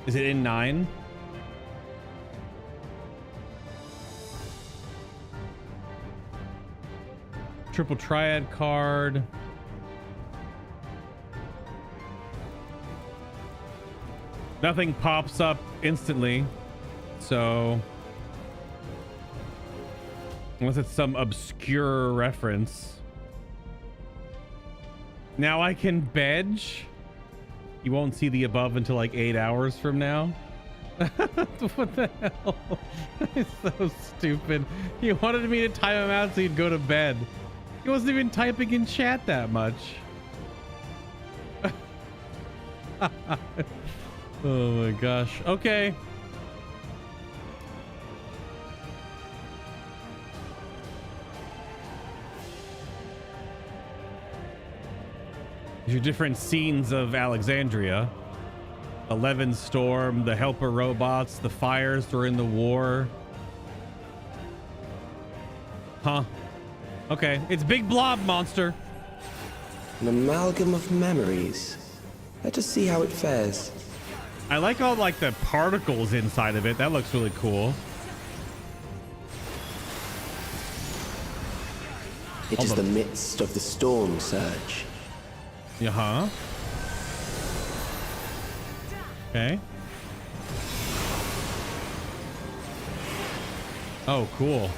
Is it in 9? Triple Triad card. Nothing pops up instantly, so unless it's some obscure reference. Now I can bedge. You won't see the above until like 8 hours from now. What the hell? It's so stupid. He wanted me to time him out so he'd go to bed. He wasn't even typing in chat that much. Oh my gosh. Okay. These are different scenes of Alexandria. 11 Storm, the helper robots, the fires during the war. Huh. Okay, it's big blob monster. An amalgam of memories. Let us see how it fares. I like all like the particles inside of it. That looks really cool. It is the midst of the storm surge. Uh-huh. Okay. Oh, cool.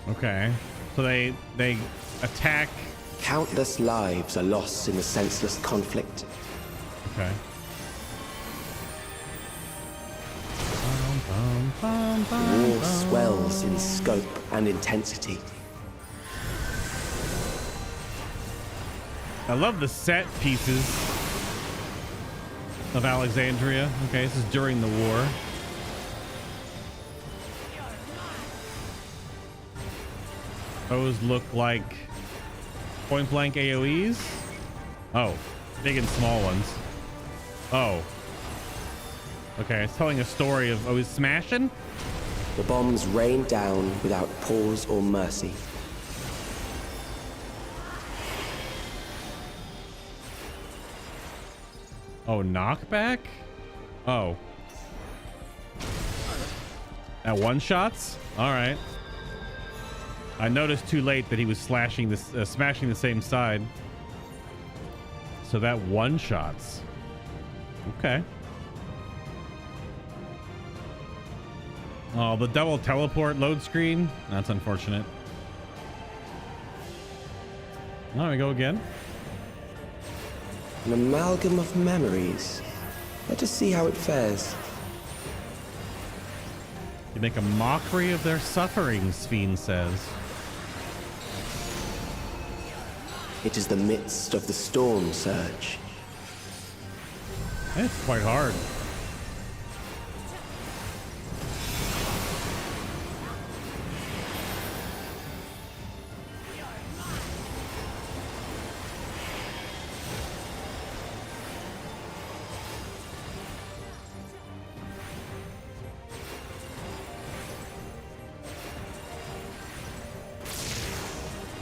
Okay. So they attack. Countless lives are lost in the senseless conflict. Okay. The war swells in scope and intensity. I love the set pieces of Alexandria. Okay, this is during the war. Those look like point blank AoEs. Oh, big and small ones. Oh. Okay, it's telling a story of, oh, he's smashing? The bombs rain down without pause or mercy. Oh, knockback? Oh. At one shots? All right. I noticed too late that he was smashing the same side. So that one shots. Okay. Oh, the double teleport load screen. That's unfortunate. There we go again. An amalgam of memories. Let us see how it fares. You make a mockery of their sufferings, Fiend says. It is the midst of the storm surge. It's quite hard.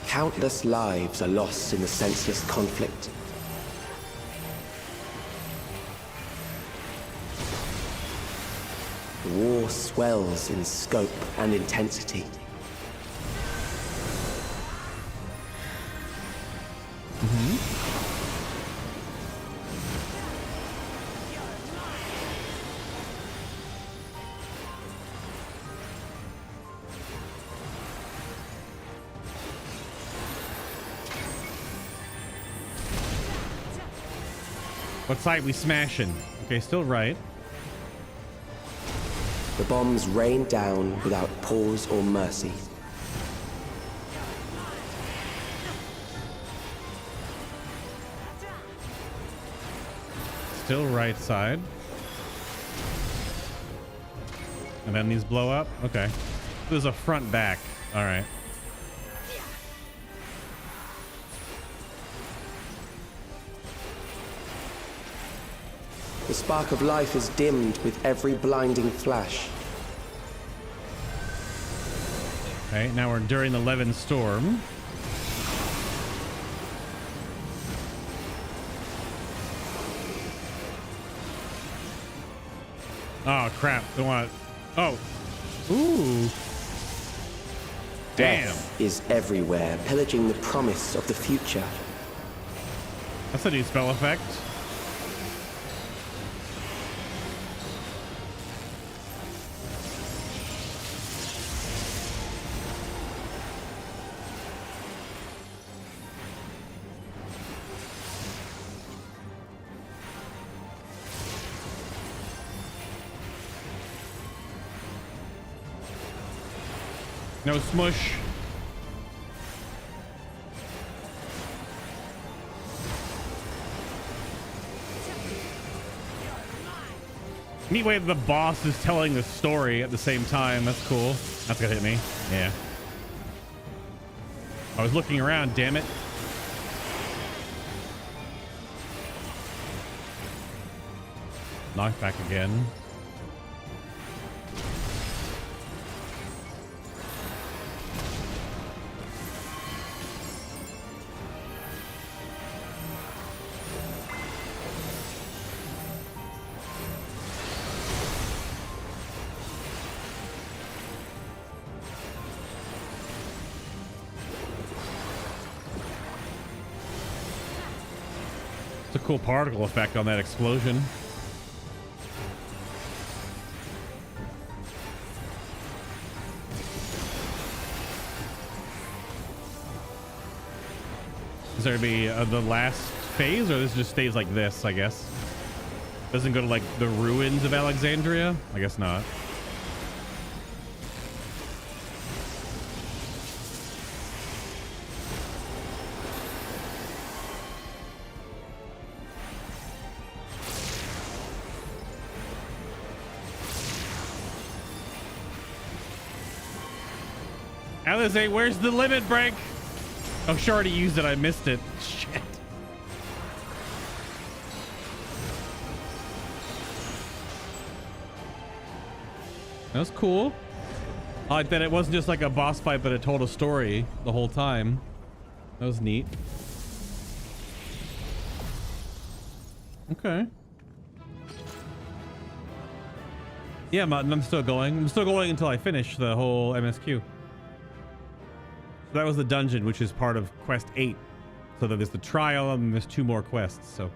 Countless lives are lost in the senseless conflict. The war swells in scope and intensity. What side we smashing? Okay, still right. The bombs rain down without pause or mercy. Still right side. And then these blow up? Okay. There's a front back. All right. The spark of life is dimmed with every blinding flash. Okay, now we're during the Levin storm. Oh crap! Don't want. Oh, ooh! Damn! Death is everywhere, pillaging the promise of the future. That's a new spell effect. No smush. Neat way that the boss is telling the story at the same time. That's cool. That's gonna hit me. Yeah. I was looking around, damn it. Knockback again. It's a cool particle effect on that explosion. Is there gonna be the last phase, or this just stays like this, I guess? Doesn't go to like the ruins of Alexandria? I guess not. Alizé, where's the limit break? Oh, she already used it. I missed it. Shit. That was cool. I like that it wasn't just like a boss fight, but it told a story the whole time. That was neat. Okay. Yeah, I'm still going. I'm still going until I finish the whole MSQ. So that was the dungeon, which is part of quest 8. So that there's the trial and there's 2 more quests. So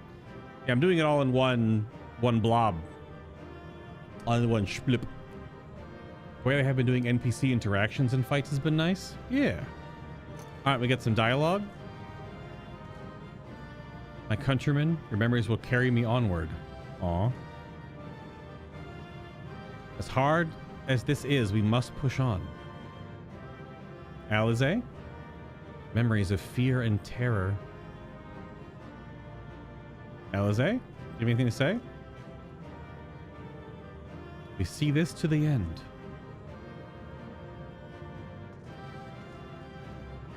yeah, I'm doing it all in one blob. All in one splip. The way I have been doing NPC interactions and fights has been nice. Yeah. All right, we get some dialogue. My countrymen, your memories will carry me onward. Aw. As hard as this is, we must push on. Alizé? Memories of fear and terror. Alizé? Do you have anything to say? We see this to the end.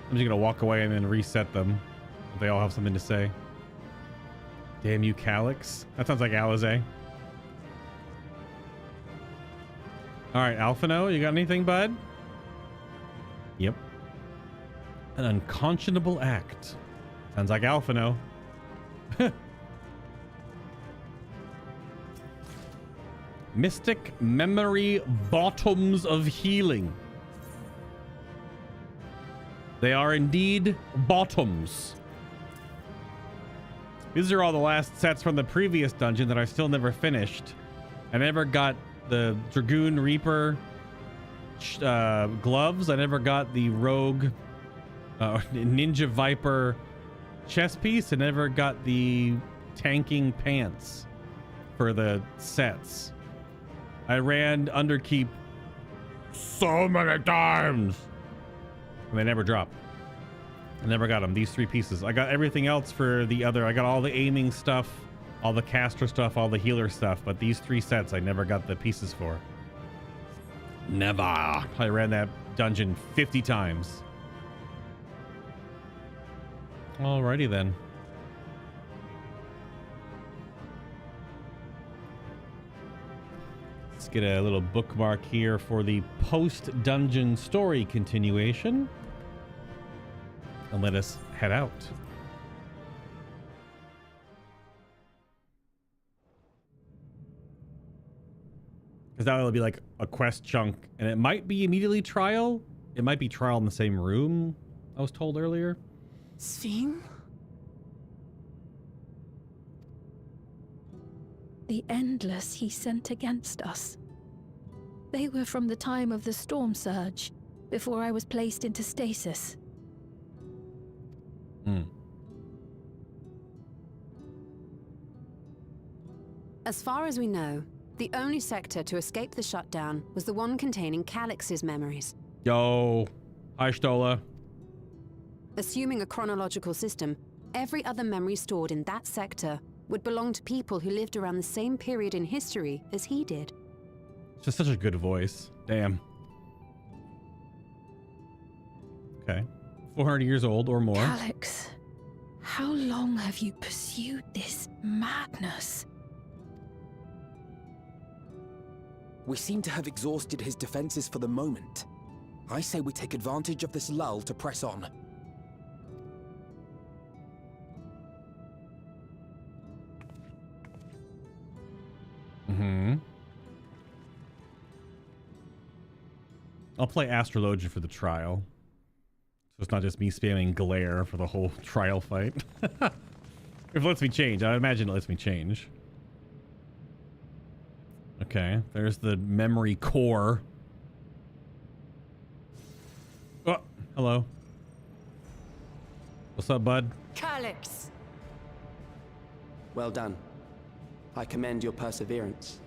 I'm just gonna walk away and then reset them if they all have something to say. Damn you, Calyx. That sounds like Alizé. All right, Alphino, you got anything, bud? Yep. An unconscionable act. Sounds like Alphino. Mystic memory bottoms of healing. They are indeed bottoms. These are all the last sets from the previous dungeon that I still never finished. I never got the Dragoon Reaper gloves. I never got the Rogue Ninja Viper chest piece. I never got the tanking pants for the sets. I ran Underkeep so many times and they never drop. I never got them. These 3 pieces. I got everything else for the other. I got all the aiming stuff, all the caster stuff, all the healer stuff, but these 3 sets I never got the pieces for. Never. I ran that dungeon 50 times. Alrighty then. Let's get a little bookmark here for the post-dungeon story continuation. And let us head out. Because that will be like a quest chunk, and it might be immediately trial. It might be trial in the same room, I was told earlier. Sphene? The Endless he sent against us. They were from the time of the storm surge, before I was placed into stasis. As far as we know, the only sector to escape the shutdown was the one containing Calyx's memories. Yo. Hi, Stola. Assuming a chronological system, every other memory stored in that sector would belong to people who lived around the same period in history as he did. Just such a good voice. Damn. Okay. 400 years old or more. Calyx, how long have you pursued this madness? We seem to have exhausted his defenses for the moment. I say we take advantage of this lull to press on. I'll play Astrologia for the trial. So it's not just me spamming glare for the whole trial fight. If it lets me change. I imagine it lets me change. Okay, there's the memory core. Oh, hello. What's up, bud? Calyx! Well done. I commend your perseverance.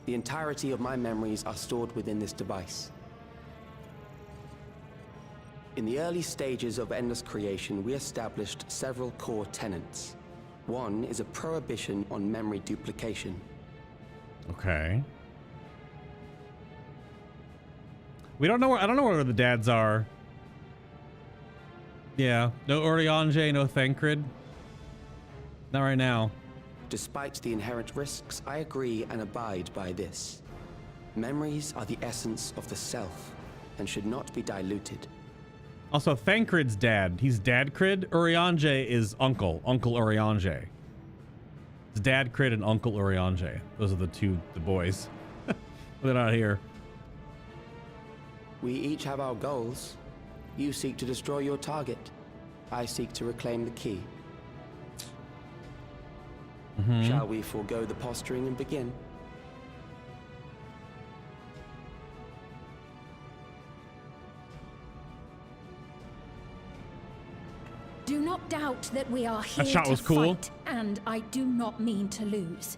The entirety of my memories are stored within this device. In the early stages of Endless creation, we established several core tenets. One is a prohibition on memory duplication. Okay. We don't know where, I don't know where the dads are. Yeah, no Oriange, no Thancred. Not right now. Despite the inherent risks, I agree and abide by this. Memories are the essence of the self and should not be diluted. Also, Thancred's dad. He's Dad Crid. Oriange is Uncle Oriange. It's Dad Crid and Uncle Oriange. Those are the boys. They're not here. We each have our goals. You seek to destroy your target. I seek to reclaim the key. Shall we forego the posturing and begin? Do not doubt that we are here That shot to was cool. fight, and I do not mean to lose.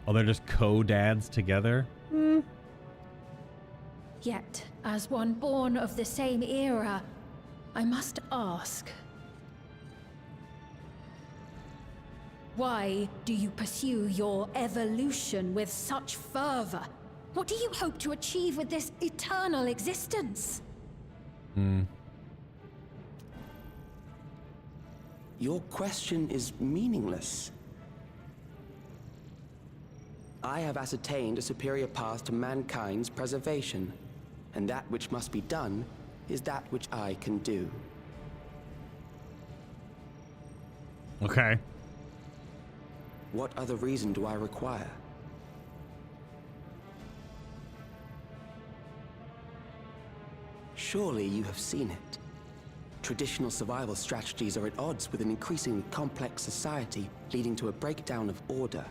Oh, they're just co-dads together? Yet, as one born of the same era, I must ask, why do you pursue your evolution with such fervor? What do you hope to achieve with this eternal existence? Your question is meaningless. I have ascertained a superior path to mankind's preservation, and that which must be done is that which I can do. Okay. What other reason do I require? Surely you have seen it. Traditional survival strategies are at odds with an increasingly complex society, leading to a breakdown of order.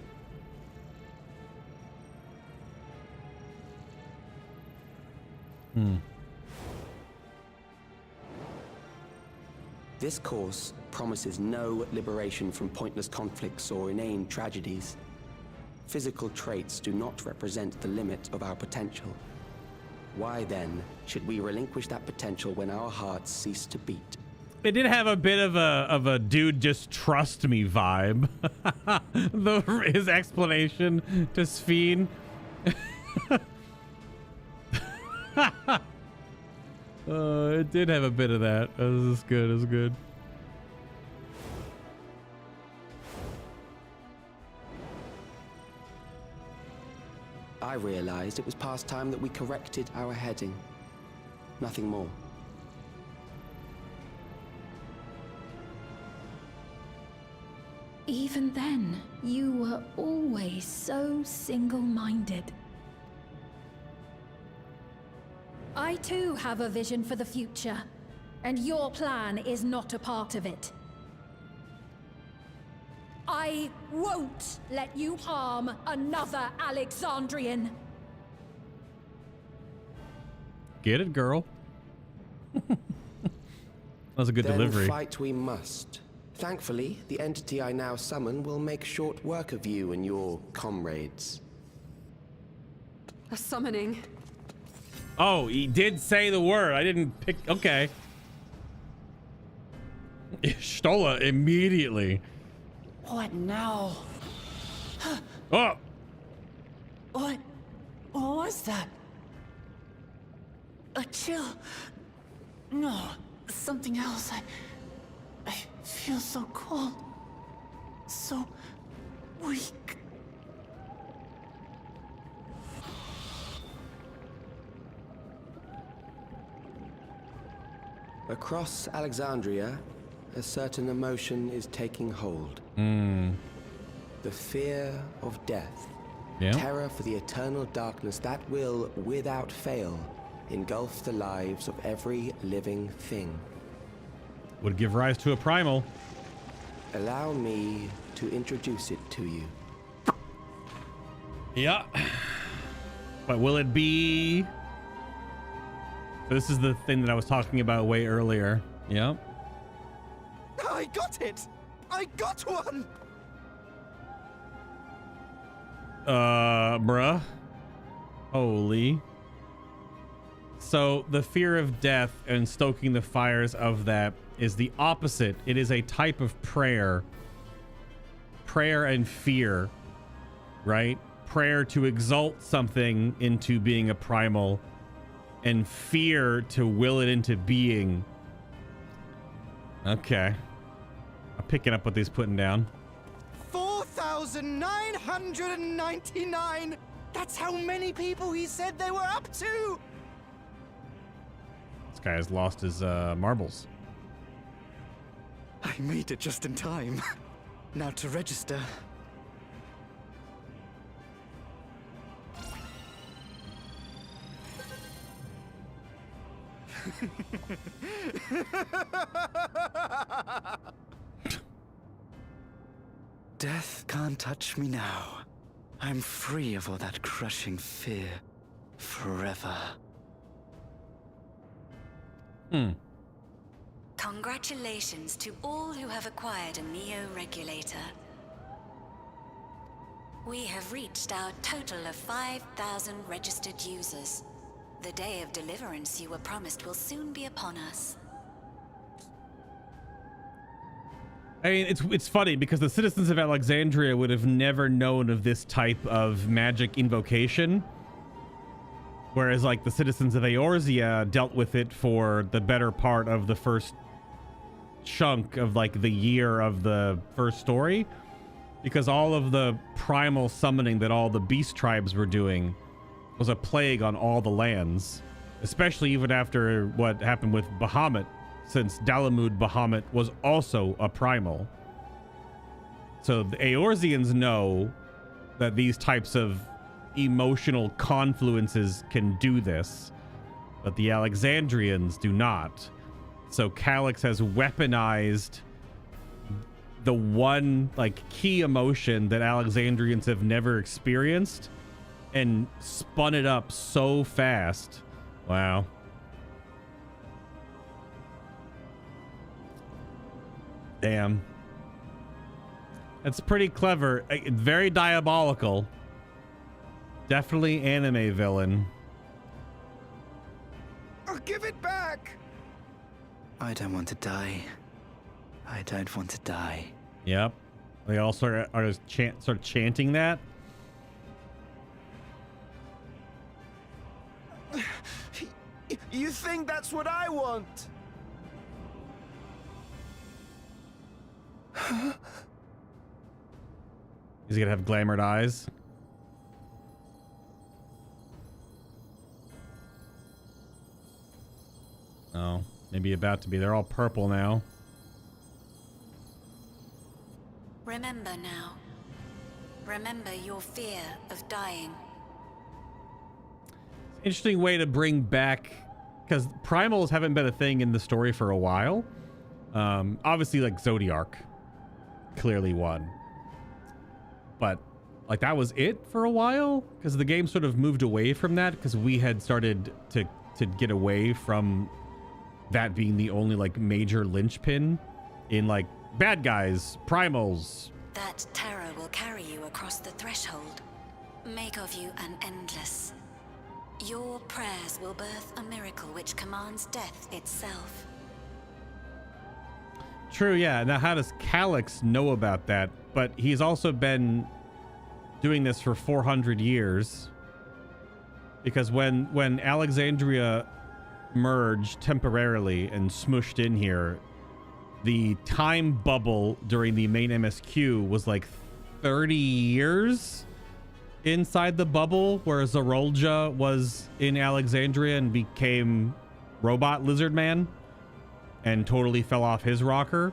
This course promises no liberation from pointless conflicts or inane tragedies. Physical traits do not represent the limit of our potential. Why then should we relinquish that potential when our hearts cease to beat? It did have a bit of a dude just trust me vibe. His explanation to Sphene. It did have a bit of that. It was good. It was good. I realized it was past time that we corrected our heading. Nothing more. Even then, you were always so single-minded. I too have a vision for the future, and your plan is not a part of it. I won't let you harm another Alexandrian. Get it, girl. That was a good delivery. Then fight we must. Thankfully, the entity I now summon will make short work of you and your comrades. A summoning. Oh, he did say the word. I didn't pick. Okay. Stola immediately. What now? Oh! What was that? A chill? No, something else. I feel so cold. So Weak. Across Alexandria, a certain emotion is taking hold. The fear of death. Yeah. Terror for the eternal darkness that will, without fail, engulf the lives of every living thing. Would give rise to a primal. Allow me to introduce it to you. Yeah. But will it be... So this is the thing that I was talking about way earlier. Yep. I got it! I got one! Bruh. Holy. So the fear of death and stoking the fires of that is the opposite. It is a type of prayer. Prayer and fear, right? Prayer to exalt something into being a primal, and fear to will it into being. Okay. I'm picking up what he's putting down. 4,999! That's how many people he said they were up to! This guy has lost his marbles. I made it just in time. Now to register. Death can't touch me now. I'm free of all that crushing fear. Forever. Congratulations to all who have acquired a Neo-Regulator. We have reached our total of 5,000 registered users. The day of deliverance you were promised will soon be upon us. I mean, it's funny because the citizens of Alexandria would have never known of this type of magic invocation, whereas like the citizens of Eorzea dealt with it for the better part of the first chunk of like the year of the first story, because all of the primal summoning that all the beast tribes were doing was a plague on all the lands, especially even after what happened with Bahamut, since Dalamud Bahamut was also a primal. So the Eorzeans know that these types of emotional confluences can do this, but the Alexandrians do not. So Calyx has weaponized the one like key emotion that Alexandrians have never experienced and spun it up so fast. Wow. Damn. That's pretty clever. Very diabolical. Definitely anime villain. I'll give it back! I don't want to die. I don't want to die. Yep. They all sort of chanting that. You think that's what I want? He's gonna have glamored eyes. Oh, maybe about to be. They're all purple now. Remember now. Remember your fear of dying. Interesting way to bring back, because primals haven't been a thing in the story for a while. Obviously, like Zodiark, clearly one. But like that was it for a while, because the game sort of moved away from that, because we had started to get away from that being the only like major linchpin in like bad guys, primals. That terror will carry you across the threshold. Make of you an endless. Your prayers will birth a miracle which commands death itself. True, yeah. Now, how does Calyx know about that? But he's also been doing this for 400 years. Because when Alexandria merged temporarily and smushed in here, the time bubble during the main MSQ was like 30 years inside the bubble where Zerolja was in Alexandria and became robot lizard man and totally fell off his rocker.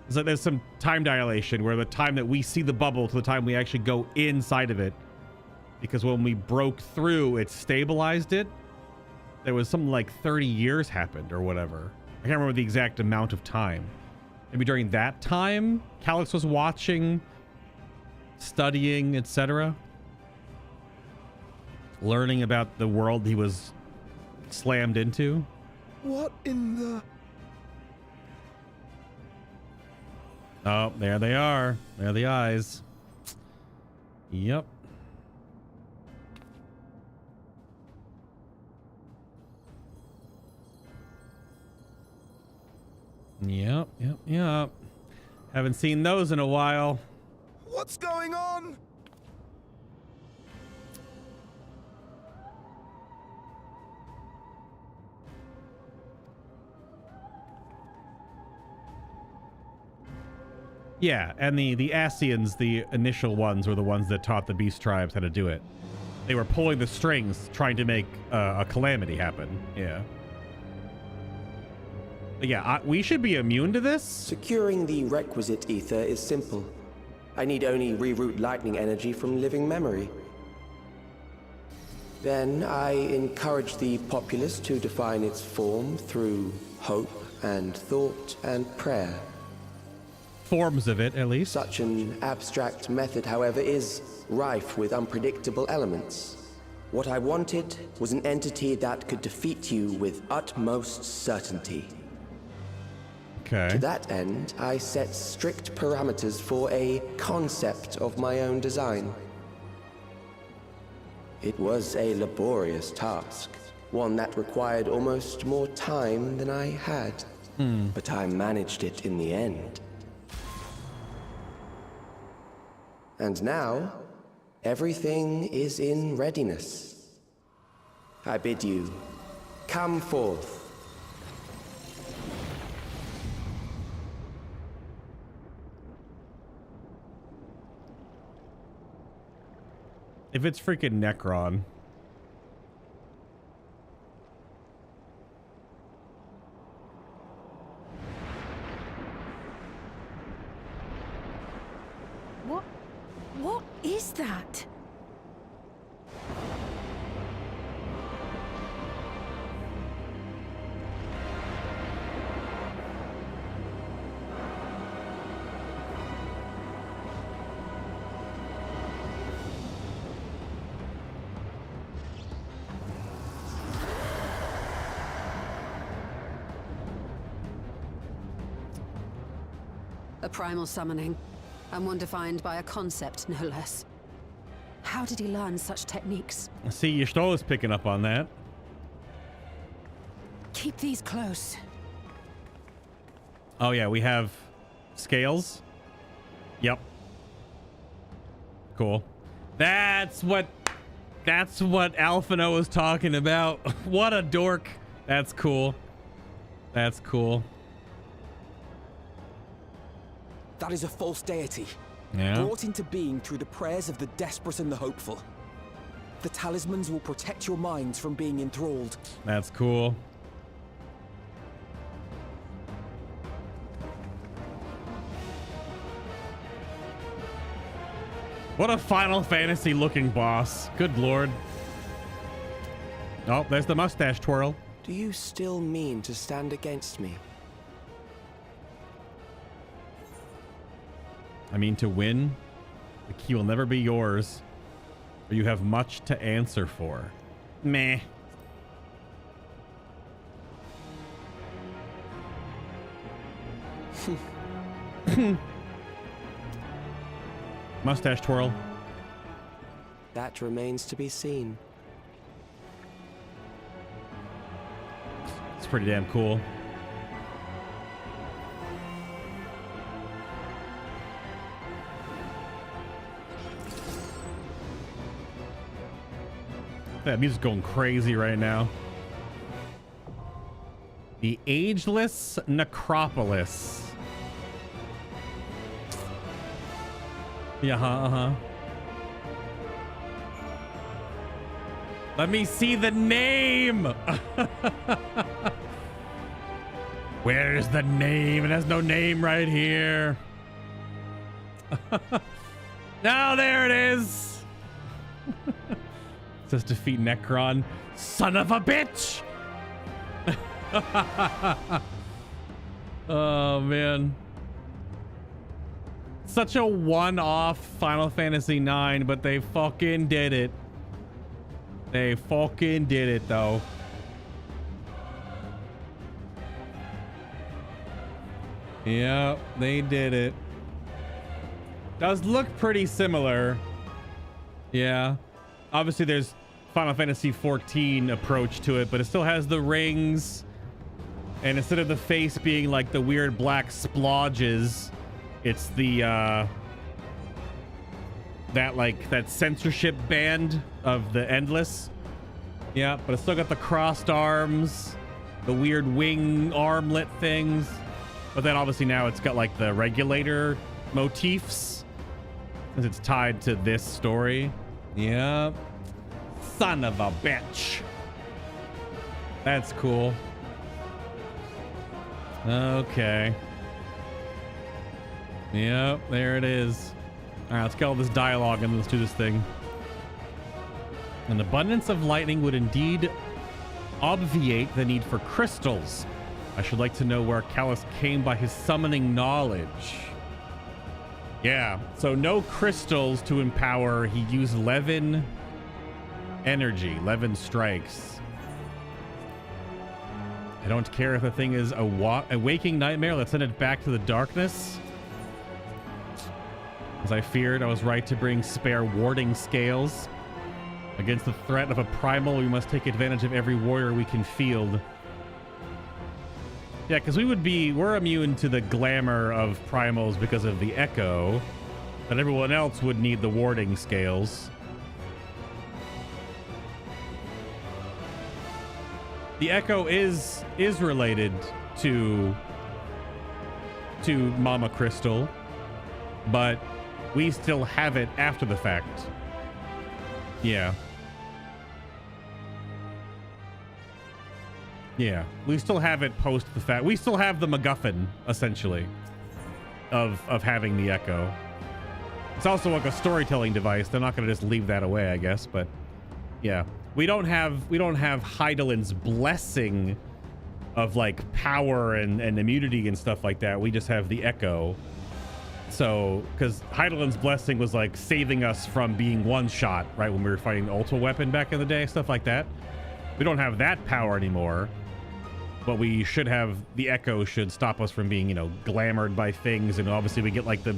It's like there's some time dilation where the time that we see the bubble to the time we actually go inside of it, because when we broke through, it stabilized it. There was something like 30 years happened or whatever. I can't remember the exact amount of time. Maybe during that time, Calyx was watching, studying, etc. Learning about the world he was slammed into. What in the... Oh, there they are. There are the eyes. Yep. Yep. Haven't seen those in a while. What's going on? Yeah, and the Asians, the initial ones, were the ones that taught the beast tribes how to do it. They were pulling the strings, trying to make a calamity happen. Yeah. But yeah, we should be immune to this. Securing the requisite ether is simple. I need only reroute lightning energy from living memory. Then I encourage the populace to define its form through hope and thought and prayer. Forms of it, at least. Such an abstract method, however, is rife with unpredictable elements. What I wanted was an entity that could defeat you with utmost certainty. Okay. To that end, I set strict parameters for a concept of my own design. It was a laborious task, one that required almost more time than I had. But I managed it in the end. And now, everything is in readiness. I bid you, come forth. If it's freaking Necron. What is that? A primal summoning, and one defined by a concept, no less. How did he learn such techniques? See, Yashtola is picking up on that. Keep these close. Oh yeah, we have scales. Yep. Cool. That's what Alphino was talking about. What a dork. That's cool. That's cool. That is a false deity. Yeah. Brought into being through the prayers of the desperate and the hopeful. The talismans will protect your minds from being enthralled. That's cool. What a Final Fantasy looking boss. Good lord. Oh, there's the mustache twirl. Do you still mean to stand against me? I mean, to win, the key will never be yours, or you have much to answer for. Meh. Mustache twirl. That remains to be seen. It's pretty damn cool. That music's going crazy right now. The Ageless Necropolis. Yeah, Let me see the name. Where's the name? It has no name right here. Now there it is. It says defeat Necron. Son of a bitch. Oh man. Such a one-off Final Fantasy IX, but they fucking did it. They fucking did it though. Yeah, they did it. Does look pretty similar. Yeah. Obviously there's Final Fantasy XIV approach to it, but it still has the rings. And instead of the face being like the weird black splodges, it's the that censorship band of the Endless. Yeah, but it's still got the crossed arms, the weird wing armlet things. But then obviously now it's got like the regulator motifs, because it's tied to this story. Yeah. Son of a bitch. That's cool. Okay. Yep, there it is. All right, let's get all this dialogue and let's do this thing. An abundance of lightning would indeed obviate the need for crystals. I should like to know where Callus came by his summoning knowledge. Yeah, so no crystals to empower. He used Levin energy, Levin strikes. I don't care if the thing is a waking nightmare. Let's send it back to the darkness. As I feared, I was right to bring spare warding scales. Against the threat of a primal, we must take advantage of every warrior we can field. Yeah, because we're immune to the glamour of primals because of the echo, but everyone else would need the warding scales. The echo is related to Mama Crystal, but we still have it after the fact. Yeah. Yeah, we still have it post the fact. We still have the MacGuffin, essentially, of having the echo. It's also like a storytelling device. They're not going to just leave that away, I guess. But yeah, we don't have Hydaelyn's blessing of like power and immunity and stuff like that. We just have the echo. So, because Hydaelyn's blessing was like saving us from being one shot, right, when we were fighting the Ultra Weapon back in the day, stuff like that. We don't have that power anymore. But we should have the echo should stop us from being, you know, glamored by things. And obviously we get like the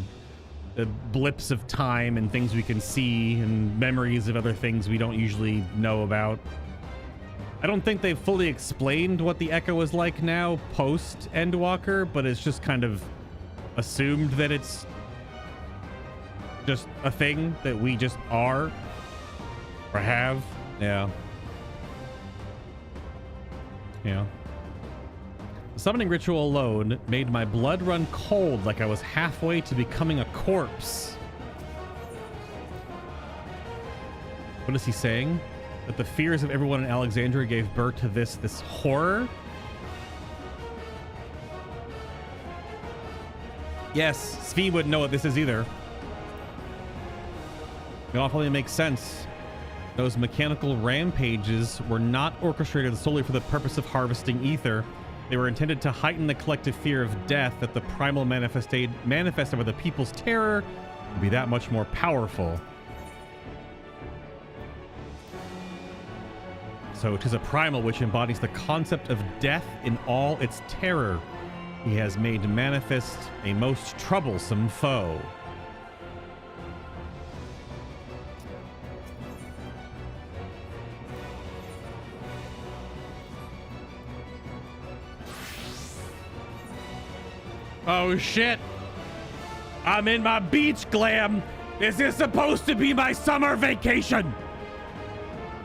blips of time and things we can see and memories of other things we don't usually know about. I don't think they've fully explained what the echo is like now post Endwalker, but it's just kind of assumed that it's just a thing that we just are or have. Yeah. Yeah. The summoning ritual alone made my blood run cold, like I was halfway to becoming a corpse. What is he saying? That the fears of everyone in Alexandria gave birth to this horror? Yes, Svi wouldn't know what this is either. It all probably makes sense. Those mechanical rampages were not orchestrated solely for the purpose of harvesting ether. They were intended to heighten the collective fear of death, that the primal manifested by the people's terror would be that much more powerful. So 'tis a primal which embodies the concept of death in all its terror. He has made manifest a most troublesome foe. Oh shit! I'm in my beach glam! This is supposed to be my summer vacation!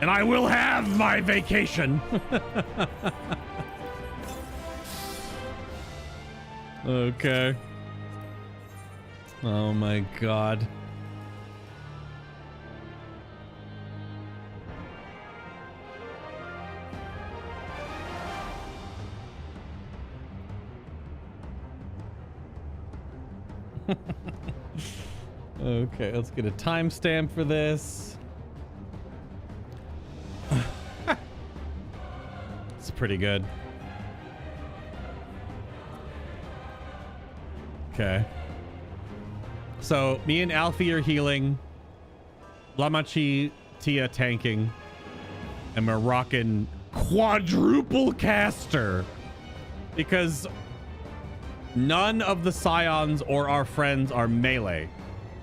And I will have my vacation! Okay. Oh my god. Okay, let's get a timestamp for this. It's pretty good. Okay. So me and Alfie are healing. Lamachi, Tia tanking. And we're rocking quadruple caster. Because none of the Scions or our friends are melee.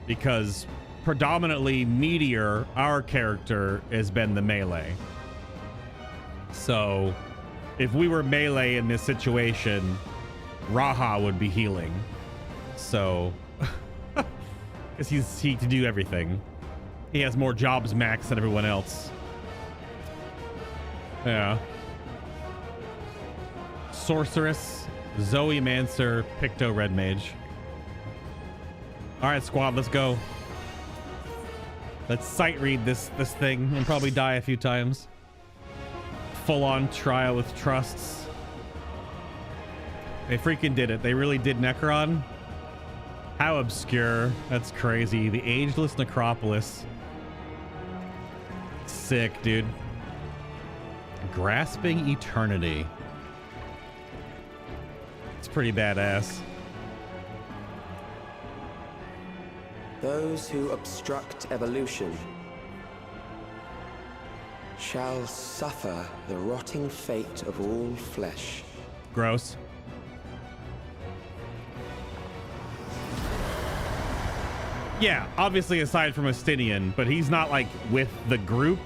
Because predominantly Meteor, our character, has been the melee. So if we were melee in this situation, Raha would be healing. So, because he can do everything. He has more jobs max than everyone else. Yeah. Sorceress, Zoe Mancer, Picto Red Mage. All right, squad, let's go. Let's sight read this thing and probably die a few times. Full on trial with trusts. They freaking did it. They really did Necron. How obscure. That's crazy. The Ageless Necropolis. Sick, dude. Grasping Eternity. It's pretty badass. Those who obstruct evolution shall suffer the rotting fate of all flesh. Gross. Yeah, obviously aside from Astinian, but he's not like with the group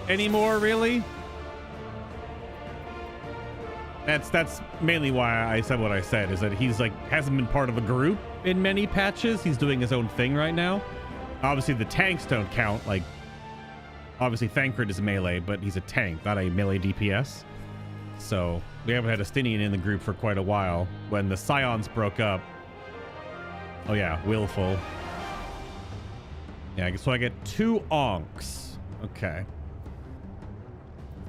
anymore, really. That's mainly why I said what I said, is that he's like hasn't been part of a group in many patches. He's doing his own thing right now. Obviously the tanks don't count. Like obviously Thancred is melee, but he's a tank, not a melee DPS. So we haven't had Astinian in the group for quite a while. When the Scions broke up. Oh yeah, Willful. Yeah, so I get 2 onks. Okay.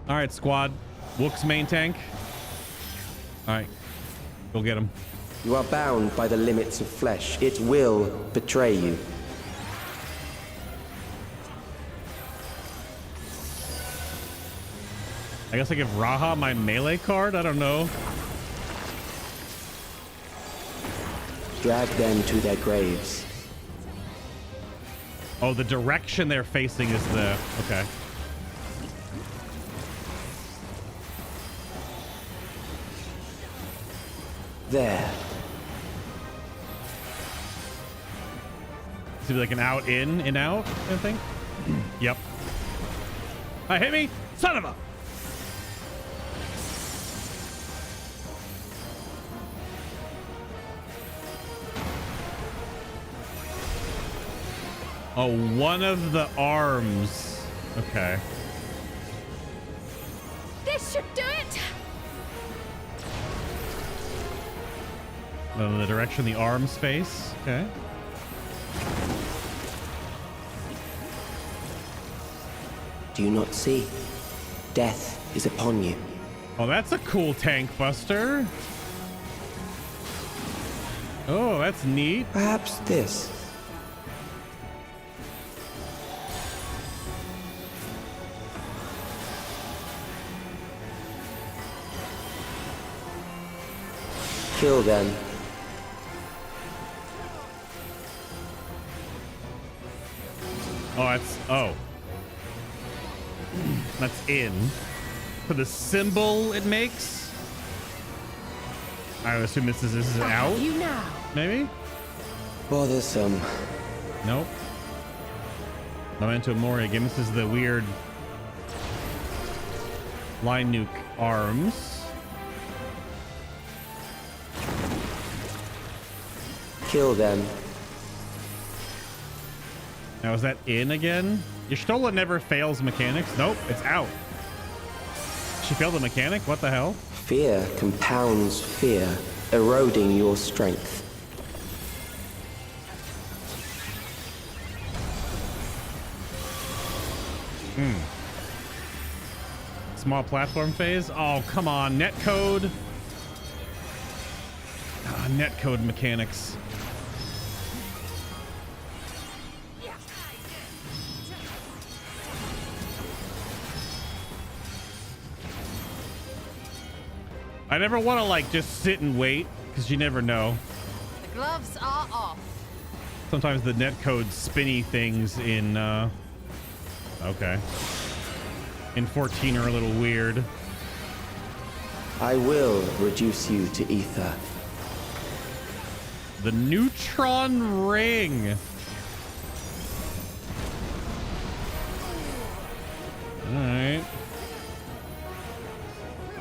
All right, squad. Wook's main tank. All right, go get him. You are bound by the limits of flesh. It will betray you. I guess I give Raha my melee card? I don't know. Drag them to their graves. Oh, the direction they're facing is the... Okay. There. Is it like an out, in out, I think? Yep. Hit me! Son of a... Oh, one of the arms. Okay. This should do it! The direction the arms face. Okay. Do you not see? Death is upon you. Oh, that's a cool tank buster. Oh, that's neat. Perhaps this. Kill them. Oh, that's... Oh. That's in. For the symbol it makes? I would assume this is out? You now. Maybe? Bothersome. Nope. Memento Mori again. This is the weird... line nuke arms. Kill them. Now, is that in again? Y'shtola never fails mechanics. Nope, it's out. She failed the mechanic? What the hell? Fear compounds fear, eroding your strength. Small platform phase? Oh, come on. Netcode. Netcode mechanics. I never want to like just sit and wait because you never know. The gloves are off. Sometimes the netcode spinny things in okay. In 14 are a little weird. I will reduce you to ether. The neutron ring. All right.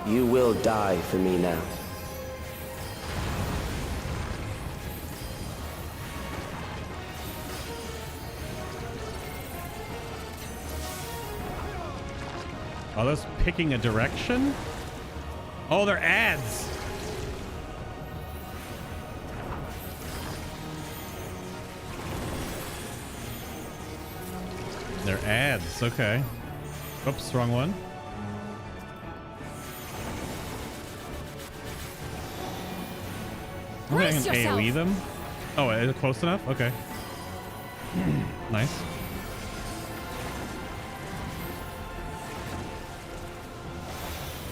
You will die for me now. Oh, that's picking a direction? Oh, they're ads. They're ads, okay. Oops, wrong one. I think I can AoE them. Oh, is it close enough? Okay. Nice.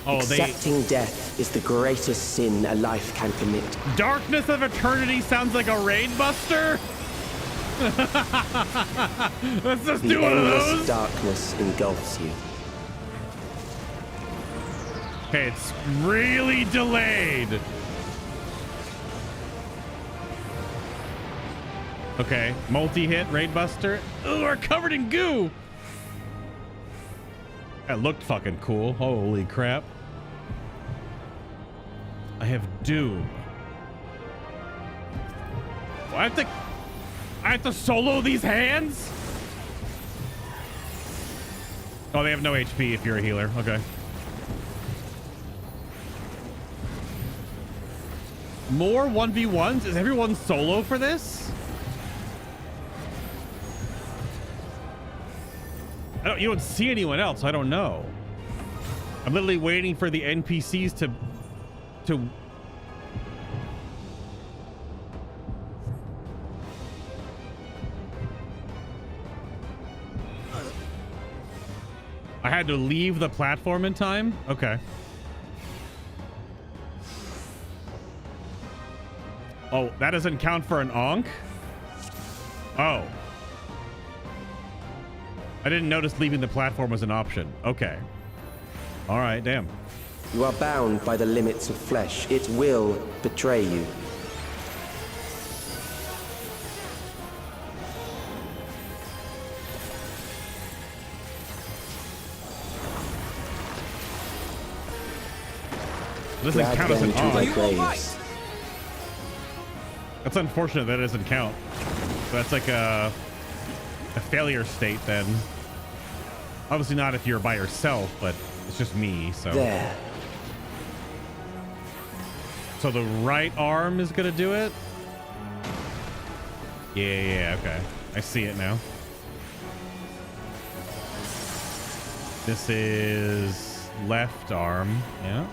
Oh, Accepting death is the greatest sin a life can commit. Darkness of Eternity sounds like a raid buster. Let's just do one of those. Darkness engulfs you. Okay, it's really delayed. Okay, multi-hit raid buster. Ooh, we're covered in goo. That looked fucking cool. Holy crap. I have Doom. Oh, I have to solo these hands? Oh, they have no HP if you're a healer. Okay. More 1v1s? Is everyone solo for this? You don't see anyone else. I don't know. I'm literally waiting for the NPCs to I had to leave the platform in time? Okay. Oh, that doesn't count for an Ankh? Oh. I didn't notice leaving the platform was an option. Okay. All right, damn. You are bound by the limits of flesh. It will betray you. This doesn't count as an Ankh. That's unfortunate that it doesn't count. That's like a failure state then. Obviously not if you're by yourself, but it's just me, so. There. So the right arm is gonna do it? Yeah, okay. I see it now. This is left arm, yeah.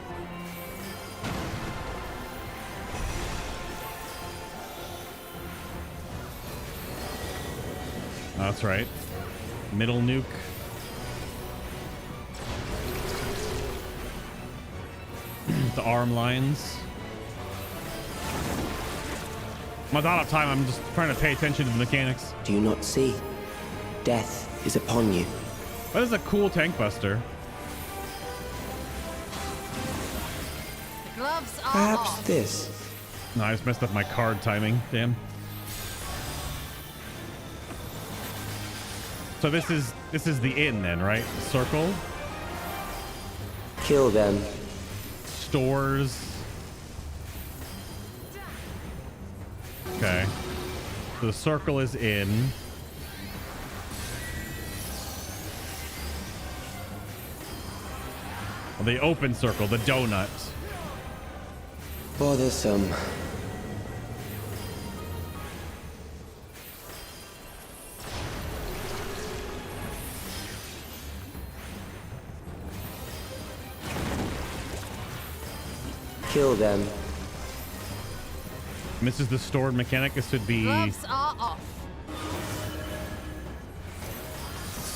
That's right. Middle nuke. The arm lines. I'm not out of time. I'm just trying to pay attention to the mechanics. Do you not see? Death is upon you. That is a cool tank buster. The gloves are Perhaps off. this. No, I just messed up my card timing. Damn. So this is the inn then, right? The circle. Kill them. Stores. Okay. So the circle is in. Well, the open circle, the donut. Bothersome. Kill them. This is the stored mechanic. This would be Gloves are off.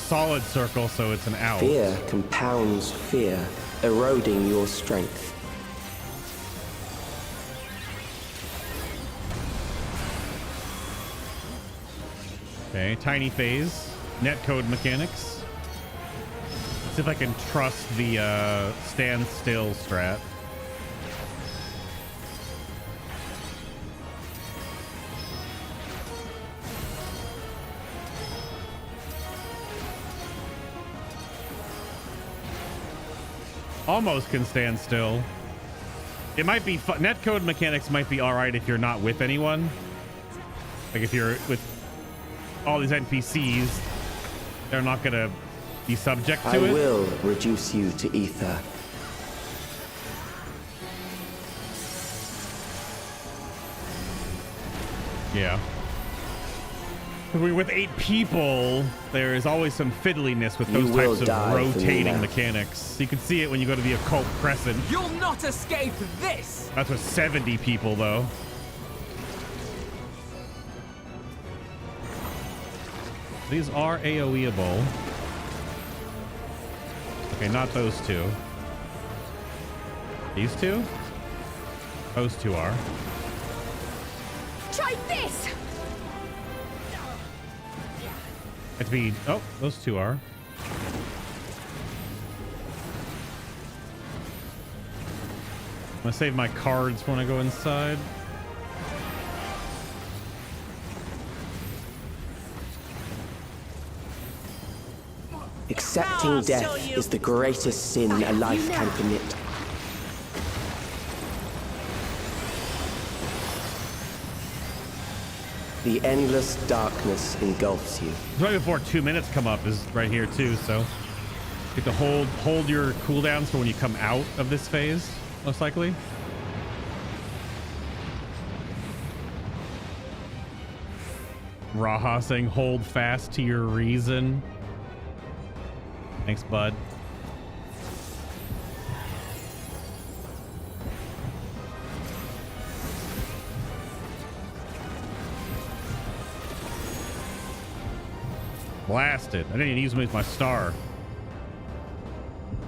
solid circle, so it's an out. Fear compounds fear, eroding your strength. Okay, tiny phase. Netcode mechanics. See if I can trust the stand still strat. Almost can stand still. It might be netcode mechanics might be all right if you're not with anyone. Like if you're with all these NPCs, they're not gonna be subject to it. I will reduce you to ether. Yeah. With 8 people, there is always some fiddliness with those types of rotating mechanics. You can see it when you go to the Occult Crescent. You'll not escape this! That's with 70 people, though. These are AoEable. Okay, not those two. These two? Those two are. Try this! It's be. Oh, those two are. I'm gonna save my cards when I go inside. Accepting death is the greatest sin a life can commit. The endless darkness engulfs you. Right before 2 minutes come up is right here too, so you have to hold your cooldowns for when you come out of this phase, most likely. Raha saying hold fast to your reason. Thanks, bud. Blasted. I didn't even use my star.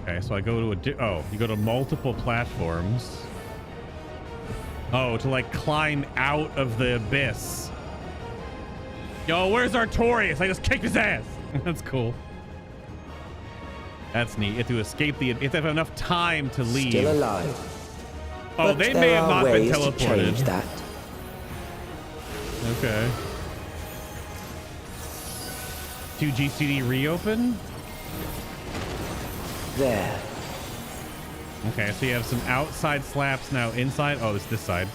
Okay, so I go to you go to multiple platforms. Oh, to like climb out of the abyss. Yo, where's Artorias? I just kicked his ass. That's cool. That's neat. You have to escape you have to have enough time to leave. Still alive. Oh, but they may have not been teleported. To change that. Okay. 2 GCD reopen? There. Okay, so you have some outside slaps now. Inside? Oh, it's this side.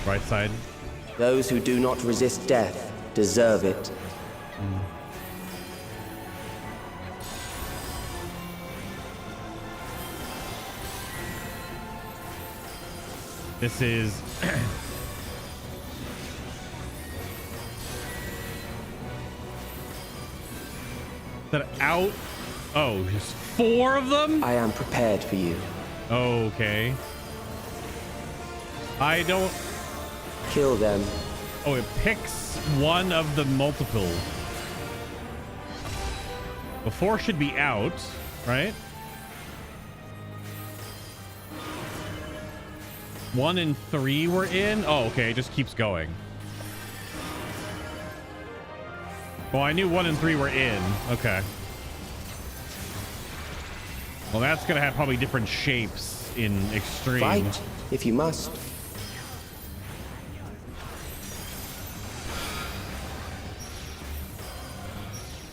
Right side. Those who do not resist death deserve it. This is... that out... Oh, there's 4 of them? I am prepared for you. Okay. I don't... Kill them. Oh, it picks one of the multiple. The 4 should be out, right? 1 and 3 were in? Oh, okay, it just keeps going. Well, I knew 1 and 3 were in. Okay. Well, that's gonna have probably different shapes in extreme. Fight, if you must.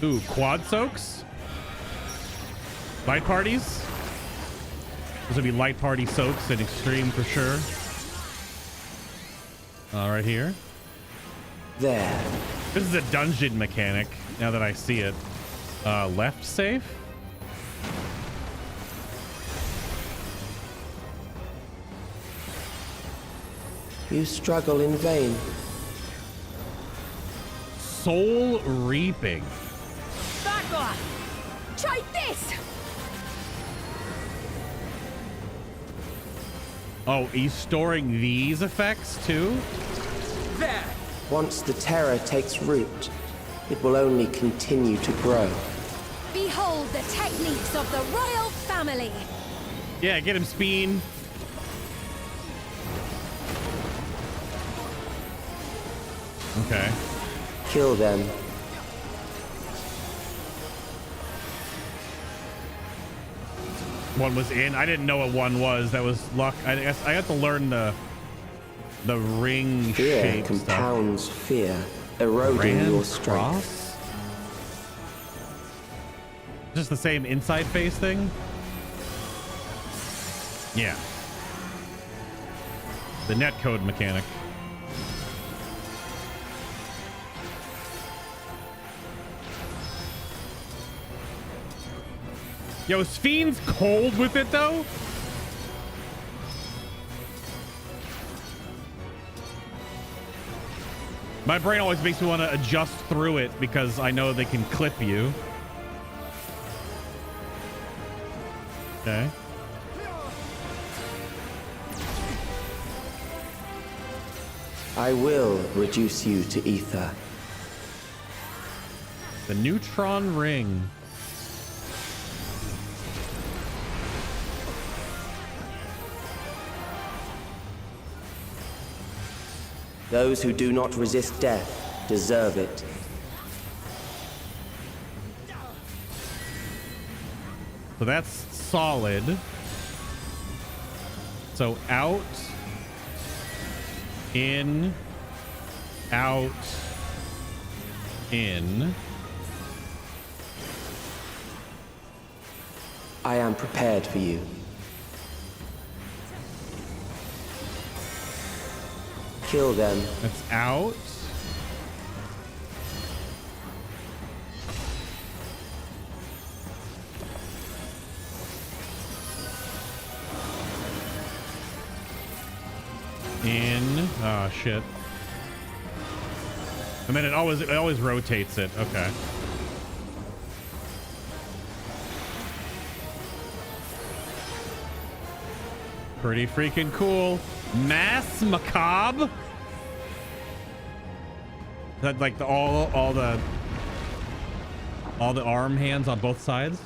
Ooh, quad soaks? Light parties? Those would be light party soaks in extreme for sure. Right here. There. This is a dungeon mechanic, now that I see it. Left safe? You struggle in vain. Soul reaping. Back off! Try this! Oh, he's storing these effects too? There! Once the terror takes root, it will only continue to grow. Behold the techniques of the royal family! Yeah, get him, Speen. Okay. Kill them. One was in. I didn't know what one was. That was luck. I guess I had to learn the ring Fear shape compounds stuff. fear, eroding Grand your strength. Cross? Just the same inside face thing? Yeah. The netcode mechanic. Yo, Spheen's cold with it though? My brain always makes me want to adjust through it because I know they can clip you. Okay. I will reduce you to ether. The neutron ring. Those who do not resist death deserve it. So that's solid. So out, in, out, in. I am prepared for you. Kill them. That's out. In. Oh shit. And then it always rotates it. Okay. Pretty freaking cool. Mass macabre. That like the all the arm hands on both sides.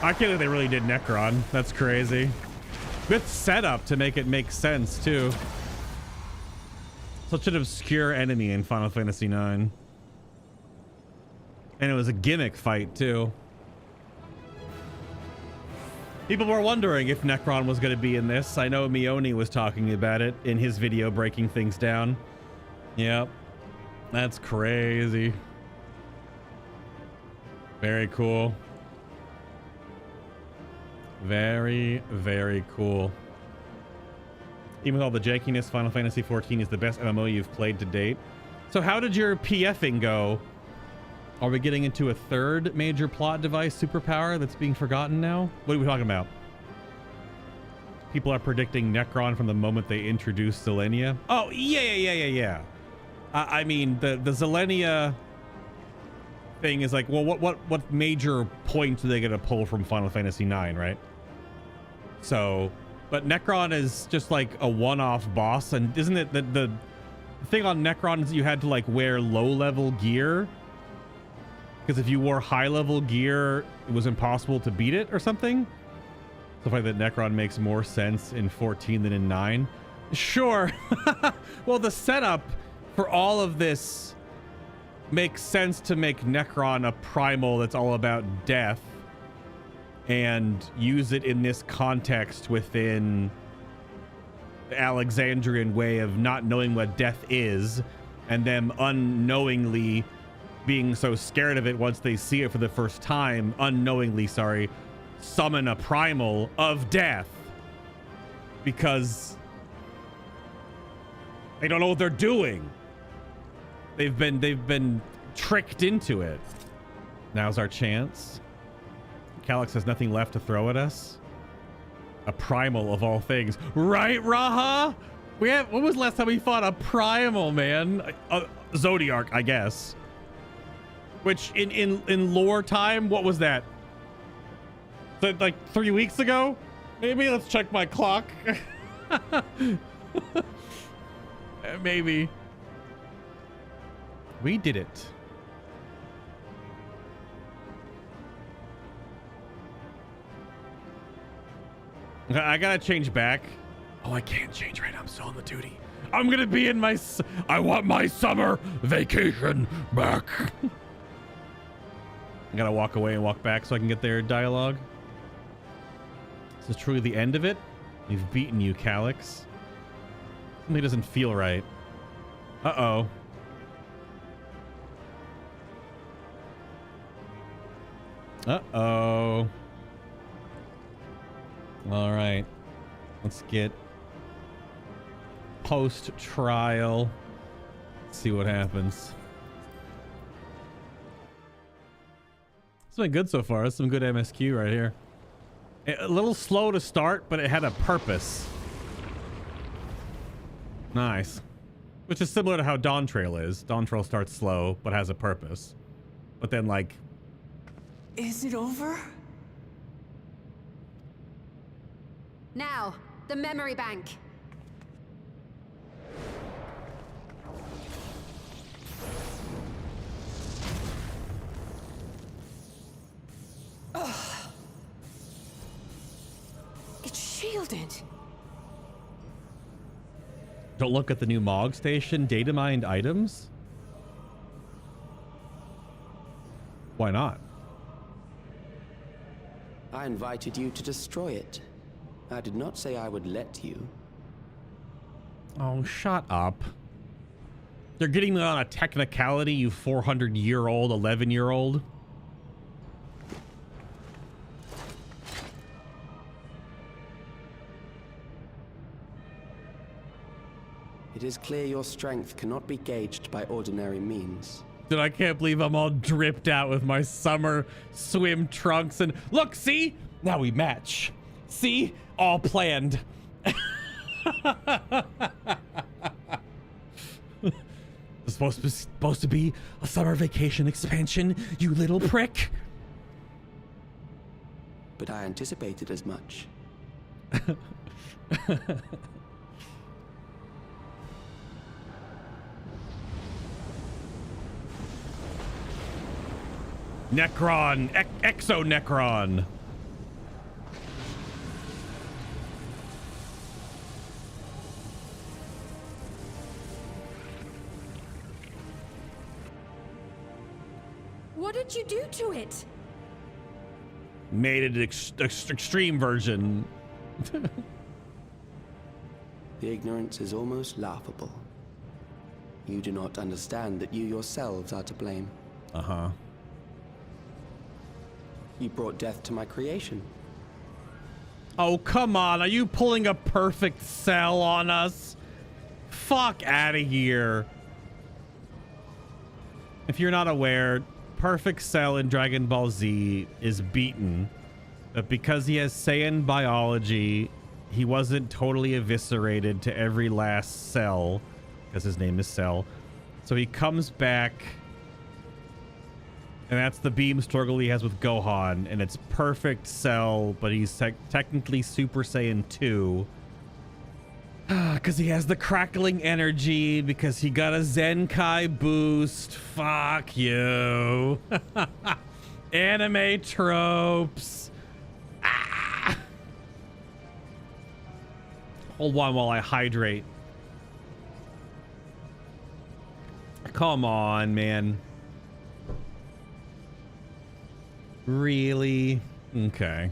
I can't believe they really did Necron. That's crazy. Good setup to make it make sense too. Such an obscure enemy in Final Fantasy IX. And it was a gimmick fight too. People were wondering if Necron was going to be in this. I know Mione was talking about it in his video breaking things down. Yep. That's crazy. Very cool. Very, very cool. Even with all the jankiness, Final Fantasy XIV is the best MMO you've played to date. So how did your PFing go? Are we getting into a third major plot device superpower that's being forgotten now? What are we talking about? People are predicting Necron from the moment they introduce Zelenia. Oh, yeah. I mean, the Zelenia thing is like, well, what major point are they going to pull from Final Fantasy IX, right? So, but Necron is just like a one-off boss, and isn't it that the thing on Necron is you had to like wear low-level gear? Because if you wore high-level gear, it was impossible to beat it or something? So I find that Necron makes more sense in 14 than in 9. Sure. Well, the setup for all of this makes sense to make Necron a primal that's all about death and use it in this context within the Alexandrian way of not knowing what death is and them unknowingly being so scared of it once they see it for the first time, unknowingly, summon a primal of death because they don't know what they're doing. They've been tricked into it. Now's our chance. Calyx has nothing left to throw at us. A primal of all things, right, Raha? When was the last time we fought a primal, man? Zodiark, I guess. Which in lore time, what was that? Like 3 weeks ago? Maybe. Let's check my clock. Maybe. We did it. I gotta change back. Oh, I can't change right now. I'm still on the duty. I'm gonna be in my... I want my summer vacation back. I gotta walk away and walk back so I can get their dialogue. This is truly the end of it. We've beaten you, Calyx. Something doesn't feel right. Uh-oh. Uh-oh. All right. Let's get post-trial. See what happens. It's been good so far. That's some good MSQ right here. A little slow to start, but it had a purpose. Nice. Which is similar to how Dawntrail is. Dawntrail starts slow, but has a purpose. But then, like... Is it over? Now, the memory bank. Ugh. It's shielded. Don't look at the new Mog station. Data mined items? Why not? I invited you to destroy it. I did not say I would let you. Oh, shut up. They're getting me on a technicality, you 400-year-old, 11-year-old. It is clear your strength cannot be gauged by ordinary means. Dude, I can't believe I'm all dripped out with my summer swim trunks and look, see? Now we match. See? All planned. It's supposed to be a summer vacation expansion, you little prick. But I anticipated as much. Necron, Exo Necron. What did you do to it? Made it an extreme version. The ignorance is almost laughable. You do not understand that you yourselves are to blame. Uh-huh. You brought death to my creation. Oh, come on. Are you pulling a perfect cell on us? Fuck out of here. If you're not aware, Perfect Cell in Dragon Ball Z is beaten. But because he has Saiyan biology, he wasn't totally eviscerated to every last cell. Because his name is Cell. So he comes back. And that's the beam struggle he has with Gohan. And it's Perfect Cell, but he's technically Super Saiyan 2. Because he has the crackling energy, because he got a Zenkai boost. Fuck you. Anime tropes. Ah. Hold on while I hydrate. Come on, man. Really? Okay.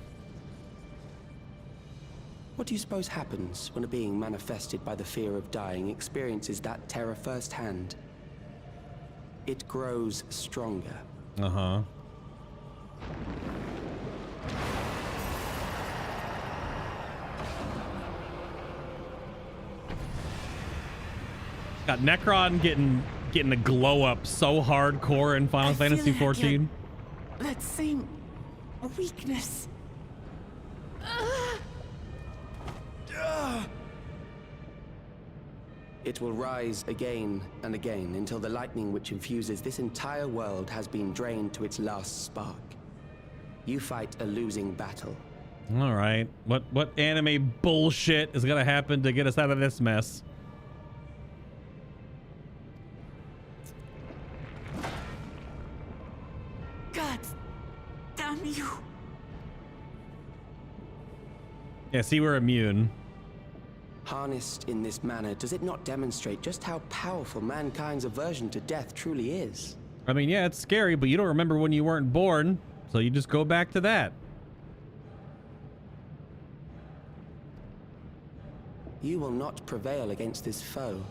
What do you suppose happens when a being manifested by the fear of dying experiences that terror firsthand? It grows stronger. Uh-huh. Got Necron getting a glow up so hardcore in Final Fantasy XIV. That same weakness. It will rise again and again until the lightning which infuses this entire world has been drained to its last spark. You fight a losing battle. All right. What anime bullshit is gonna happen to get us out of this mess? God damn you. Yeah, see, we're immune. Harnessed in this manner, does it not demonstrate just how powerful mankind's aversion to death truly is? I mean, yeah, it's scary, but you don't remember when you weren't born, so you just go back to that. You will not prevail against this foe.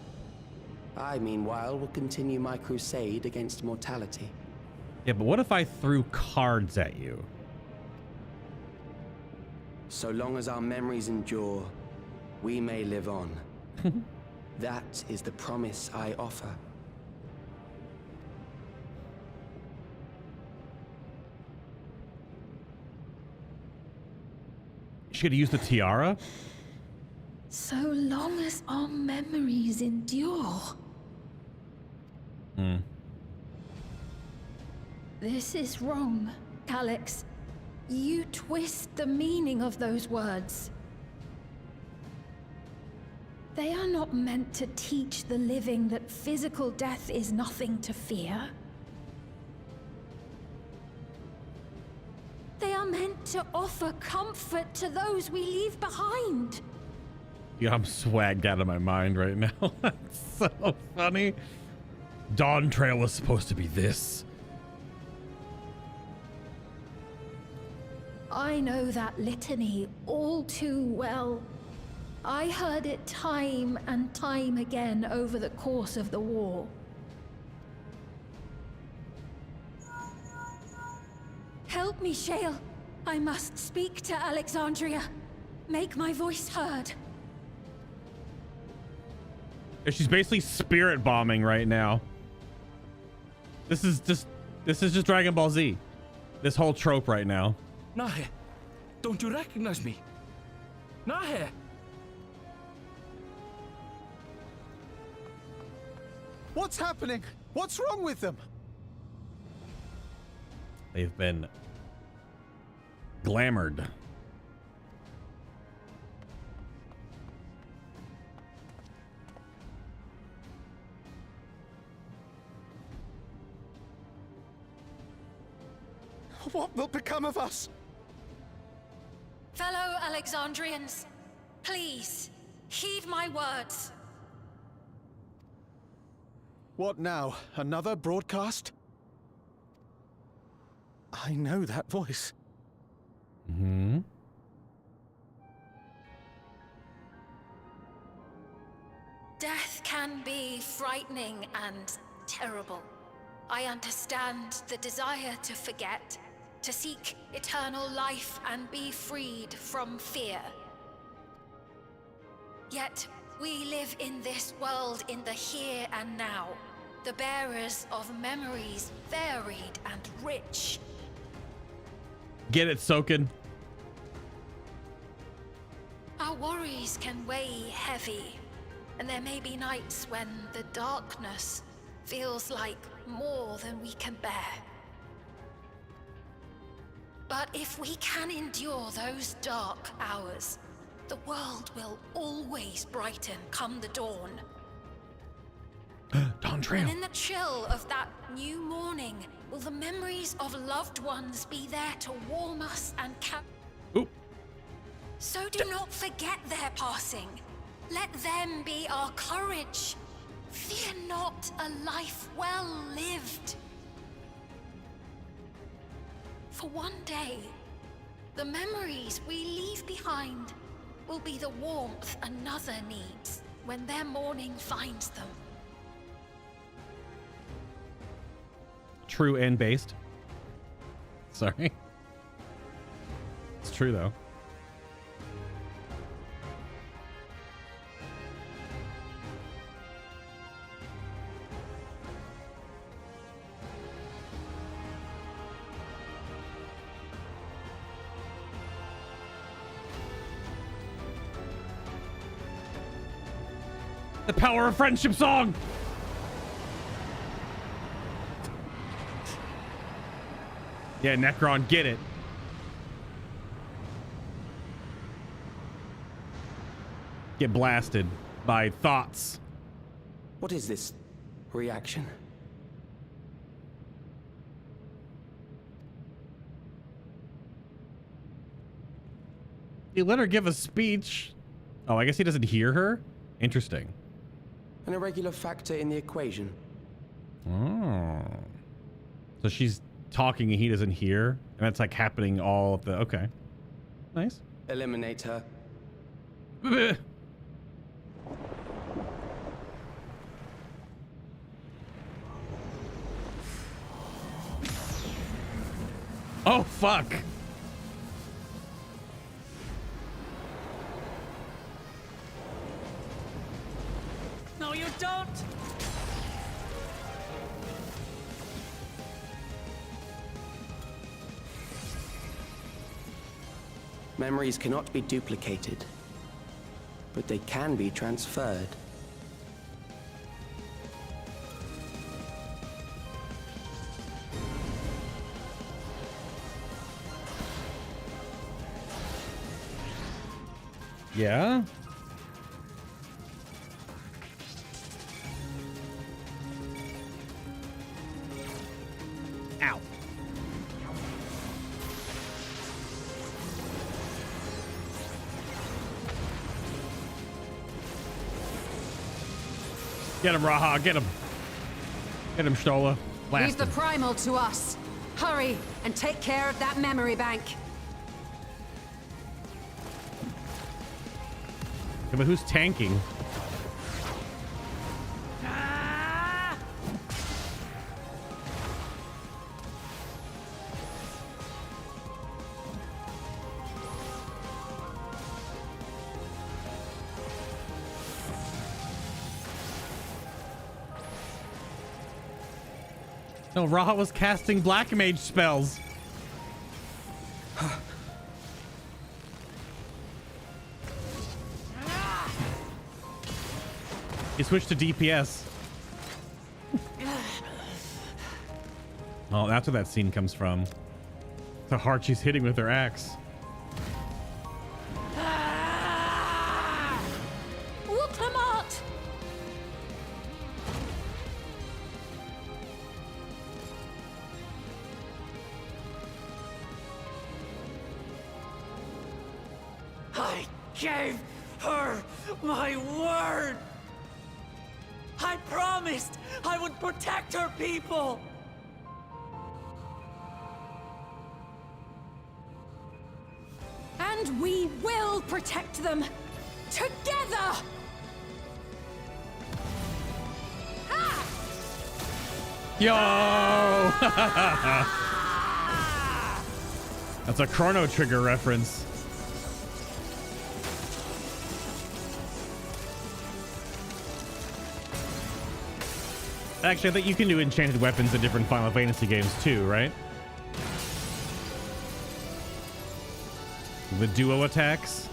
I, meanwhile, will continue my crusade against mortality. Yeah, but what if I threw cards at you? So long as our memories endure, we may live on. That is the promise I offer. She could use the tiara? So long as our memories endure. This is wrong, Alex. You twist the meaning of those words. They are not meant to teach the living that physical death is nothing to fear. They are meant to offer comfort to those we leave behind. Yeah, I'm swagged out of my mind right now. That's so funny. Dawntrail was supposed to be this. I know that litany all too well. I heard it time and time again over the course of the war. Help me, Shale. I must speak to Alexandria. Make my voice heard. She's basically spirit bombing right now. This is just Dragon Ball Z. This whole trope right now. Nahe, don't you recognize me? Nahe! What's happening? What's wrong with them? They've been glamored. What will become of us? Fellow Alexandrians, please, heed my words. What now? Another broadcast? I know that voice. Death can be frightening and terrible. I understand the desire to forget, to seek eternal life and be freed from fear. Yet, we live in this world in the here and now, the bearers of memories varied and rich. Get it, Soken? Our worries can weigh heavy, and there may be nights when the darkness feels like more than we can bear. But if we can endure those dark hours, the world will always brighten come the dawn. Dawntrail. And in the chill of that new morning, will the memories of loved ones be there to warm us and So do not forget their passing. Let them be our courage. Fear not a life well lived. For one day, the memories we leave behind will be the warmth another needs when their morning finds them. True and based. Sorry. It's true though. The power of friendship song. Yeah, Necron, get it. Get blasted by thoughts. What is this reaction? You let her give a speech. Oh, I guess he doesn't hear her? Interesting. An irregular factor in the equation. Oh. So she's talking and he doesn't hear? And that's like happening all of the... Okay. Nice. Eliminate her. Oh, fuck. No, you don't! Memories cannot be duplicated, but they can be transferred. Yeah? Ow. Get him, Raha. Get him. Get him, Stola. Blast Leave the him. primal to us. Hurry and take care of that memory bank. Yeah, but who's tanking? No, Raha was casting black mage spells. He switched to DPS. Oh, that's where that scene comes from. The hard she's hitting with her axe. Ultimate! I gave her my word! I promised I would protect her people! And we will protect them! Together! Yo! That's a Chrono Trigger reference. Actually, I think you can do enchanted weapons in different Final Fantasy games too, right? The duo attacks,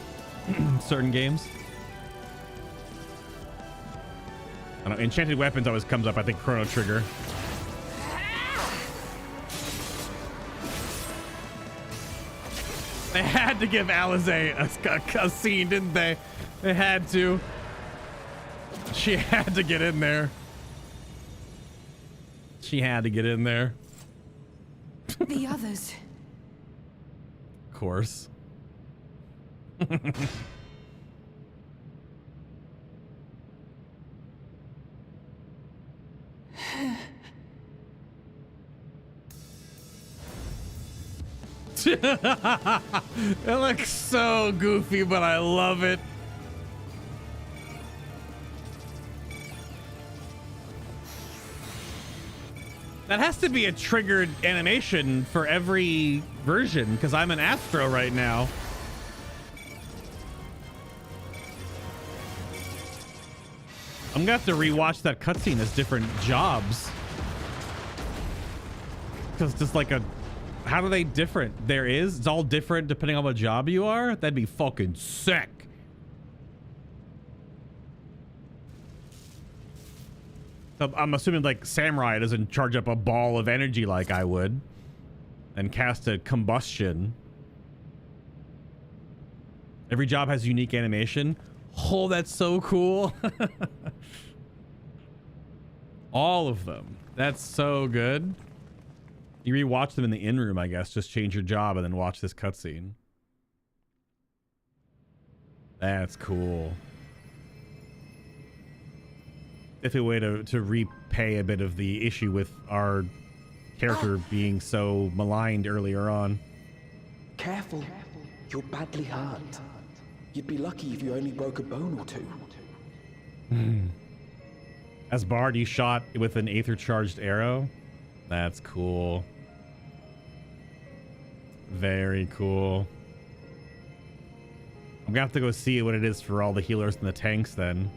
certain games. I don't know, enchanted weapons always comes up, I think Chrono Trigger. They had to give Alize a scene, didn't they? They had to. She had to get in there. She had to get in there. The others. Of course. It looks so goofy, but I love it. That has to be a triggered animation for every version, because I'm an Astro right now. I'm gonna have to rewatch that cutscene as different jobs. Because just like a... How do they different? It's all different depending on what job you are? That'd be fucking sick. So I'm assuming like Samurai doesn't charge up a ball of energy like I would and cast a combustion. Every job has unique animation. Oh, that's so cool. All of them. That's so good. You rewatch them in the in-room, I guess. Just change your job and then watch this cutscene. That's cool. Definitely a way to repay a bit of the issue with our character being so maligned earlier on. Careful. You're badly hurt. You'd be lucky if you only broke a bone or two. As Bard, you shot with an aether-charged arrow? That's cool. Very cool. I'm gonna have to go see what it is for all the healers and the tanks then.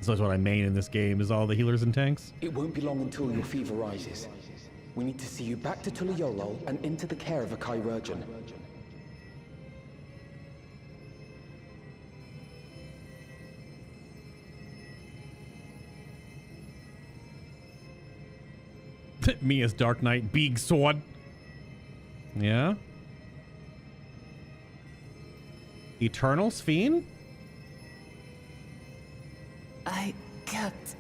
That's what I main in this game, is all the healers and tanks. It won't be long until your fever rises. We need to see you back to Tulayolol and into the care of a chirurgeon. Me as Dark Knight, big sword. Yeah. Eternal Fiend? I kept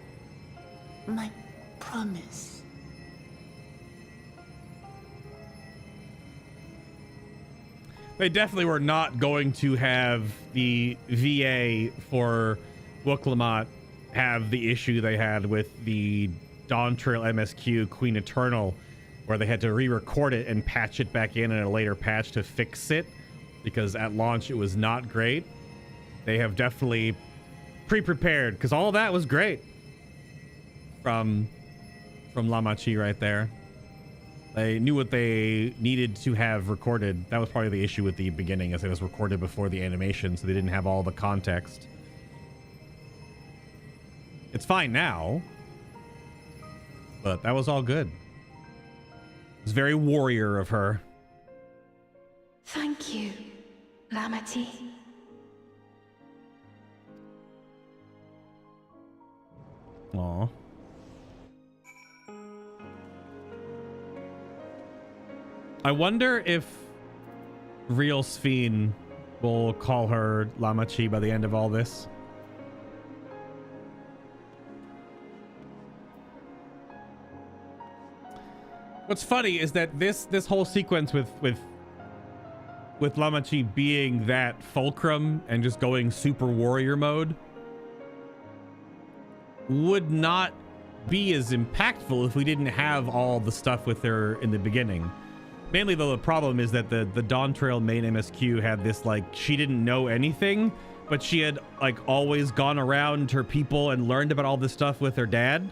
my promise. They definitely were not going to have the VA for Bookmarks have the issue they had with the Dawntrail MSQ Queen Eternal, where they had to re-record it and patch it back in a later patch to fix it, because at launch it was not great. They have definitely pre-prepared, because all of that was great from Lamachi right there. They knew what they needed to have recorded. That was probably the issue with the beginning, as it was recorded before the animation, so they didn't have all the context. It's fine now, but that was all good. It was very warrior of her. Thank you, Lamati. Aw. I wonder if real Sphene will call her Lamachi by the end of all this. What's funny is that this whole sequence with Lamachi being that fulcrum and just going super warrior mode would not be as impactful if we didn't have all the stuff with her in the beginning. Mainly though, the problem is that the Dawntrail main MSQ had this, like, she didn't know anything, but she had like always gone around her people and learned about all this stuff with her dad.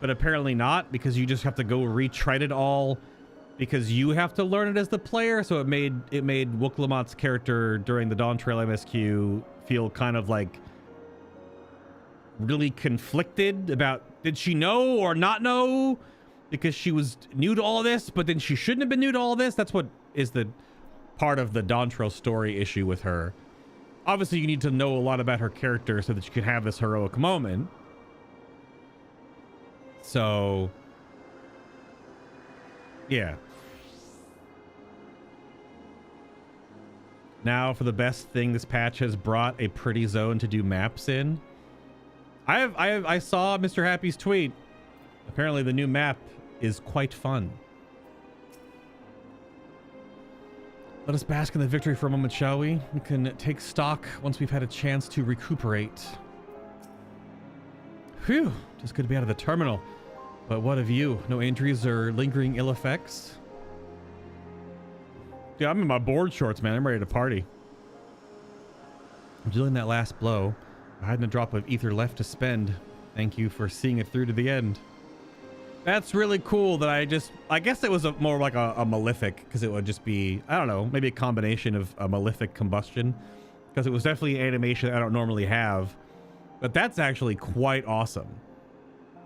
But apparently not, because you just have to go retread it all because you have to learn it as the player. So it made Bookmarks' character during the Dawntrail MSQ feel kind of like really conflicted about, did she know or not know? Because she was new to all this, but then she shouldn't have been new to all this. That's what is the part of the Dawntrail story issue with her. Obviously, you need to know a lot about her character so that you can have this heroic moment. So, yeah. Now for the best thing, this patch has brought a pretty zone to do maps in. I saw Mr. Happy's tweet. Apparently the new map is quite fun. Let us bask in the victory for a moment, shall we? We can take stock once we've had a chance to recuperate. Phew, just good to be out of the terminal. But what of you? No injuries or lingering ill effects? Yeah, I'm in my board shorts, man. I'm ready to party. I'm dealing that last blow. I hadn't a drop of ether left to spend. Thank you for seeing it through to the end. That's really cool that I guess it was more like a malefic, because it would just be, I don't know, maybe a combination of a malefic combustion, because it was definitely animation I don't normally have. But that's actually quite awesome.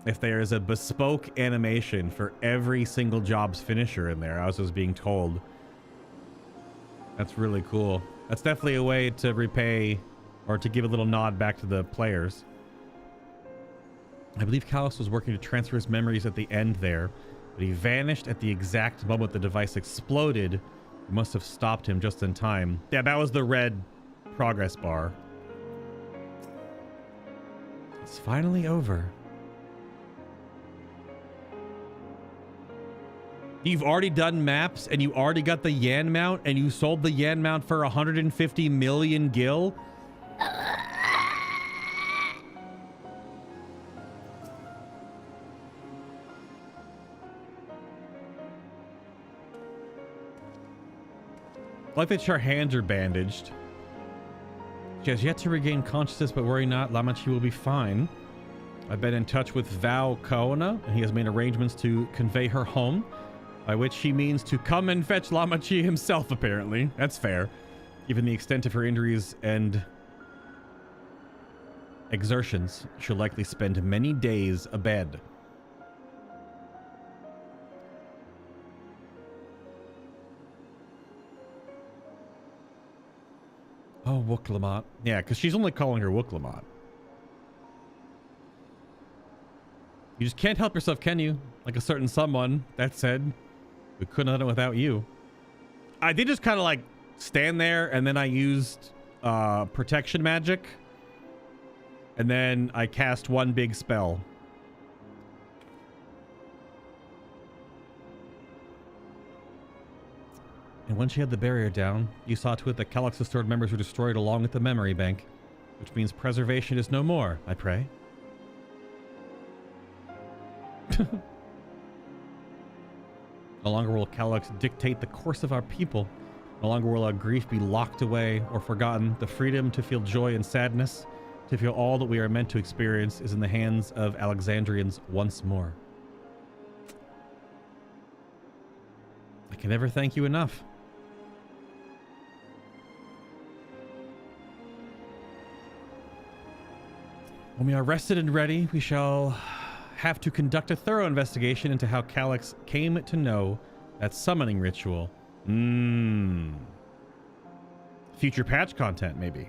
If there is a bespoke animation for every single job's finisher in there, I was being told. That's really cool. That's definitely a way to repay or to give a little nod back to the players. I believe Callus was working to transfer his memories at the end there, but he vanished at the exact moment the device exploded. We must have stopped him just in time. Yeah, that was the red progress bar. It's finally over. You've already done maps and you already got the Yan mount and you sold the Yan mount for 150 million gil? I like that her hands are bandaged. She has yet to regain consciousness, but worry not, Lamachi will be fine. I've been in touch with Val Kaona, and he has made arrangements to convey her home, by which he means to come and fetch Lamachi himself, apparently. That's fair. Given the extent of her injuries and exertions, she'll likely spend many days abed. Oh, Wooklamat. Yeah, because she's only calling her Wooklamat. You just can't help yourself, can you? Like a certain someone. That said, we couldn't have done it without you. I did just kind of like stand there, and then I used protection magic. And then I cast one big spell. And when she had the barrier down, you saw to it that Calix's stored members were destroyed along with the memory bank, which means preservation is no more, I pray. No longer will Calix dictate the course of our people. No longer will our grief be locked away or forgotten. The freedom to feel joy and sadness, to feel all that we are meant to experience, is in the hands of Alexandrians once more. I can never thank you enough. When we are rested and ready, we shall have to conduct a thorough investigation into how Calix came to know that summoning ritual. Future patch content, maybe.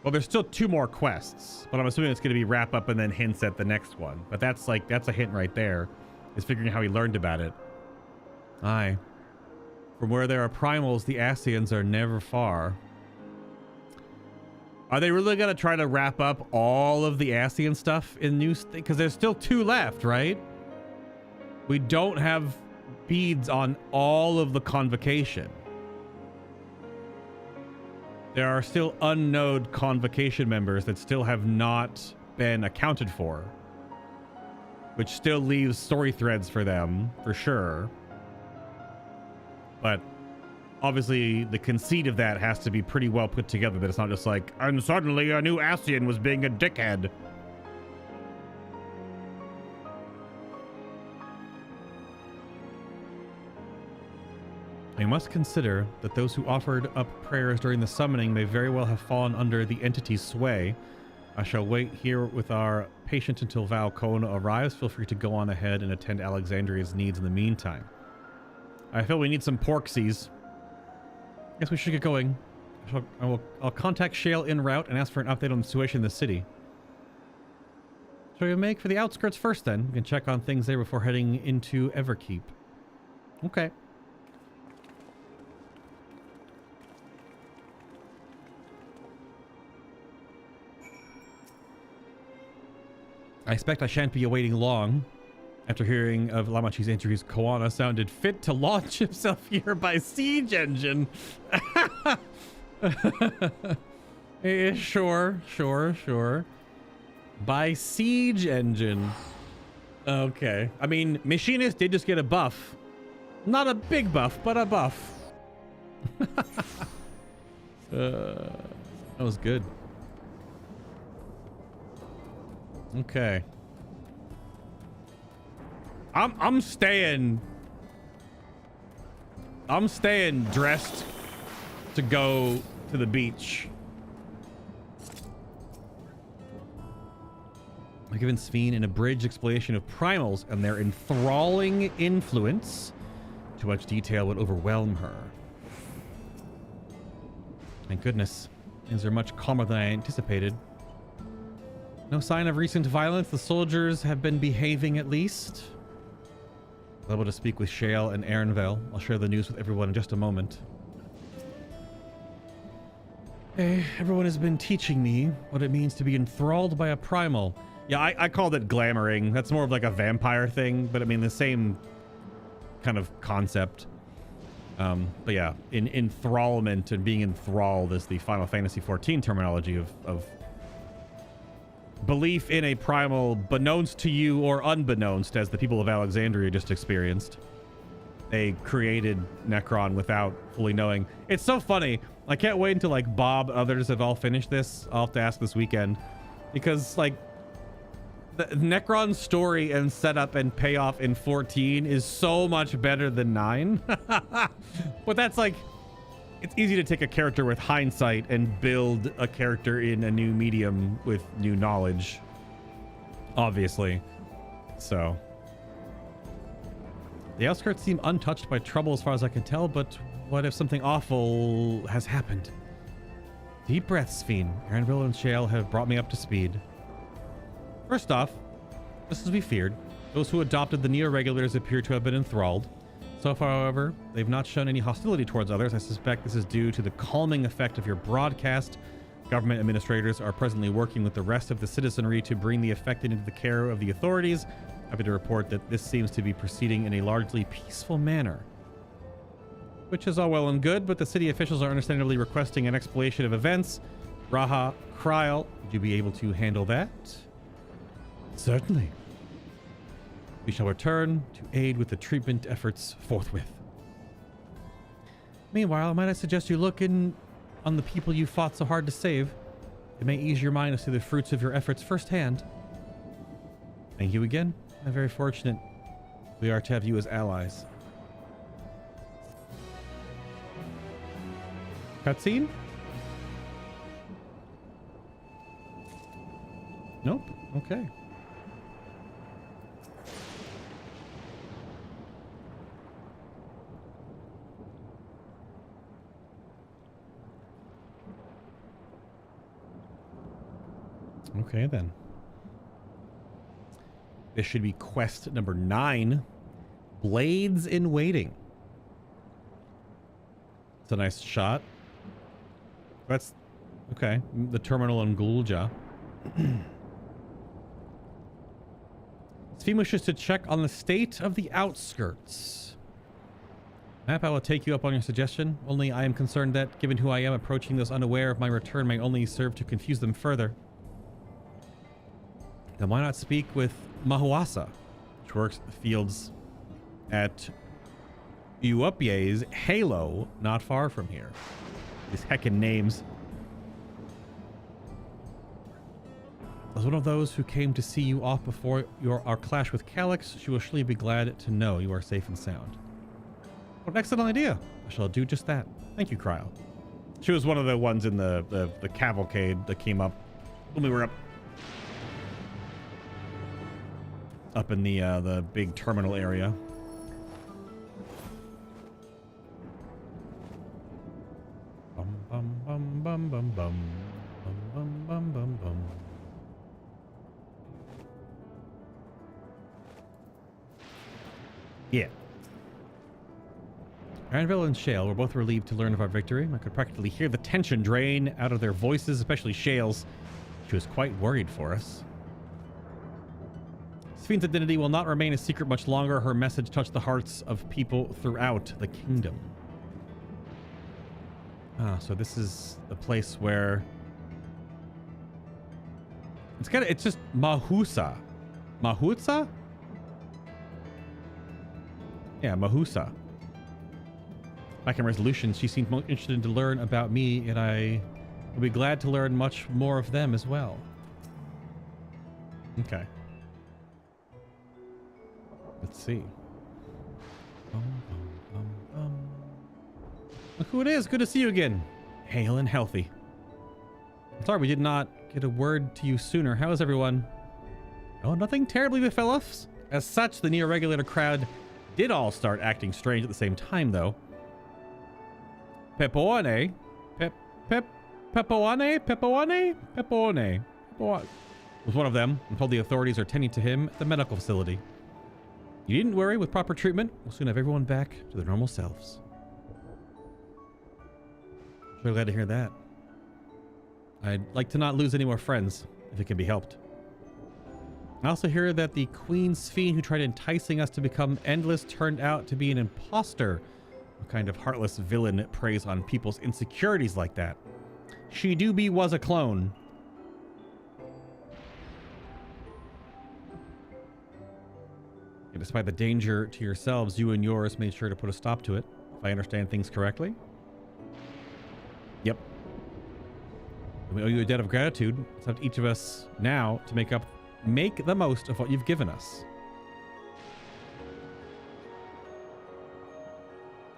Well, there's still 2 more quests, but I'm assuming it's going to be wrap up and then hints at the next one. But that's a hint right there, is figuring out how he learned about it. Aye. From where there are primals, the Ascians are never far. Are they really going to try to wrap up all of the Ascian stuff in new? Because there's still 2 left, right? We don't have beads on all of the convocation. There are still unknown convocation members that still have not been accounted for, which still leaves story threads for them, for sure. But obviously, the conceit of that has to be pretty well put together, that it's not just like, and suddenly a new Ascian was being a dickhead. We must consider that those who offered up prayers during the summoning may very well have fallen under the entity's sway. I shall wait here with our patient until Val Kaona arrives. Feel free to go on ahead and attend Alexandria's needs in the meantime. I feel we need some porksies. Guess we should get going. I'll contact Shale en route and ask for an update on the situation in the city. Shall we make for the outskirts first then? We can check on things there before heading into Everkeep. Okay. I expect I shan't be awaiting long. After hearing of Lamachi's injuries, Kawana sounded fit to launch himself here by siege engine. Sure. By siege engine. Okay. I mean, Machinist did just get a buff. Not a big buff, but a buff. That was good. Okay. I'm staying dressed to go to the beach. I've given Sphene an abridged explanation of primals and their enthralling influence. Too much detail would overwhelm her. Thank goodness. Things are much calmer than I anticipated. No sign of recent violence. The soldiers have been behaving at least. I'm able to speak with Shale and Ehrenvel. I'll share the news with everyone in just a moment. Hey, everyone has been teaching me what it means to be enthralled by a primal. Yeah, I called it glamoring. That's more of like a vampire thing, but I mean the same kind of concept. But yeah, enthrallment and being enthralled is the Final Fantasy XIV terminology of belief in a primal, beknownst to you or unbeknownst, as the people of Alexandria just experienced. they created Necron without fully knowing. It's so funny. I can't wait until like Bob, others have all finished this. I'll have to ask this weekend, because like the Necron story and setup and payoff in 14 is so much better than 9. But that's like, it's easy to take a character with hindsight and build a character in a new medium with new knowledge, obviously. So the outskirts seem untouched by trouble as far as I can tell, but what if something awful has happened? Deep breaths, Fiend. Aaronville and Shale have brought me up to speed. First off, just as we feared, those who adopted the Neo-Regulators appear to have been enthralled. So far, however, they've not shown any hostility towards others. I suspect this is due to the calming effect of your broadcast. Government administrators are presently working with the rest of the citizenry to bring the affected into the care of the authorities. Happy to report that this seems to be proceeding in a largely peaceful manner. Which is all well and good, but the city officials are understandably requesting an explanation of events. Raha, Kryl, would you be able to handle that? Certainly. We shall return to aid with the treatment efforts forthwith. Meanwhile, might I suggest you look in on the people you fought so hard to save? It may ease your mind to see the fruits of your efforts firsthand. Thank you again. I'm very fortunate we are to have you as allies. Cutscene? Nope. Okay. Okay, then. This should be quest number 9. Blades in Waiting. It's a nice shot. That's... okay. The terminal in Gulja. Sphene wishes to check on the state of the outskirts. Map, I will take you up on your suggestion. Only I am concerned that, given who I am, approaching those unaware of my return may only serve to confuse them further. Then why not speak with Mahuasa, which works the fields at Uupye's Halo, not far from here. These heckin' names. As one of those who came to see you off before our clash with Calyx, she will surely be glad to know you are safe and sound. What an excellent idea. I shall do just that. Thank you, Kryl. She was one of the ones in the cavalcade that came up when we were up in the big terminal area. Bum bum bum bum bum bum bum bum bum bum. Yeah. Aaronville and Shale were both relieved to learn of our victory. I could practically hear the tension drain out of their voices, especially Shale's. She was quite worried for us. Sphene's identity will not remain a secret much longer. Her message touched the hearts of people throughout the kingdom. Ah, so this is the place where... it's just Mahusa. Mahusa? Yeah, Mahusa. Back in Resolution, she seemed most interested to learn about me, and I would be glad to learn much more of them as well. Okay. Let's see. Look who it is. Good to see you again. Hale and healthy. I'm sorry we did not get a word to you sooner. How is everyone? Oh, nothing terribly befell us. As such, the Neo-Regulator crowd did all start acting strange at the same time, though. Pepoane was one of them and told the authorities are tending to him at the medical facility. You needn't worry. With proper treatment, we'll soon have everyone back to their normal selves. Sure glad to hear that. I'd like to not lose any more friends, if it can be helped. I also hear that the Queen Sphene who tried enticing us to become Endless turned out to be an imposter. What kind of heartless villain preys on people's insecurities like that? She do be was a clone. And despite the danger to yourselves, you and yours made sure to put a stop to it, if I understand things correctly. Yep. We owe you a debt of gratitude. It's up to each of us now to make the most of what you've given us.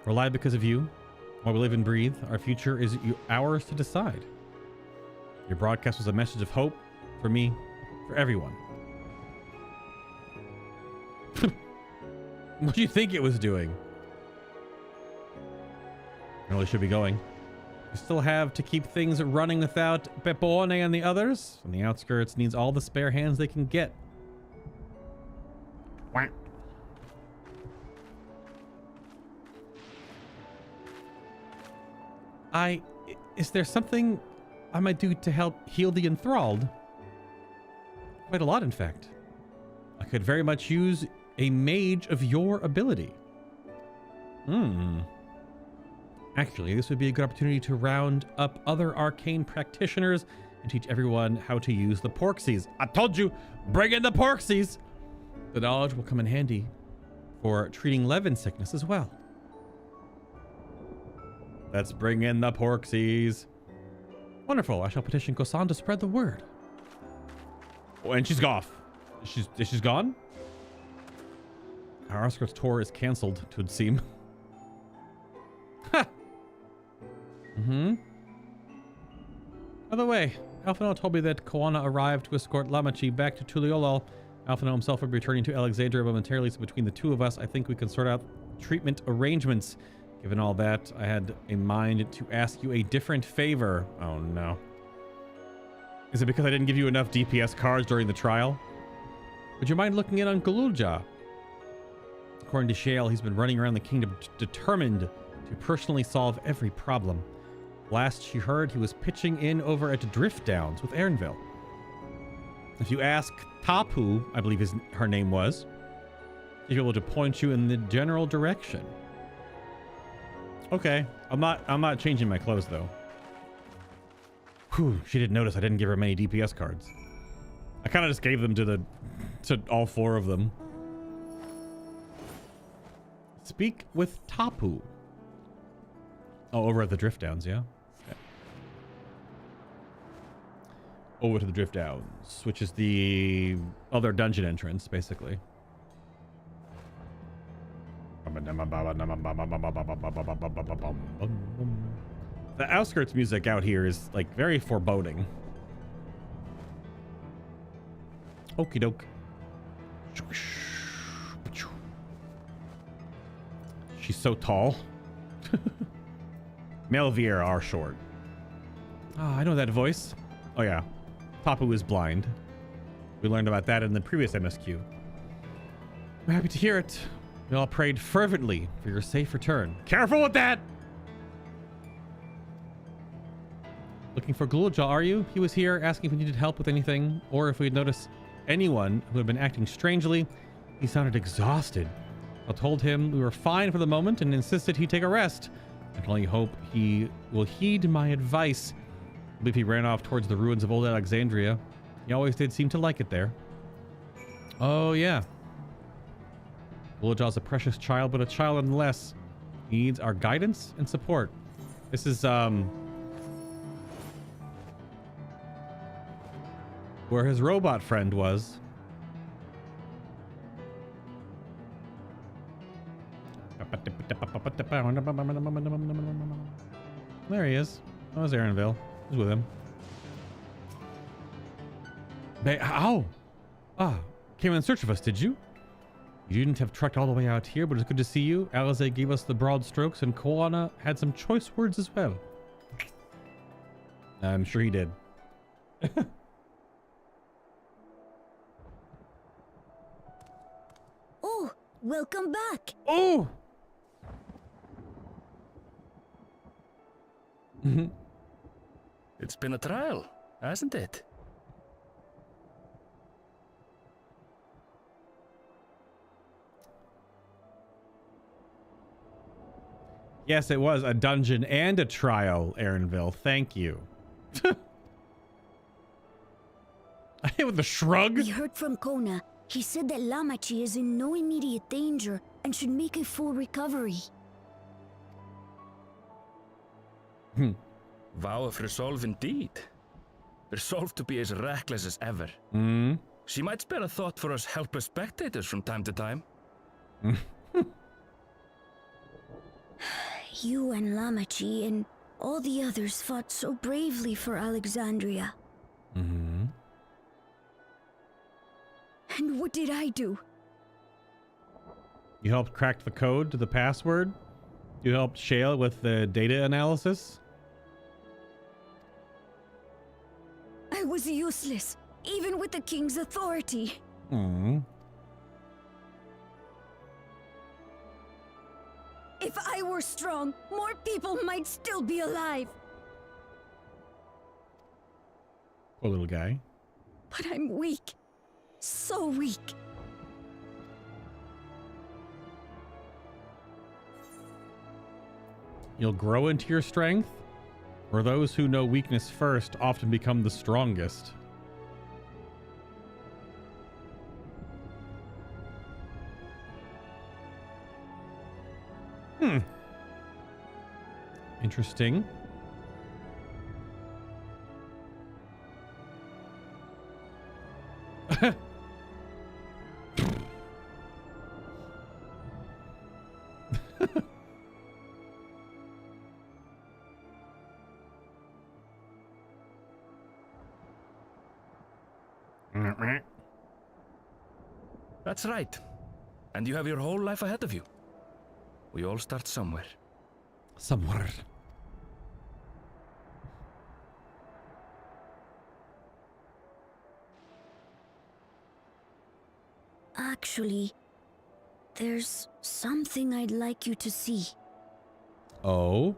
We're alive because of you. While we live and breathe, our future is ours to decide. Your broadcast was a message of hope for me, for everyone. What do you think it was doing? I really should be going. We still have to keep things running without Pepone and the others. On the outskirts needs all the spare hands they can get. Whack. Is there something I might do to help heal the enthralled? Quite a lot, in fact. I could very much use a mage of your ability. Actually, this would be a good opportunity to round up other arcane practitioners and teach everyone how to use the porksies. I told you, bring in the porksies! The knowledge will come in handy for treating Levin sickness as well. Let's bring in the porksies. Wonderful. I shall petition Kosan to spread the word. Oh, and she's off. She's gone? Our Oscar's tour is cancelled, it would seem. Ha! By the way, Alphino told me that Koana arrived to escort Lamachi back to Tuliolol. Alphino himself will be returning to Alexandria momentarily, so between the two of us, I think we can sort out treatment arrangements. Given all that, I had in mind to ask you a different favor. Oh no. Is it because I didn't give you enough DPS cards during the trial? Would you mind looking in on Galulja? According to Shale, he's been running around the kingdom determined to personally solve every problem. Last she heard, he was pitching in over at Drift Downs with Erinville. If you ask Tapu, I believe her name was, she'll be able to point you in the general direction. Okay, I'm not changing my clothes though. Whew, she didn't notice I didn't give her many DPS cards. I kind of just gave them to all four of them. Speak with Tapu. Oh, over at the Drift Downs, yeah? Okay. Over to the Drift Downs, which is the other dungeon entrance, basically. The outskirts music out here is like very foreboding. Okie doke. She's so tall. Melvier are short. Ah, I know that voice. Oh yeah, Tapu is blind. We learned about that in the previous MSQ. I'm happy to hear it. We all prayed fervently for your safe return. Careful with that! Looking for Galulja, are you? He was here asking if we needed help with anything, or if we had noticed anyone who had been acting strangely. He sounded exhausted. I told him we were fine for the moment and insisted he take a rest. I can only hope he will heed my advice. I believe he ran off towards the ruins of old Alexandria. He always did seem to like it there. Oh, yeah. Galulja's a precious child, but a child nonetheless. He needs our guidance and support. This is, where his robot friend was. There he is. That was Erinville. He's with him. Ow! Ah, came in search of us, did you? You didn't have trucked all the way out here, but it's good to see you. Alize gave us the broad strokes, and Koana had some choice words as well. I'm sure he did. Oh, welcome back. Oh! It's been a trial, hasn't it? Yes, it was a dungeon and a trial, Erinville. Thank you. I hit with a shrug. We heard from Kona. He said that Lamachi is in no immediate danger and should make a full recovery. Vow of resolve indeed. Resolved to be as reckless as ever. She might spare a thought for us helpless spectators from time to time. You and Lamachi and all the others fought so bravely for Alexandria. And what did I do? You helped crack the code to the password. You helped Shale with the data analysis. I was useless, even with the king's authority. If I were strong, more people might still be alive. Poor little guy. But I'm weak. So weak. You'll grow into your strength, or those who know weakness first often become the strongest. Interesting. That's right. And you have your whole life ahead of you. We all start somewhere. Somewhere. Actually, there's something I'd like you to see. Oh?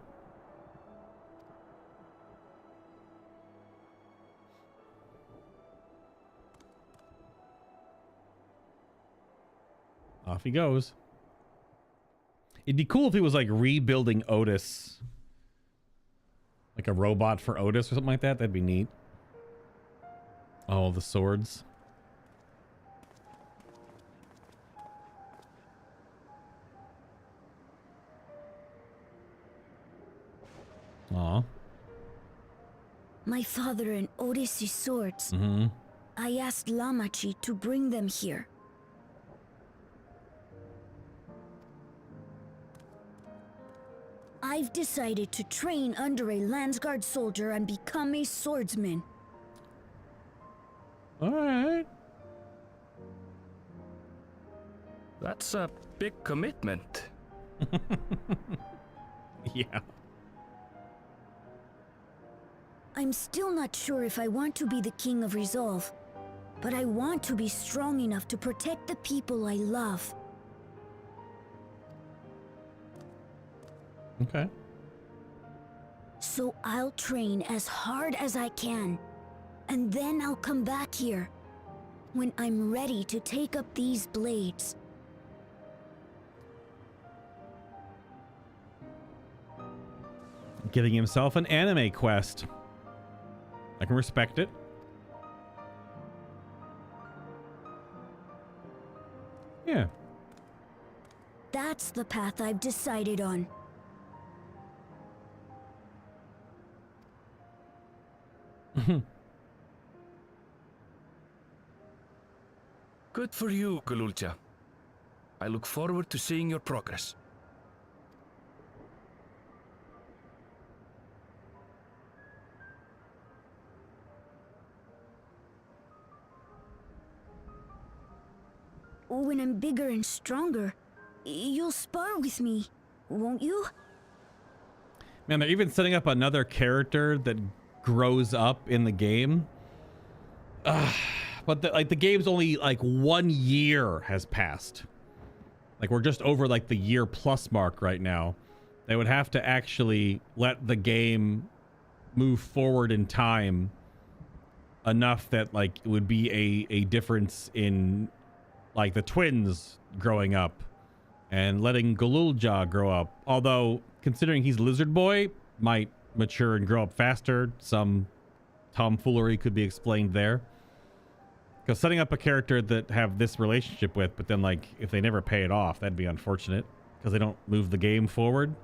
Off he goes. It'd be cool if he was like rebuilding Otis. Like a robot for Otis or something like that. That'd be neat. Oh, the swords. Aw. My father and Otis' swords. I asked Lamachi to bring them here. I've decided to train under a Landsguard soldier and become a swordsman. Alright. That's a big commitment. Yeah. I'm still not sure if I want to be the King of Resolve, but I want to be strong enough to protect the people I love. Okay. So I'll train as hard as I can, and then I'll come back here when I'm ready to take up these blades. Giving himself an anime quest. I can respect it. Yeah. That's the path I've decided on. Good for you, Gululcha. I look forward to seeing your progress. When I'm bigger and stronger, you'll spar with me, won't you? Man, they're even setting up another character that grows up in the game. But the game's only like 1 year has passed. Like we're just over like the year plus mark right now. They would have to actually let the game move forward in time enough that like it would be a difference in like the twins growing up and letting Gululja grow up. Although considering he's Lizard Boy, might mature and grow up faster. Some tomfoolery could be explained there. Because setting up a character that have this relationship with, but then like if they never pay it off, that'd be unfortunate because they don't move the game forward.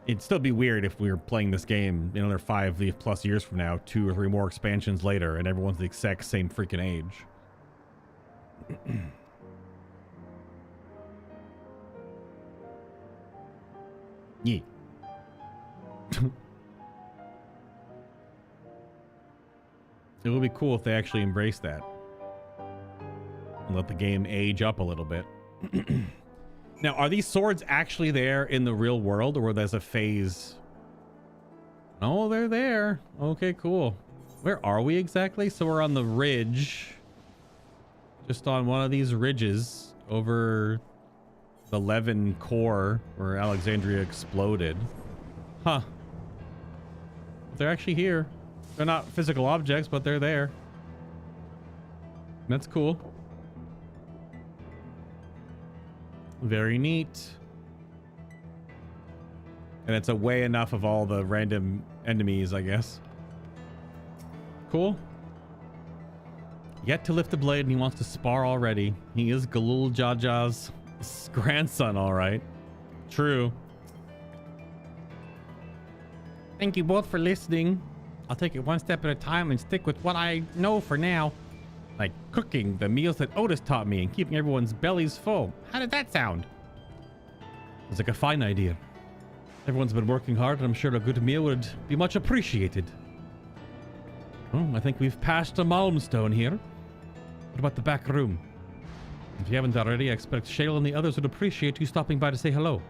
It'd still be weird if we were playing this game another 5+ years from now, 2 or 3 more expansions later, and everyone's the exact same freaking age. Yeah. It would be cool if they actually embraced that and let the game age up a little bit. Now, are these swords actually there in the real world, or there's a phase? Oh, they're there. Okay, cool. Where are we exactly? So we're on the ridge. Just on one of these ridges over the Levin core where Alexandria exploded. Huh. They're actually here. They're not physical objects, but they're there. That's cool. Very neat. And it's away enough of all the random enemies, I guess. Cool. Yet to lift the blade, and he wants to spar already. He is Galul Jaja's grandson, all right. True. Thank you both for listening. I'll take it one step at a time and stick with what I know for now. Like cooking the meals that Otis taught me and keeping everyone's bellies full. How did that sound? It's like a fine idea. Everyone's been working hard, and I'm sure a good meal would be much appreciated. Oh, I think we've passed a milestone here. What about the back room? If you haven't already, I expect Shale and the others would appreciate you stopping by to say hello.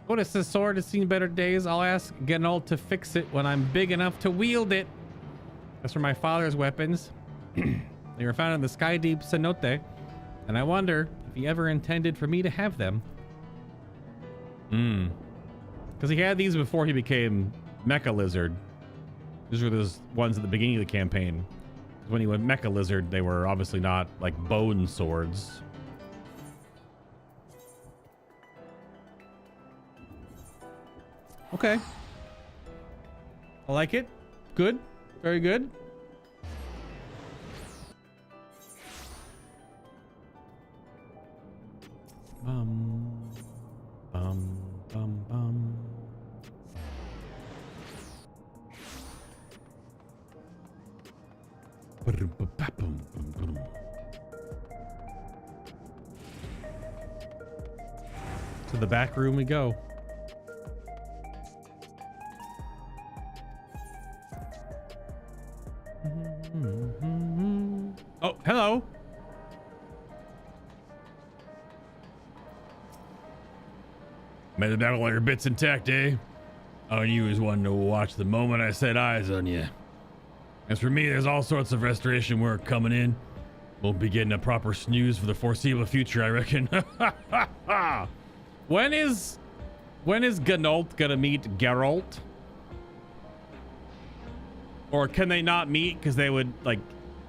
Otis's sword has seen better days. I'll ask Genold to fix it when I'm big enough to wield it. As for my father's weapons, they were found in the Sky Deep cenote, and I wonder if he ever intended for me to have them. Because he had these before he became Mecha Lizard. These were those ones at the beginning of the campaign. When he went Mecha Lizard, they were obviously not like bone swords. Okay. I like it. Good. Very good. Bum, bum, bum, bum. To the back room we go. Oh, hello. Made it back with all your bits intact, eh? Oh, and you was one to watch the moment I set eyes on you. As for me, there's all sorts of restoration work coming in. Won't be getting a proper snooze for the foreseeable future, I reckon. When is Genold gonna meet Geralt? Or can they not meet because they would like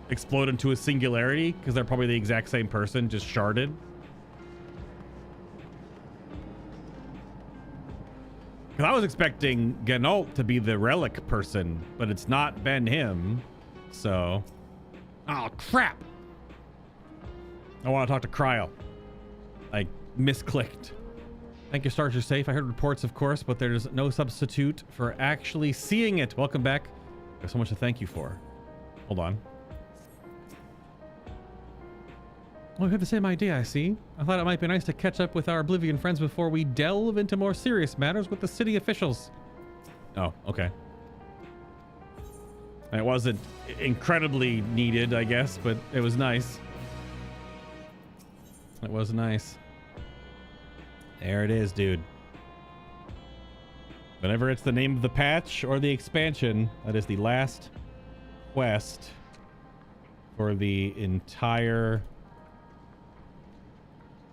explode into a singularity because they're probably the exact same person, just sharded? Because I was expecting Genold to be the relic person, but it's not been him. So, oh crap! I want to talk to Cryo. I misclicked. Thank you, stars are safe. I heard reports, of course, but there's no substitute for actually seeing it. Welcome back. There's so much to thank you for. Hold on. Oh, we have the same idea, I see. I thought it might be nice to catch up with our Oblivion friends before we delve into more serious matters with the city officials. Oh, okay. It wasn't incredibly needed, I guess, but it was nice. It was nice. There it is, dude. Whenever it's the name of the patch or the expansion, that is the last quest for the entire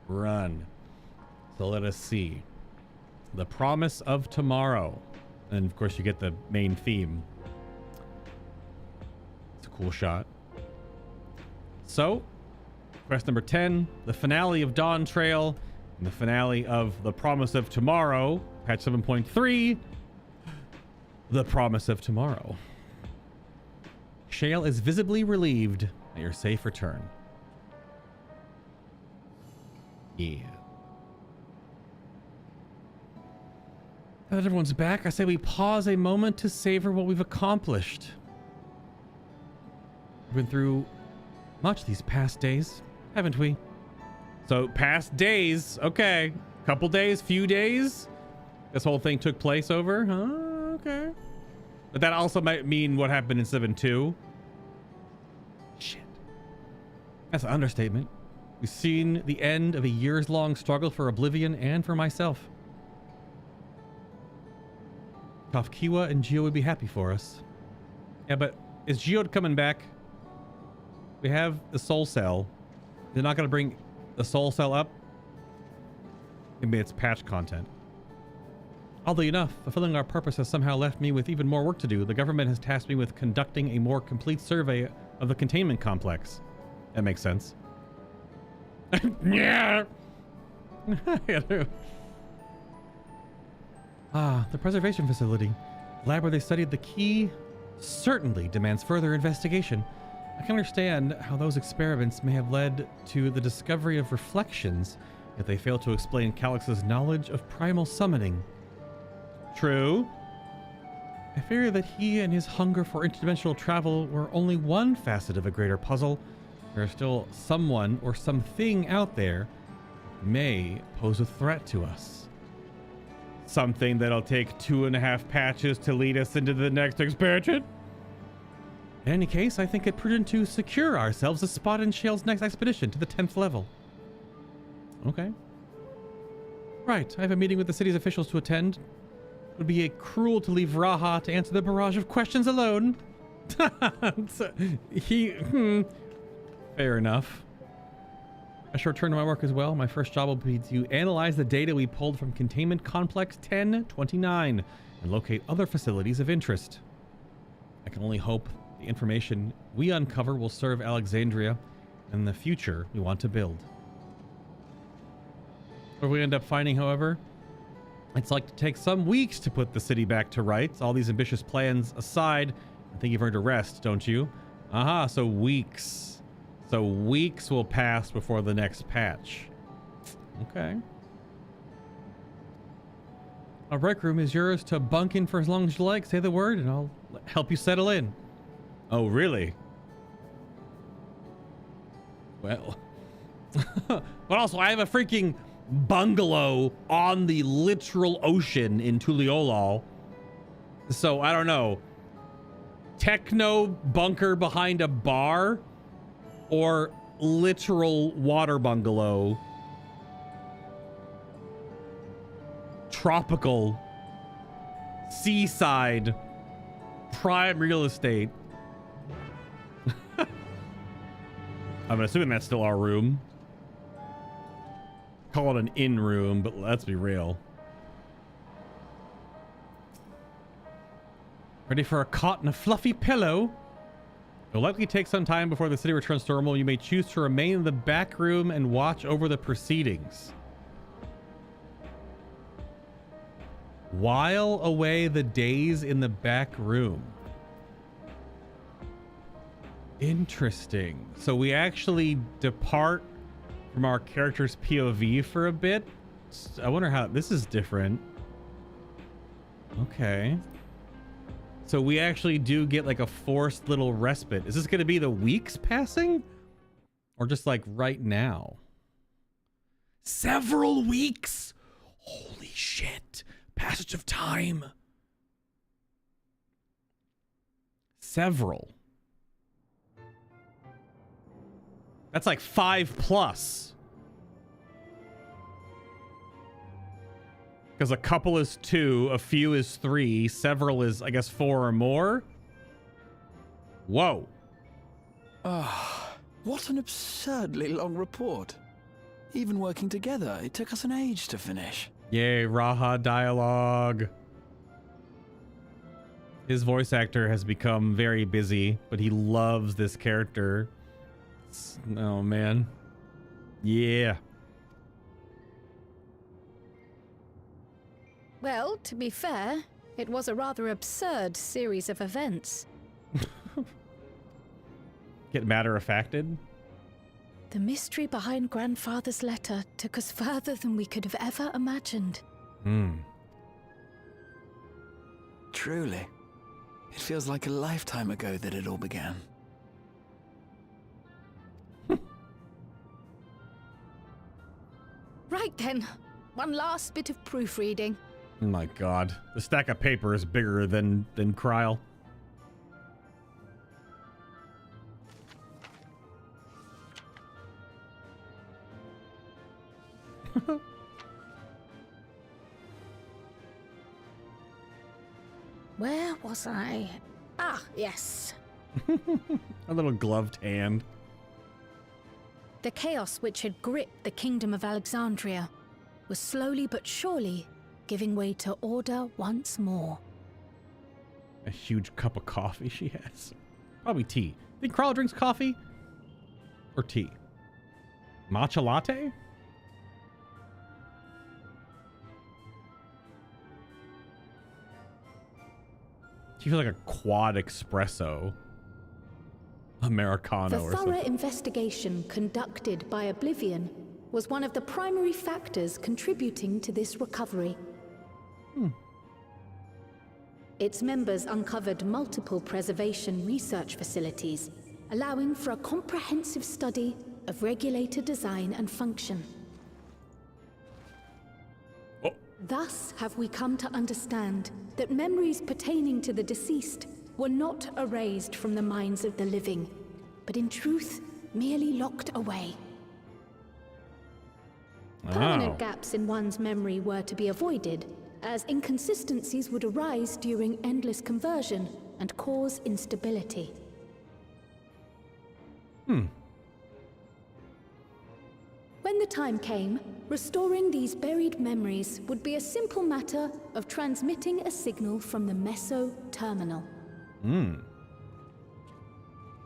run. So let us see. The Promise of Tomorrow. And of course you get the main theme. It's a cool shot. So, quest number 10, the finale of Dawntrail, and the finale of The Promise of Tomorrow, patch 7.3. The promise of tomorrow. Shale is visibly relieved at your safe return. Yeah. Now that everyone's back, I say we pause a moment to savor what we've accomplished. We've been through much these past days, haven't we? So, past days, okay. Couple days, few days. This whole thing took place over, huh? Okay. But that also might mean what happened in 7.2. Shit. That's an understatement. We've seen the end of a years-long struggle for Oblivion and for myself. Kafkiwa and Geo would be happy for us. Yeah, but is Geode coming back? We have the soul cell. They're not going to bring the soul cell up? Maybe it's patch content. Oddly enough, fulfilling our purpose has somehow left me with even more work to do. The government has tasked me with conducting a more complete survey of the containment complex. That makes sense. Yeah. The preservation facility. Lab where they studied the key certainly demands further investigation. I can understand how those experiments may have led to the discovery of reflections if they fail to explain Calyx's knowledge of primal summoning. True. I fear that he and his hunger for interdimensional travel were only one facet of a greater puzzle. There is still someone or something out there may pose a threat to us. Something that'll take 2.5 patches to lead us into the next expansion. In any case, I think it prudent to secure ourselves a spot in Shale's next expedition to the 10th level. Okay. Right, I have a meeting with the city's officials to attend. It would be cruel to leave Raha to answer the barrage of questions alone. Fair enough. I shall return to my work as well. My first job will be to analyze the data we pulled from Containment Complex 1029 and locate other facilities of interest. I can only hope the information we uncover will serve Alexandria and the future we want to build. What we end up finding, however, it's like to take some weeks to put the city back to rights. All these ambitious plans aside, I think you've earned a rest, don't you? Aha, so weeks. So weeks will pass before the next patch. Okay. Our break room is yours to bunk in for as long as you like. Say the word and I'll help you settle in. Oh, really? Well. But also, I have a freaking bungalow on the literal ocean in Tuliolal. So, I don't know. Techno bunker behind a bar or literal water bungalow. Tropical. Seaside. Prime real estate. I'm assuming that's still our room. Call it an in room, but let's be real. Ready for a cot and a fluffy pillow? It'll likely take some time before the city returns to normal. You may choose to remain in the back room and watch over the proceedings. While away the days in the back room. Interesting. So we actually depart from our character's POV for a bit. I wonder how this is different. Okay. So we actually do get like a forced little respite. Is this going to be the weeks passing? Or just like right now? Several weeks? Holy shit. Passage of time. Several. That's like 5+. Because a couple is 2, a few is 3, several is, I guess, 4 or more. Whoa. What an absurdly long report. Even working together, it took us an age to finish. Yay, Raha dialogue. His voice actor has become very busy, but he loves this character. Oh, man. Yeah. Well, to be fair, It was a rather absurd series of events. Get matter-of-facted? The mystery behind Grandfather's letter took us further than we could have ever imagined. Truly. It feels like a lifetime ago that it all began. Right then, one last bit of proofreading. Oh my god. The stack of paper is bigger than Kryl. Where was I? Ah, yes. A little gloved hand. The chaos which had gripped the kingdom of Alexandria was slowly but surely giving way to order once more. A huge cup of coffee she has. Probably tea. Think Kryl drinks coffee? Or tea? Matcha latte? She feels like a quad espresso. Americano or The thorough something. investigation conducted by Oblivion was one of the primary factors contributing to this recovery. Its members uncovered multiple preservation research facilities, allowing for a comprehensive study of regulator design and function. Thus have we come to understand that memories pertaining to the deceased were not erased from the minds of the living, but in truth, merely locked away. Permanent gaps in one's memory were to be avoided, as inconsistencies would arise during endless conversion and cause instability. When the time came, restoring these buried memories would be a simple matter of transmitting a signal from the Meso Terminal.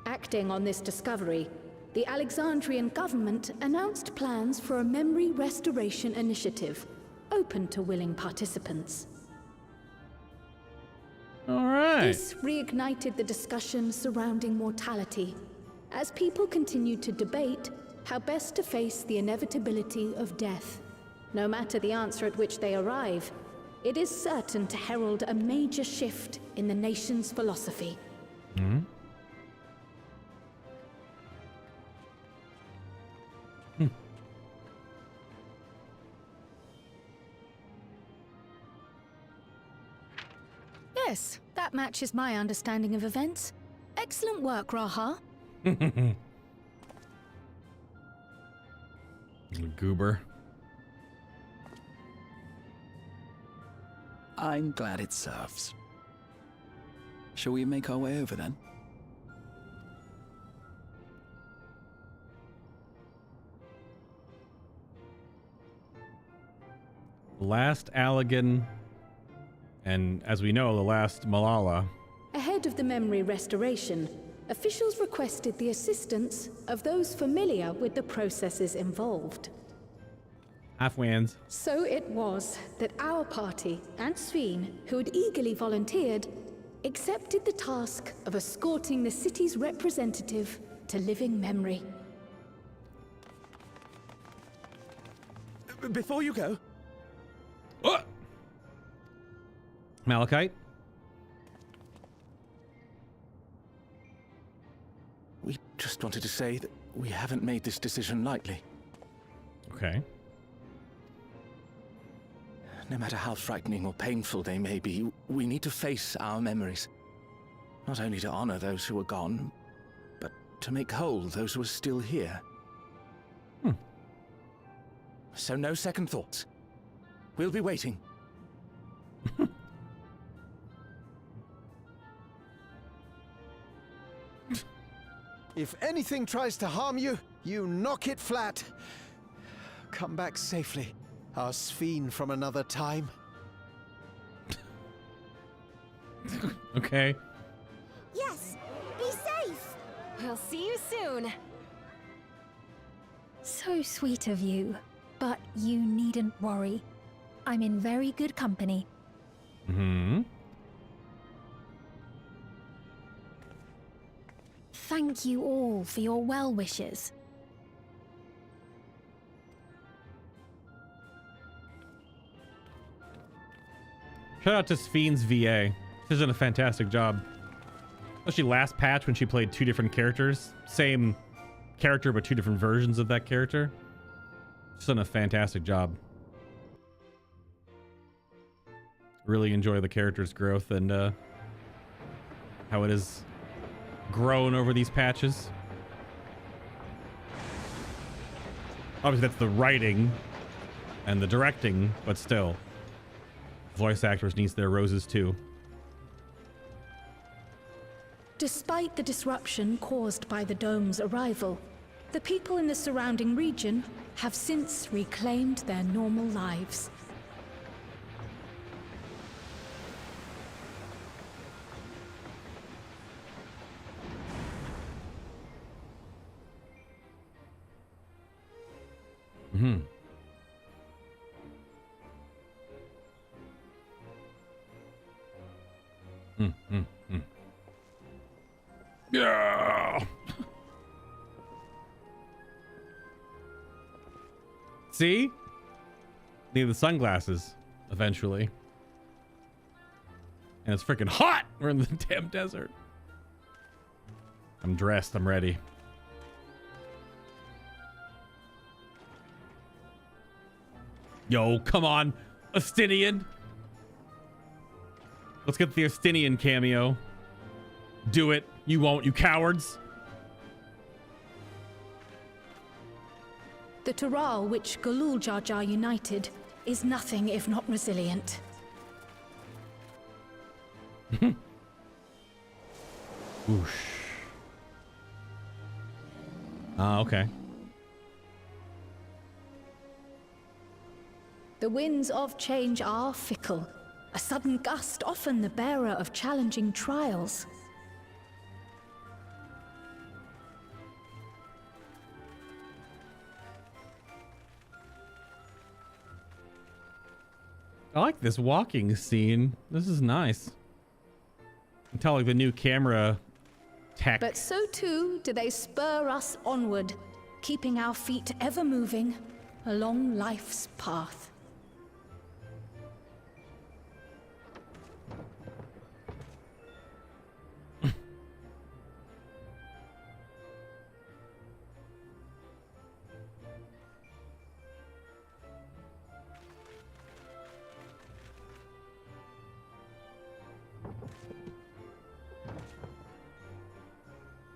Acting on this discovery, the Alexandrian government announced plans for a memory restoration initiative, open to willing participants. All right. This reignited the discussion surrounding mortality, as people continued to debate how best to face the inevitability of death. No matter the answer at which they arrive, it is certain to herald a major shift in the nation's philosophy. Yes, that matches my understanding of events. Excellent work, Raha. Goober. I'm glad it serves. Shall we make our way over then? Last Allegan, and as we know, the last Malala. Ahead of the memory restoration, officials requested the assistance of those familiar with the processes involved. Half-wans. So it was that our party and Sveen, who had eagerly volunteered, accepted the task of escorting the city's representative to living memory. Before you go... What? Malachite? We just wanted to say that we haven't made this decision lightly. Okay. No matter how frightening or painful they may be, we need to face our memories. Not only to honor those who are gone, but to make whole those who are still here. So no second thoughts. We'll be waiting. If anything tries to harm you, you knock it flat. Come back safely, our Sveen from another time. Okay. Yes, be safe. We'll see you soon. So sweet of you, but you needn't worry. I'm in very good company. thank you all for your well wishes. Shout out to Spheen's VA. She's done a fantastic job. Especially last patch when she played 2 different characters. Same character, but 2 different versions of that character. She's done a fantastic job. Really enjoy the character's growth and how it has grown over these patches. Obviously, that's the writing and the directing, but still. Voice actors needs their roses too. Despite the disruption caused by the dome's arrival, the people in the surrounding region have since reclaimed their normal lives. Mm-hmm. Yeah. See? Need the sunglasses eventually. And it's freaking hot. We're in the damn desert. I'm dressed. I'm ready. Yo, come on, Astinian. Let's get the Astinian cameo. Do it. You won't, you cowards. The Tural which Galul Jar Jar united is nothing if not resilient. Whoosh. Okay. The winds of change are fickle. A sudden gust often the bearer of challenging trials. I like this walking scene. This is nice. You can tell like the new camera tech. But so too do they spur us onward, keeping our feet ever moving along life's path.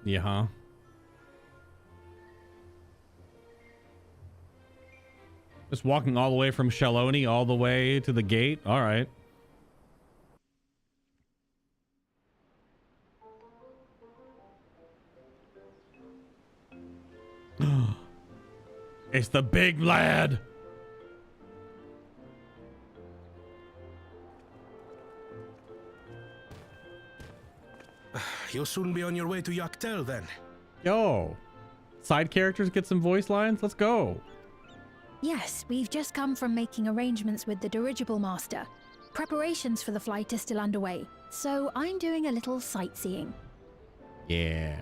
Yeah, huh? Just walking all the way from Shaloni all the way to the gate. All right. It's the big lad. You'll soon be on your way to Yaktel then. Yo, side characters get some voice lines. Let's go. Yes, we've just come from making arrangements with the dirigible master. Preparations for the flight are still underway, so I'm doing a little sightseeing. Yeah.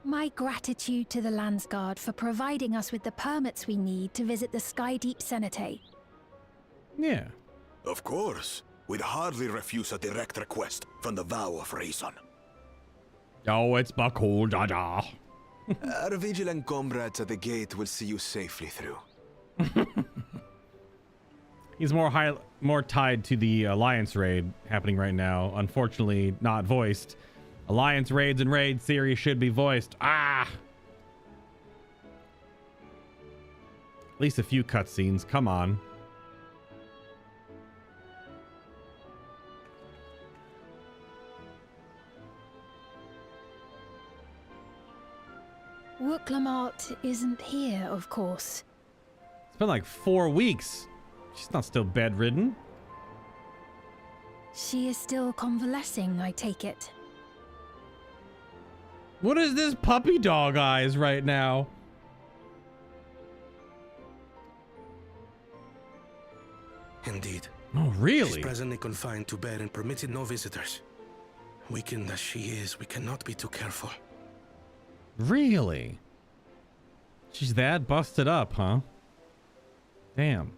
My gratitude to the Landsguard for providing us with the permits we need to visit the Skydeep Cenote. Yeah. Of course. We'd hardly refuse a direct request from the Vow of Reason. Oh, it's Bakul Dada. Our vigilant comrades at the gate will see you safely through. He's more tied to the Alliance raid happening right now. Unfortunately, not voiced. Alliance raids and raid series should be voiced. Ah! At least a few cutscenes. Come on. Wooklamart isn't here, of course. It's been like 4 weeks. She's not still bedridden. She is still convalescing, I take it. What is this puppy dog eyes right now? Indeed. Oh, really? She's presently confined to bed and permitted no visitors. Weakened as she is, we cannot be too careful. Really? She's that busted up, huh? Damn.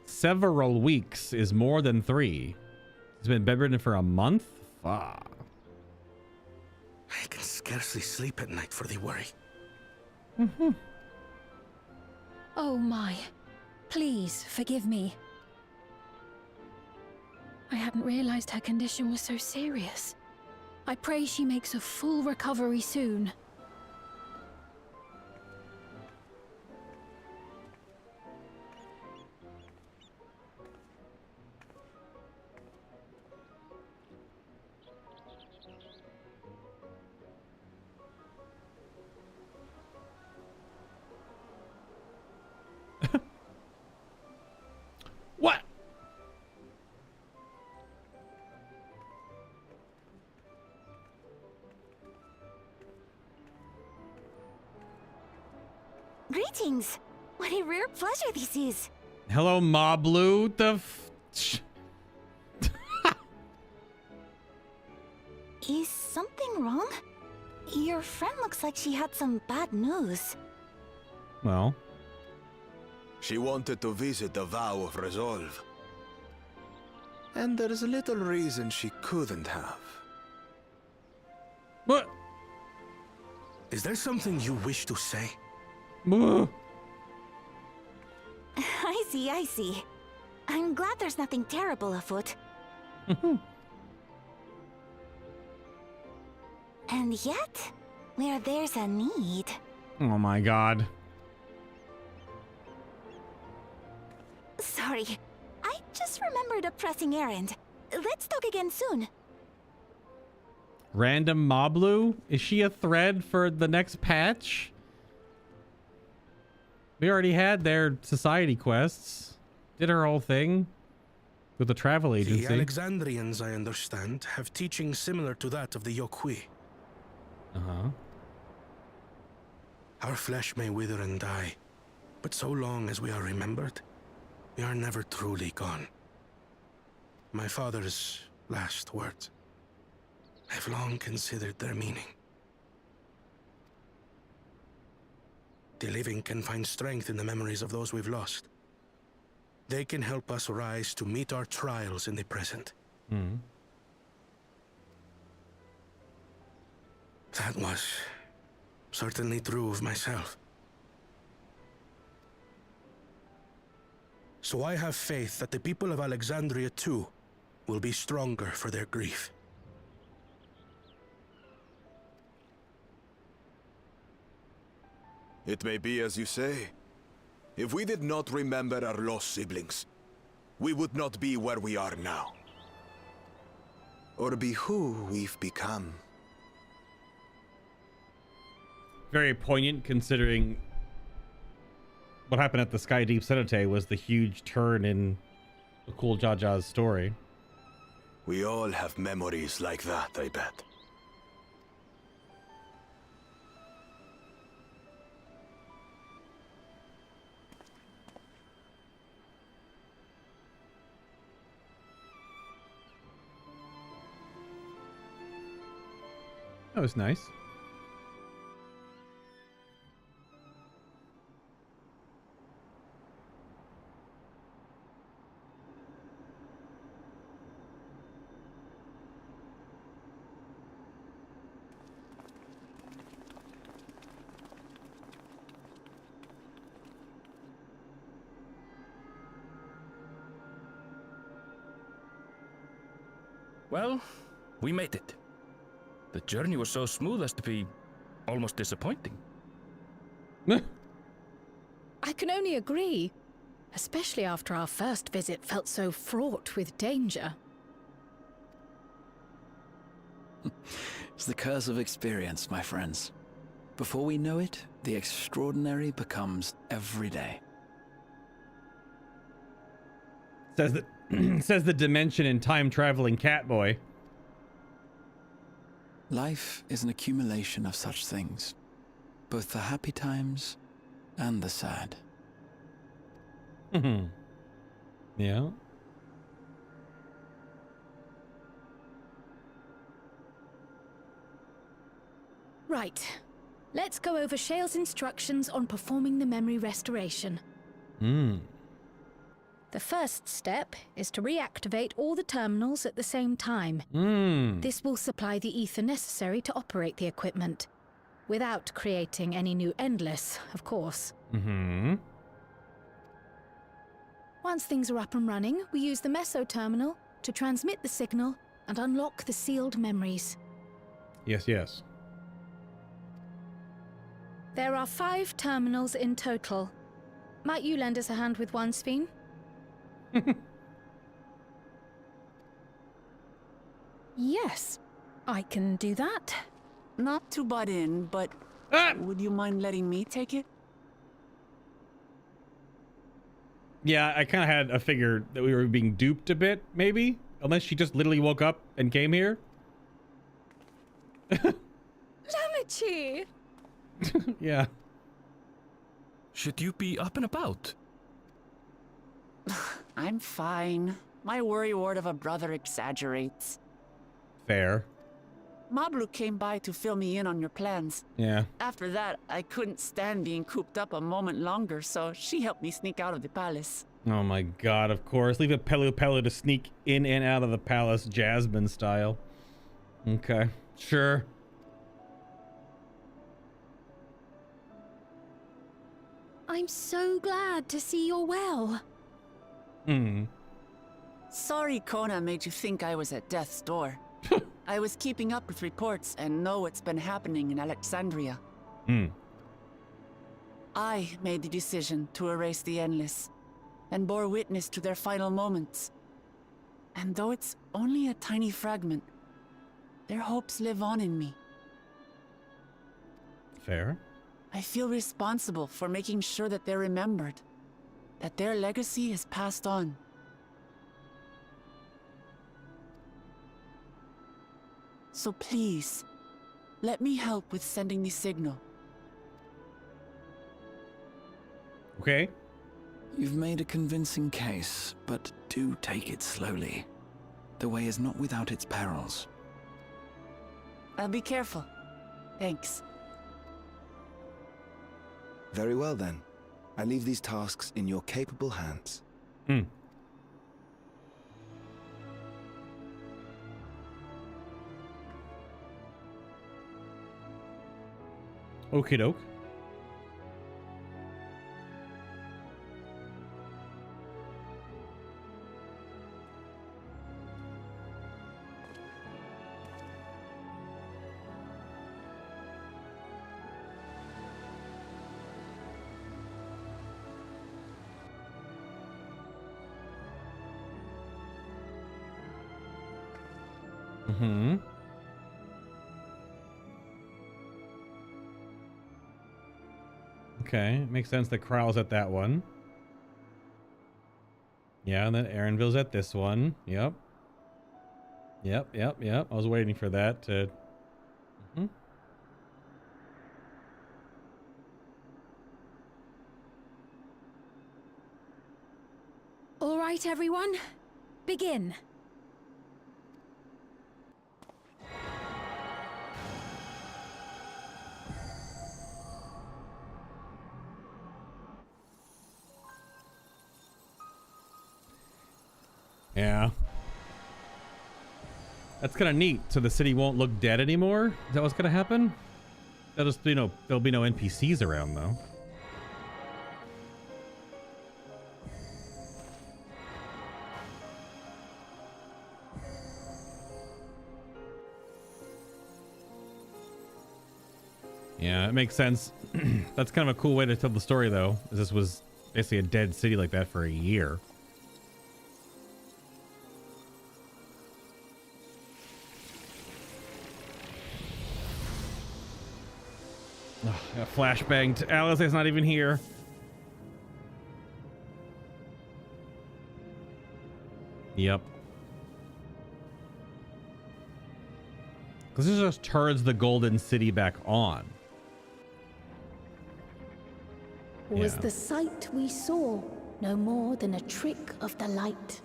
Several weeks is more than 3. He's been bedridden for a month? Fuck. I can scarcely sleep at night for the worry. Mm-hmm. Oh my. Please forgive me. I hadn't realized her condition was so serious. I pray she makes a full recovery soon. What? Greetings! What a rare pleasure this is! Hello, Moblu. Is something wrong? Your friend looks like she had some bad news. Well. She wanted to visit the Vow of Resolve. And there is a little reason she couldn't have. What? Is there something you wish to say? I see. I'm glad there's nothing terrible afoot. And yet, where there's a need... Oh my god. Sorry, I just remembered a pressing errand. Let's talk again soon. Random Moblu? Is she a thread for the next patch? We already had their society quests. Did her whole thing with the travel agency. The Alexandrians, I understand, have teachings similar to that of the Yokui. Uh-huh. Our flesh may wither and die, but so long as we are remembered, we are never truly gone. My father's last words. I've long considered their meaning. The living can find strength in the memories of those we've lost. They can help us rise to meet our trials in the present. That was certainly true of myself. So I have faith that the people of Alexandria too will be stronger for their grief. It may be as you say. If we did not remember our lost siblings, we would not be where we are now. Or be who we've become. Very poignant considering what happened at the Sky Deep Cenote was the huge turn in the Cool Jaja's story. We all have memories like that, I bet. That was nice. Well, we made it. The journey was so smooth as to be almost disappointing. I can only agree, especially after our first visit felt so fraught with danger. It's the curse of experience, my friends. Before we know it, the extraordinary becomes every day. Says the dimension and time traveling cat boy. Life is an accumulation of such things, both the happy times and the sad. Yeah. Right. Let's go over Shale's instructions on performing the memory restoration. The first step is to reactivate all the terminals at the same time. This will supply the ether necessary to operate the equipment, without creating any new Endless, of course. Once things are up and running, we use the Meso Terminal to transmit the signal and unlock the sealed memories. Yes, yes. There are 5 terminals in total. Might you lend us a hand with one, Sphene? Yes, I can do that. Not to butt in, but would you mind letting me take it? Yeah, I kind of had a figure that we were being duped a bit, maybe? Unless she just literally woke up and came here. Lamichi! Yeah. Should you be up and about? I'm fine. My worrywart of a brother exaggerates. Fair. Mablu came by to fill me in on your plans. Yeah. After that, I couldn't stand being cooped up a moment longer, so she helped me sneak out of the palace. Oh my god, of course. Leave a Pelu to sneak in and out of the palace, Jasmine style. Okay, sure. I'm so glad to see you're well. Sorry Kona made you think I was at death's door. I was keeping up with reports and know what's been happening in Alexandria. I made the decision to erase the Endless, and bore witness to their final moments. And though it's only a tiny fragment, their hopes live on in me. Fair. I feel responsible for making sure that they're remembered, that their legacy is passed on. So please, let me help with sending the signal. Okay. You've made a convincing case, but do take it slowly. The way is not without its perils. I'll be careful. Thanks. Very well then. I leave these tasks in your capable hands. Okie doke. Okay, makes sense that Kral's at that one. Yeah, and then Aaronville's at this one. Yep. I was waiting for that to... All right, everyone. Begin. Yeah. That's kind of neat. So the city won't look dead anymore? Is that what's going to happen? There'll just be there'll be no NPCs around, though. Yeah, it makes sense. That's kind of a cool way to tell the story, though. This was basically a dead city like that for a year. Oh, flashbanged. Alice is not even here. Yep. This just turns the Golden City back on. Was the sight we saw no more than a trick of the light?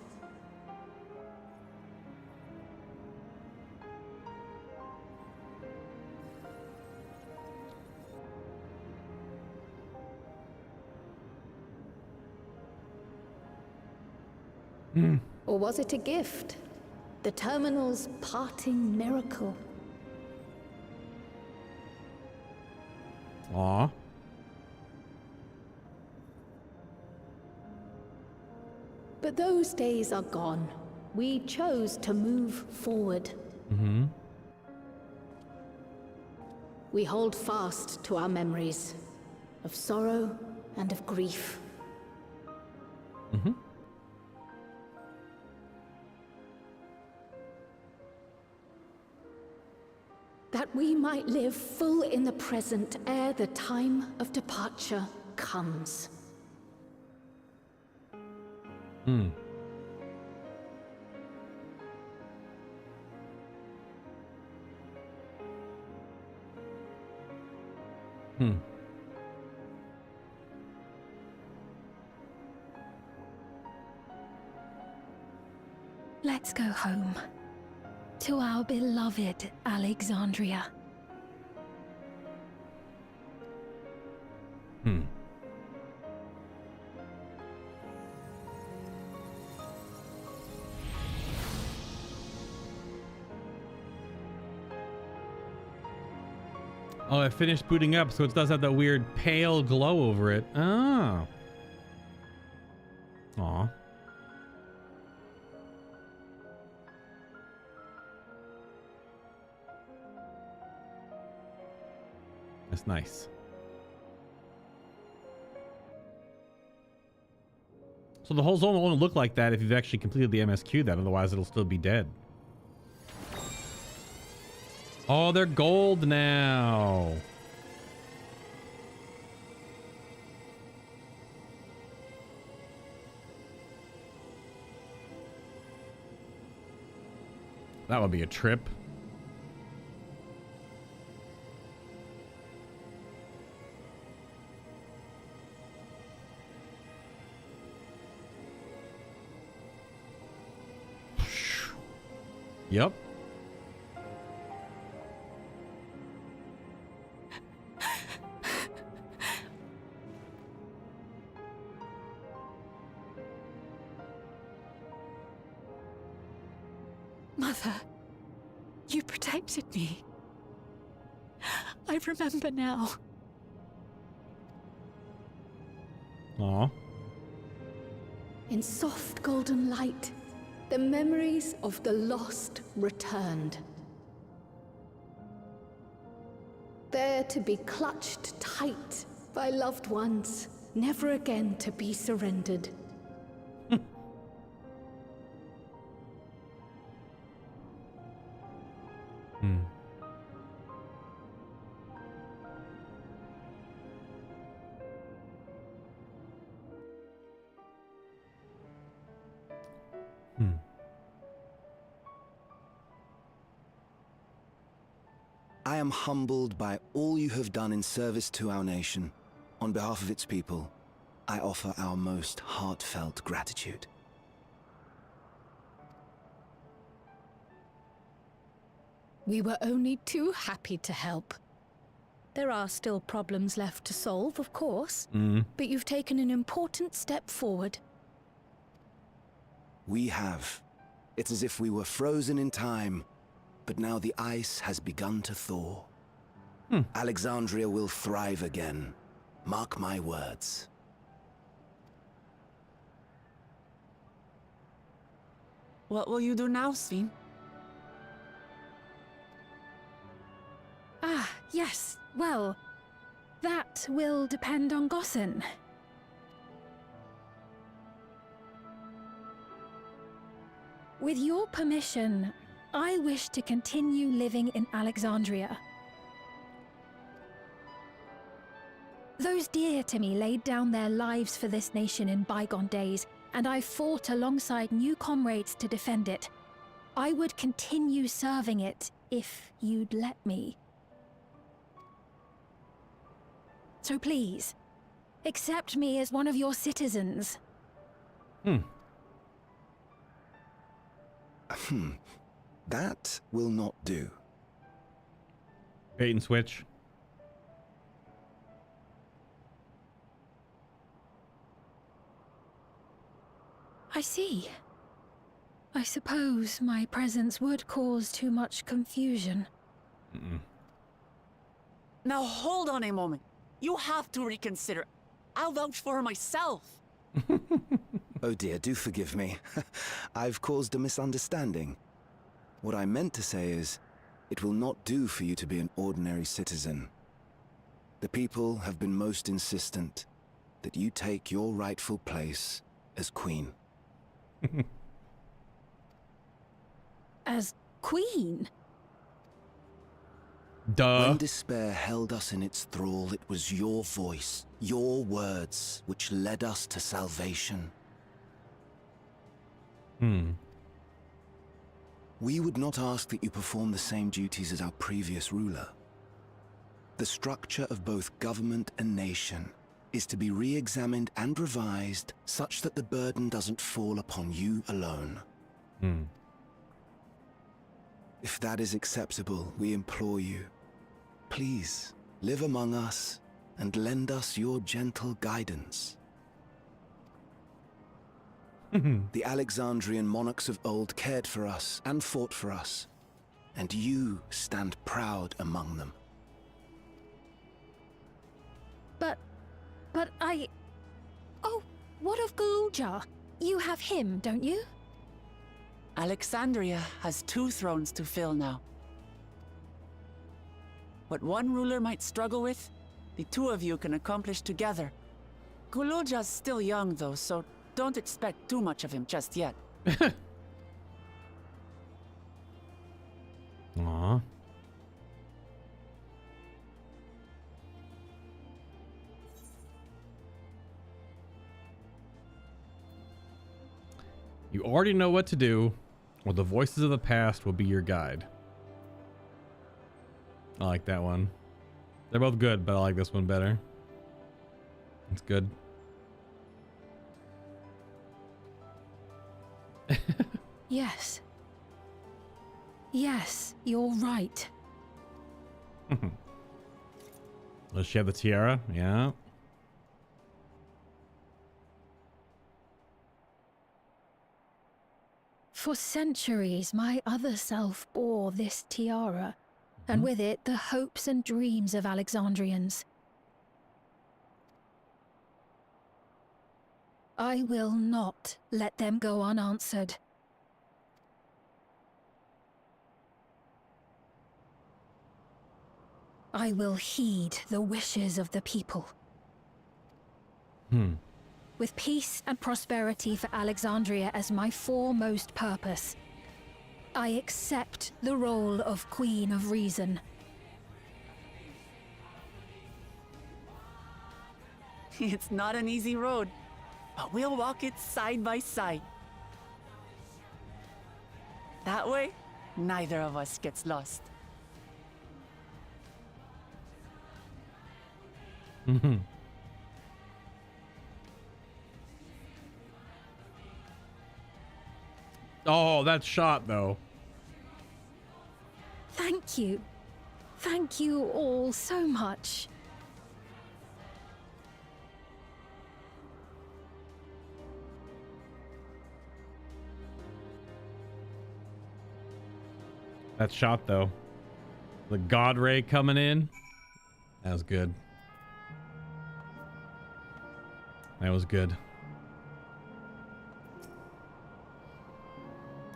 Or was it a gift? The terminal's parting miracle? Aw. But those days are gone. We chose to move forward. Mm-hmm. We hold fast to our memories of sorrow and of grief. Mm-hmm. That we might live full in the present ere the time of departure comes. Hmm. Hmm. Let's go home. To our beloved Alexandria. Hmm. Oh, it finished booting up, so it does have that weird pale glow over it. Oh. Aw. That's nice. So the whole zone will only look like that if you've actually completed the MSQ then, otherwise it'll still be dead. Oh, they're gold now. That would be a trip. Yep. Mother, you protected me. I remember now. Aw. In soft golden light, the memories of the lost returned. There to be clutched tight by loved ones, never again to be surrendered. Hmm. Hmm. I am humbled by all you have done in service to our nation. On behalf of its people, I offer our most heartfelt gratitude. We were only too happy to help. There are still problems left to solve, of course, but you've taken an important step forward. We have. It's as if we were frozen in time, but now the ice has begun to thaw. Alexandria will thrive again. Mark my words. What will you do now, Sven? Ah, yes. Well, that will depend on Gossen. With your permission, I wish to continue living in Alexandria. Those dear to me laid down their lives for this nation in bygone days, and I fought alongside new comrades to defend it. I would continue serving it if you'd let me. So please, accept me as one of your citizens. That will not do. Bait and switch. I see. I suppose my presence would cause too much confusion. Now hold on a moment. You have to reconsider. I'll vouch for her myself. Oh dear, do forgive me. I've caused a misunderstanding. What I meant to say is, it will not do for you to be an ordinary citizen. The people have been most insistent that you take your rightful place as queen. As queen? Duh. When despair held us in its thrall, it was your voice, your words, which led us to salvation. We would not ask that you perform the same duties as our previous ruler. The structure of both government and nation is to be re-examined and revised such that the burden doesn't fall upon you alone. If that is acceptable, we implore you, please live among us and lend us your gentle guidance. The Alexandrian monarchs of old cared for us and fought for us, and you stand proud among them. But I... Oh, what of Galuja? You have him, don't you? Alexandria has 2 thrones to fill now. What one ruler might struggle with, the 2 of you can accomplish together. Galuja's still young though, so don't expect too much of him just yet. Aw. You already know what to do, or the voices of the past will be your guide. I like that one. They're both good, but I like this one better. It's good. Yes. Yes, you're right. Does she have the tiara? Yeah. For centuries, my other self bore this tiara, and with it the hopes and dreams of Alexandrians. I will not let them go unanswered. I will heed the wishes of the people. With peace and prosperity for Alexandria as my foremost purpose, I accept the role of Queen of Reason. It's not an easy road, but we'll walk it side by side. That way, neither of us gets lost. Oh, that shot though. Thank you. Thank you all so much. That shot though. The God Ray coming in. That was good. That was good.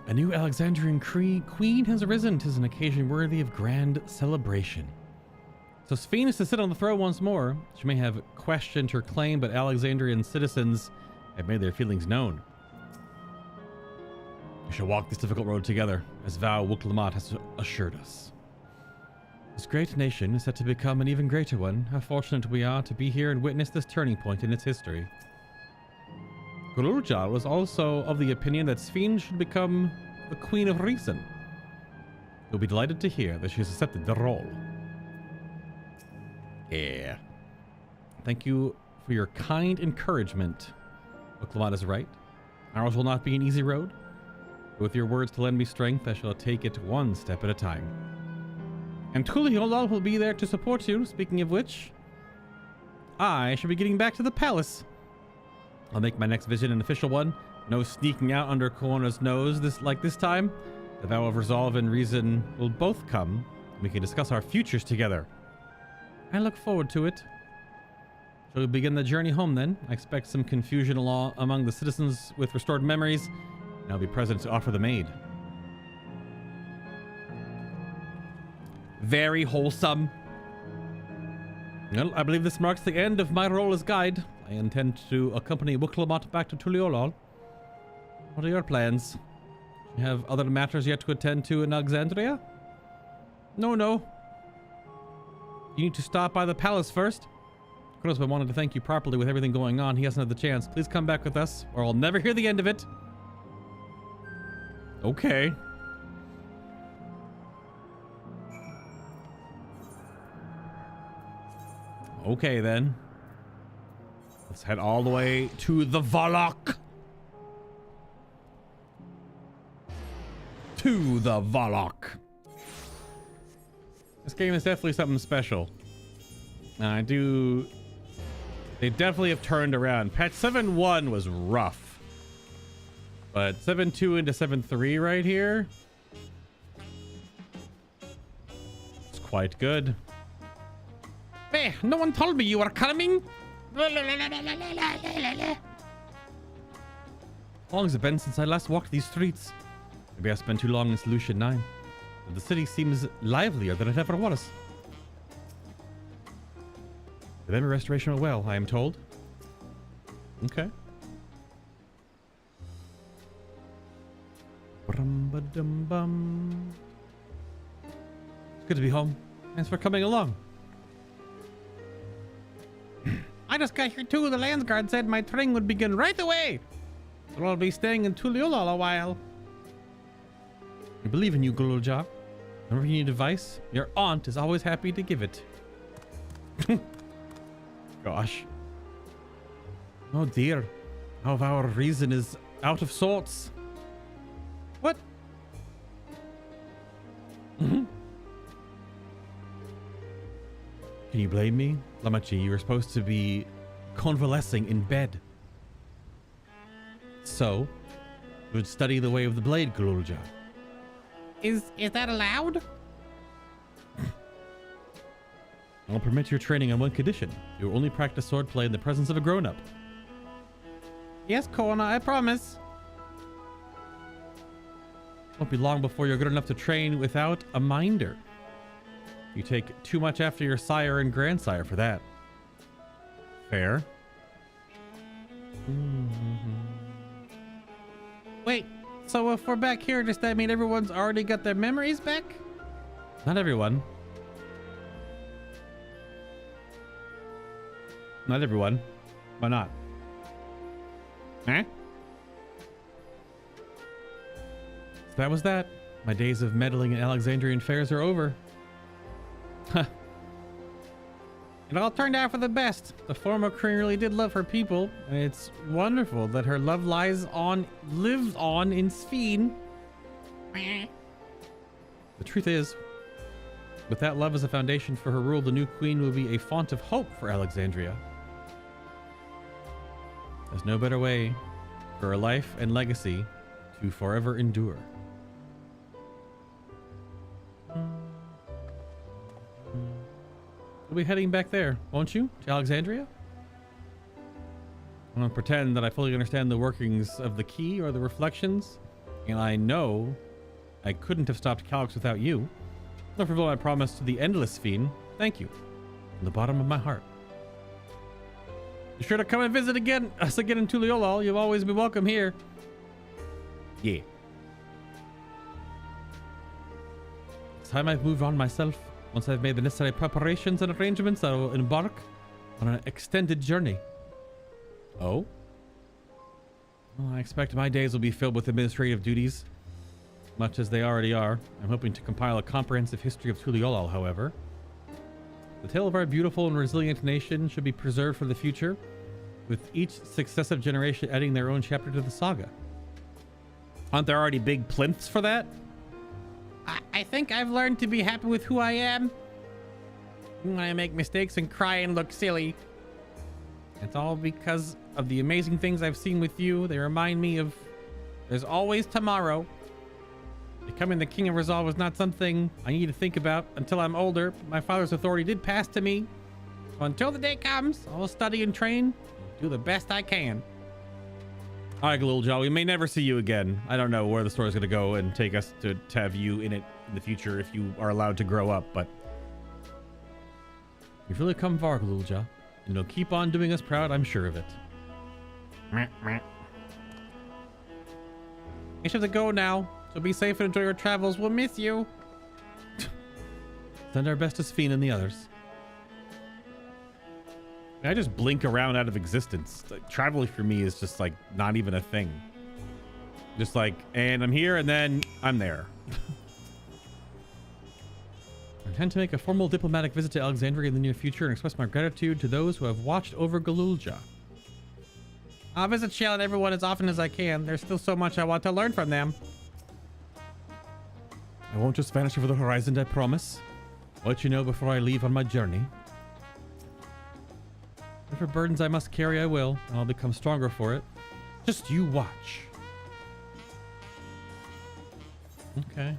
A new Alexandrian queen has arisen. 'Tis an occasion worthy of grand celebration. So Sphene is to sit on the throne once more. She may have questioned her claim, but Alexandrian citizens have made their feelings known. We shall walk this difficult road together, as Val Wuklamat has assured us. This great nation is set to become an even greater one. How fortunate we are to be here and witness this turning point in its history. Galuja was also of the opinion that Sphene should become the Queen of Reason. You'll be delighted to hear that she has accepted the role. Yeah. Thank you for your kind encouragement. Wuklamat is right. Ours will not be an easy road. But with your words to lend me strength, I shall take it one step at a time. And Tuliholal will be there to support you. Speaking of which, I shall be getting back to the palace. I'll make my next visit an official one No sneaking out under Koana's nose this time. The vow of resolve and reason will both come. We can discuss our futures together. I look forward to it. Shall we begin the journey home then? I expect some confusion among the citizens with restored memories, and I'll be present to offer them aid. Very wholesome. Well, I believe this marks the end of my role as guide. I intend to accompany Wuklamot back to Tuliolol. What are your plans? You have other matters yet to attend to in Alexandria? No. You need to stop by the palace first. Krosba wanted to thank you properly with everything going on. He hasn't had the chance. Please come back with us, or I'll never hear the end of it. Okay. Okay, then. Let's head all the way to the Valak. To the Valak. This game is definitely something special. They definitely have turned around. Patch 7.1 was rough. But 7.2 into 7.3 right here, it's quite good. Hey, no one told me you were coming. How long has it been since I last walked these streets? Maybe I spent too long in Solution 9. But the city seems livelier than it ever was. The memory restoration went well, I am told. Okay. Bum-ba-dum-bum. It's good to be home. Thanks for coming along. I just got here too. The Landsguard said my training would begin right away. So I'll be staying in Tuliolol a while. I believe in you, Gululja. Whenever you need advice, your aunt is always happy to give it. Gosh. Oh dear. How our reason is out of sorts. What? Can you blame me? Lamachi, you were supposed to be convalescing in bed. So, you would study the way of the blade, Gululja. Is that allowed? I'll permit your training on one condition. You will only practice swordplay in the presence of a grown-up. Yes, Koana, I promise. Won't be long before you're good enough to train without a minder. You take too much after your sire and grandsire for that. Fair. Wait, so if we're back here, does that mean everyone's already got their memories back? Not everyone. Not everyone. Why not? Eh? So that was that. My days of meddling in Alexandrian affairs are over. Huh. It all turned out for the best. The former queen really did love her people. And it's wonderful that her love lives on in Sphene. The truth is, with that love as a foundation for her rule, the new queen will be a font of hope for Alexandria. There's no better way for her life and legacy to forever endure. We'll be heading back there, won't you? To Alexandria? I don't pretend that I fully understand the workings of the key or the reflections, and I know I couldn't have stopped Calyx without you. Don't fulfill my promise to the Endless Fiend. Thank you. From the bottom of my heart. Be sure to come and visit us again in Tuliolol. You'll always be welcome here. Yeah. It's time I've moved on myself. Once I've made the necessary preparations and arrangements, I will embark on an extended journey. Oh? Well, I expect my days will be filled with administrative duties, much as they already are. I'm hoping to compile a comprehensive history of Tuliolol, however. The tale of our beautiful and resilient nation should be preserved for the future, with each successive generation adding their own chapter to the saga. Aren't there already big plinths for that? I think I've learned to be happy with who I am. When I make mistakes and cry and look silly. It's all because of the amazing things I've seen with you. They remind me of there's always tomorrow. Becoming the King of Resolve is not something I need to think about until I'm older. My father's authority did pass to me. So until the day comes, I'll study and train, do the best I can. All right, Little Joe, we may never see you again. I don't know where the story's going to go and take us to have you in it in the future if you are allowed to grow up, but you've really come far, Little Joe. And you'll keep on doing us proud, I'm sure of it. You should have to go now, so be safe and enjoy your travels. We'll miss you. Send our best to Sphene and the others. I just blink around out of existence. Like, traveling for me is just like not even a thing. Just like, and I'm here and then I'm there. I intend to make a formal diplomatic visit to Alexandria in the near future and express my gratitude to those who have watched over Galulja. I'll visit Shale and everyone as often as I can. There's still so much I want to learn from them. I won't just vanish over the horizon, I promise. I'll let you know before I leave on my journey. Whatever burdens I must carry, I will, and I'll become stronger for it. Just you watch. Okay.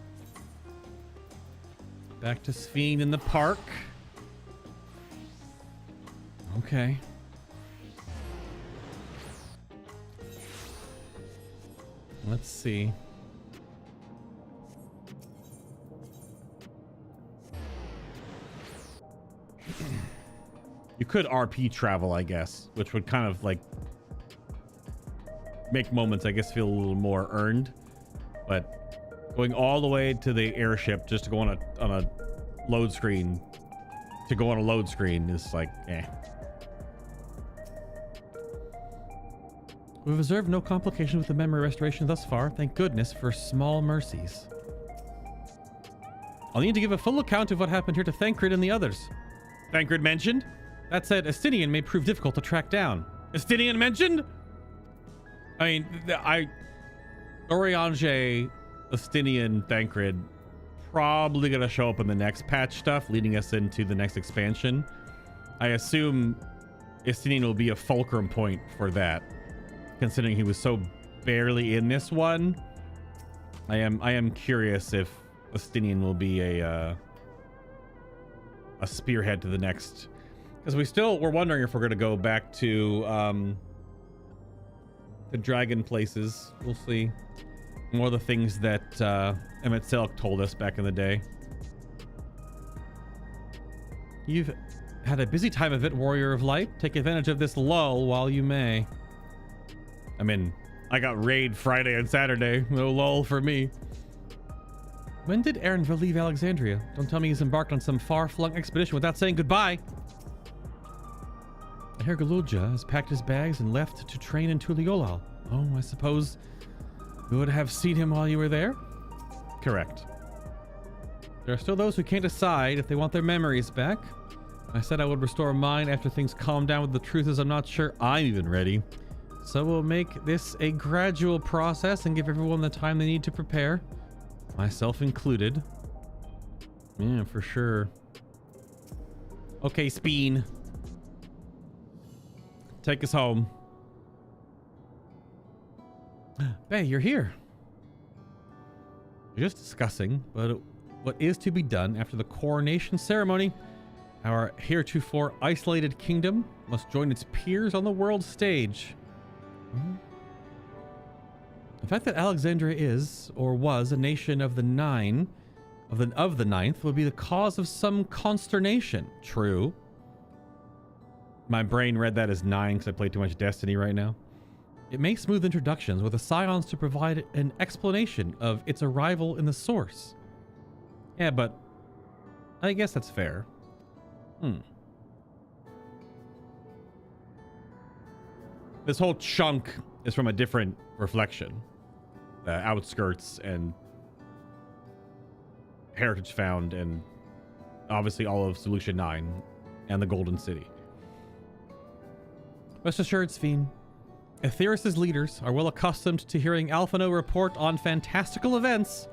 Back to Sphene in the park. Okay. Let's see. You could RP travel, I guess, which would kind of like make moments, I guess, feel a little more earned. But going all the way to the airship just to go on a load screen, is like, eh. We've observed no complication with the memory restoration thus far. Thank goodness for small mercies. I'll need to give a full account of what happened here to Thancred and the others. Thancred mentioned? That said, Estinian may prove difficult to track down. Estinian mentioned? I mean, Oriange, Estinian, Thancred, probably gonna show up in the next patch stuff, leading us into the next expansion. I assume Estinian will be a fulcrum point for that, considering he was so barely in this one. I am curious if Estinian will be a spearhead to the next. Because we're wondering if we're going to go back to the dragon places. We'll see. More of the things that Emmett Selk told us back in the day. You've had a busy time of it, Warrior of Light. Take advantage of this lull while you may. I mean, I got raid Friday and Saturday. No lull for me. When did Aaronville leave Alexandria? Don't tell me he's embarked on some far-flung expedition without saying goodbye. I hear Galulja has packed his bags and left to train in Tuliolal. Oh, I suppose we would have seen him while you were there? Correct. There are still those who can't decide if they want their memories back. I said I would restore mine after things calm down, with the truth is I'm not sure I'm even ready. So we'll make this a gradual process and give everyone the time they need to prepare. Myself included. Yeah, for sure. Okay, Speen. Take us home. Hey, you're here. We're just discussing what is to be done after the coronation ceremony. Our heretofore isolated kingdom must join its peers on the world stage. The fact that Alexandria is, or was, a nation of the ninth would be the cause of some consternation. True. My brain read that as 9 because I play too much Destiny right now. It makes smooth introductions with the Scions to provide an explanation of its arrival in the source. Yeah, but I guess that's fair. This whole chunk is from a different reflection. The outskirts and Heritage Found and obviously all of Solution 9 and the Golden City. Rest assured, Sphene, Aetheris' leaders are well accustomed to hearing Alphino report on fantastical events.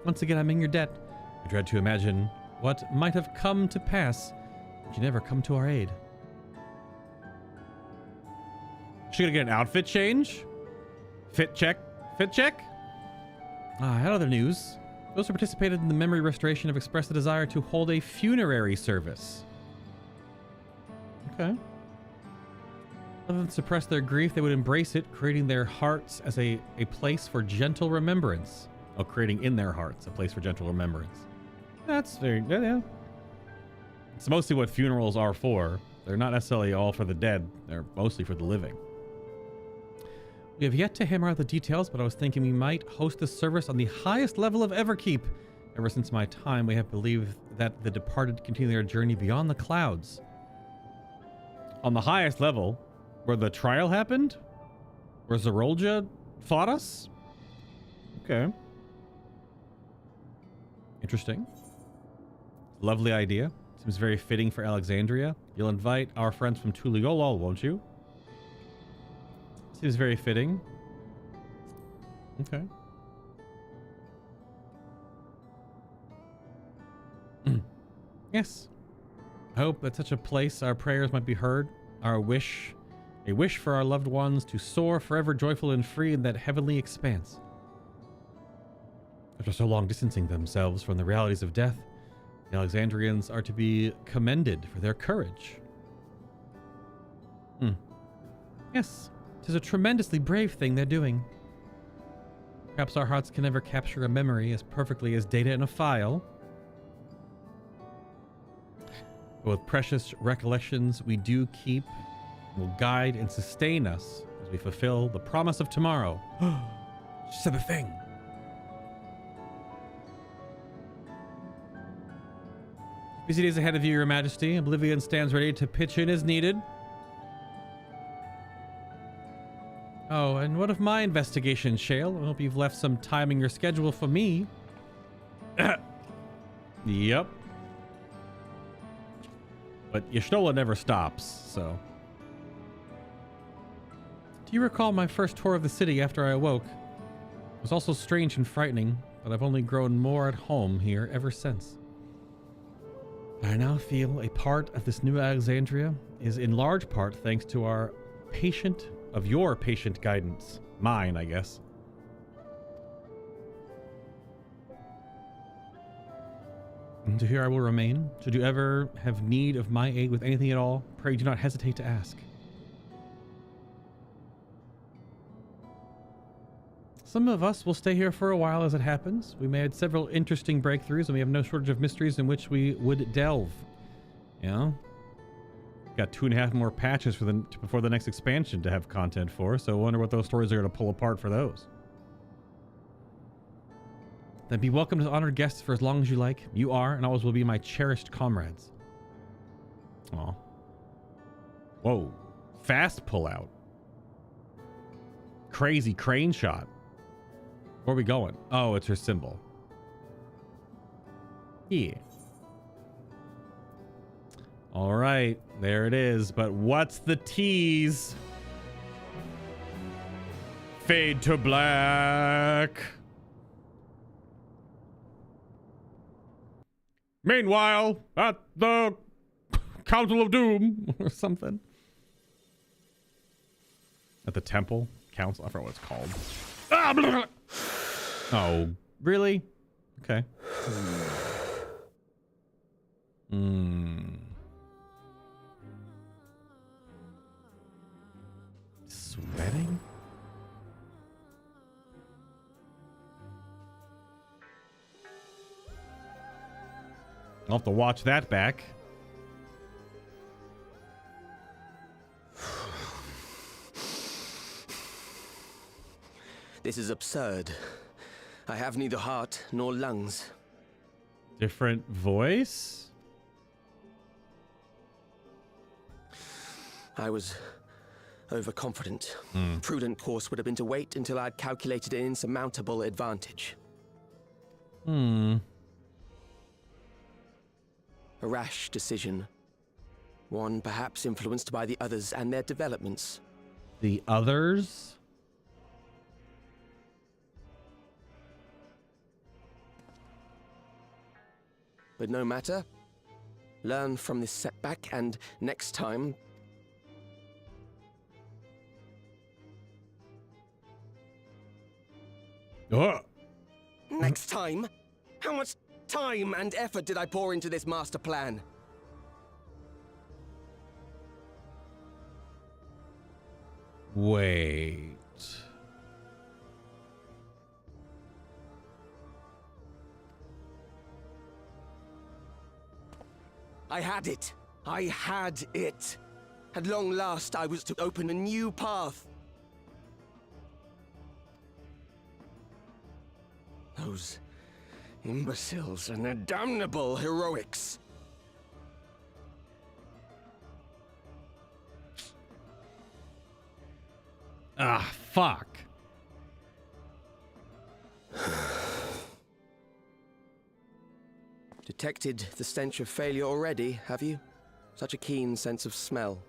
Once again, I'm in your debt. I dread to imagine what might have come to pass, but you never come to our aid. She gonna get an outfit change? Fit check. Fit check? I had other news. Those who participated in the memory restoration have expressed the desire to hold a funerary service. Okay. Rather than suppress their grief, they would embrace it, creating their hearts as a place for gentle remembrance. Oh, creating in their hearts a place for gentle remembrance. That's very, yeah. It's mostly what funerals are for. They're not necessarily all for the dead. They're mostly for the living. We have yet to hammer out the details, but I was thinking we might host this service on the highest level of Everkeep. Ever since my time, we have believed that the departed continue their journey beyond the clouds. On the highest level, where the trial happened? Where Zerolja fought us? Okay. Interesting. Lovely idea. Seems very fitting for Alexandria. You'll invite our friends from Tuliolol, won't you? Seems very fitting. Okay. Yes. I hope at such a place our prayers might be heard. A wish for our loved ones to soar forever joyful and free in that heavenly expanse. After so long distancing themselves from the realities of death, the Alexandrians are to be commended for their courage. Yes, it is a tremendously brave thing they're doing. Perhaps our hearts can never capture a memory as perfectly as data in a file. But with precious recollections we do keep, will guide and sustain us as we fulfill the promise of tomorrow. She said the thing. Busy days ahead of you, Your Majesty. Oblivion stands ready to pitch in as needed. Oh, and what of my investigation, Shale? I hope you've left some time in your schedule for me. Yep. But Yashnola never stops, so. Do you recall my first tour of the city after I awoke? It was also strange and frightening, but I've only grown more at home here ever since. I now feel a part of this new Alexandria is in large part thanks to your patient guidance. Mine, I guess. And to here I will remain. Should you ever have need of my aid with anything at all, pray do not hesitate to ask. Some of us will stay here for a while as it happens. We made several interesting breakthroughs, and we have no shortage of mysteries in which we would delve. You know? Got 2.5 more patches before the next expansion to have content for, so I wonder what those stories are going to pull apart for those. Then be welcome as honored guests for as long as you like. You are and always will be my cherished comrades. Aw. Whoa. Fast pullout. Crazy crane shot. Where are we going? Oh, it's her symbol. Yeah. All right, there it is. But what's the tease? Fade to black. Meanwhile, at the Council of Doom or something. At the Temple Council, I forgot what it's called. Oh, really? Okay. Sweating? I'll have to watch that back. This is absurd. I have neither heart nor lungs. Different voice? I was overconfident. Prudent course would have been to wait until I'd calculated an insurmountable advantage. A rash decision. One perhaps influenced by the others and their developments. The others? But no matter. Learn from this setback, and next time... Next time? How much time and effort did I pour into this master plan? Wait. I had it. I had it. At long last, I was to open a new path. Those imbeciles and their damnable heroics. Ah, fuck. Detected the stench of failure already, have you? Such a keen sense of smell.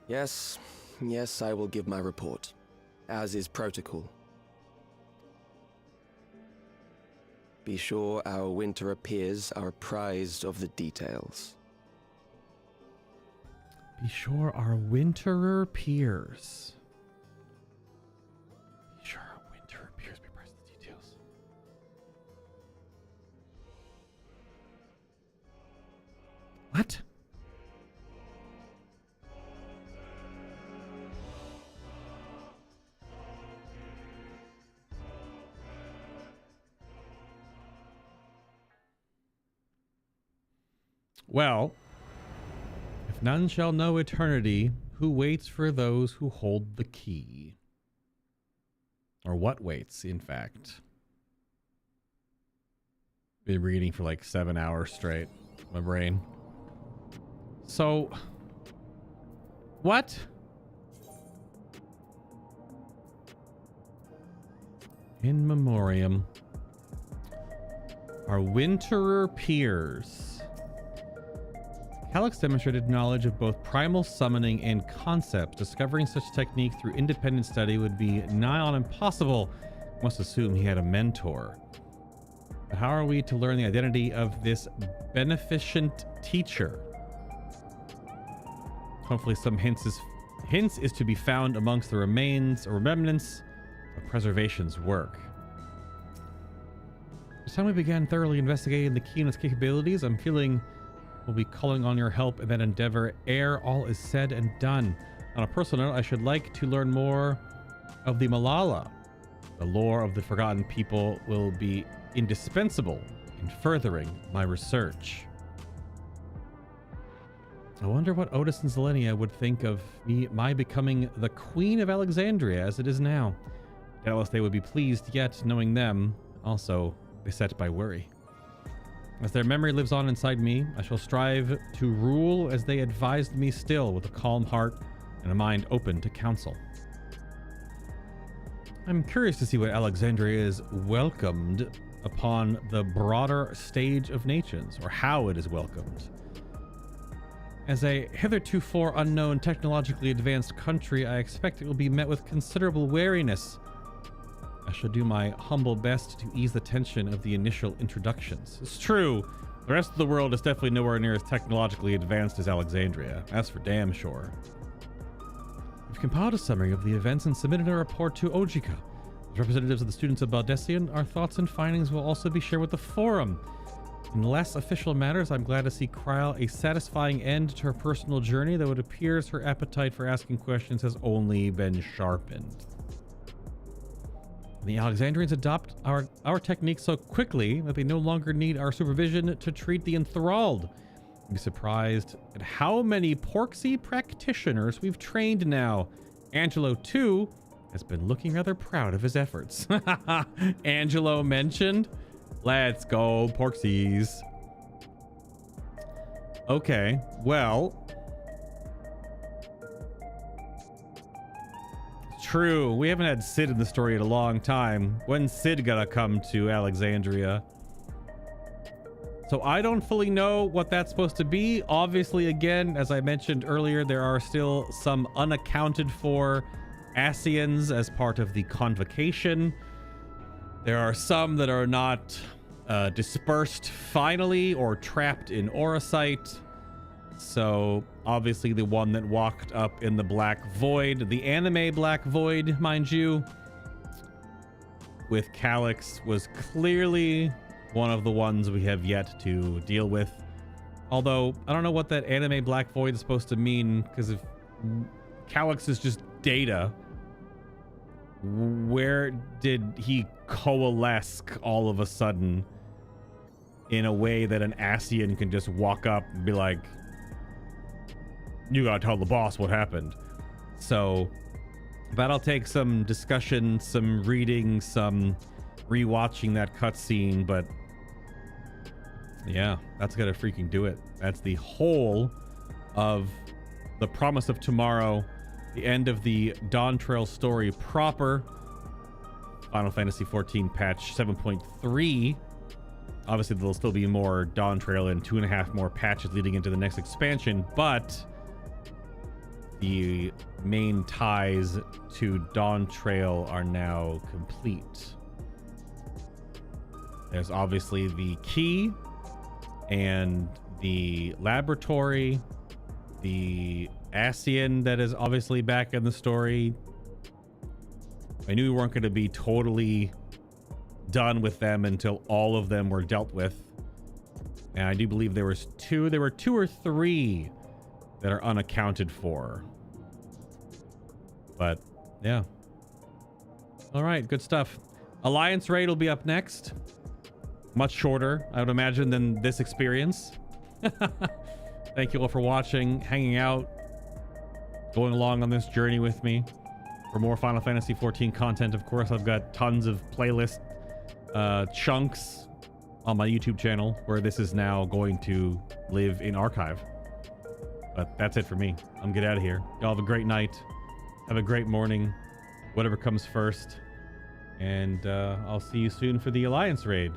Yes, I will give my report, as is protocol. Be sure our winter peers are apprised of the details. Be sure our winterer peers. Be sure our winterer peers be apprised of the details. What? Well, if none shall know eternity, who waits for those who hold the key? Or what waits, in fact? Been reading for like 7 hours straight. My brain. So, what? In memoriam. Our winterer peers. Calyx demonstrated knowledge of both primal summoning and concepts. Discovering such technique through independent study would be nigh on impossible. Must assume he had a mentor. But how are we to learn the identity of this beneficent teacher? Hopefully some hints is to be found amongst the remains or remnants of preservation's work. It's time we began thoroughly investigating the key and its capabilities. I'm feeling we'll be calling on your help in that endeavor ere all is said and done. On a personal note, I should like to learn more of the Malala. The lore of the Forgotten People will be indispensable in furthering my research. I wonder what Otis and Zelenia would think of my becoming the Queen of Alexandria as it is now. Doubtless they would be pleased, yet knowing them, also beset by worry. As their memory lives on inside me, I shall strive to rule as they advised me still, with a calm heart and a mind open to counsel. I'm curious to see what Alexandria is welcomed upon the broader stage of nations, or how it is welcomed. As a hitherto unknown technologically advanced country, I expect it will be met with considerable wariness. I shall do my humble best to ease the tension of the initial introductions. It's true, the rest of the world is definitely nowhere near as technologically advanced as Alexandria. That's for damn sure. We've compiled a summary of the events and submitted a report to Ojika. As representatives of the students of Baldessian, our thoughts and findings will also be shared with the forum. In less official matters, I'm glad to see Kryl a satisfying end to her personal journey, though it appears her appetite for asking questions has only been sharpened. The Alexandrians adopt our techniques so quickly that they no longer need our supervision to treat the enthralled. You'd be surprised at how many Porksy practitioners we've trained now. Angelo, too, has been looking rather proud of his efforts. Angelo mentioned. Let's go, Porksies. Okay, well... True, we haven't had Sid in the story in a long time. When's Sid gonna come to Alexandria? So I don't fully know what that's supposed to be. Obviously, again, as I mentioned earlier, there are still some unaccounted for Asians as part of the convocation. There are some that are not dispersed finally or trapped in Orosite. So obviously the one that walked up in the Black Void, the anime Black Void, mind you, with Calyx was clearly one of the ones we have yet to deal with. Although I don't know what that anime Black Void is supposed to mean, because if Calyx is just data, where did he coalesce all of a sudden in a way that an Ascian can just walk up and be like, you gotta tell the boss what happened? So that'll take some discussion, some reading, some rewatching that cutscene, but yeah, that's gonna freaking do it. That's the whole of the Promise of Tomorrow, the end of the Dawntrail story proper. Final Fantasy XIV patch 7.3. Obviously, there'll still be more Dawntrail and 2.5 more patches leading into the next expansion, but the main ties to Dawntrail are now complete. There's obviously the key and the laboratory, the Ascian that is obviously back in the story. I knew we weren't going to be totally done with them until all of them were dealt with. And I do believe there were two or three that are unaccounted for. But yeah. All right, good stuff. Alliance raid will be up next. Much shorter, I would imagine, than this experience. Thank you all for watching, hanging out, going along on this journey with me. For more Final Fantasy XIV content, of course, I've got tons of playlist chunks on my YouTube channel where this is now going to live in archive. But that's it for me. I'm gonna get out of here. Y'all have a great night. Have a great morning. Whatever comes first. And I'll see you soon for the Alliance raid.